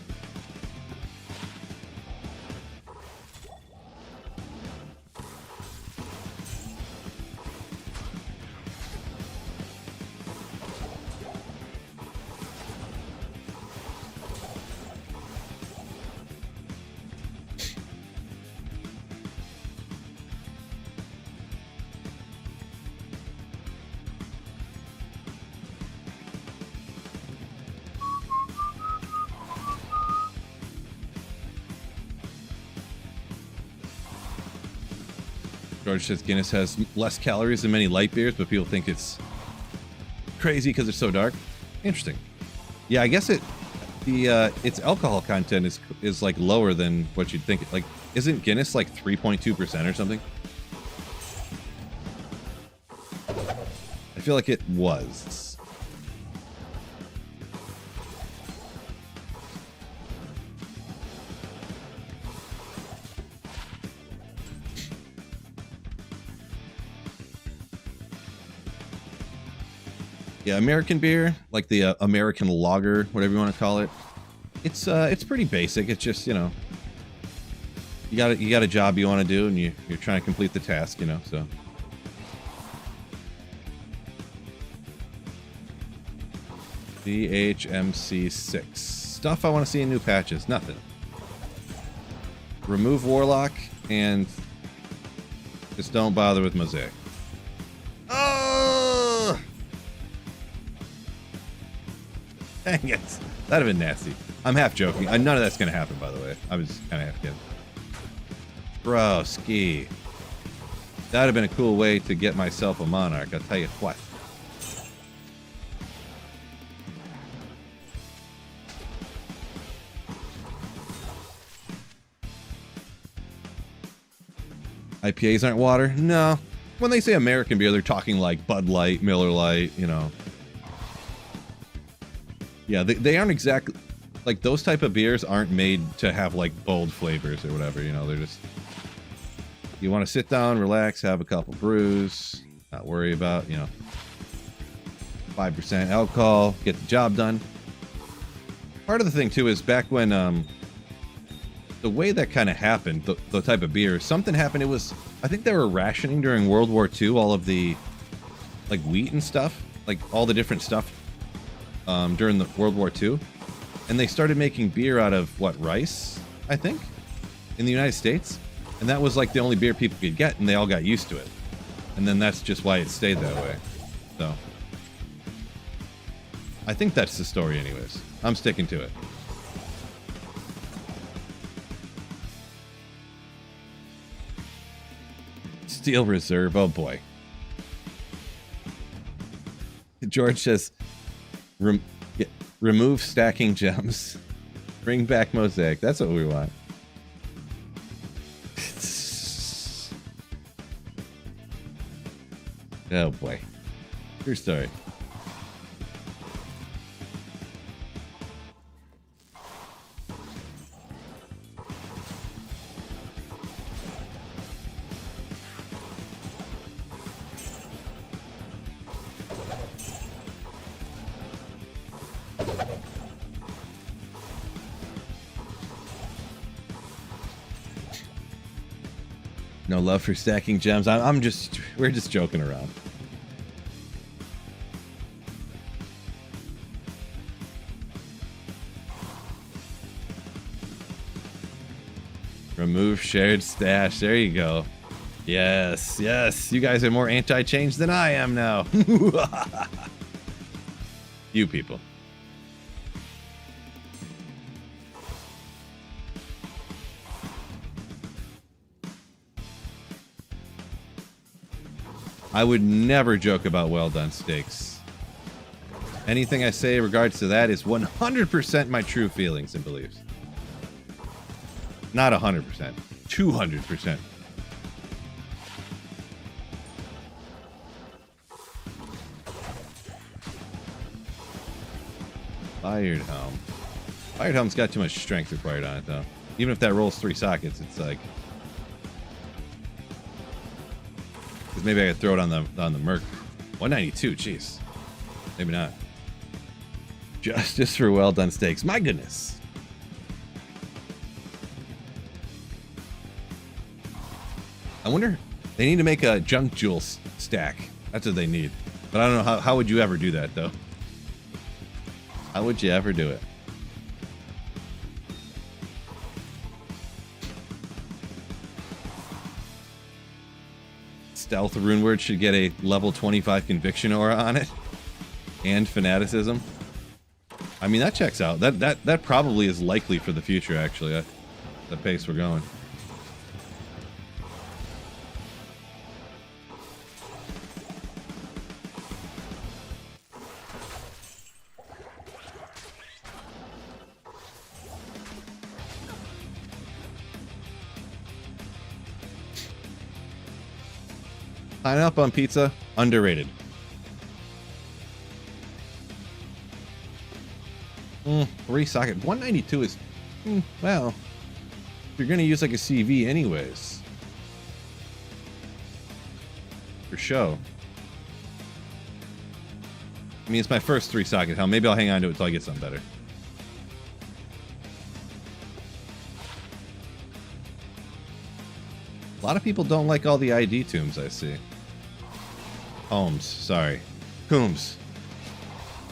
George says Guinness has less calories than many light beers, but people think it's crazy because it's so dark. Interesting. Yeah, I guess its alcohol content is like lower than what you'd think. Like, isn't Guinness like 3.2% or something? I feel like it was. Yeah, American beer, like the American lager, whatever you want to call it. It's pretty basic. It's just, you know, you got a job you want to do, and you're trying to complete the task, you know. So DHMC 6 stuff I want to see in new patches. Nothing. Remove Warlock and just don't bother with Mosaic. Oh! Dang it. That'd have been nasty. I'm half joking. None of that's going to happen, by the way. I was kind of half kidding. Bro, ski. That would have been a cool way to get myself a Monarch, I'll tell you what. IPAs aren't water? No. When they say American beer, they're talking like Bud Light, Miller Lite, you know. Yeah, they aren't exactly... Like, those type of beers aren't made to have, like, bold flavors or whatever, you know. They're just... You want to sit down, relax, have a couple brews, not worry about, you know, 5% alcohol, get the job done. Part of the thing, too, is back when... the way that kind of happened, the type of beer, something happened. It was, I think they were rationing during World War II, all of the, like, wheat and stuff, like, all the different stuff during the World War II. And they started making beer out of, what, rice, I think, in the United States. And that was like the only beer people could get, and they all got used to it. And then that's just why it stayed that way. So I think that's the story anyways. I'm sticking to it. Steel Reserve, oh boy. George says, remove stacking gems. Bring back Mosaic. That's what we want. Oh boy. True story. No love for stacking gems. We're just joking around. Remove shared stash. There you go. Yes, yes. You guys are more anti-change than I am now. You people. I would never joke about well done steaks. Anything I say in regards to that is 100% my true feelings and beliefs. Not 100%, 200%. Fired Helm. Fired Helm's got too much strength required on it, though. Even if that rolls 3 sockets, it's like... Because maybe I could throw it on the Merc. 192, jeez. Maybe not. Justice for well done steaks. My goodness. I wonder... They need to make a junk jewel stack. That's what they need. But I don't know how would you ever do that, though? How would you ever do it? Stealth Runeword should get a level 25 conviction aura on it. And fanaticism. I mean, that checks out. That probably is likely for the future, actually, at the pace we're going. Pineapple on pizza, underrated. 3 socket. 192 is, well, you're going to use like a CV anyways. For show. I mean, it's my first 3 socket helm. Maybe I'll hang on to it until I get something better. A lot of people don't like all the ID tombs I see. Holmes, sorry. Coombs.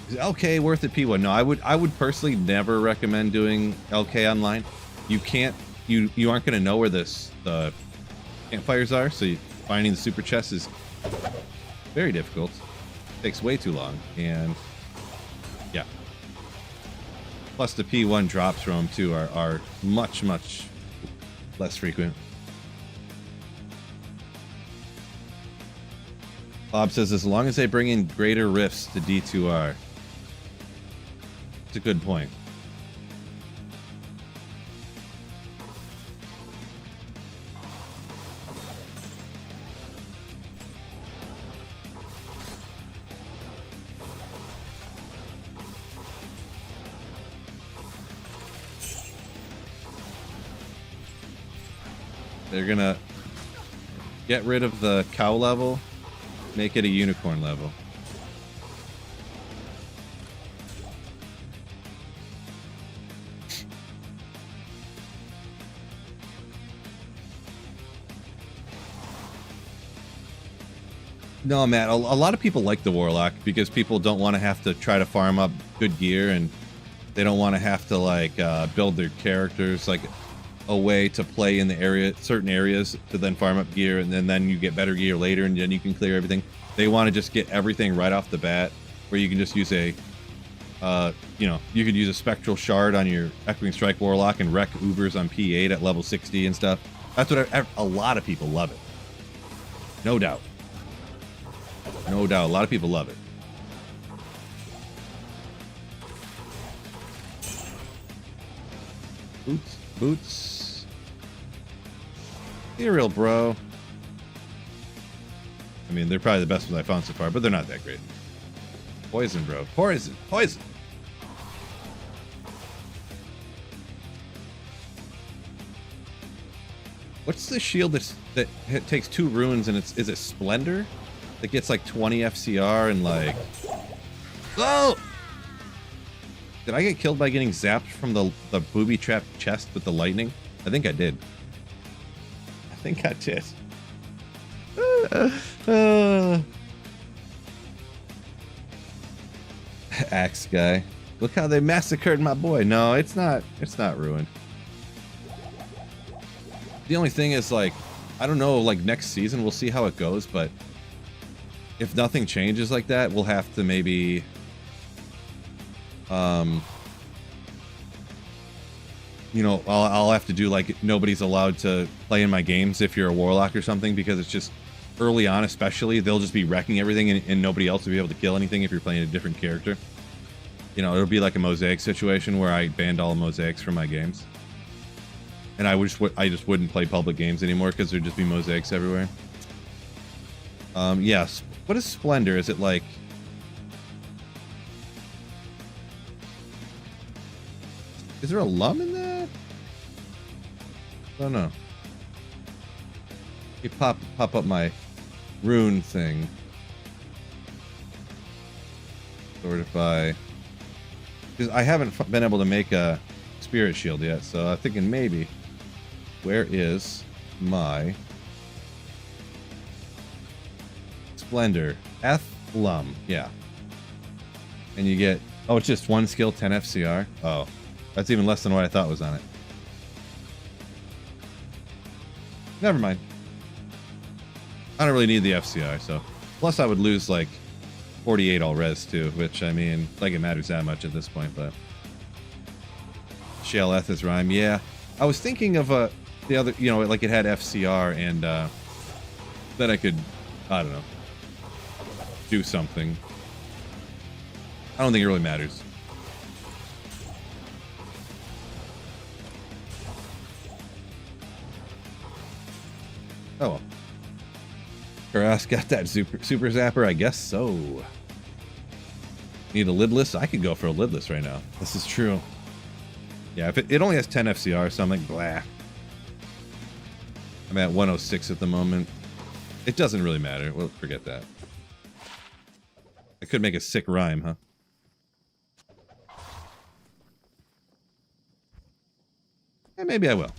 Is LK worth it, P1? No, I would personally never recommend doing LK online. You can't, you aren't going to know where the campfires are, so finding the super chest is very difficult. Takes way too long, and yeah. Plus the P1 drops from them too are much, much less frequent. Bob says, as long as they bring in greater rifts to D2R. It's a good point. They're gonna get rid of the cow level. Make it a unicorn level. No, Matt, a lot of people like the Warlock because people don't want to have to try to farm up good gear, and they don't want to have to like build their characters. Like a way to play in the area, certain areas, to then farm up gear, and then you get better gear later, and then you can clear everything. They want to just get everything right off the bat, where you can just use a, you know, you could use a spectral shard on your Echoing Strike Warlock and wreck Ubers on P8 at level 60 and stuff. That's what a lot of people love it. No doubt. No doubt. A lot of people love it. Boots. Be real, bro. I mean, they're probably the best ones I found so far, but they're not that great. Poison, bro. Poison. What's the shield that takes 2 runes and is it Splendor? That gets like 20 FCR and like... Oh! Did I get killed by getting zapped from the booby-trapped chest with the lightning? I think I did. Axe guy. Look how they massacred my boy. No, it's not ruined. The only thing is, like, I don't know, like, next season we'll see how it goes, but if nothing changes like that, we'll have to maybe you know, I'll have to do like nobody's allowed to play in my games if you're a warlock or something, because it's just early on, especially they'll just be wrecking everything and nobody else will be able to kill anything if you're playing a different character. You know, it'll be like a mosaic situation where I banned all mosaics from my games, and I just wouldn't play public games anymore because there'd just be mosaics everywhere. Yes. What is Splendor? Is it like... Is there a lum in that? I don't know. You pop up my rune thing. Fortify. Because I haven't been able to make a spirit shield yet, so I'm thinking maybe. Where is my Splendor? Lum. Yeah. And you get... Oh, it's just 1 skill, 10 FCR. Oh. That's even less than what I thought was on it. Never mind. I don't really need the FCR, so... Plus I would lose, like, 48 all res, too, which, I mean, like it matters that much at this point, but... Shale Ethis rhyme, yeah. I was thinking of, the other, you know, like it had FCR and, that I could, I don't know, do something. I don't think it really matters. Oh well. Karas got that super zapper, I guess so. Need a lidless? I could go for a lidless right now. This is true. Yeah, if it only has 10 FCR, so I'm like, blah. I'm at 106 at the moment. It doesn't really matter. Well, forget that. I could make a sick rhyme, huh? Yeah, maybe I will.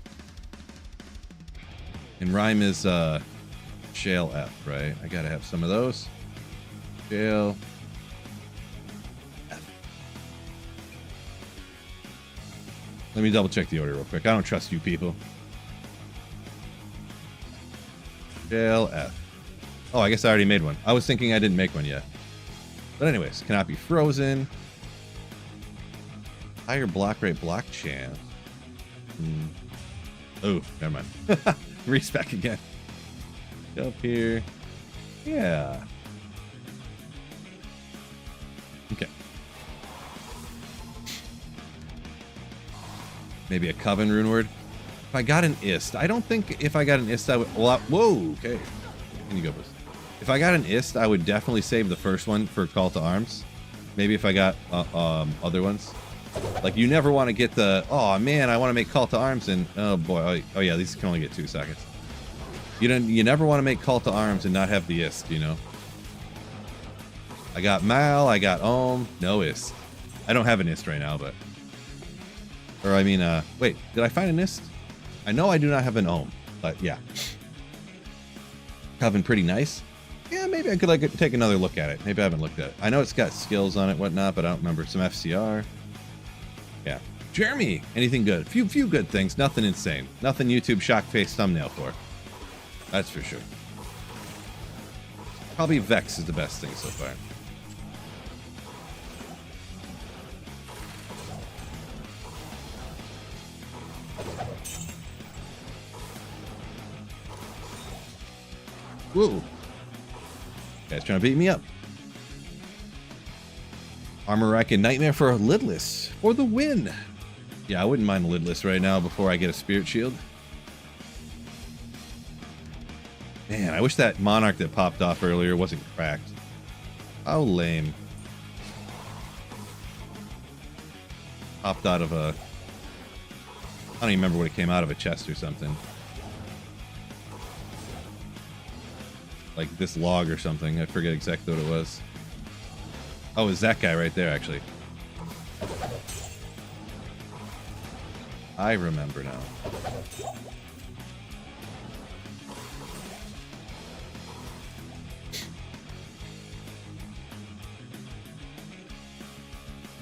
And rhyme is Shale F, right? I gotta have some of those. Shale F. Let me double check the order real quick. I don't trust you people. Shale F. Oh, I guess I already made one. I was thinking I didn't make one yet. But anyways, cannot be frozen. Higher block rate, block chance. Oh, never mind. Respec again. Go up here. Yeah. Okay. Maybe a Coven rune word. If I got an Ist, I don't think if I got an Ist, I would... Well, whoa, okay. Can you go, please? If I got an Ist, I would definitely save the first one for Call to Arms. Maybe if I got other ones. Like, you never want to get the... Oh, man, I want to make Call to Arms and... Oh, boy. Oh, yeah, these can only get 2 seconds. You never want to make Call to Arms and not have the Ist, you know? I got Mal, I got Ohm, no Ist. I don't have an Ist right now, but... Or, I mean, wait, did I find an Ist? I know I do not have an Ohm, but yeah. Coven pretty nice. Yeah, maybe I could like take another look at it. Maybe I haven't looked at it. I know it's got skills on it, whatnot, but I don't remember. Some FCR. Yeah. Jeremy, anything good? Few good things. Nothing insane. Nothing YouTube shock face thumbnail for. That's for sure. Probably Vex is the best thing so far. Whoa. Guys trying to beat me up. Armor Rack and Nightmare for a lidless for the win. Yeah, I wouldn't mind a lidless right now before I get a Spirit Shield. Man, I wish that Monarch that popped off earlier wasn't cracked. How lame. Popped out of a... I don't even remember what it came out of, a chest or something. Like this log or something. I forget exactly what it was. Oh, it's that guy right there, actually. I remember now.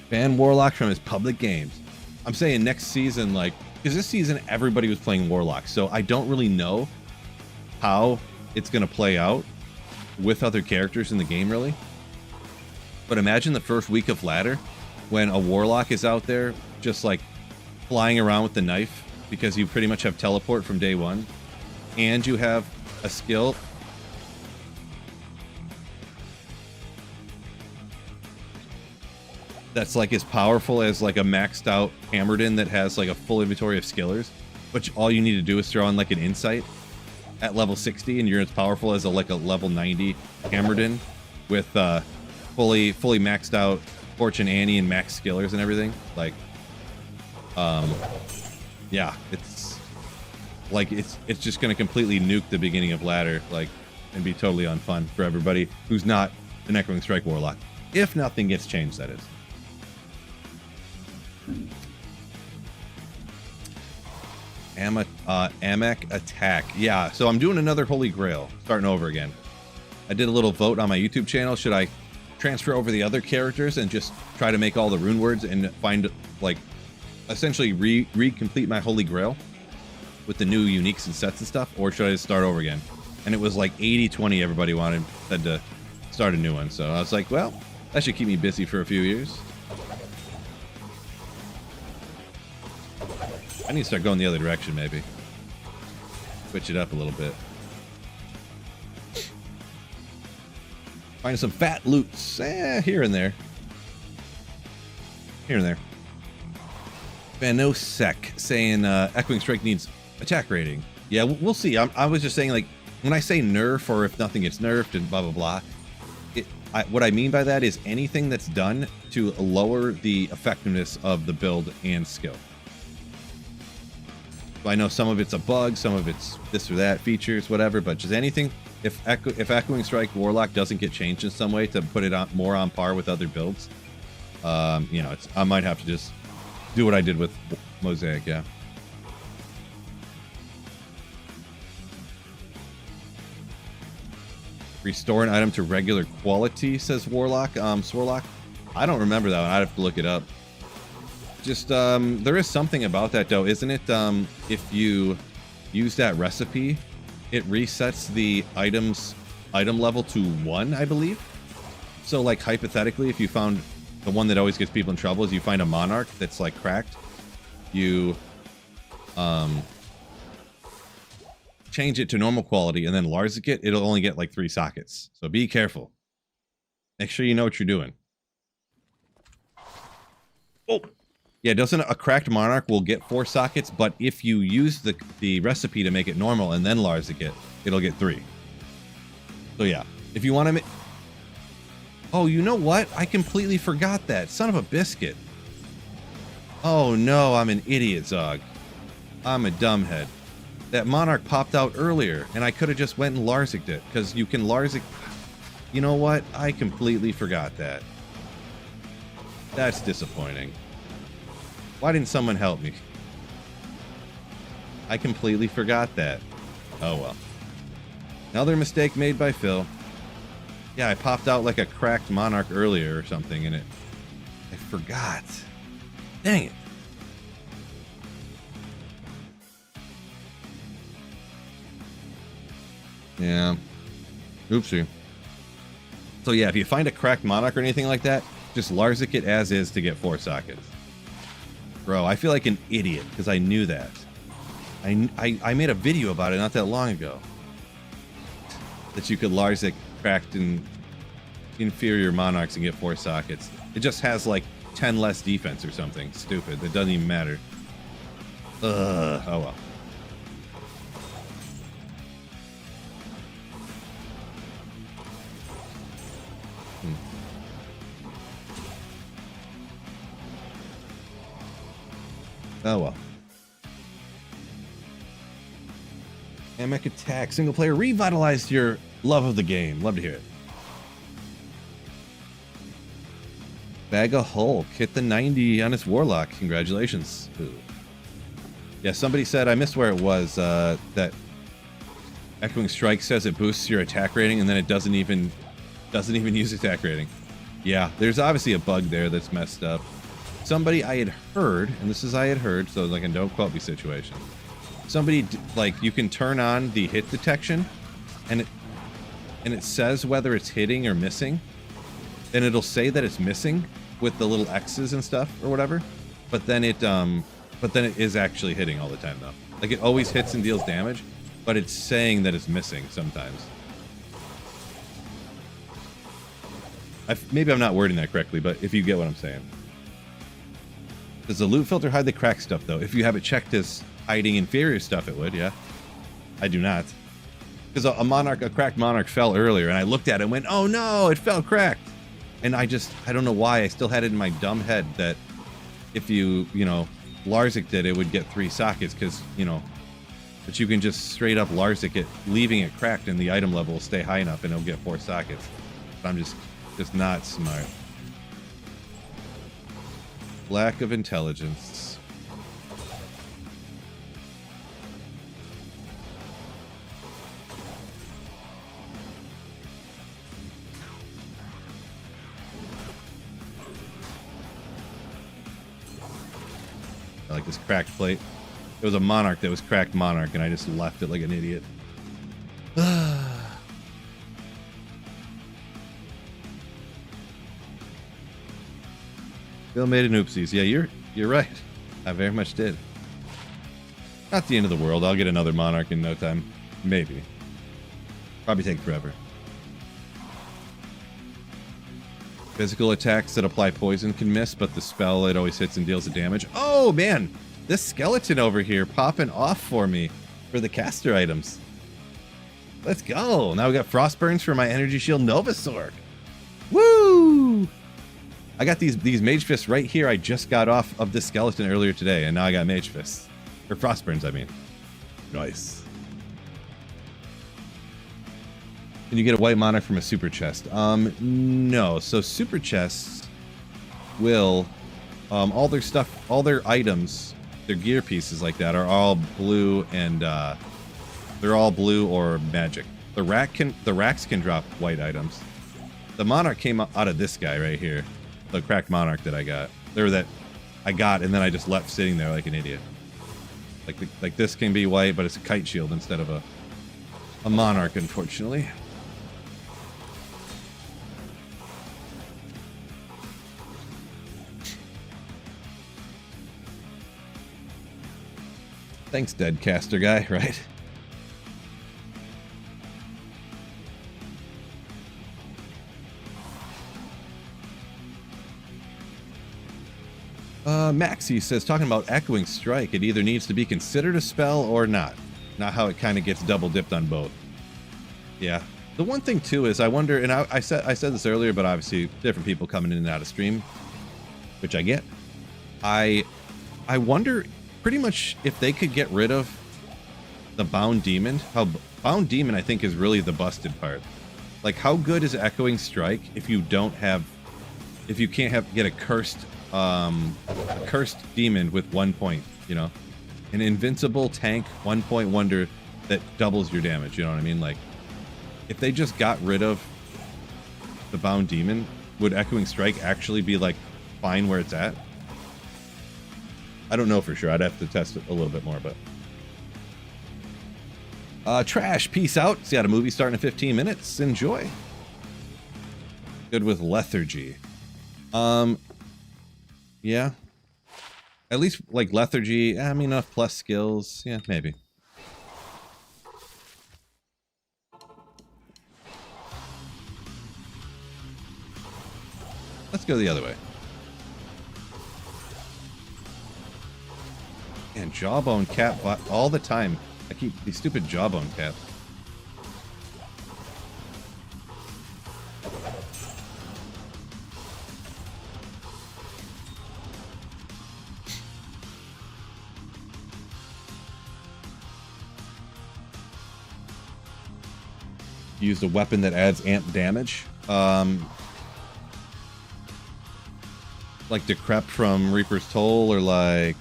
Ban Warlock from his public games. I'm saying next season, like, because this season everybody was playing Warlock, so I don't really know how it's going to play out with other characters in the game, really. But imagine the first week of ladder when a Warlock is out there just like flying around with the knife, because you pretty much have teleport from day one, and you have a skill that's like as powerful as like a maxed out Hammerden that has like a full inventory of skillers, but all you need to do is throw on like an insight at level 60 and you're as powerful as a level 90 Hammerden with fully maxed out Fortune Annie and max skillers and everything. Like yeah, it's like it's just gonna completely nuke the beginning of ladder, like, and be totally unfun for everybody who's not an Echoing Strike Warlock. If nothing gets changed, that is. Amak attack. Yeah, so I'm doing another Holy Grail, starting over again. I did a little vote on my YouTube channel. Should I transfer over the other characters and just try to make all the rune words and find, like, essentially re-complete my Holy Grail with the new uniques and sets and stuff, or should I just start over again? And it was like 80-20 everybody said to start a new one. So I was like, well, that should keep me busy for a few years. I need to start going the other direction, maybe. Switch it up a little bit. Find some fat loots. Here and there. Here and there. Vanosec saying Echoing Strike needs attack rating. Yeah, we'll see. I was just saying, like, when I say nerf or if nothing gets nerfed and blah, blah, blah, what I mean by that is anything that's done to lower the effectiveness of the build and skill. I know some of it's a bug, some of it's this or that, features, whatever, but just anything, if Echoing Strike Warlock doesn't get changed in some way to put it on more on par with other builds, you know, I might have to just do what I did with Mosaic, yeah. Restore an item to regular quality, says Warlock. Swarlock. I don't remember that one. I'd have to look it up. Just, there is something about that, though, isn't it? If you use that recipe, it resets the item level to 1, I believe. So, like, hypothetically, if you found the one that always gets people in trouble is you find a Monarch that's, like, cracked, you change it to normal quality and then Larzik it, it'll only get, like, 3 sockets. So be careful. Make sure you know what you're doing. Oh! Yeah, doesn't a cracked Monarch will get 4 sockets, but if you use the recipe to make it normal and then Larzik it, it'll get 3. So yeah, if you want to oh, you know what? I completely forgot that. Son of a biscuit. Oh no, I'm an idiot, Zog. I'm a dumbhead. That Monarch popped out earlier, and I could have just went and Larziked it, because you can Larzik... You know what? I completely forgot that. That's disappointing. Why didn't someone help me? I completely forgot that. Oh well. Another mistake made by Phil. Yeah, I popped out like a cracked Monarch earlier or something, and I forgot. Dang it. Yeah. Oopsie. So yeah, if you find a cracked Monarch or anything like that, just Larzik it as is to get 4 sockets. Bro, I feel like an idiot because I knew that. I made a video about it not that long ago. That you could Larzik cracked and inferior Monarchs and get 4 sockets. It just has like 10 less defense or something stupid. That doesn't even matter. Oh well. Oh well. Amec attack. Single player revitalized your love of the game. Love to hear it. Bag of Hulk. Hit the 90 on its Warlock. Congratulations. Ooh. Yeah, somebody said, I missed where it was, that Echoing Strike says it boosts your attack rating and then it doesn't even use attack rating. Yeah, there's obviously a bug there that's messed up. Somebody I had heard, and this is I had heard, so like a don't quote me situation. Somebody, like, you can turn on the hit detection, and it says whether it's hitting or missing, and it'll say that it's missing with the little X's and stuff or whatever, but then it is actually hitting all the time though. Like it always hits and deals damage, but it's saying that it's missing sometimes. Maybe I'm not wording that correctly, but if you get what I'm saying. Does the loot filter hide the cracked stuff, though? If you have it checked as hiding inferior stuff, it would, yeah. I do not. Because a cracked Monarch fell earlier, and I looked at it and went, oh no, it fell cracked. And I don't know why, I still had it in my dumb head that if you Larzik did, it would get 3 sockets, because, but you can just straight up Larzik it, leaving it cracked, and the item level will stay high enough, and it'll get 4 sockets. But I'm just not smart. Lack of intelligence. I like this cracked plate. It was a Monarch that was cracked Monarch, and I just left it like an idiot. Bill made an oopsies. Yeah, you're right. I very much did. Not the end of the world. I'll get another Monarch in no time. Maybe. Probably take forever. Physical attacks that apply poison can miss, but the spell, it always hits and deals the damage. Oh, man! This skeleton over here popping off for me for the caster items. Let's go! Now we got Frostburns for my Energy Shield Novasaur. Woo! I got these Mage Fists right here. I just got off of this skeleton earlier today, and now I got Mage Fists. Or Frostburns, I mean. Nice. Can you get a white Monarch from a super chest? No. So super chests will, all their stuff, all their items, their gear pieces like that are all blue, and they're all blue or magic. The racks can drop white items. The Monarch came out of this guy right here. The cracked Monarch that I got. That I got, and then I just left sitting there like an idiot. Like this can be white, but it's a kite shield instead of a Monarch, unfortunately. Thanks, dead caster guy, right? Maxi says, talking about Echoing Strike, it either needs to be considered a spell or not. Not how it kind of gets double dipped on both. Yeah. The one thing too is I wonder, and I said this earlier, but obviously different people coming in and out of stream, which I get. I wonder pretty much if they could get rid of the Bound Demon. How Bound Demon I think is really the busted part. Like how good is Echoing Strike if you can't get a cursed demon with 1 point, an invincible tank 1 point wonder that doubles your damage, you know what I mean? Like if they just got rid of the Bound Demon, would Echoing Strike actually be like fine where it's at? I don't know for sure. I'd have to test it a little bit more, but Trash, peace out. It's got a movie starting in 15 minutes. Enjoy. Good with lethargy. Yeah. At least like lethargy. I mean, enough plus skills. Yeah, maybe. Let's go the other way. And jawbone cap all the time. I keep these stupid jawbone caps. Used a weapon that adds amp damage. Like Decrep from Reaper's Toll, or like...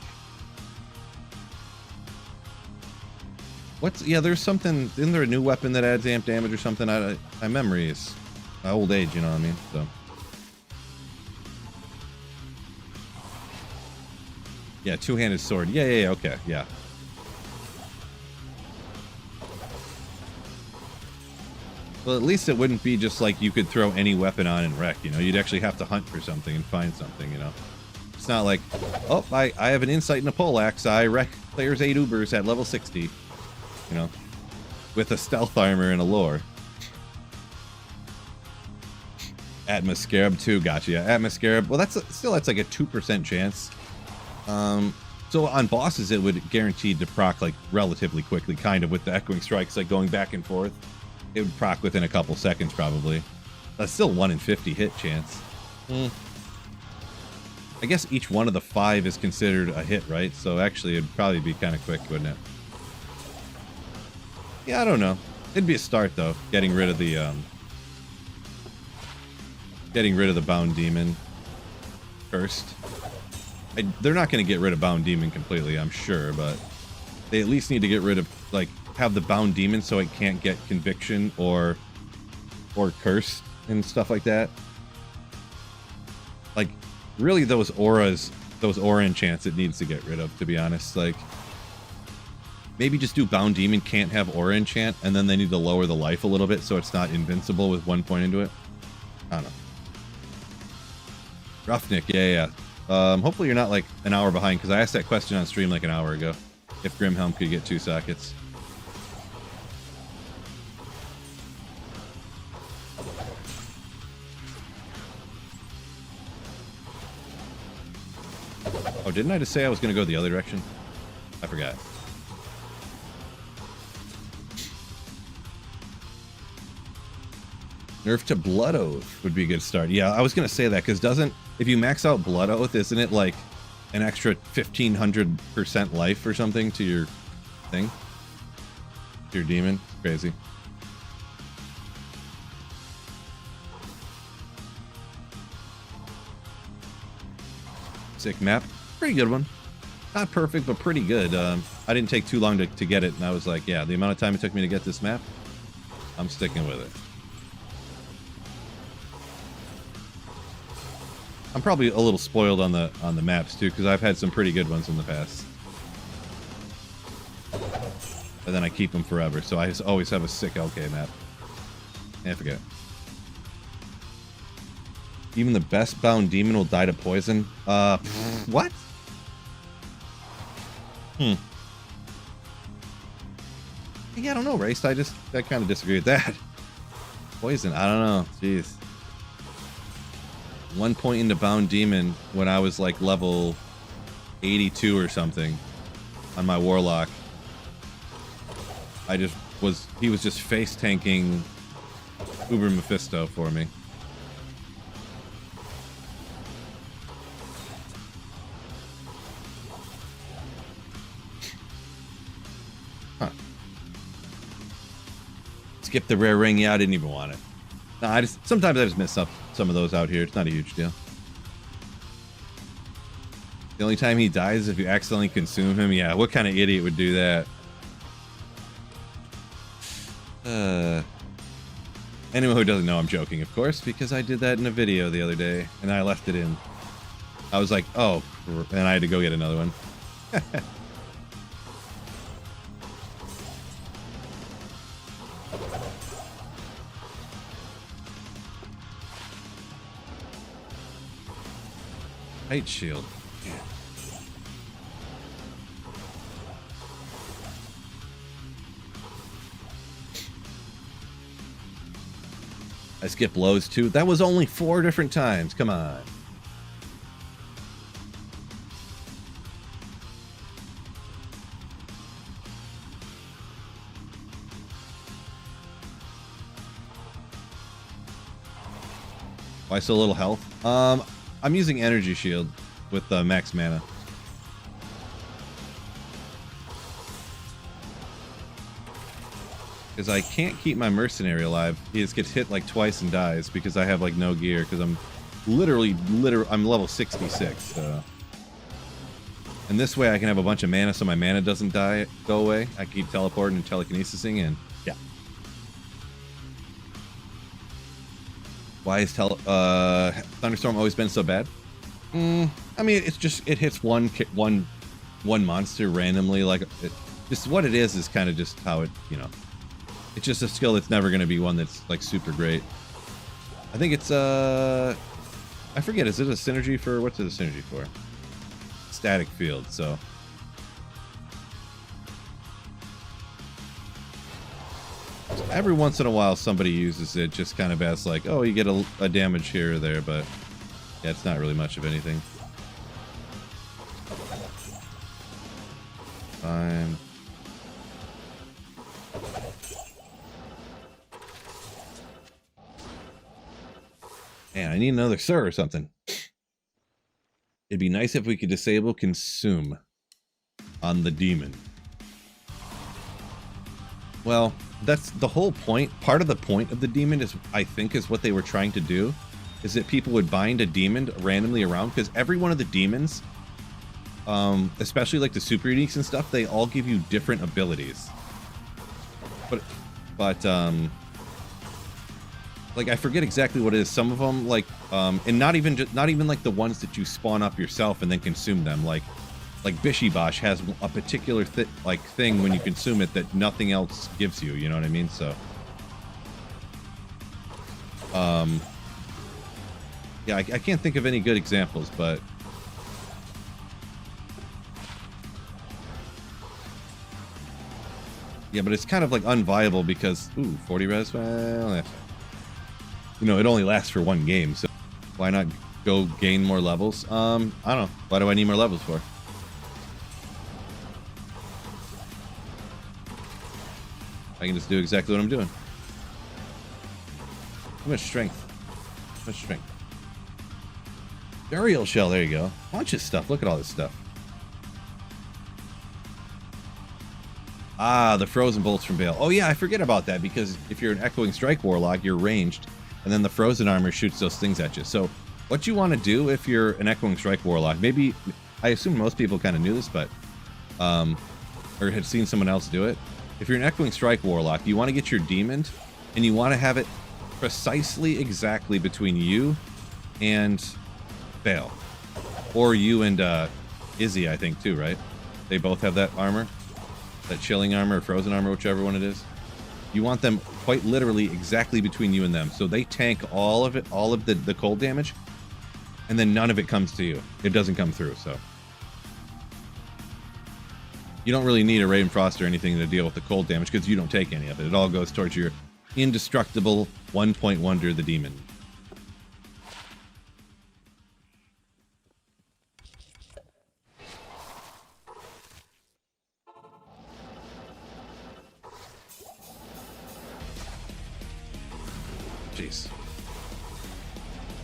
What's... Yeah, there's something... Isn't there a new weapon that adds amp damage or something? My memory is... My old age, you know what I mean? So... Yeah, two-handed sword. Yeah, okay, yeah. Well, at least it wouldn't be just like you could throw any weapon on and wreck, you know? You'd actually have to hunt for something and find something, you know? It's not like, oh, I have an insight and a poleaxe, I wreck players 8 Ubers at level 60, you know? With a stealth armor and a lore. Atmos Scarab too, gotcha, yeah. Atmos Scarab, well, that's like a 2% chance. So on bosses, it would guaranteed to proc like relatively quickly, kind of with the echoing strikes, like going back and forth. It would proc within a couple seconds, probably. That's still 1 in 50 hit chance. I guess each one of the 5 is considered a hit, right? So actually, it'd probably be kind of quick, wouldn't it? Yeah, I don't know. It'd be a start, though. Getting rid of the Bound Demon first. They're not going to get rid of Bound Demon completely, I'm sure, but they at least need to get rid of, like, have the Bound Demon so it can't get Conviction or Cursed and stuff like that. Like, really those aura enchants it needs to get rid of, to be honest. Like, maybe just do Bound Demon can't have aura enchant, and then they need to lower the life a little bit so it's not invincible with 1 point into it. I don't know. Roughneck, yeah. Hopefully you're not like an hour behind, because I asked that question on stream like an hour ago. If Grimhelm could get 2 sockets. Oh, didn't I just say I was going to go the other direction? I forgot. Nerf to Blood Oath would be a good start. Yeah, I was going to say that, because if you max out Blood Oath, isn't it like an extra 1500% life or something to your thing? To your demon? Crazy. Sick map. Pretty good one. Not perfect, but pretty good. I didn't take too long to get it, and I was like, yeah, the amount of time it took me to get this map, I'm sticking with it. I'm probably a little spoiled on the maps too, because I've had some pretty good ones in the past. And then I keep them forever, so I always have a sick LK map. I forget. Even the best Bound Demon will die to poison. What? Yeah, I don't know, Race. I kind of disagree with that. Poison, I don't know. Jeez. 1 point into Bound Demon when I was like level 82 or something on my Warlock. He was just face tanking Uber Mephisto for me. Huh. Skip the rare ring. Yeah, I didn't even want it. No, sometimes I just miss up some of those out here. It's not a huge deal. The only time he dies is if you accidentally consume him. Yeah, what kind of idiot would do that? Anyone who doesn't know, I'm joking, of course, because I did that in a video the other day, and I left it in. I was like, oh, and I had to go get another one. Light shield. Yeah. I skipped blows too. That was only 4 different times. Come on. Why so little health? I'm using energy shield with max mana. Because I can't keep my mercenary alive. He just gets hit like twice and dies because I have like no gear because I'm literally I'm level 66. So. And this way I can have a bunch of mana so my mana doesn't go away. I keep teleporting and telekinesising and yeah. Why has Thunderstorm always been so bad? I mean, it's just it hits one monster randomly. Like just what it is kind of just how it, you know. It's just a skill that's never going to be one that's like super great. I think it's I forget. Is it a synergy for what's it a synergy for? Static field. So. Every once in a while somebody uses it just kind of as like, oh, you get a damage here or there, but yeah, it's not really much of anything. Fine. Man, I need another sir or something. It'd be nice if we could disable consume on the demon. Well, that's the whole point. Part of the point of the demon is, I think, is what they were trying to do, is that people would bind a demon randomly around, because every one of the demons, especially like the super uniques and stuff, they all give you different abilities. But like I forget exactly what it is. Some of them, like, and not even like the ones that you spawn up yourself and then consume them. Like Bishibosh has a particular thing when you consume it that nothing else gives you. You know what I mean? So, yeah, I can't think of any good examples, but yeah, but it's kind of like unviable because 40 res. Well, you know, it only lasts for 1 game, so why not go gain more levels? I don't know. Why do I need more levels for? I can just do exactly what I'm doing. How much strength? How much strength? Burial shell, there you go. Bunch of stuff. Look at all this stuff. Ah, the frozen bolts from Bale. Oh yeah, I forget about that because if you're an Echoing Strike Warlock, you're ranged, and then the frozen armor shoots those things at you. So what you want to do if you're an Echoing Strike Warlock, maybe, I assume most people kind of knew this, but, or had seen someone else do it. If you're an Echoing Strike Warlock, you want to get your demon, and you want to have it precisely exactly between you and Bale. Or you and Izzy, I think, too, right? They both have that armor. That chilling armor or frozen armor, whichever one it is. You want them quite literally exactly between you and them. So they tank all of it, all of the cold damage, and then none of it comes to you. It doesn't come through, so. You don't really need a Raven Frost or anything to deal with the cold damage because you don't take any of it. It all goes towards your indestructible 1-point wonder, the demon. Jeez.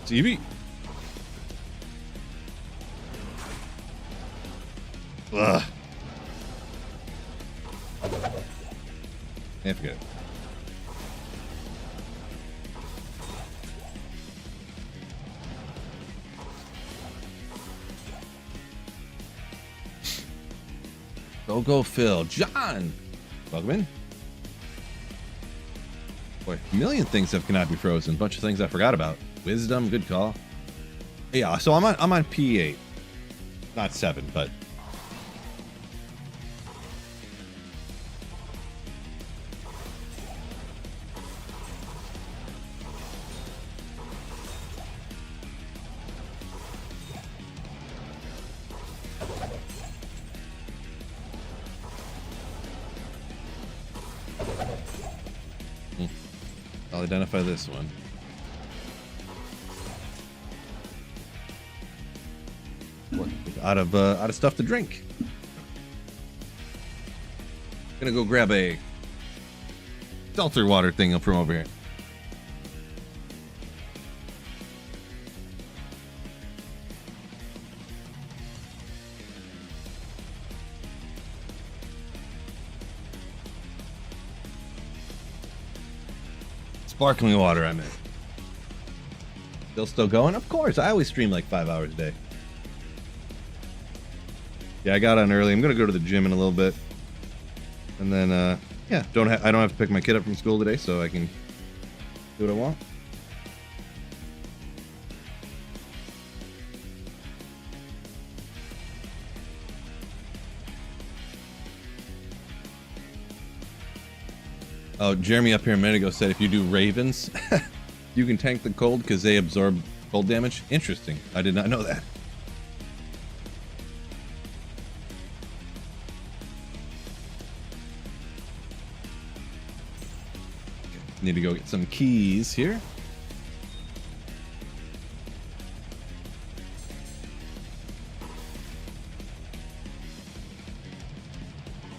TV. Ugh. Yeah, forget it. Go Phil. John! Welcome in. Boy, a million things that cannot be frozen. A bunch of things I forgot about. Wisdom, good call. Yeah, so I'm on P8. Not 7, but I'll identify this one. What? Out of stuff to drink. Gonna go grab a seltzer water thing from over here. Sparkling water, I meant. Still going? Of course. I always stream like 5 hours a day. Yeah, I got on early. I'm gonna go to the gym in a little bit, and then yeah, I don't have to pick my kid up from school today, so I can do what I want. Oh, Jeremy up here a minute ago said if you do ravens, you can tank the cold because they absorb cold damage. Interesting. I did not know that. Need to go get some keys here.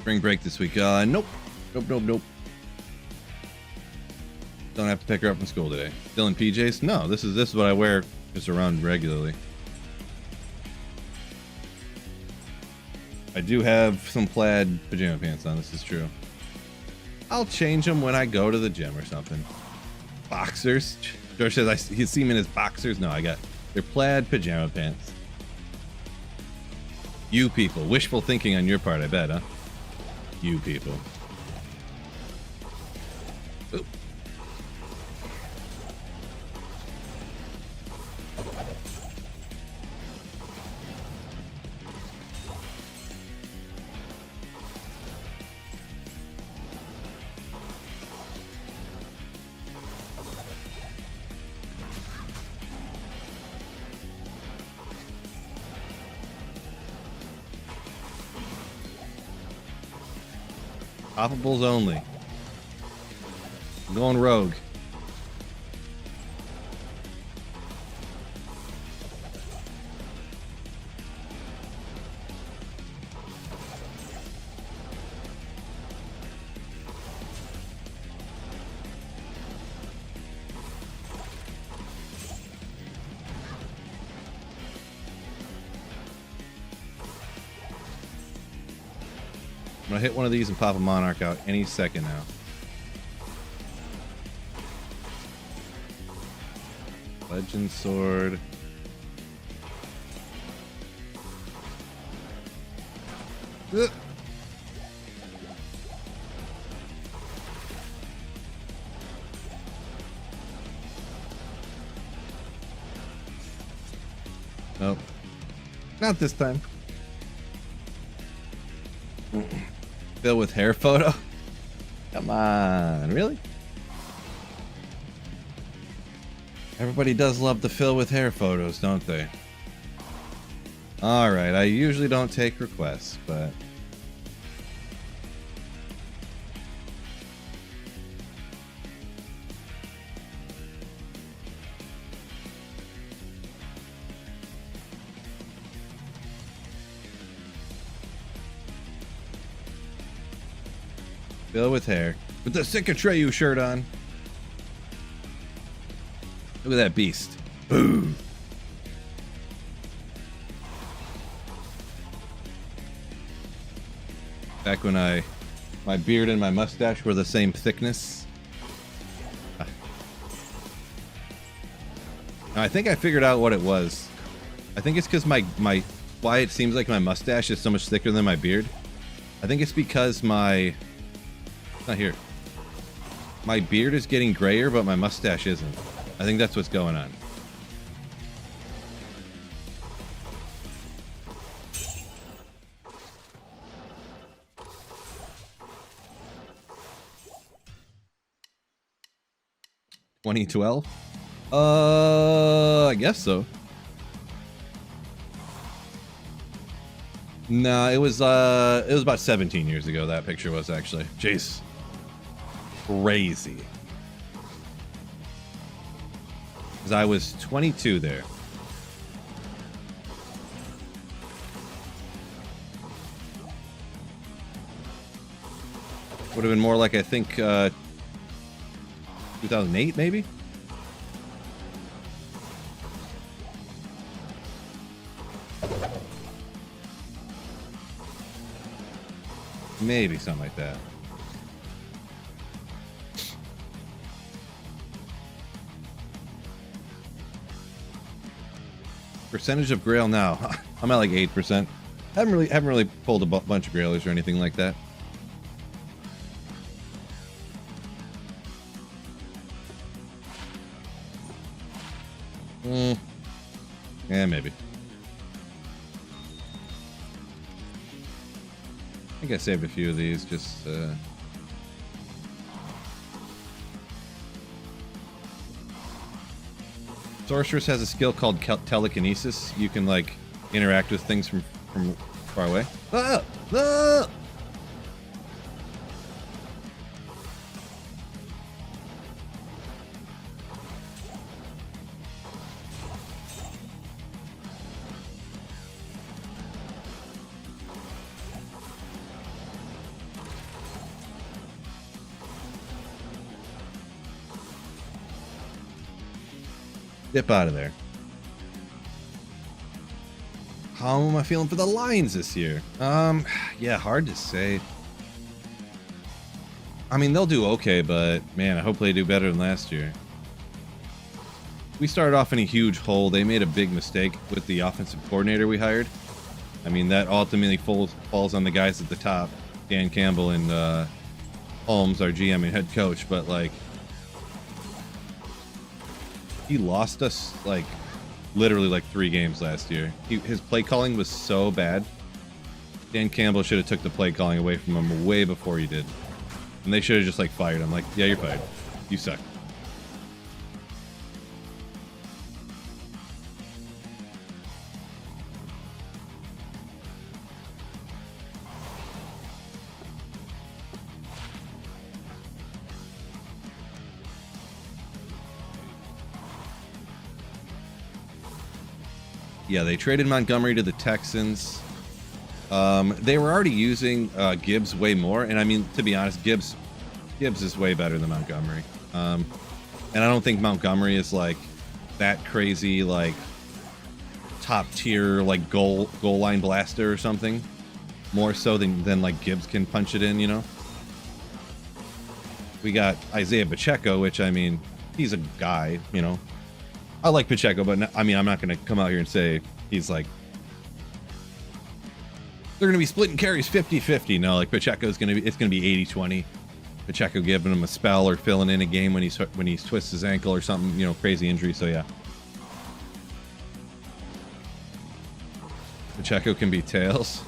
Spring break this week. Nope. Nope. Don't have to pick her up from school today. Still in PJs? No, this is what I wear just around regularly. I do have some plaid pajama pants on, this is true. I'll change them when I go to the gym or something. Boxers? George says he's seen me in his boxers. No, they're plaid pajama pants. You people. Wishful thinking on your part, I bet, huh? You people. Oop. Poppables only. I'm going rogue. I'm gonna hit one of these and pop a Monarch out any second now. Legend Sword. Ugh. Nope. Not this time. Phil with hair photo? Come on, really? Everybody does love the Phil with hair photos, don't they? Alright, I usually don't take requests, but... Phil with hair. With the sick Atreyu shirt on. Look at that beast. Boom. Back when my beard and my mustache were the same thickness. I think I figured out what it was. I think it's because why it seems like my mustache is so much thicker than my beard. I think it's because not here. My beard is getting grayer, but my mustache isn't. I think that's what's going on. (2012) I guess so. No, it was about 17 years ago that picture was actually. Jeez. Crazy. because I was 22 there. Would have been more like, I think, 2008, maybe? Maybe something like that. Percentage of Grail now. I'm at like 8%. Haven't really pulled a bunch of Grailers or anything like that. Yeah, maybe. I think I saved a few of these, just Sorceress has a skill called telekinesis. You can like interact with things from far away. Ah! Ah! Dip out of there. How am I feeling for the Lions this year? Yeah, hard to say. I mean, they'll do okay, but man, I hope they do better than last year. We started off in a huge hole. They made a big mistake with the offensive coordinator we hired. I mean, that ultimately falls on the guys at the top, Dan Campbell and Holmes, our GM and head coach, but like, he lost us like literally like 3 games last year. His play calling was so bad. Dan Campbell should have took the play calling away from him way before he did. And they should have just like fired him. Like, yeah, you're fired. You suck. Yeah, they traded Montgomery to the Texans. They were already using Gibbs way more, and I mean, to be honest, Gibbs is way better than Montgomery. And I don't think Montgomery is like that crazy, like top tier, like goal line blaster or something. More so than like Gibbs can punch it in, you know. We got Isaiah Pacheco, which I mean, he's a guy, you know. I like Pacheco, but I mean, I'm not going to come out here and say he's like, they're going to be splitting carries 50-50. No, like Pacheco's going to be, it's going to be 80-20. Pacheco giving him a spell or filling in a game when he twists his ankle or something, you know, crazy injury. So yeah. Pacheco can be tails.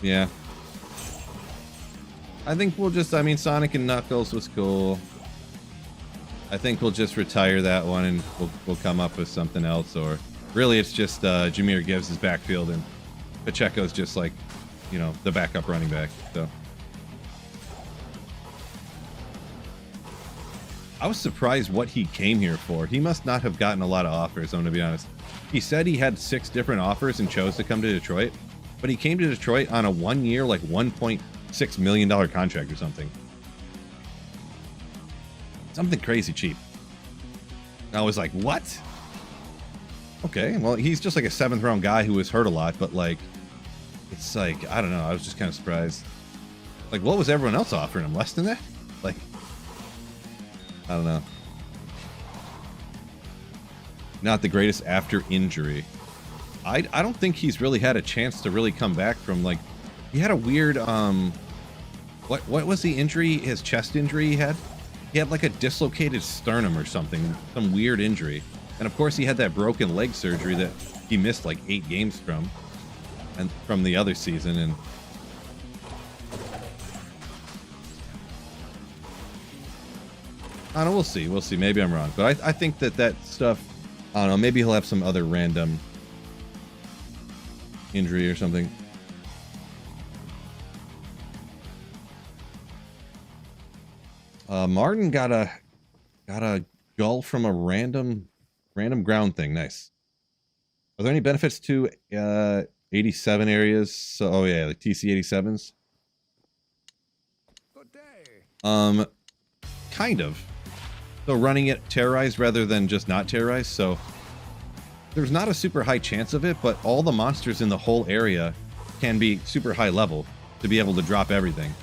Yeah. I think we'll just, I mean, Sonic and Knuckles was cool. I think we'll just retire that one and we'll come up with something else, or really it's just Jahmyr Gibbs' backfield and Pacheco's just like, you know, the backup running back. So I was surprised what he came here for. He must not have gotten a lot of offers, I'm gonna be honest. He said he had 6 different offers and chose to come to Detroit, but he came to Detroit on a 1-year, like $1.6 million contract or something. Something crazy cheap. I was like, what? Okay, well, he's just like a 7th round guy who was hurt a lot, but like, it's like, I don't know, I was just kind of surprised. Like, what was everyone else offering him? Less than that? Like, I don't know. Not the greatest after injury. I don't think he's really had a chance to really come back from, like, he had a weird, what was the injury, his chest injury he had? He had like a dislocated sternum or something, some weird injury. And of course he had that broken leg surgery that he missed like 8 games from, and from the other season. And I don't know, we'll see. Maybe I'm wrong, but I think that stuff, I don't know, maybe he'll have some other random injury or something. Martin got a Gull from a random ground thing. Nice. Are there any benefits to 87 areas? So, oh yeah, like TC 87s. Good day. Kind of. So running it terrorized rather than just not terrorized. So there's not a super high chance of it, but all the monsters in the whole area can be super high level to be able to drop everything.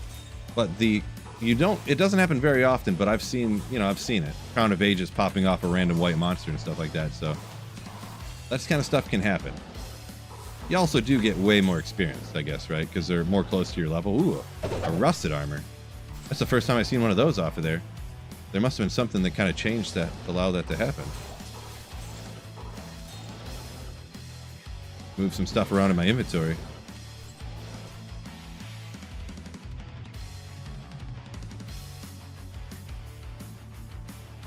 But it doesn't happen very often, but I've seen it. Crown of Ages popping off a random white monster and stuff like that, so that kind of stuff can happen. You also do get way more experience, I guess, right? Because they're more close to your level. Ooh, a rusted armor. That's the first time I've seen one of those off of there. There must have been something that kind of changed that to allow that to happen. Move some stuff around in my inventory.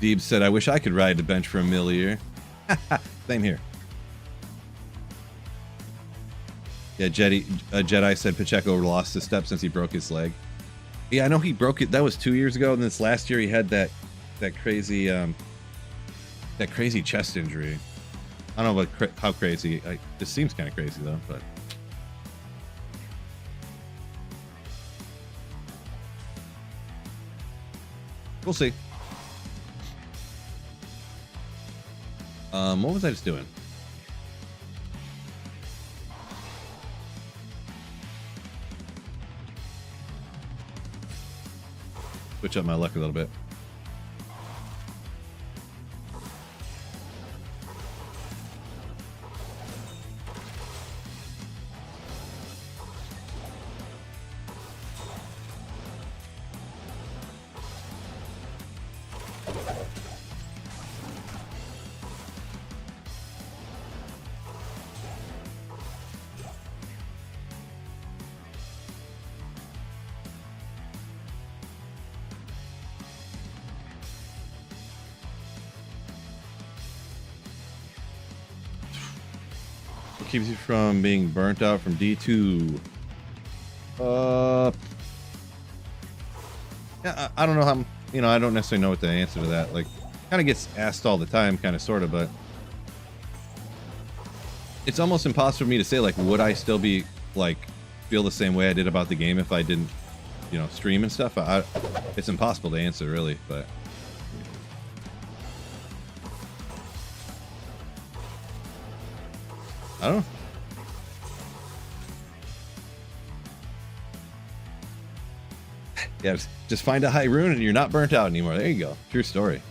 Deeb said, I wish I could ride the bench for a million. Same here. Yeah, Jedi said Pacheco lost a step since he broke his leg. Yeah, I know he broke it. That was 2 years ago, and this last year he had that crazy chest injury. I don't know how crazy. This seems kind of crazy though, but we'll see. What was I just doing? Switch up my luck a little bit. Keeps you from being burnt out from D2. Yeah, I don't know how, I don't necessarily know what the answer to that. Like, kind of gets asked all the time, kind of, sort of, but it's almost impossible for me to say, like, would I still be, like, feel the same way I did about the game if I didn't, stream and stuff? It's impossible to answer, really, but I don't know. Yeah, just find a high rune and you're not burnt out anymore. There you go. True story.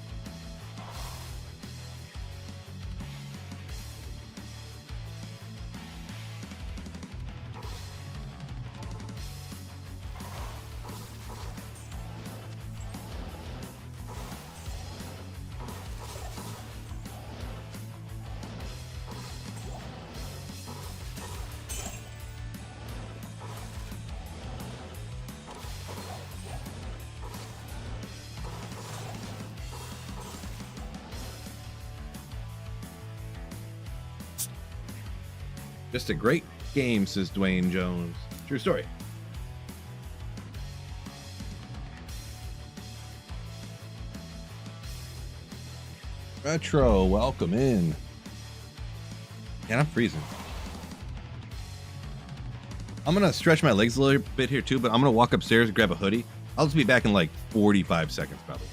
Just a great game, says Dwayne Jones. True story. Retro, welcome in. And I'm freezing. I'm gonna stretch my legs a little bit here too, but I'm gonna walk upstairs and grab a hoodie. I'll just be back in like 45 seconds probably.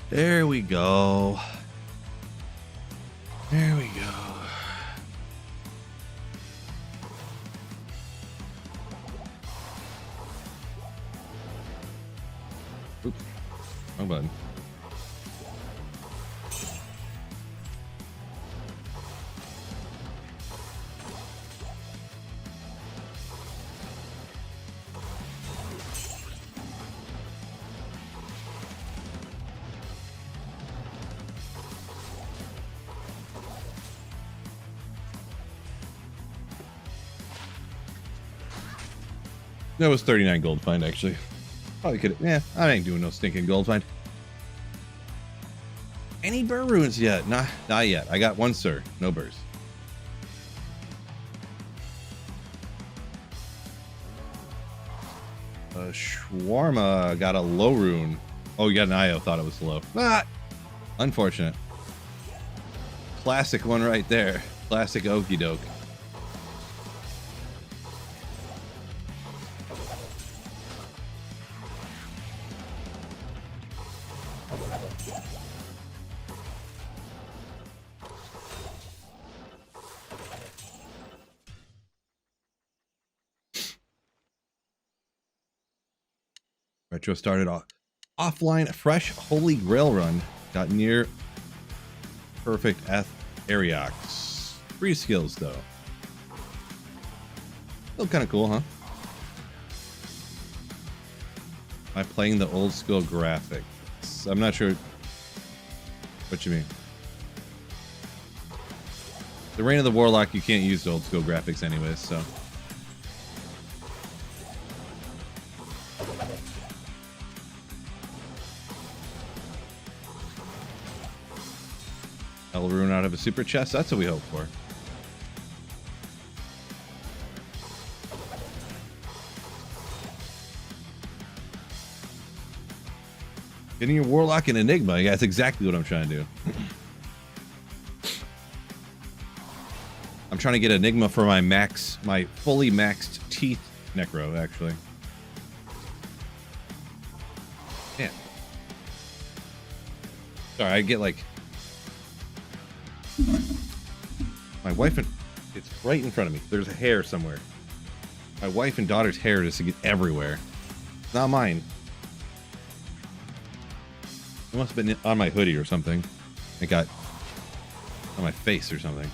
There we go. There we go. That was 39 gold find, actually. Probably could. Yeah, I ain't doing no stinking gold find. Any burr runes yet? Not yet. I got one, sir. No burrs. Shawarma got a low rune. Oh, you got an IO. Thought it was low. Ah, unfortunate. Classic one right there. Classic okie doke. Retro started off offline, fresh Holy Grail run. Got near perfect Ariox. 3 skills though. Still kind of cool, huh? Am I playing the old school graphics? I'm not sure what you mean. The Reign of the Warlock, you can't use the old school graphics anyways, so. Hell rune out of a super chest, that's what we hope for. Getting your Warlock in Enigma, yeah, that's exactly what I'm trying to do. I'm trying to get Enigma for my fully maxed teeth Necro, actually. Yeah. Sorry, I get like... My wife and... It's right in front of me. There's a hair somewhere. My wife and daughter's hair just to get everywhere. It's not mine. It must have been on my hoodie or something. It got on my face or something.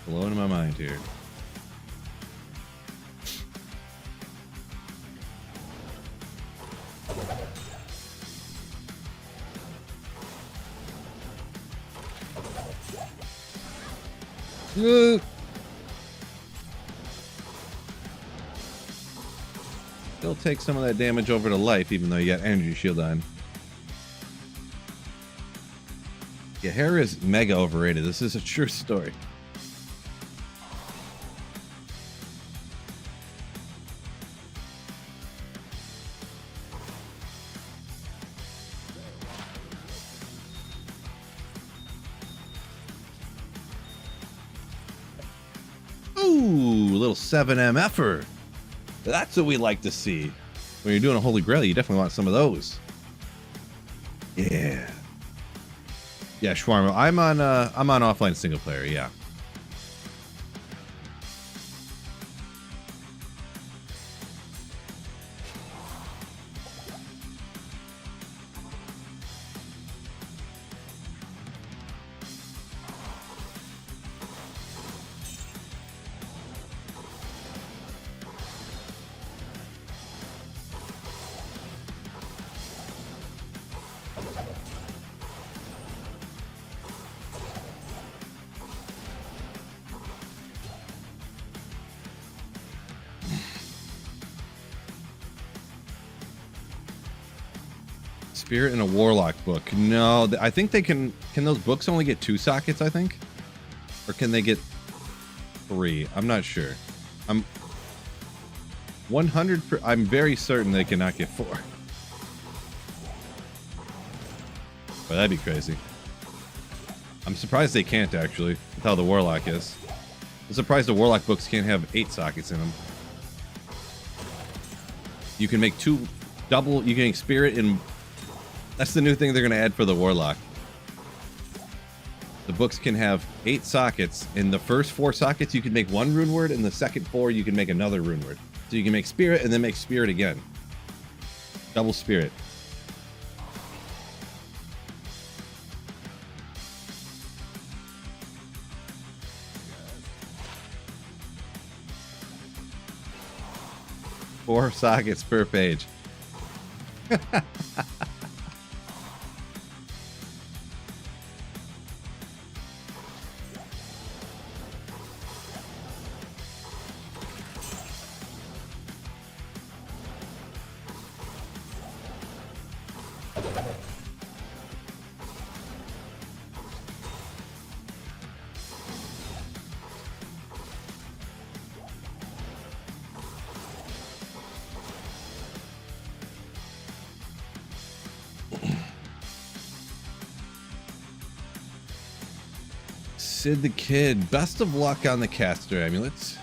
Blowing my mind here. Still take some of that damage over to life, even though you got energy shield on. Yeah, hair is mega overrated. This is a true story. Ooh, a little 7MFer. That's what we like to see. When you're doing a Holy Grail, you definitely want some of those. Yeah. Yeah, Shawarma. I'm on offline single player, yeah. Spirit in a Warlock book. No, I think they can those books only get 2 sockets, I think? Or can they get 3? I'm not sure. I'm very certain they cannot get 4. But that'd be crazy. I'm surprised they can't, actually, with how the Warlock is. I'm surprised the Warlock books can't have 8 sockets in them. You can make 2 double, you can make Spirit in... That's the new thing they're going to add for the Warlock. The books can have 8 sockets. In the first 4 sockets, you can make 1 rune word, and the second 4, you can make another rune word. So you can make Spirit, and then make Spirit again. Double Spirit. Four sockets per page. I Sid the Kid. Best of luck on the caster amulets.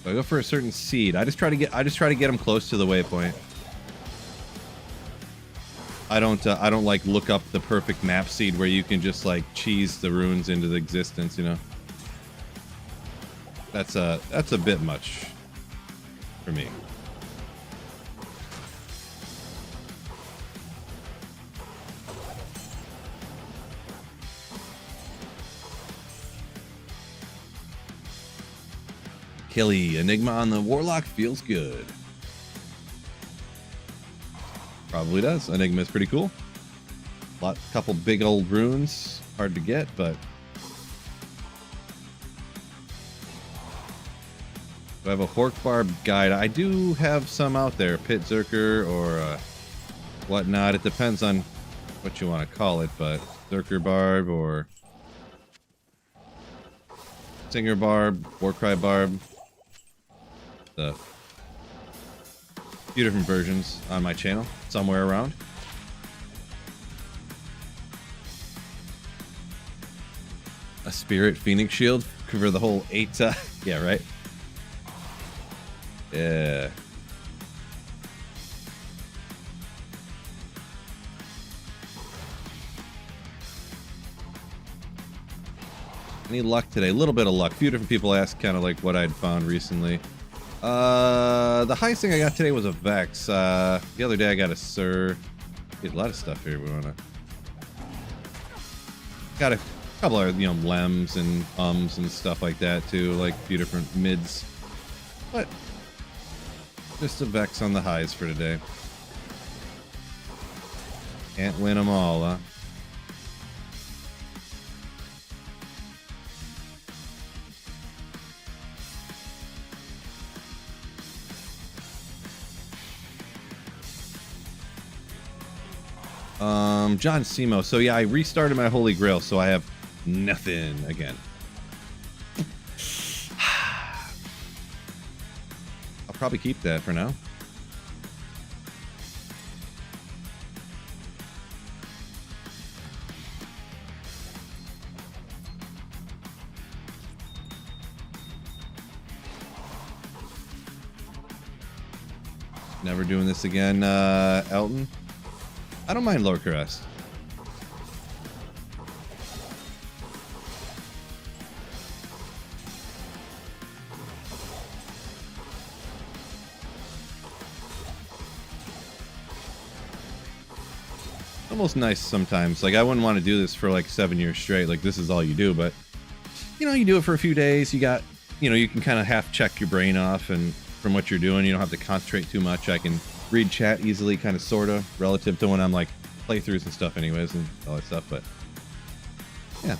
I go for a certain seed. I just try to get them close to the waypoint. I don't like look up the perfect map seed where you can just like cheese the runes into the existence, you know. That's a bit much for me. Killy, Enigma on the Warlock feels good. Probably does. Enigma is pretty cool. Couple big old runes. Hard to get, but... Do I have a Hork Barb guide? I do have some out there. Pit Zerker or whatnot. It depends on what you want to call it, but Zerker Barb or... Singer Barb, Warcry Barb. A few different versions on my channel, somewhere around. A Spirit Phoenix Shield for the whole 8. Yeah, right? Yeah. Any luck today? A little bit of luck. A few different people asked kind of like what I'd found recently. The highest thing I got today was a Vex. The other day I got a Sir. Get a lot of stuff here. We wanna. Got a couple of, you know, Lems and and stuff like that too, like a few different mids. But just a Vex on the highs for today. Can't win them all, huh? John Simo. So yeah, I restarted my Holy Grail, so I have nothing again. I'll probably keep that for now. Never doing this again, Elton. I don't mind lower caress. Almost nice sometimes. Like, I wouldn't want to do this for like 7 years straight. Like, this is all you do, but you know, you do it for a few days. You got, you know, you can kind of half check your brain off, and from what you're doing, you don't have to concentrate too much. I can read chat easily, kind of, sort of, relative to when I'm like playthroughs and stuff anyways and all that stuff. But yeah,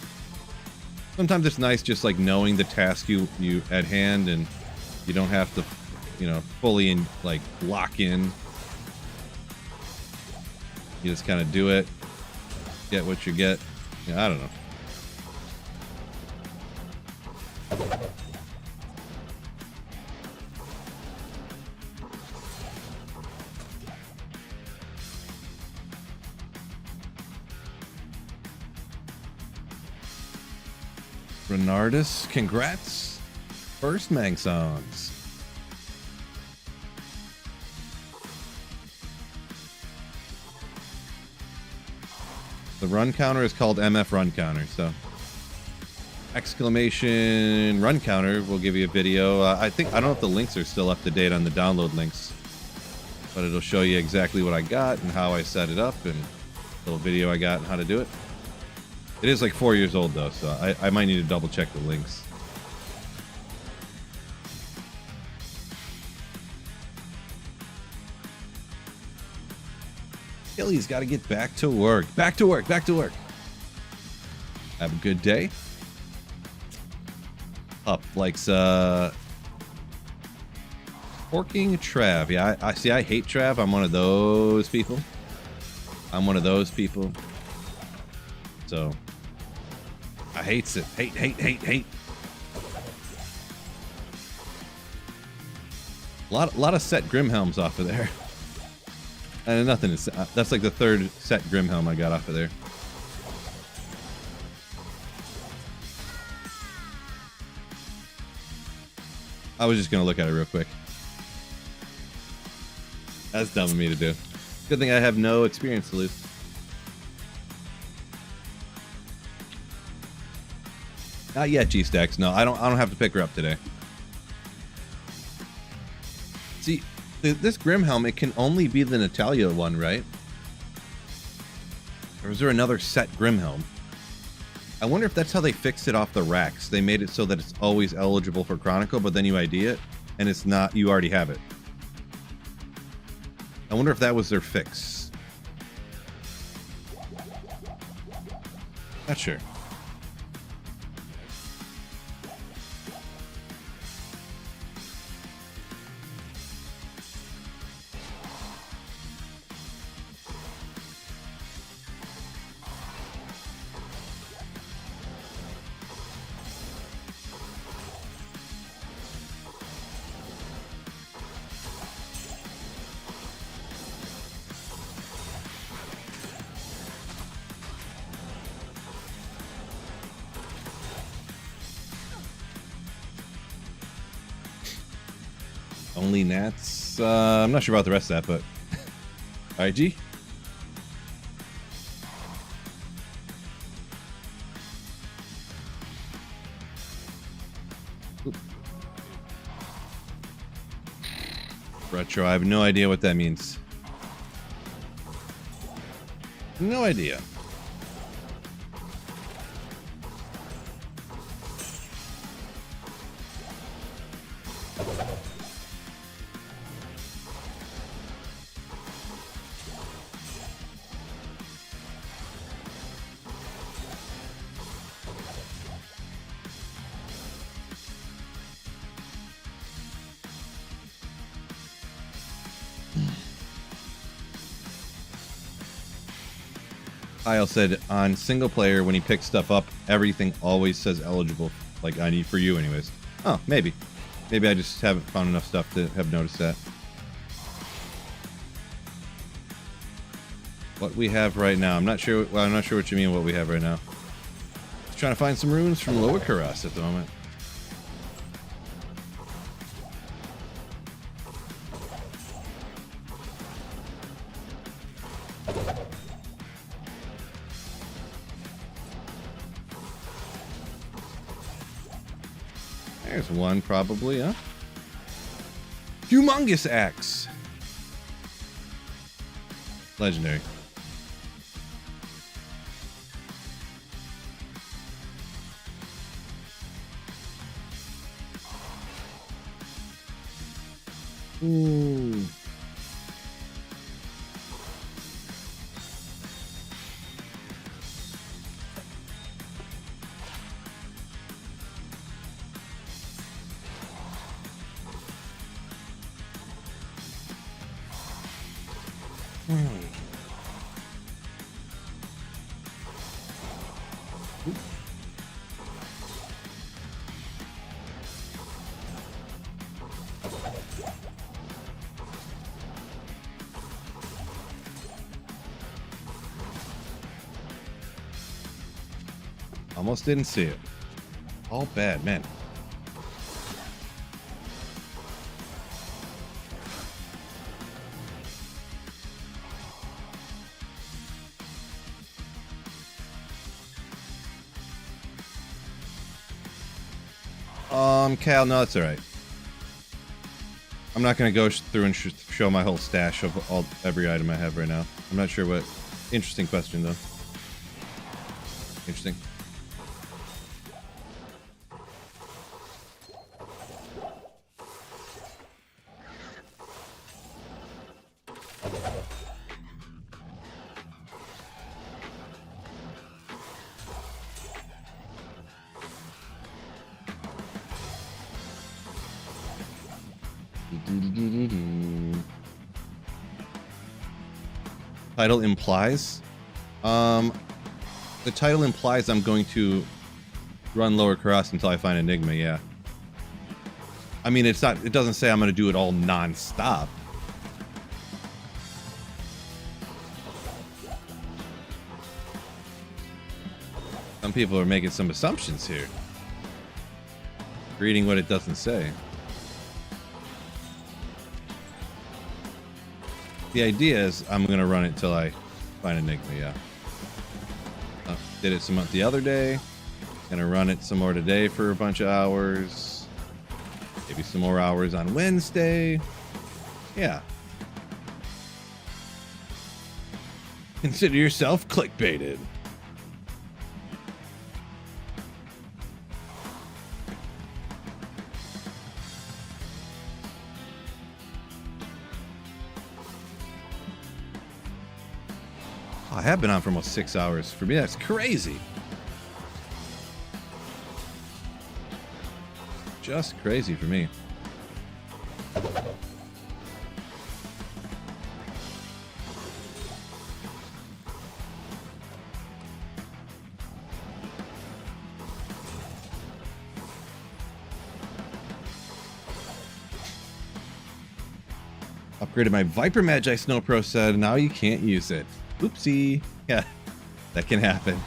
sometimes it's nice just like knowing the task you at hand, and you don't have to, you know, fully in like lock in. You just kind of do it, get what you get. Yeah, I don't know. Renardus, congrats. First Mang songs. The run counter is called MF run counter, so exclamation run counter will give you a video. I don't know if the links are still up to date on the download links, but it'll show you exactly what I got and how I set it up, and a little video I got and how to do it. It is like 4 years old though, so I might need to double check the links. Gilly's got to get back to work. Back to work. Back to work. Have a good day. Up likes Forking Trav. Yeah, I see. I hate Trav. I'm one of those people. So I hates it. Hate. A lot of set Grimhelms off of there. And nothing is. That's like the third set Grimhelm I got off of there. I was just gonna look at it real quick. That's dumb of me to do. Good thing I have no experience to lose. Not yet, G-Stacks. No, I don't have to pick her up today. See, this Grimhelm, it can only be the Natalia one, right? Or is there another set Grimhelm? I wonder if that's how they fixed it off the racks. They made it so that it's always eligible for Chronicle, but then you ID it, and it's not, you already have it. I wonder if that was their fix. Not sure. Only Nats. I'm not sure about the rest of that, but alright, G. Oop. Retro. I have no idea what that means. No idea. Kyle said on single player, when he picks stuff up, everything always says eligible. Like, I need for you anyways. Oh, maybe. Maybe I just haven't found enough stuff to have noticed that. What we have right now. I'm not sure. Well, I'm not sure what you mean what we have right now. Just trying to find some runes from Lower Karas at the moment. There's one probably, huh? Humongous axe. Legendary. Ooh. Almost didn't see it. All bad, man. Cal, no, that's all right. I'm not gonna go through and show my whole stash of every item I have right now. I'm not sure what. Interesting question though. Interesting. Title implies? The title implies I'm going to run Lower Karas until I find Enigma, yeah. I mean, it's not, it doesn't say I'm going to do it all non-stop. people are making some assumptions here. Reading what it doesn't say. The idea is I'm going to run it till I find Enigma, yeah. Did it some the other day. Gonna run it some more today for a bunch of hours. Maybe some more hours on Wednesday. Yeah. Consider yourself clickbaited. I have been on for almost 6 hours. For me, that's crazy. Just crazy for me. Upgraded my Viper Magi, Snow Pro said. Now you can't use it. Oopsie. Yeah, that can happen.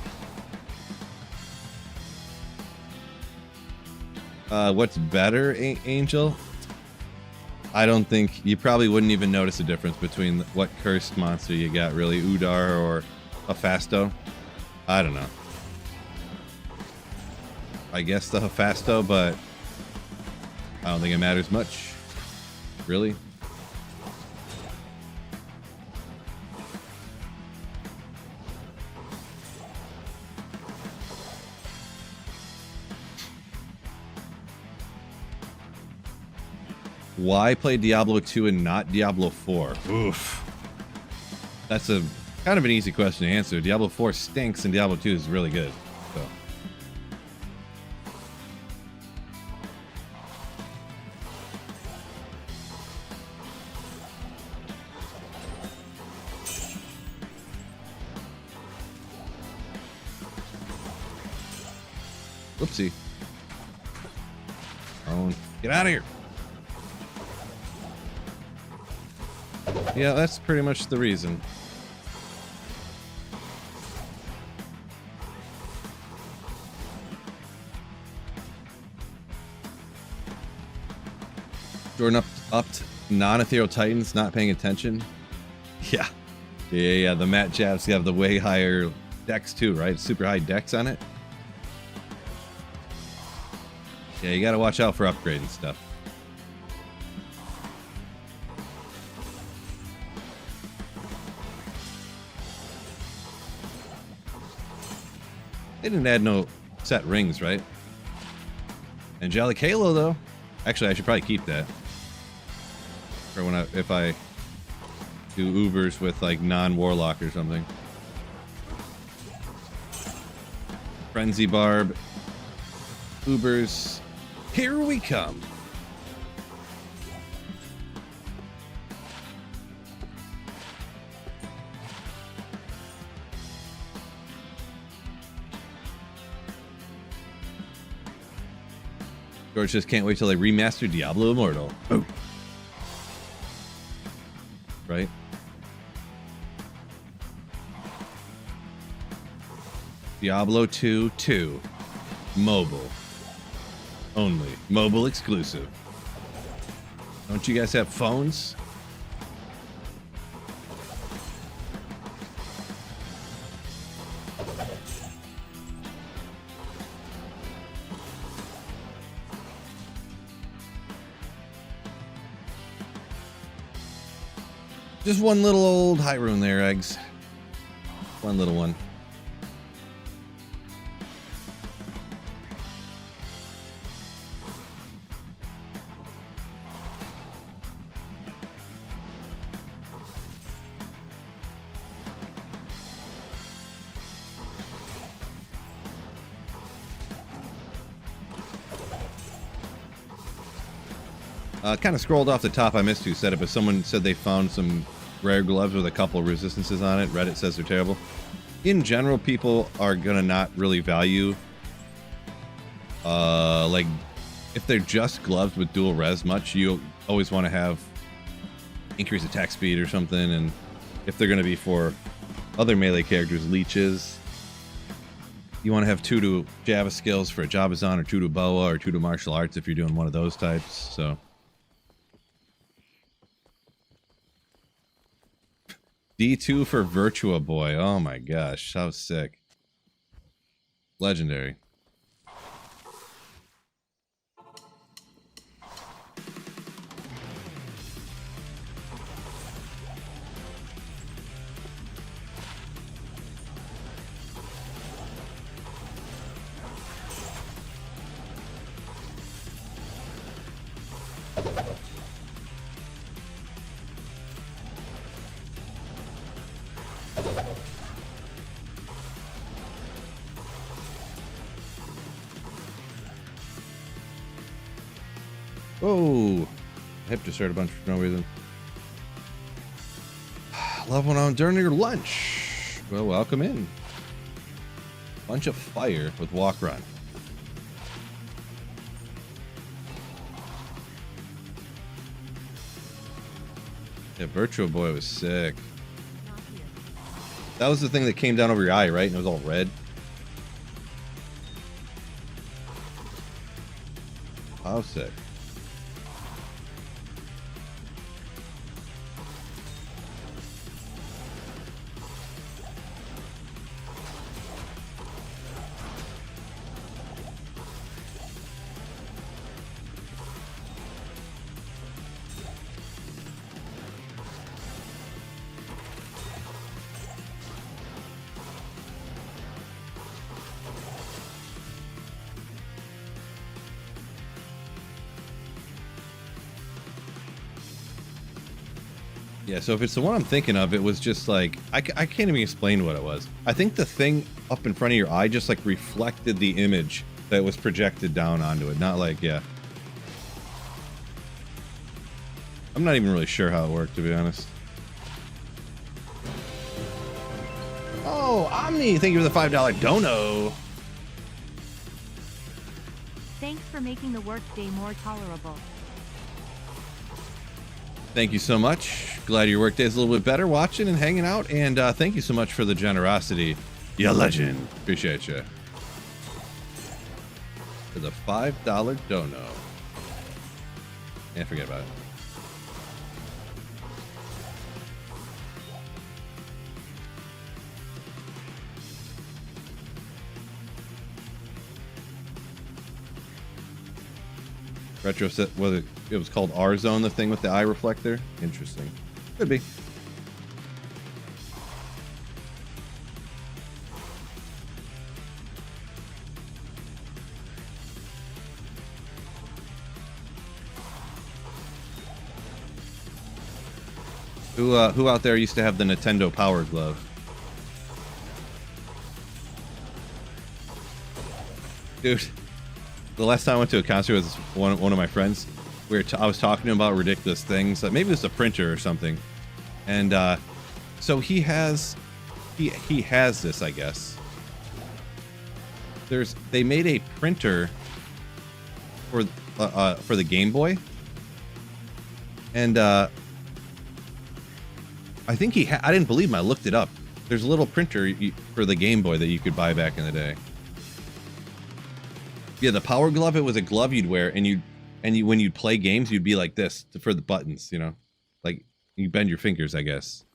What's better, Angel? I don't think you probably wouldn't even notice a difference between what cursed monster you got, really, Udar or Hephasto. I don't know. I guess the Hephasto, but I don't think it matters much, really. Why play Diablo 2 and not Diablo 4? Oof. That's a kind of an easy question to answer. Diablo 4 stinks and Diablo 2 is really good. So. Whoopsie. Oh, get out of here. Yeah, that's pretty much the reason. Jordan upped non-ethereal titans, not paying attention. Yeah. Yeah, the Matt Jabs have the way higher dex too, right? Super high dex on it. Yeah, you gotta watch out for upgrading stuff. They didn't add no set rings, right? Angelic Halo, though. Actually, I should probably keep that for when if I do Ubers with like non-warlock or something. Frenzy Barb, Ubers, here we come. George just can't wait till they remaster Diablo Immortal. Oh. Right? Diablo 2 mobile. Only. Mobile exclusive. Don't you guys have phones? Just one little old Hyrule there, Eggs. One little one. Kind of scrolled off the top. I missed who said it, but someone said they found some rare gloves with a couple resistances on it. Reddit says they're terrible. In general, people are gonna not really value like if they're just gloves with dual res much. You always want to have increased attack speed or something, and if they're gonna be for other melee characters, leeches, You want to have 2 to Java skills for a Jabazon, or 2 to Boa, or 2 to martial arts if you're doing one of those types. So D2 for Virtua Boy. Oh my gosh, how sick. Legendary. Oh, hip just hurt a bunch for no reason. Love one on during your lunch. Well, welcome in. Bunch of fire with walk run. Yeah, Virtua Boy was sick. That was the thing that came down over your eye, right? And it was all red. How sick. Yeah, so if it's the one I'm thinking of, it was just like, I can't even explain what it was. I think the thing up in front of your eye just like reflected the image that was projected down onto it. Not like, yeah. I'm not even really sure how it worked, to be honest. Oh, Omni, thank you for the $5 dono. Thanks for making the workday more tolerable. Thank you so much. Glad your workday is a little bit better watching and hanging out. And thank you so much for the generosity. You legend. Appreciate you. For the $5 dono. Can't forget about it. Retro set, whether it was called R-Zone, the thing with the eye reflector. Interesting. Could be. Who out there used to have the Nintendo Power Glove? Dude. The last time I went to a concert with one of my friends, I was talking to him about ridiculous things. Maybe it was a printer or something, and so he has this, I guess. They made a printer for the Game Boy, and I think I didn't believe him. I looked it up. There's a little printer for the Game Boy that you could buy back in the day. Yeah, the Power Glove, it was a glove you'd wear, and when you'd play games, you'd be like this for the buttons, you know? Like, you bend your fingers, I guess.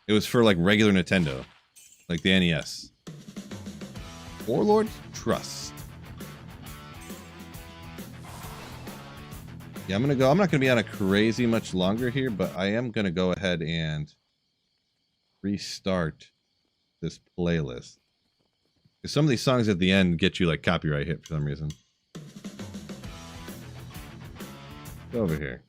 It was for, like, regular Nintendo. Like the NES. Warlord Trust. Yeah, I'm not gonna be on a crazy much longer here, but I am gonna go ahead and restart this playlist. Some of these songs at the end get you like copyright hit for some reason. Go over here.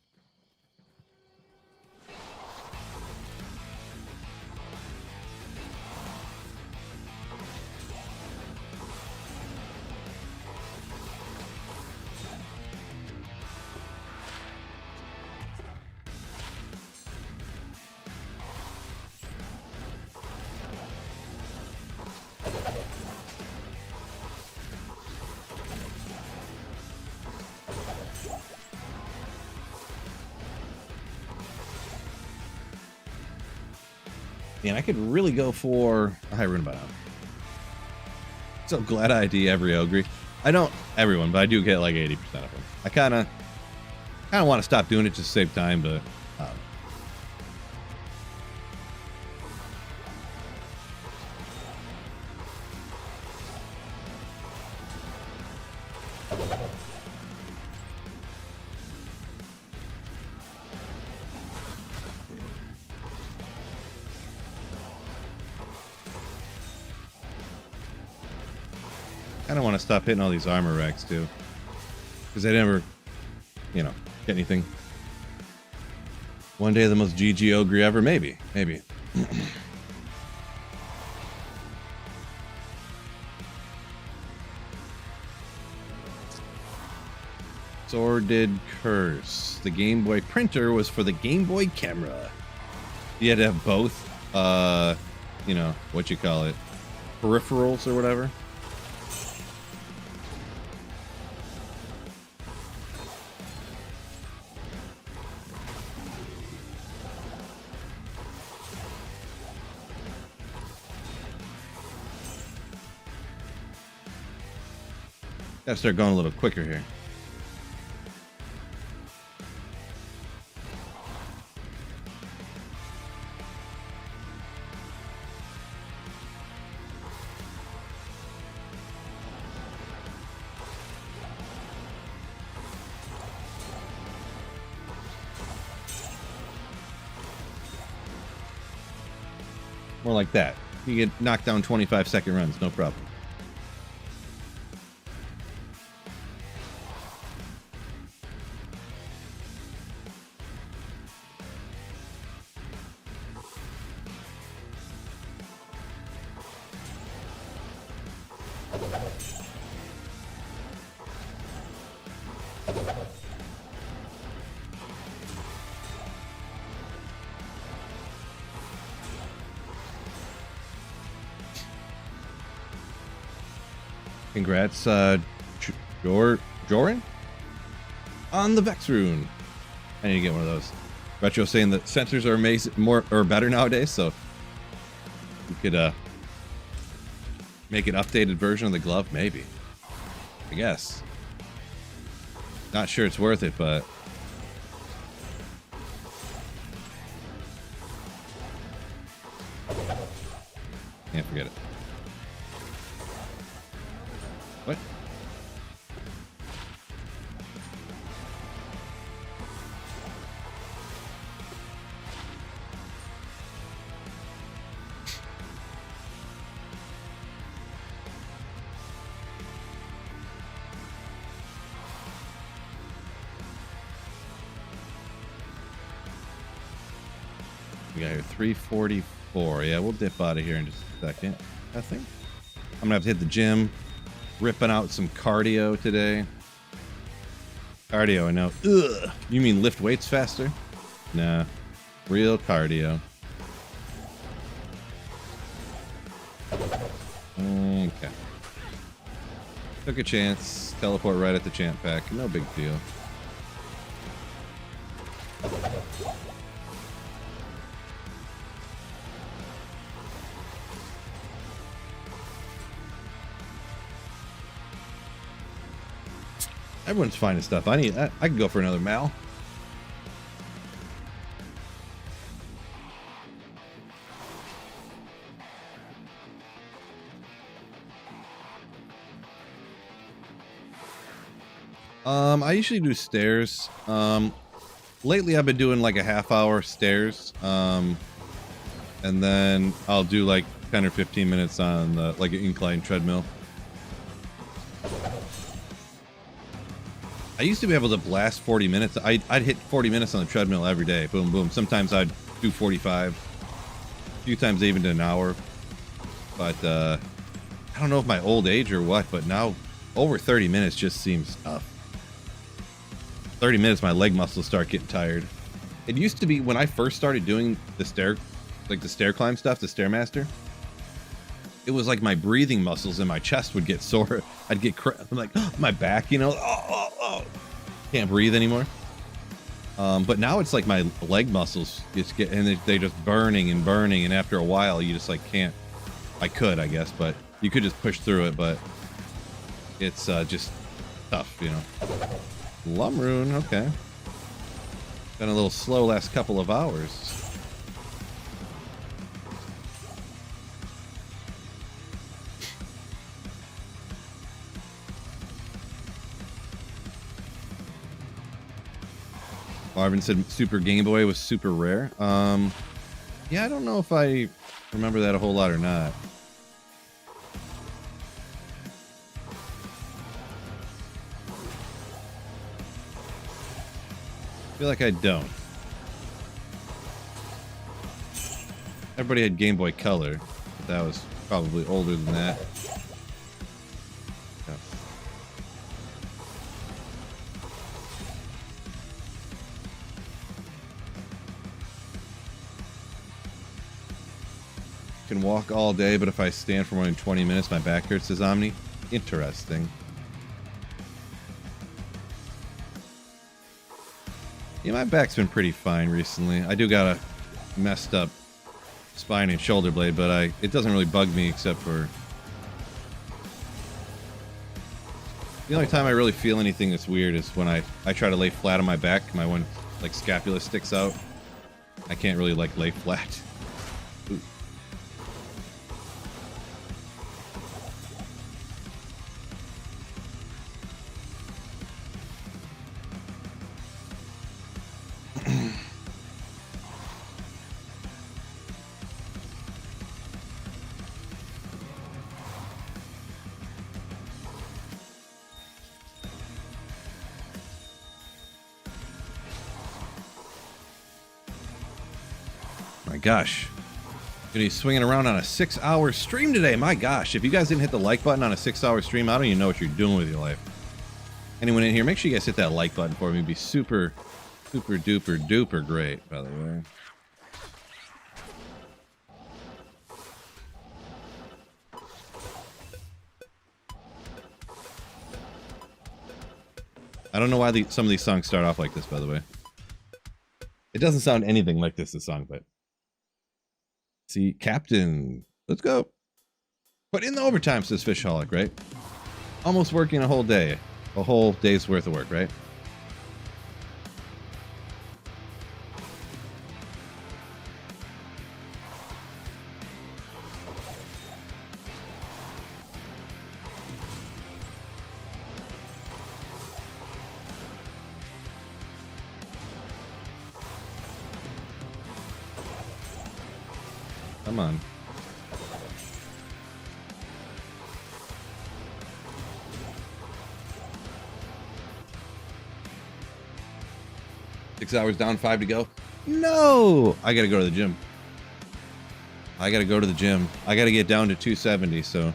Man, I could really go for a high rune by now. So glad I ID every Ogre. I don't everyone, but I do get like 80% of them. I kind of want to stop doing it just to save time, but I don't want to stop hitting all these armor racks too, because I never, you know, get anything. One day the most GG Ogre ever, maybe. Sordid Curse. The Game Boy printer was for the Game Boy camera. You had to have both, you know, what you call it, peripherals or whatever. Gotta start going a little quicker here. More like that. You get knocked down 25-second runs, no problem. Congrats, Joran? On the Vex rune. I need to get one of those. Retro saying that sensors are amazing, better nowadays, so you could make an updated version of the glove, maybe. I guess. Not sure it's worth it, but can't forget it. What? We got here 344. Yeah, we'll dip out of here in just a second, I think. I'm gonna have to hit the gym. Ripping out some cardio today. Cardio, I know. Ugh. You mean lift weights faster? Nah. Real cardio. Okay. Took a chance. Teleport right at the champ pack. No big deal. Everyone's finding stuff. I can go for another Mal. I usually do stairs. Lately I've been doing like a half-hour stairs. And then I'll do like 10 or 15 minutes on like an incline treadmill. I used to be able to blast 40 minutes. I'd hit 40 minutes on the treadmill every day. Boom, boom. Sometimes I'd do 45. A few times even to an hour. But I don't know if my old age or what, but now over 30 minutes just seems tough. 30 minutes, my leg muscles start getting tired. It used to be when I first started doing the stair climb stuff, the Stairmaster. It was like my breathing muscles in my chest would get sore. I'm like, oh, my back, you know, oh, can't breathe anymore. But now it's like my leg muscles just get, and they're just burning and burning, and after a while you just like can't. I could, I guess, but you could just push through it, but it's just tough, you know. Lumrune, okay. Been a little slow last couple of hours. Marvin said Super Game Boy was super rare. Yeah, I don't know if I remember that a whole lot or not. I feel like I don't. Everybody had Game Boy Color, but that was probably older than that. Yeah. Can walk all day, but if I stand for more than 20 minutes, my back hurts, says Omni. Interesting. Yeah, my back's been pretty fine recently. I do got a messed up spine and shoulder blade, but it doesn't really bug me except for the only time I really feel anything that's weird is when I try to lay flat on my back. My one like scapula sticks out. I can't really like lay flat. Ooh. My gosh. Gonna be swinging around on a 6-hour stream today. My gosh. If you guys didn't hit the like button on a 6-hour stream, I don't even know what you're doing with your life. Anyone in here, make sure you guys hit that like button for me. It'd be super, super duper duper great, by the way. I don't know why some of these songs start off like this, by the way. It doesn't sound anything like this song, but... See, Captain, let's go. Put in the overtime, says Fishholic, right? Almost working a whole day. A whole day's worth of work, right? Come on. Six hours down, 5 to go. No! I gotta go to the gym. I gotta go to the gym. I gotta get down to 270, so.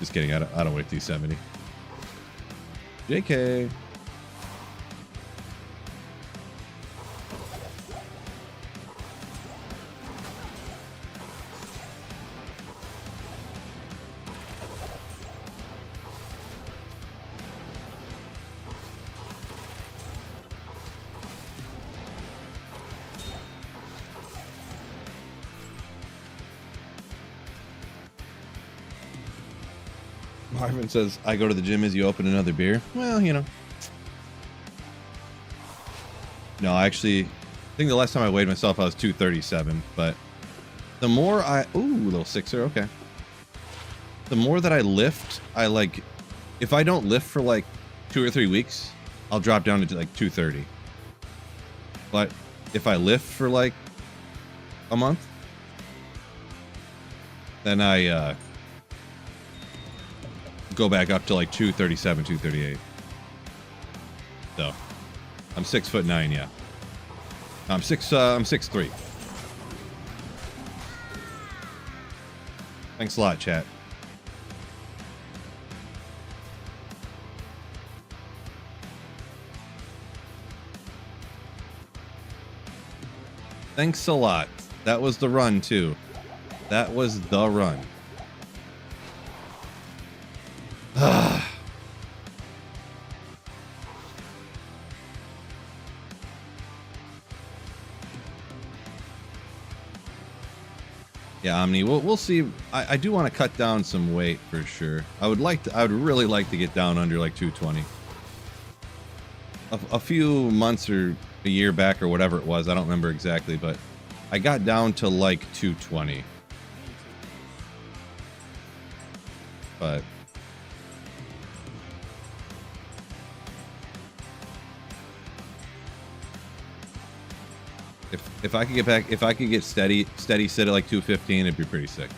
Just kidding, I don't weigh 270. JK. Marvin says, I go to the gym as you open another beer. Well, you know. No, actually, I think the last time I weighed myself, I was 237. But the more ooh, little sixer, okay. The more that I lift, if I don't lift for like 2 or 3 weeks, I'll drop down to like 230. But if I lift for like a month, then I, go back up to like 237, 238. So I'm 6'9", yeah. I'm 6'3". Thanks a lot, chat. Thanks a lot. That was the run too. That was the run. Yeah, Omni. We'll see. I do want to cut down some weight for sure. I would really like to get down under like 220. A few months or a year back or whatever it was, I don't remember exactly, but I got down to like 220. But if I could get back, if I could get steady sit at like 215, it'd be pretty sick.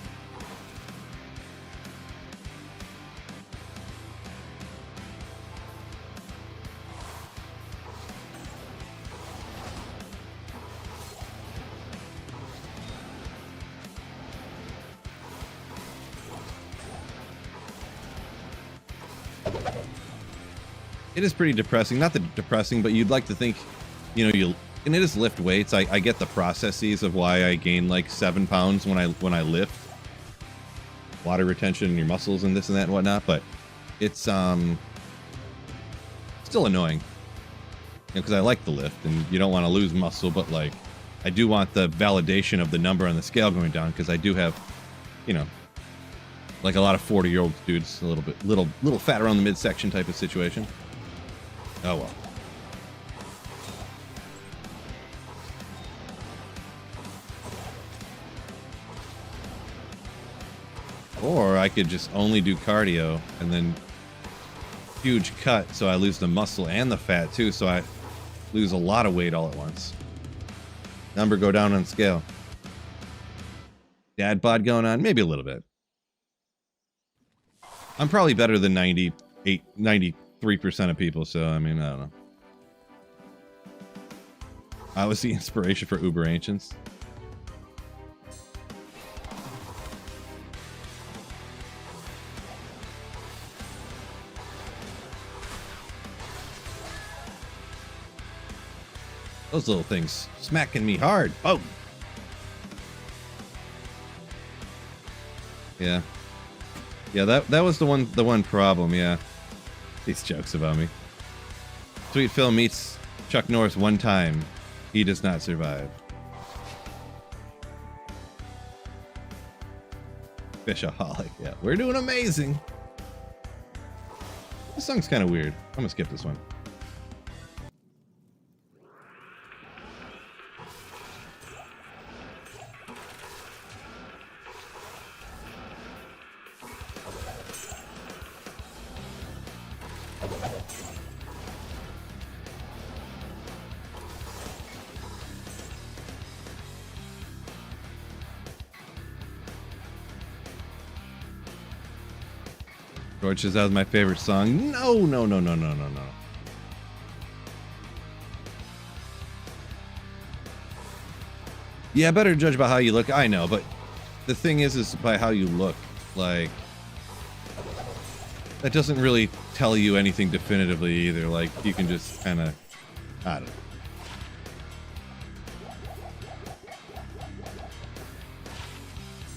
It is pretty depressing. Not that depressing, but you'd like to think, you know, and it is lift weights. I get the processes of why I gain like 7 pounds when I lift. Water retention in your muscles and this and that and whatnot, but it's still annoying. Because I like the lift and you don't want to lose muscle, but like I do want the validation of the number on the scale going down because I do have, you know, like a lot of 40-year-old dudes, a little fat around the midsection type of situation. Oh well. Or I could just only do cardio and then huge cut so I lose the muscle and the fat too, so I lose a lot of weight all at once. Number go down on scale. Dad bod going on? Maybe a little bit. I'm probably better than 93% of people, so I mean, I don't know. I was the inspiration for Uber Ancients. Those little things smacking me hard. Oh. Yeah. Yeah, that was the one problem, yeah. These jokes about me. Sweet Phil meets Chuck Norris one time. He does not survive. Fishaholic, yeah. We're doing amazing. This song's kind of weird. I'm gonna skip this one. George says that was my favorite song. No. Yeah, better judge by how you look. I know, but the thing is by how you look. Like, that doesn't really tell you anything definitively either. Like, you can just kind of, I don't know.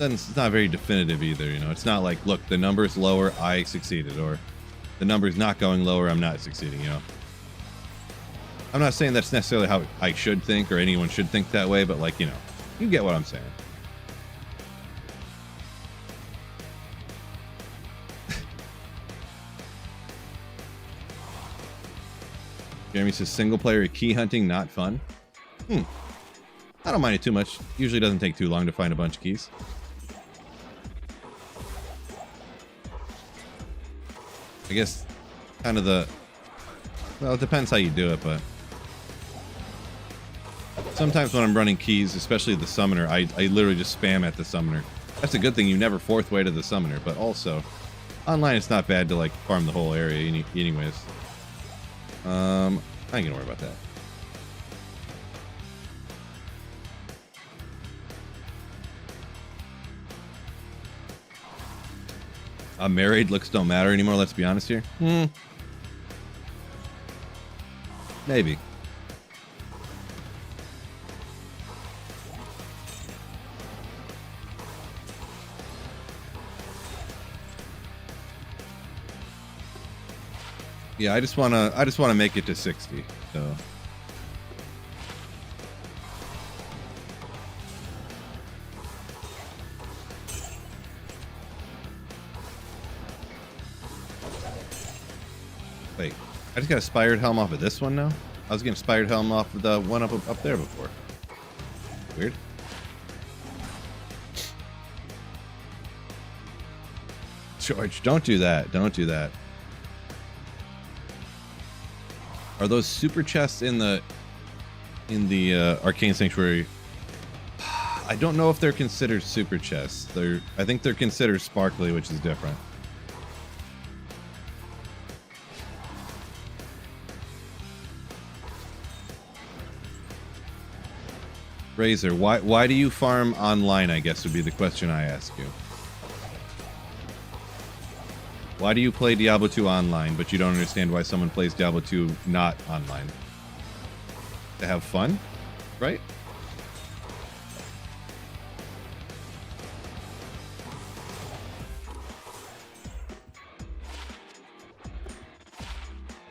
It's not very definitive either, you know. It's not like, look, the number's lower, I succeeded, or the number's not going lower, I'm not succeeding, you know. I'm not saying that's necessarily how I should think or anyone should think that way, but like, you know, you get what I'm saying. Jeremy says single player key hunting not fun. I don't mind it too much. Usually doesn't take too long to find a bunch of keys. I guess kind of well, it depends how you do it, but sometimes when I'm running keys, especially the summoner, I literally just spam at the summoner. That's a good thing. You never fourth way to the summoner, but also online it's not bad to like farm the whole area anyways. I ain't gonna worry about that. I'm married, looks don't matter anymore, let's be honest here. Maybe. Yeah, I just wanna make it to 60, so. Wait, I just got a Spired Helm off of this one now? I was getting Spired Helm off of the one up there before. Weird. George, don't do that. Don't do that. Are those super chests in the Arcane Sanctuary? I don't know if they're considered super chests. I think they're considered sparkly, which is different. Razor, why do you farm online, I guess would be the question I ask you. Why do you play Diablo 2 online, but you don't understand why someone plays Diablo 2 not online? To have fun, right?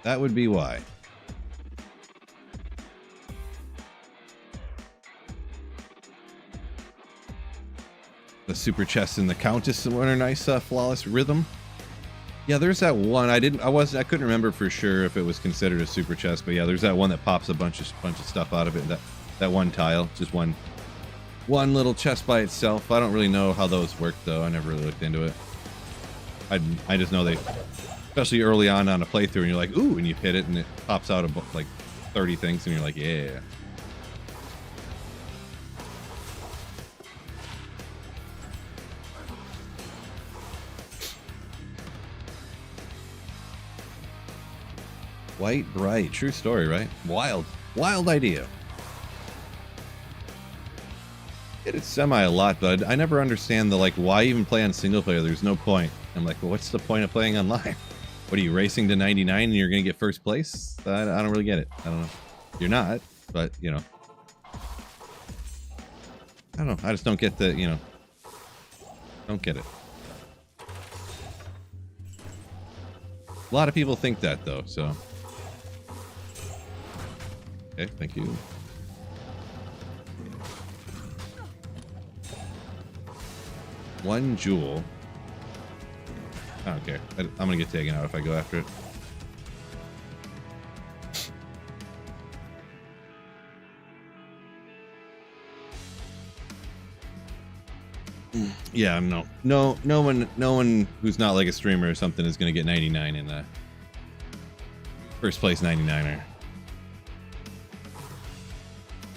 That would be why. The super chest and the Countess were a nice flawless rhythm. Yeah, there's that one. I couldn't remember for sure if it was considered a super chest, but yeah, there's that one that pops a bunch of stuff out of it. That one tile, just one little chest by itself. I don't really know how those work though. I never really looked into it. I just know they, especially early on a playthrough, and you're like, ooh, and you hit it and it pops out like 30 things, and you're like, yeah. White Bright. True story, right? Wild idea. Get it semi a lot, but I never understand the, like, why even play on single player? There's no point. I'm like, well, what's the point of playing online? What are you, racing to 99 and you're going to get first place? I don't really get it. I don't know. You're not, but, you know. I don't know. I just don't get the, you know. Don't get it. A lot of people think that, though, so. Okay, thank you. One jewel. I don't care. I'm gonna get taken out if I go after it. Yeah, no one who's not like a streamer or something is gonna get 99 in the first place 99er.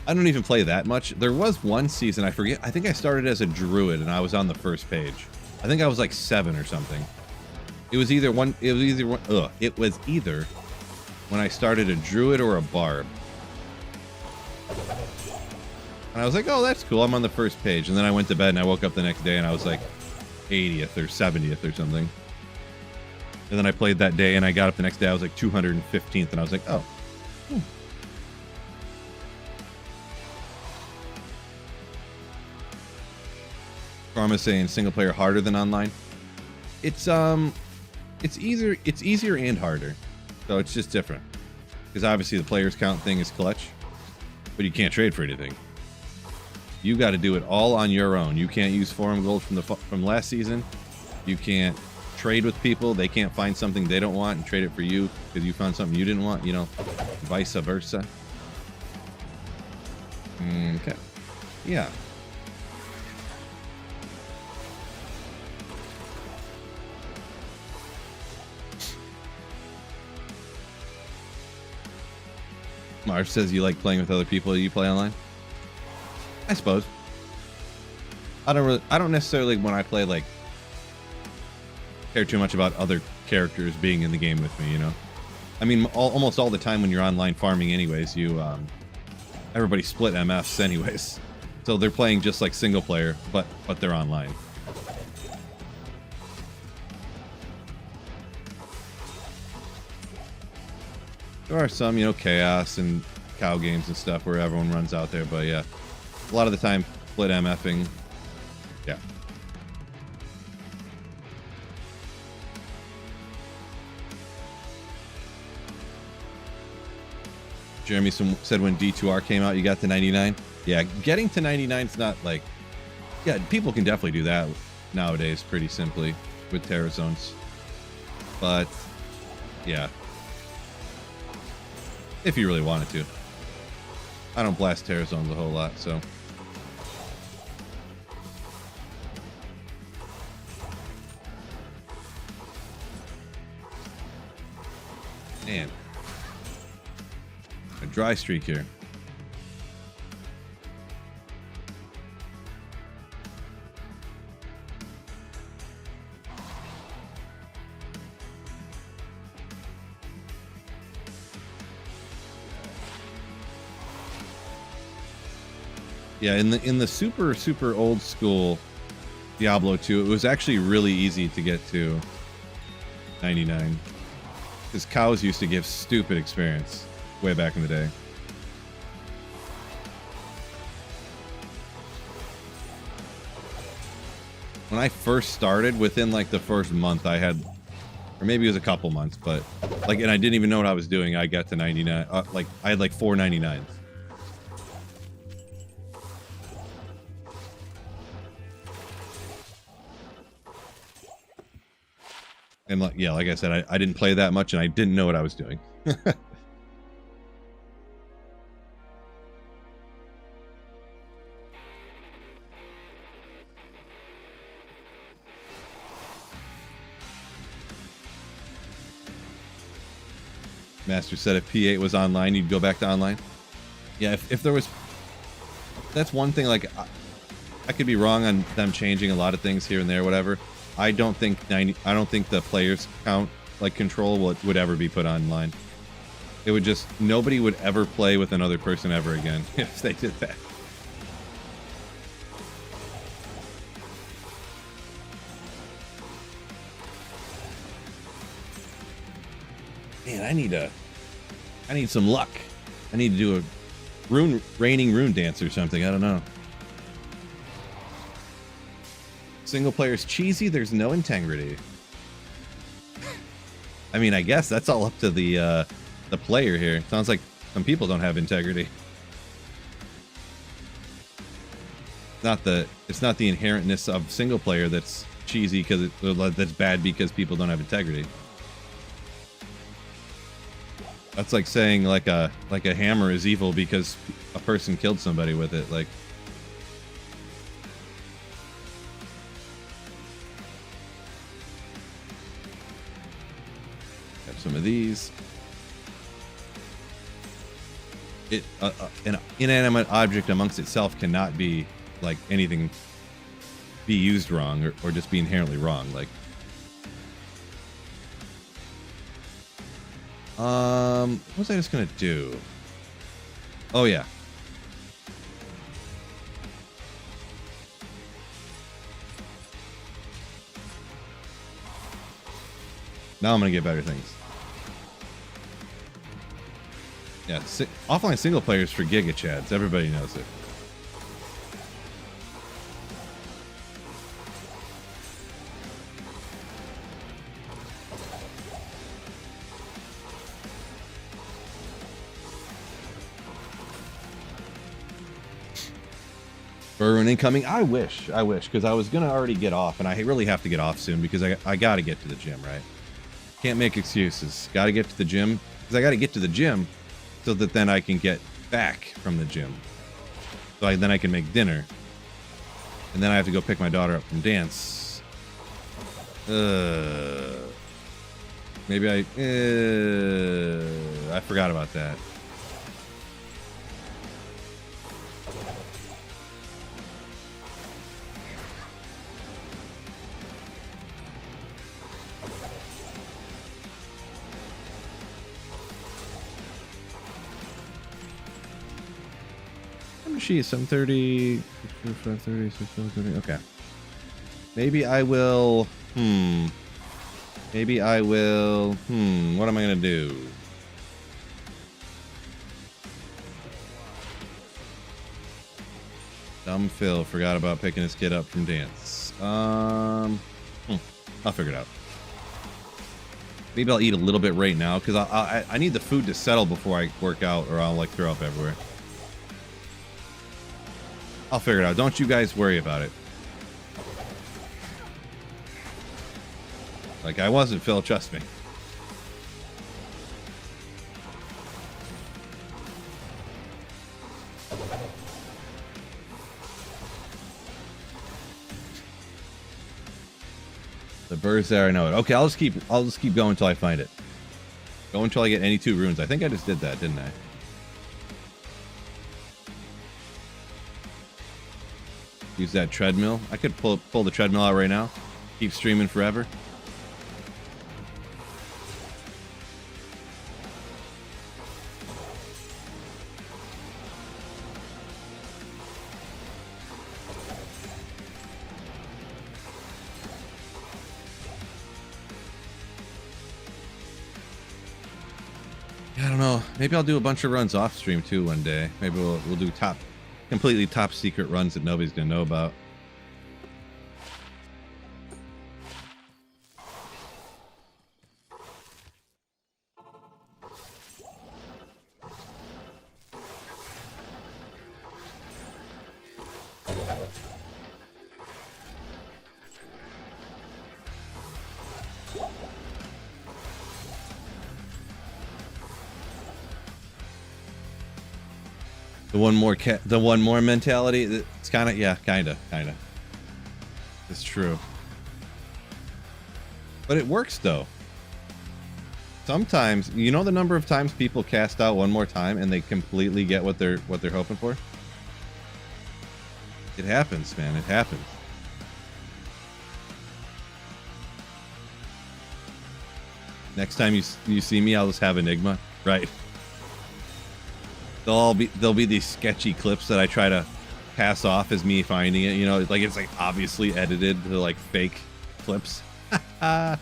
I don't even play that much. There was one season, I forget. I think I started as a druid and I was on the first page. I think I was like 7 or something. It was either when I started a druid or a barb. And I was like, oh, that's cool. I'm on the first page. And then I went to bed and I woke up the next day and I was like 80th or 70th or something. And then I played that day and I got up the next day. I was like 215th and I was like, oh. Karma saying single player harder than online. It's easier and harder. So it's just different. Because obviously the players count thing is clutch. But you can't trade for anything. You got to do it all on your own. You can't use forum gold from last season. You can't trade with people. They can't find something they don't want and trade it for you because you found something you didn't want, you know, vice versa. Okay. Yeah. Marv says you like playing with other people you play online. I suppose. I don't necessarily, when I play, like, care too much about other characters being in the game with me, you know? I mean, almost all the time when you're online farming anyways, everybody split MFs anyways. So they're playing just like single player, but they're online. There are some, you know, chaos and cow games and stuff where everyone runs out there, but yeah, a lot of the time, split MFing. Yeah. Jeremy said when D2R came out, you got to 99. Yeah, getting to 99 is not like... Yeah, people can definitely do that nowadays pretty simply with Terra Zones. But, yeah. If you really wanted to. I don't blast terror zones a whole lot, so. Man. A dry streak here. Yeah, in the super old school Diablo 2, it was actually really easy to get to 99. Because cows used to give stupid experience way back in the day. When I first started, within like the first month I had, or maybe it was a couple months, but like, and I didn't even know what I was doing. I got to 99, like I had like 4 99s. And like, yeah, like I said, I didn't play that much and I didn't know what I was doing. Master said if P8 was online, you'd go back to online. Yeah, if there was, that's one thing. Like, I could be wrong on them changing a lot of things here and there, whatever. I don't think the players count like control would ever be put online. It would just, nobody would ever play with another person ever again if they did that. Man, I need some luck. I need to do a raining rune dance or something. I don't know. Single player's cheesy. There's no integrity. I mean, I guess that's all up to the player here. Sounds like some people don't have integrity. It's not the inherentness of single player that's cheesy because that's bad because people don't have integrity. That's like saying like a hammer is evil because a person killed somebody with it. Like, have some of these. An inanimate object amongst itself cannot be like anything be used wrong or just be inherently wrong. Like, what was I just gonna do? Oh yeah. Now I'm gonna get better things. Yeah, offline single players for Giga Chads. Everybody knows it. Burn incoming. I wish, because I was gonna already get off, and I really have to get off soon because I gotta get to the gym, right? Can't make excuses. Gotta get to the gym because I gotta get to the gym so that then I can get back from the gym. So then I can make dinner, and then I have to go pick my daughter up from dance. Maybe I forgot about that. She is 7:30, 5:30, 6:30. Okay. Maybe I will. Maybe I will. What am I gonna do? Dumb Phil forgot about picking his kid up from dance. I'll figure it out. Maybe I'll eat a little bit right now because I need the food to settle before I work out, or I'll like throw up everywhere. I'll figure it out. Don't you guys worry about it. Like, I wasn't Phil, trust me. The bird's there, I know it. Okay, I'll just keep going until I find it. Go until I get any 2 runes. I think I just did that, didn't I? Use that treadmill. I could pull the treadmill out right now. Keep streaming forever. I don't know. Maybe I'll do a bunch of runs off stream too one day. Maybe we'll do completely top secret runs that nobody's gonna know about. The one more mentality. It's kind of. It's true, but it works though. Sometimes, you know, the number of times people cast out one more time and they completely get what they're hoping for. It happens, man. It happens. Next time you see me, I'll just have Enigma, right? There'll be these sketchy clips that I try to pass off as me finding it, you know, like it's like obviously edited to like fake clips. Yeah,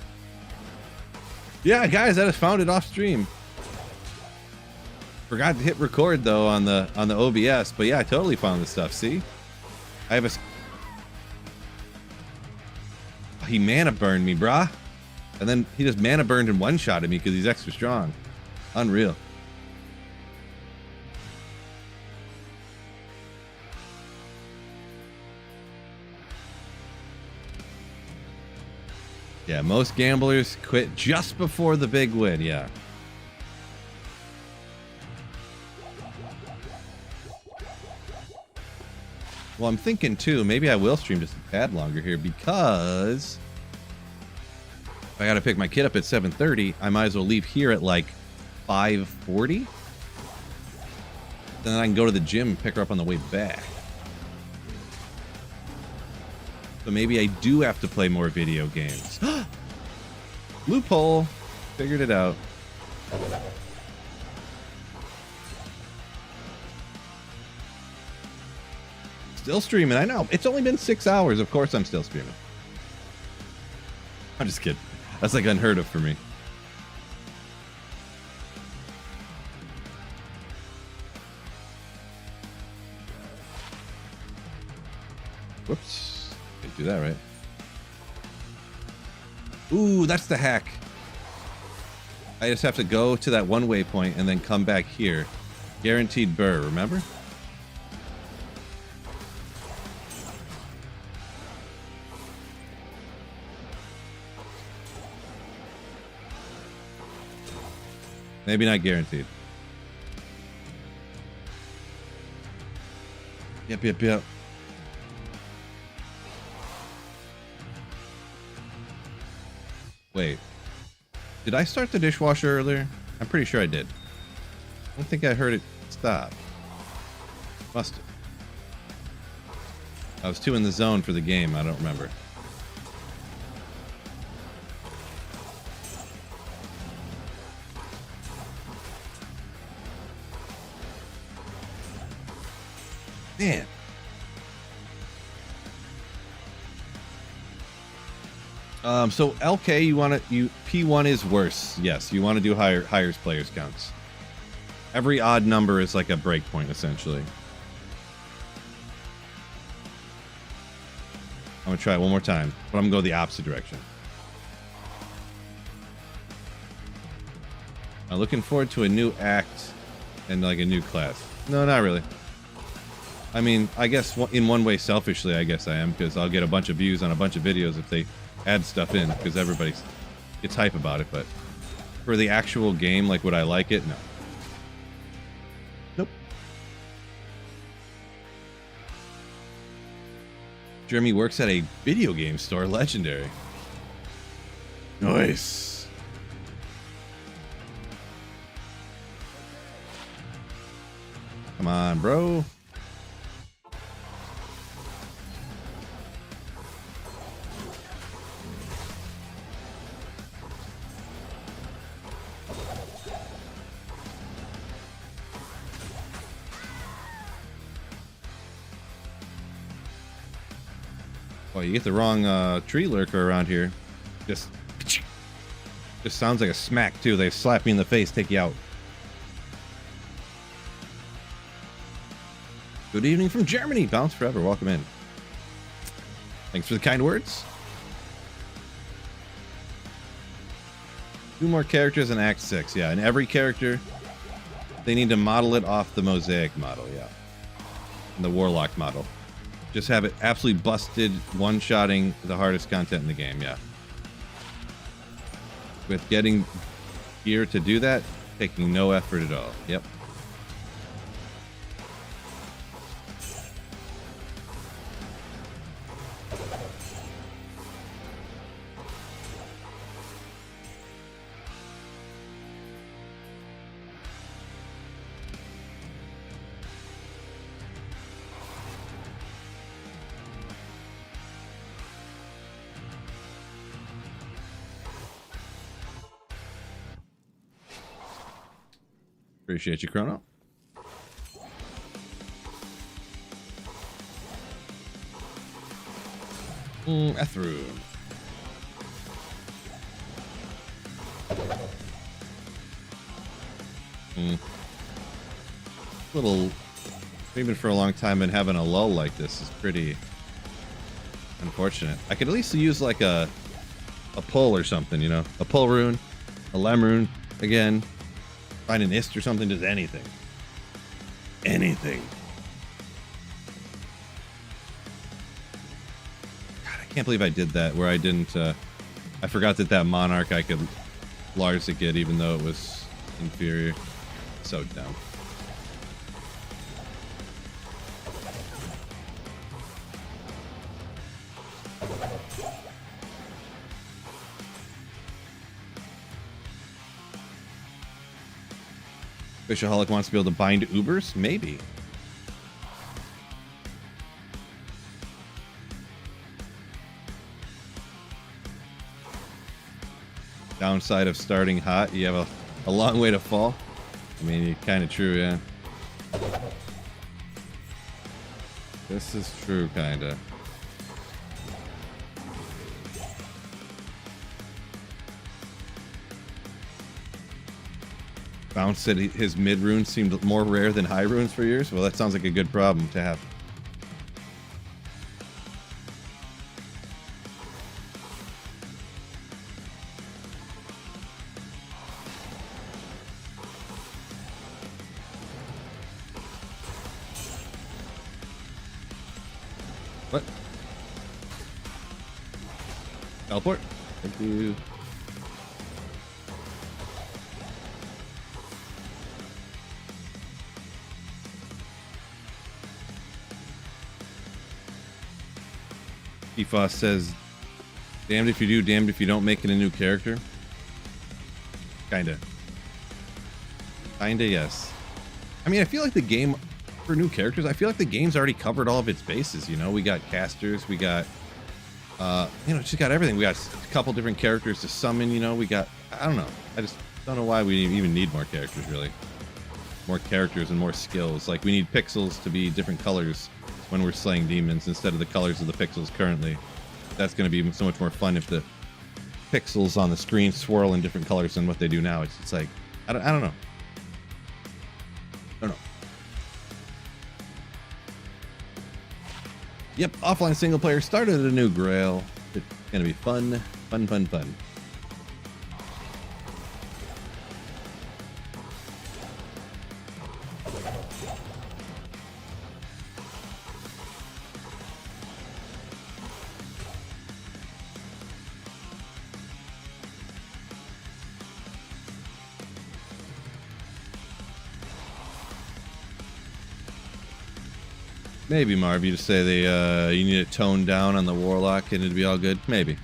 guys, I just found it off stream. Forgot to hit record though on the OBS, but yeah, I totally found this stuff. See, I have he mana burned me, brah, and then he just mana burned and one-shotted me because he's extra strong. Unreal. Yeah, most gamblers quit just before the big win, yeah. Well, I'm thinking too, maybe I will stream just a tad longer here because if I gotta pick my kid up at 7:30, I might as well leave here at like 5:40. Then I can go to the gym and pick her up on the way back. So maybe I do have to play more video games. Loophole. Figured it out. Still streaming. I know. It's only been 6 hours. Of course I'm still streaming. I'm just kidding. That's like unheard of for me. Whoops. Didn't do that right. Ooh, that's the hack. I just have to go to that one waypoint and then come back here. Guaranteed burr, remember? Maybe not guaranteed. Yep. Wait. Did I start the dishwasher earlier? I'm pretty sure I did. I don't think I heard it stop. Must have. I was too in the zone for the game. I don't remember. Man. So LK, P1 is worse. Yes, you want to do higher players counts. Every odd number is like a breakpoint essentially. I'm gonna try it one more time, but I'm gonna go the opposite direction. I'm looking forward to a new act and like a new class. No, not really. I mean, I guess in one way, selfishly, I guess I am, because I'll get a bunch of views on a bunch of videos if they add stuff in, because everybody gets hype about it. But for the actual game, like would I like it? No. Nope. Jeremy works at a video game store. Legendary. Nice. Come on, bro. Oh, you get the wrong tree lurker around here. Just sounds like a smack too. They slap me in the face, take you out. Good evening from Germany. Bounce forever. Welcome in. Thanks for the kind words. 2 more characters in Act 6. Yeah, and every character, they need to model it off the Mosaic model. Yeah. And the Warlock model. Just have it absolutely busted, one-shotting the hardest content in the game. Yeah. With getting gear to do that, taking no effort at all. Yep. Appreciate you, Chrono. Ethru. Little, even for a long time, been having a lull like this is pretty unfortunate. I could at least use like a pull or something, you know, a pull rune, a lem rune again. Find an ist or something, does anything. Anything. God, I can't believe I did that where I didn't, I forgot that Monarch I could largely get even though it was inferior. So dumb. Fishaholic wants to be able to bind Ubers? Maybe. Downside of starting hot, you have a long way to fall. I mean, you're kind of true, yeah. This is true, kind of. Bounce said his mid runes seemed more rare than high runes for years. Well, that sounds like a good problem to have. What? Teleport? Thank you. Efos says, damned if you do, damned if you don't, make it a new character. Kinda, yes. I mean, I feel like the game, for new characters, I feel like the game's already covered all of its bases, you know? We got casters, we got, you know, just got everything. We got a couple different characters to summon, you know? We got, I don't know. I just don't know why we even need more characters, really. More characters and more skills. Like, we need pixels to be different colors when we're slaying demons instead of the colors of the pixels currently. That's going to be so much more fun if the pixels on the screen swirl in different colors than what they do now. It's like, I don't know. I don't know. Yep, offline single player started a new Grail. It's going to be fun. Fun. Maybe, Marv, you just say they you need it toned down on the Warlock and it'd be all good. Maybe.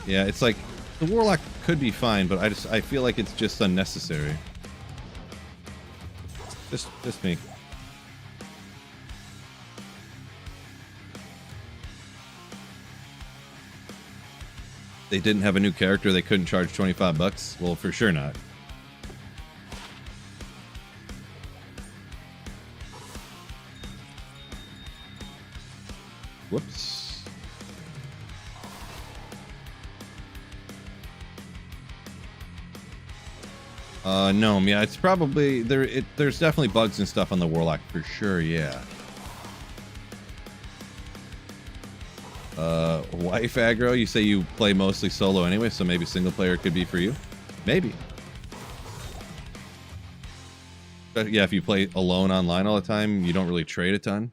Yeah, it's like the Warlock could be fine, but I feel like it's just unnecessary. Just me. They didn't have a new character, they couldn't charge 25 bucks? Well, for sure not. Whoops. No, yeah, it's probably there's definitely bugs and stuff on the Warlock for sure, yeah. Wife aggro, you say you play mostly solo anyway, so maybe single player could be for you? Maybe. But yeah, if you play alone online all the time, you don't really trade a ton.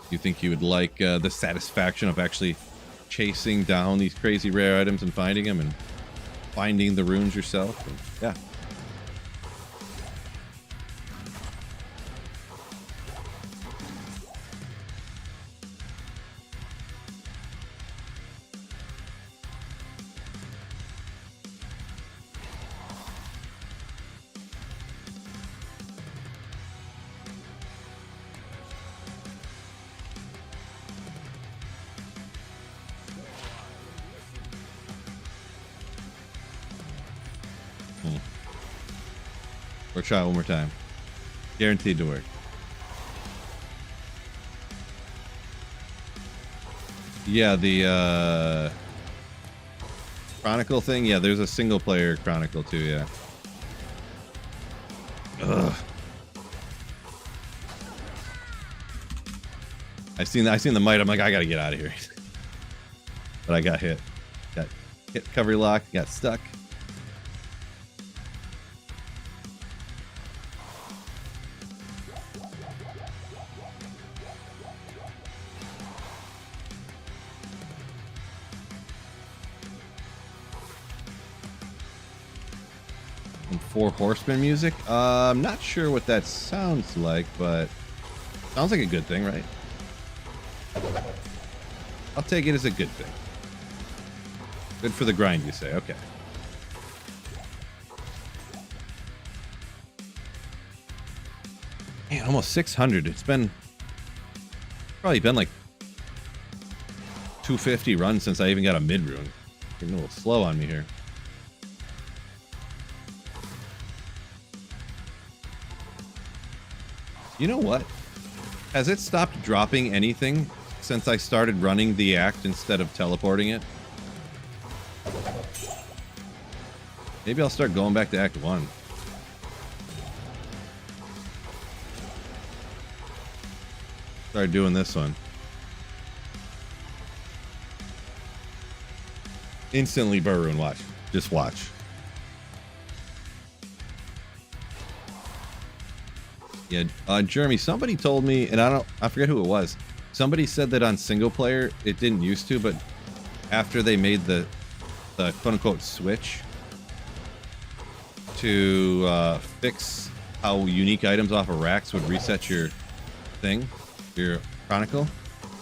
You think you would like the satisfaction of actually chasing down these crazy rare items and finding them and finding the runes yourself? And, yeah. Or try it one more time. Guaranteed to work. Yeah, the Chronicle thing. Yeah, there's a single player Chronicle too, yeah. Ugh. I seen the might, I'm like, I gotta get out of here. But I got hit. Got hit recovery lock, got stuck. Four Horsemen music? I'm not sure what that sounds like, but sounds like a good thing, right? I'll take it as a good thing. Good for the grind, you say? Okay. Man, almost 600. It's been probably been like 250 runs since I even got a mid rune. Getting a little slow on me here. You know what? Has it stopped dropping anything since I started running the act instead of teleporting it? Maybe I'll start going back to Act 1. Start doing this one. Instantly Burrow, watch. Just watch. Yeah, Jeremy, somebody told me, and I forget who it was. Somebody said that on single player, it didn't used to, but after they made the quote-unquote switch to fix how unique items off of racks would reset your thing, your Chronicle.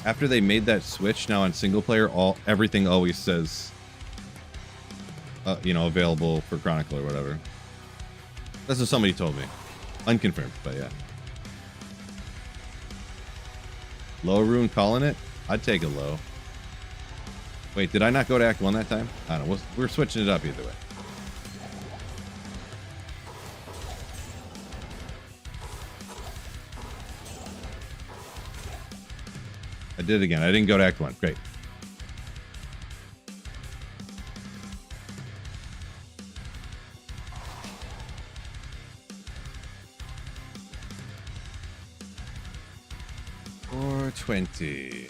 After they made that switch, now on single player, everything always says, available for Chronicle or whatever. That's what somebody told me. Unconfirmed, but yeah. Low rune calling it? I'd take a low. Wait, did I not go to Act 1 that time? I don't know. We're switching it up either way. I did it again. I didn't go to Act 1. Great. $4.20.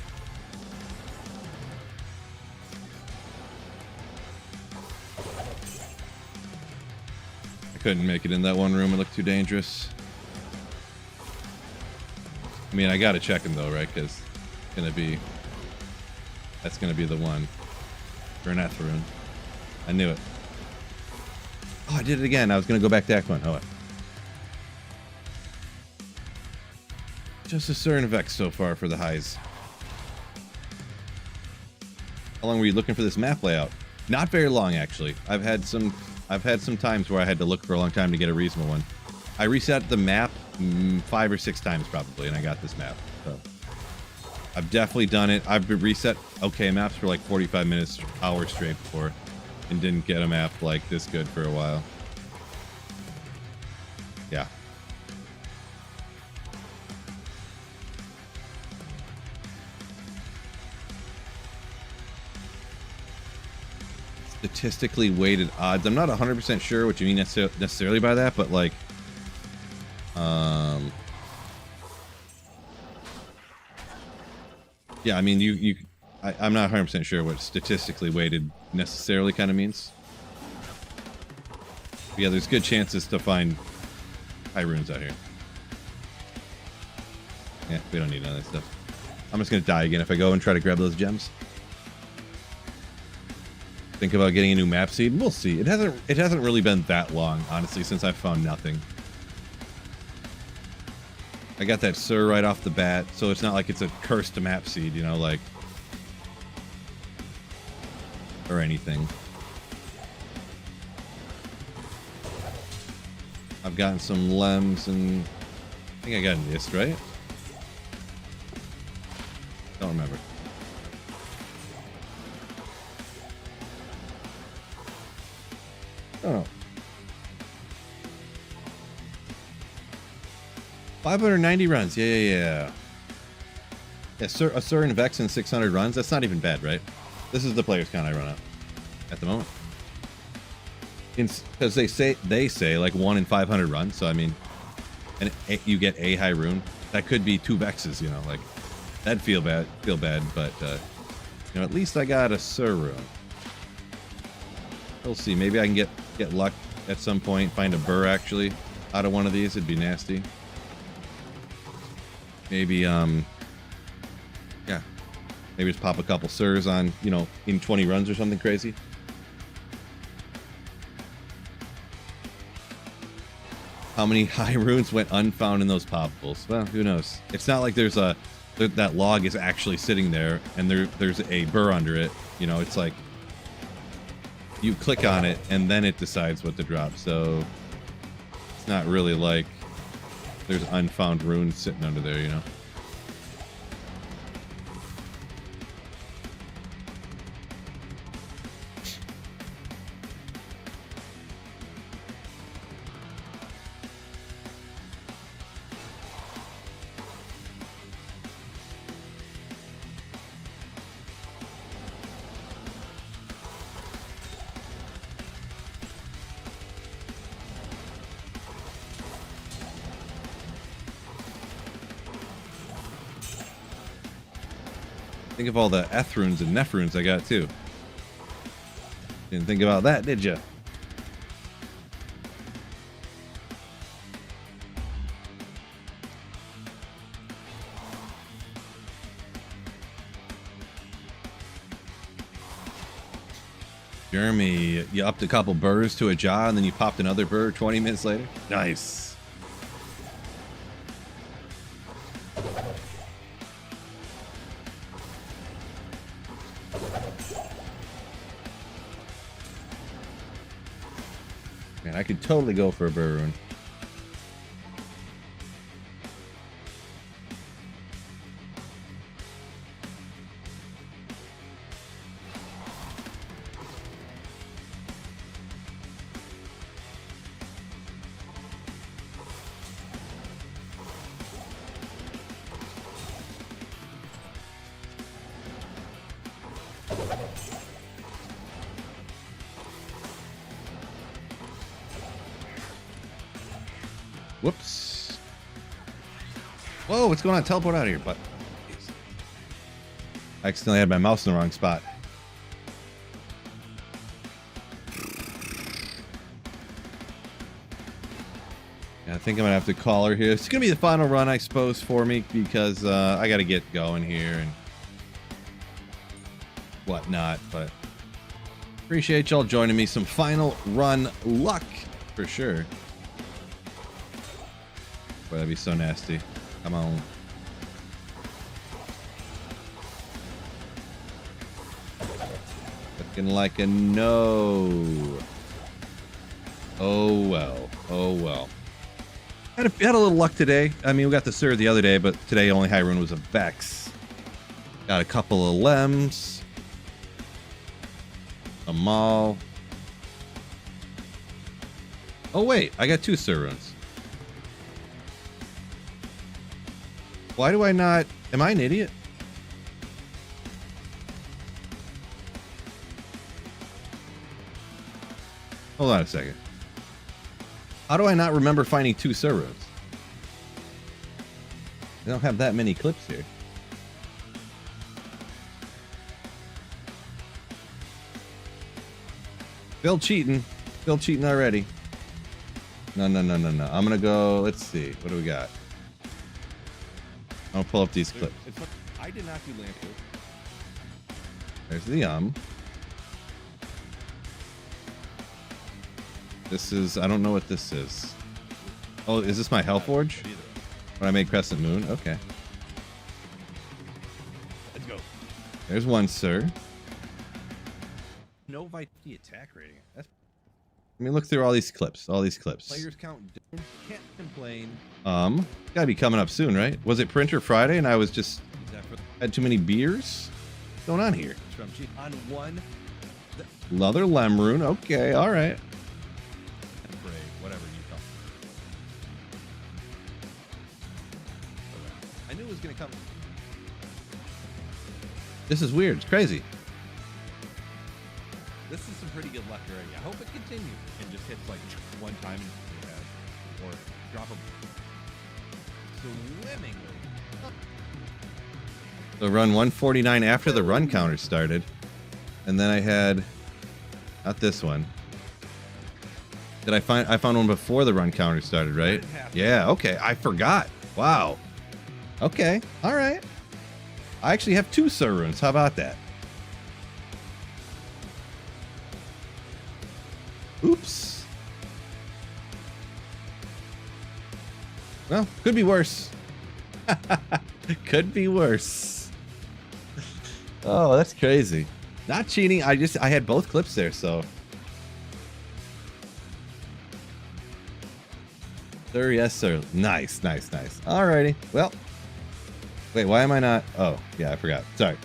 I couldn't make it in that one room. It looked too dangerous. I mean, I gotta check him though, right? Because that's gonna be the one. Burneth rune. I knew it. Oh, I did it again. I was gonna go back to Act 1. Oh, well. Just a certain Vex so far for the highs. How long were you looking for this map layout? Not very long, actually. I've had some times where I had to look for a long time to get a reasonable one. I reset the map 5 or 6 times probably, and I got this map. So I've definitely done it. I've been reset okay maps for like 45 minutes, hours straight before, and didn't get a map like this good for a while. Yeah. Statistically weighted odds. I'm not 100% sure what you mean necessarily by that, but like, yeah, I mean, I'm not 100% sure what statistically weighted necessarily kind of means. But yeah, there's good chances to find high runes out here. Yeah, we don't need none of that stuff. I'm just gonna die again if I go and try to grab those gems. Think about getting a new map seed. We'll see. It hasn't really been that long, honestly, since I found nothing. I got that Sir right off the bat, so it's not like it's a cursed map seed, you know, like, or anything. I've gotten some lems, and I think I got an ist, right? Don't remember. Oh. 590 runs. Yeah. A Sir and Vex in 600 runs. That's not even bad, right? This is the players count I run at the moment. Because they say like 1 in 500 runs. So I mean, and you get a high rune. That could be 2 Vexes. You know, like that'd feel bad. But you know, at least I got a Sir rune. We'll see. Maybe I can get luck at some point. Find a burr actually out of one of these. It'd be nasty. Maybe yeah. Maybe just pop a couple Sirs on, you know, in 20 runs or something crazy. How many high runes went unfound in those poppables? Well, who knows? It's not like there's that log is actually sitting there and there's a burr under it. You know, it's like you click on it and then it decides what to drop. So it's not really like there's unfound runes sitting under there, you know. Think of all the Eth runes and Neph runes I got too. Didn't think about that, did ya? Jeremy, you upped a couple burrs to a jaw and then you popped another burr 20 minutes later? Nice. Man, I could totally go for a burr rune. Whoops. Whoa, what's going on? Teleport out of here, but I accidentally had my mouse in the wrong spot. Yeah, I think I'm gonna have to call her here. It's gonna be the final run, I suppose, for me because I gotta get going here and whatnot. But appreciate y'all joining me. Some final run luck for sure. Boy, that'd be so nasty. Come on. Looking like a no. Oh well. Oh well. Had a little luck today. I mean, we got the Sir the other day, but today only high rune was a Vex. Got a couple of Lems. A Maul. Oh wait, I got 2 Sir runes. Why do I not? Am I an idiot? Hold on a second. How do I not remember finding 2 Sir runes? I don't have that many clips here. Still cheating. Still cheating already. No. I'm gonna go. Let's see. What do we got? I'll pull up these clips. I did not do Lampo. There's the This is. I don't know what this is. Oh, is this my Hellforge? When I made Crescent Moon? Okay. Let's go. There's one, Sir. No Vitality attack rating. That's Let me look through all these clips. All these clips. players count down. Can't complain. Gotta be coming up soon, right? Was it Printer Friday and I was just Is that for had too many beers? What's going on here? from G on one? Leather Lemrune. Okay, all right. Brave, whatever you call it. I knew it was gonna come. This is weird. It's crazy. This is some pretty good luck already. I hope it continues and just hits like one time or drop them swimmingly. So run 149 after the run counter started. And then I had not this one. Did I found one before the run counter started, right? Yeah, okay. I forgot. Wow. Okay. All right. I actually have 2 Sir runes. How about that? Oops. Well, could be worse. Could be worse. Oh, that's crazy. Not cheating. I had both clips there, so. Sir, yes, sir. Nice. Alrighty. Well. Wait, why am I not? Oh, yeah, I forgot. Sorry.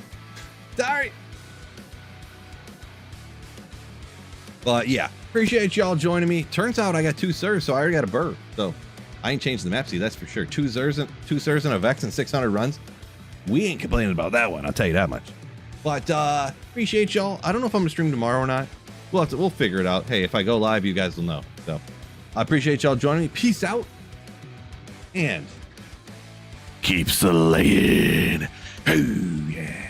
But yeah, appreciate y'all joining me. Turns out I got 2 Sirs, so I already got a burr. So I ain't changed the map, see, that's for sure. 2 Sirs and a Vex and 600 runs. We ain't complaining about that one, I'll tell you that much. But appreciate y'all. I don't know if I'm gonna stream tomorrow or not. We'll figure it out. Hey, if I go live, you guys will know. So I appreciate y'all joining me. Peace out. And keep slaying. Oh yeah.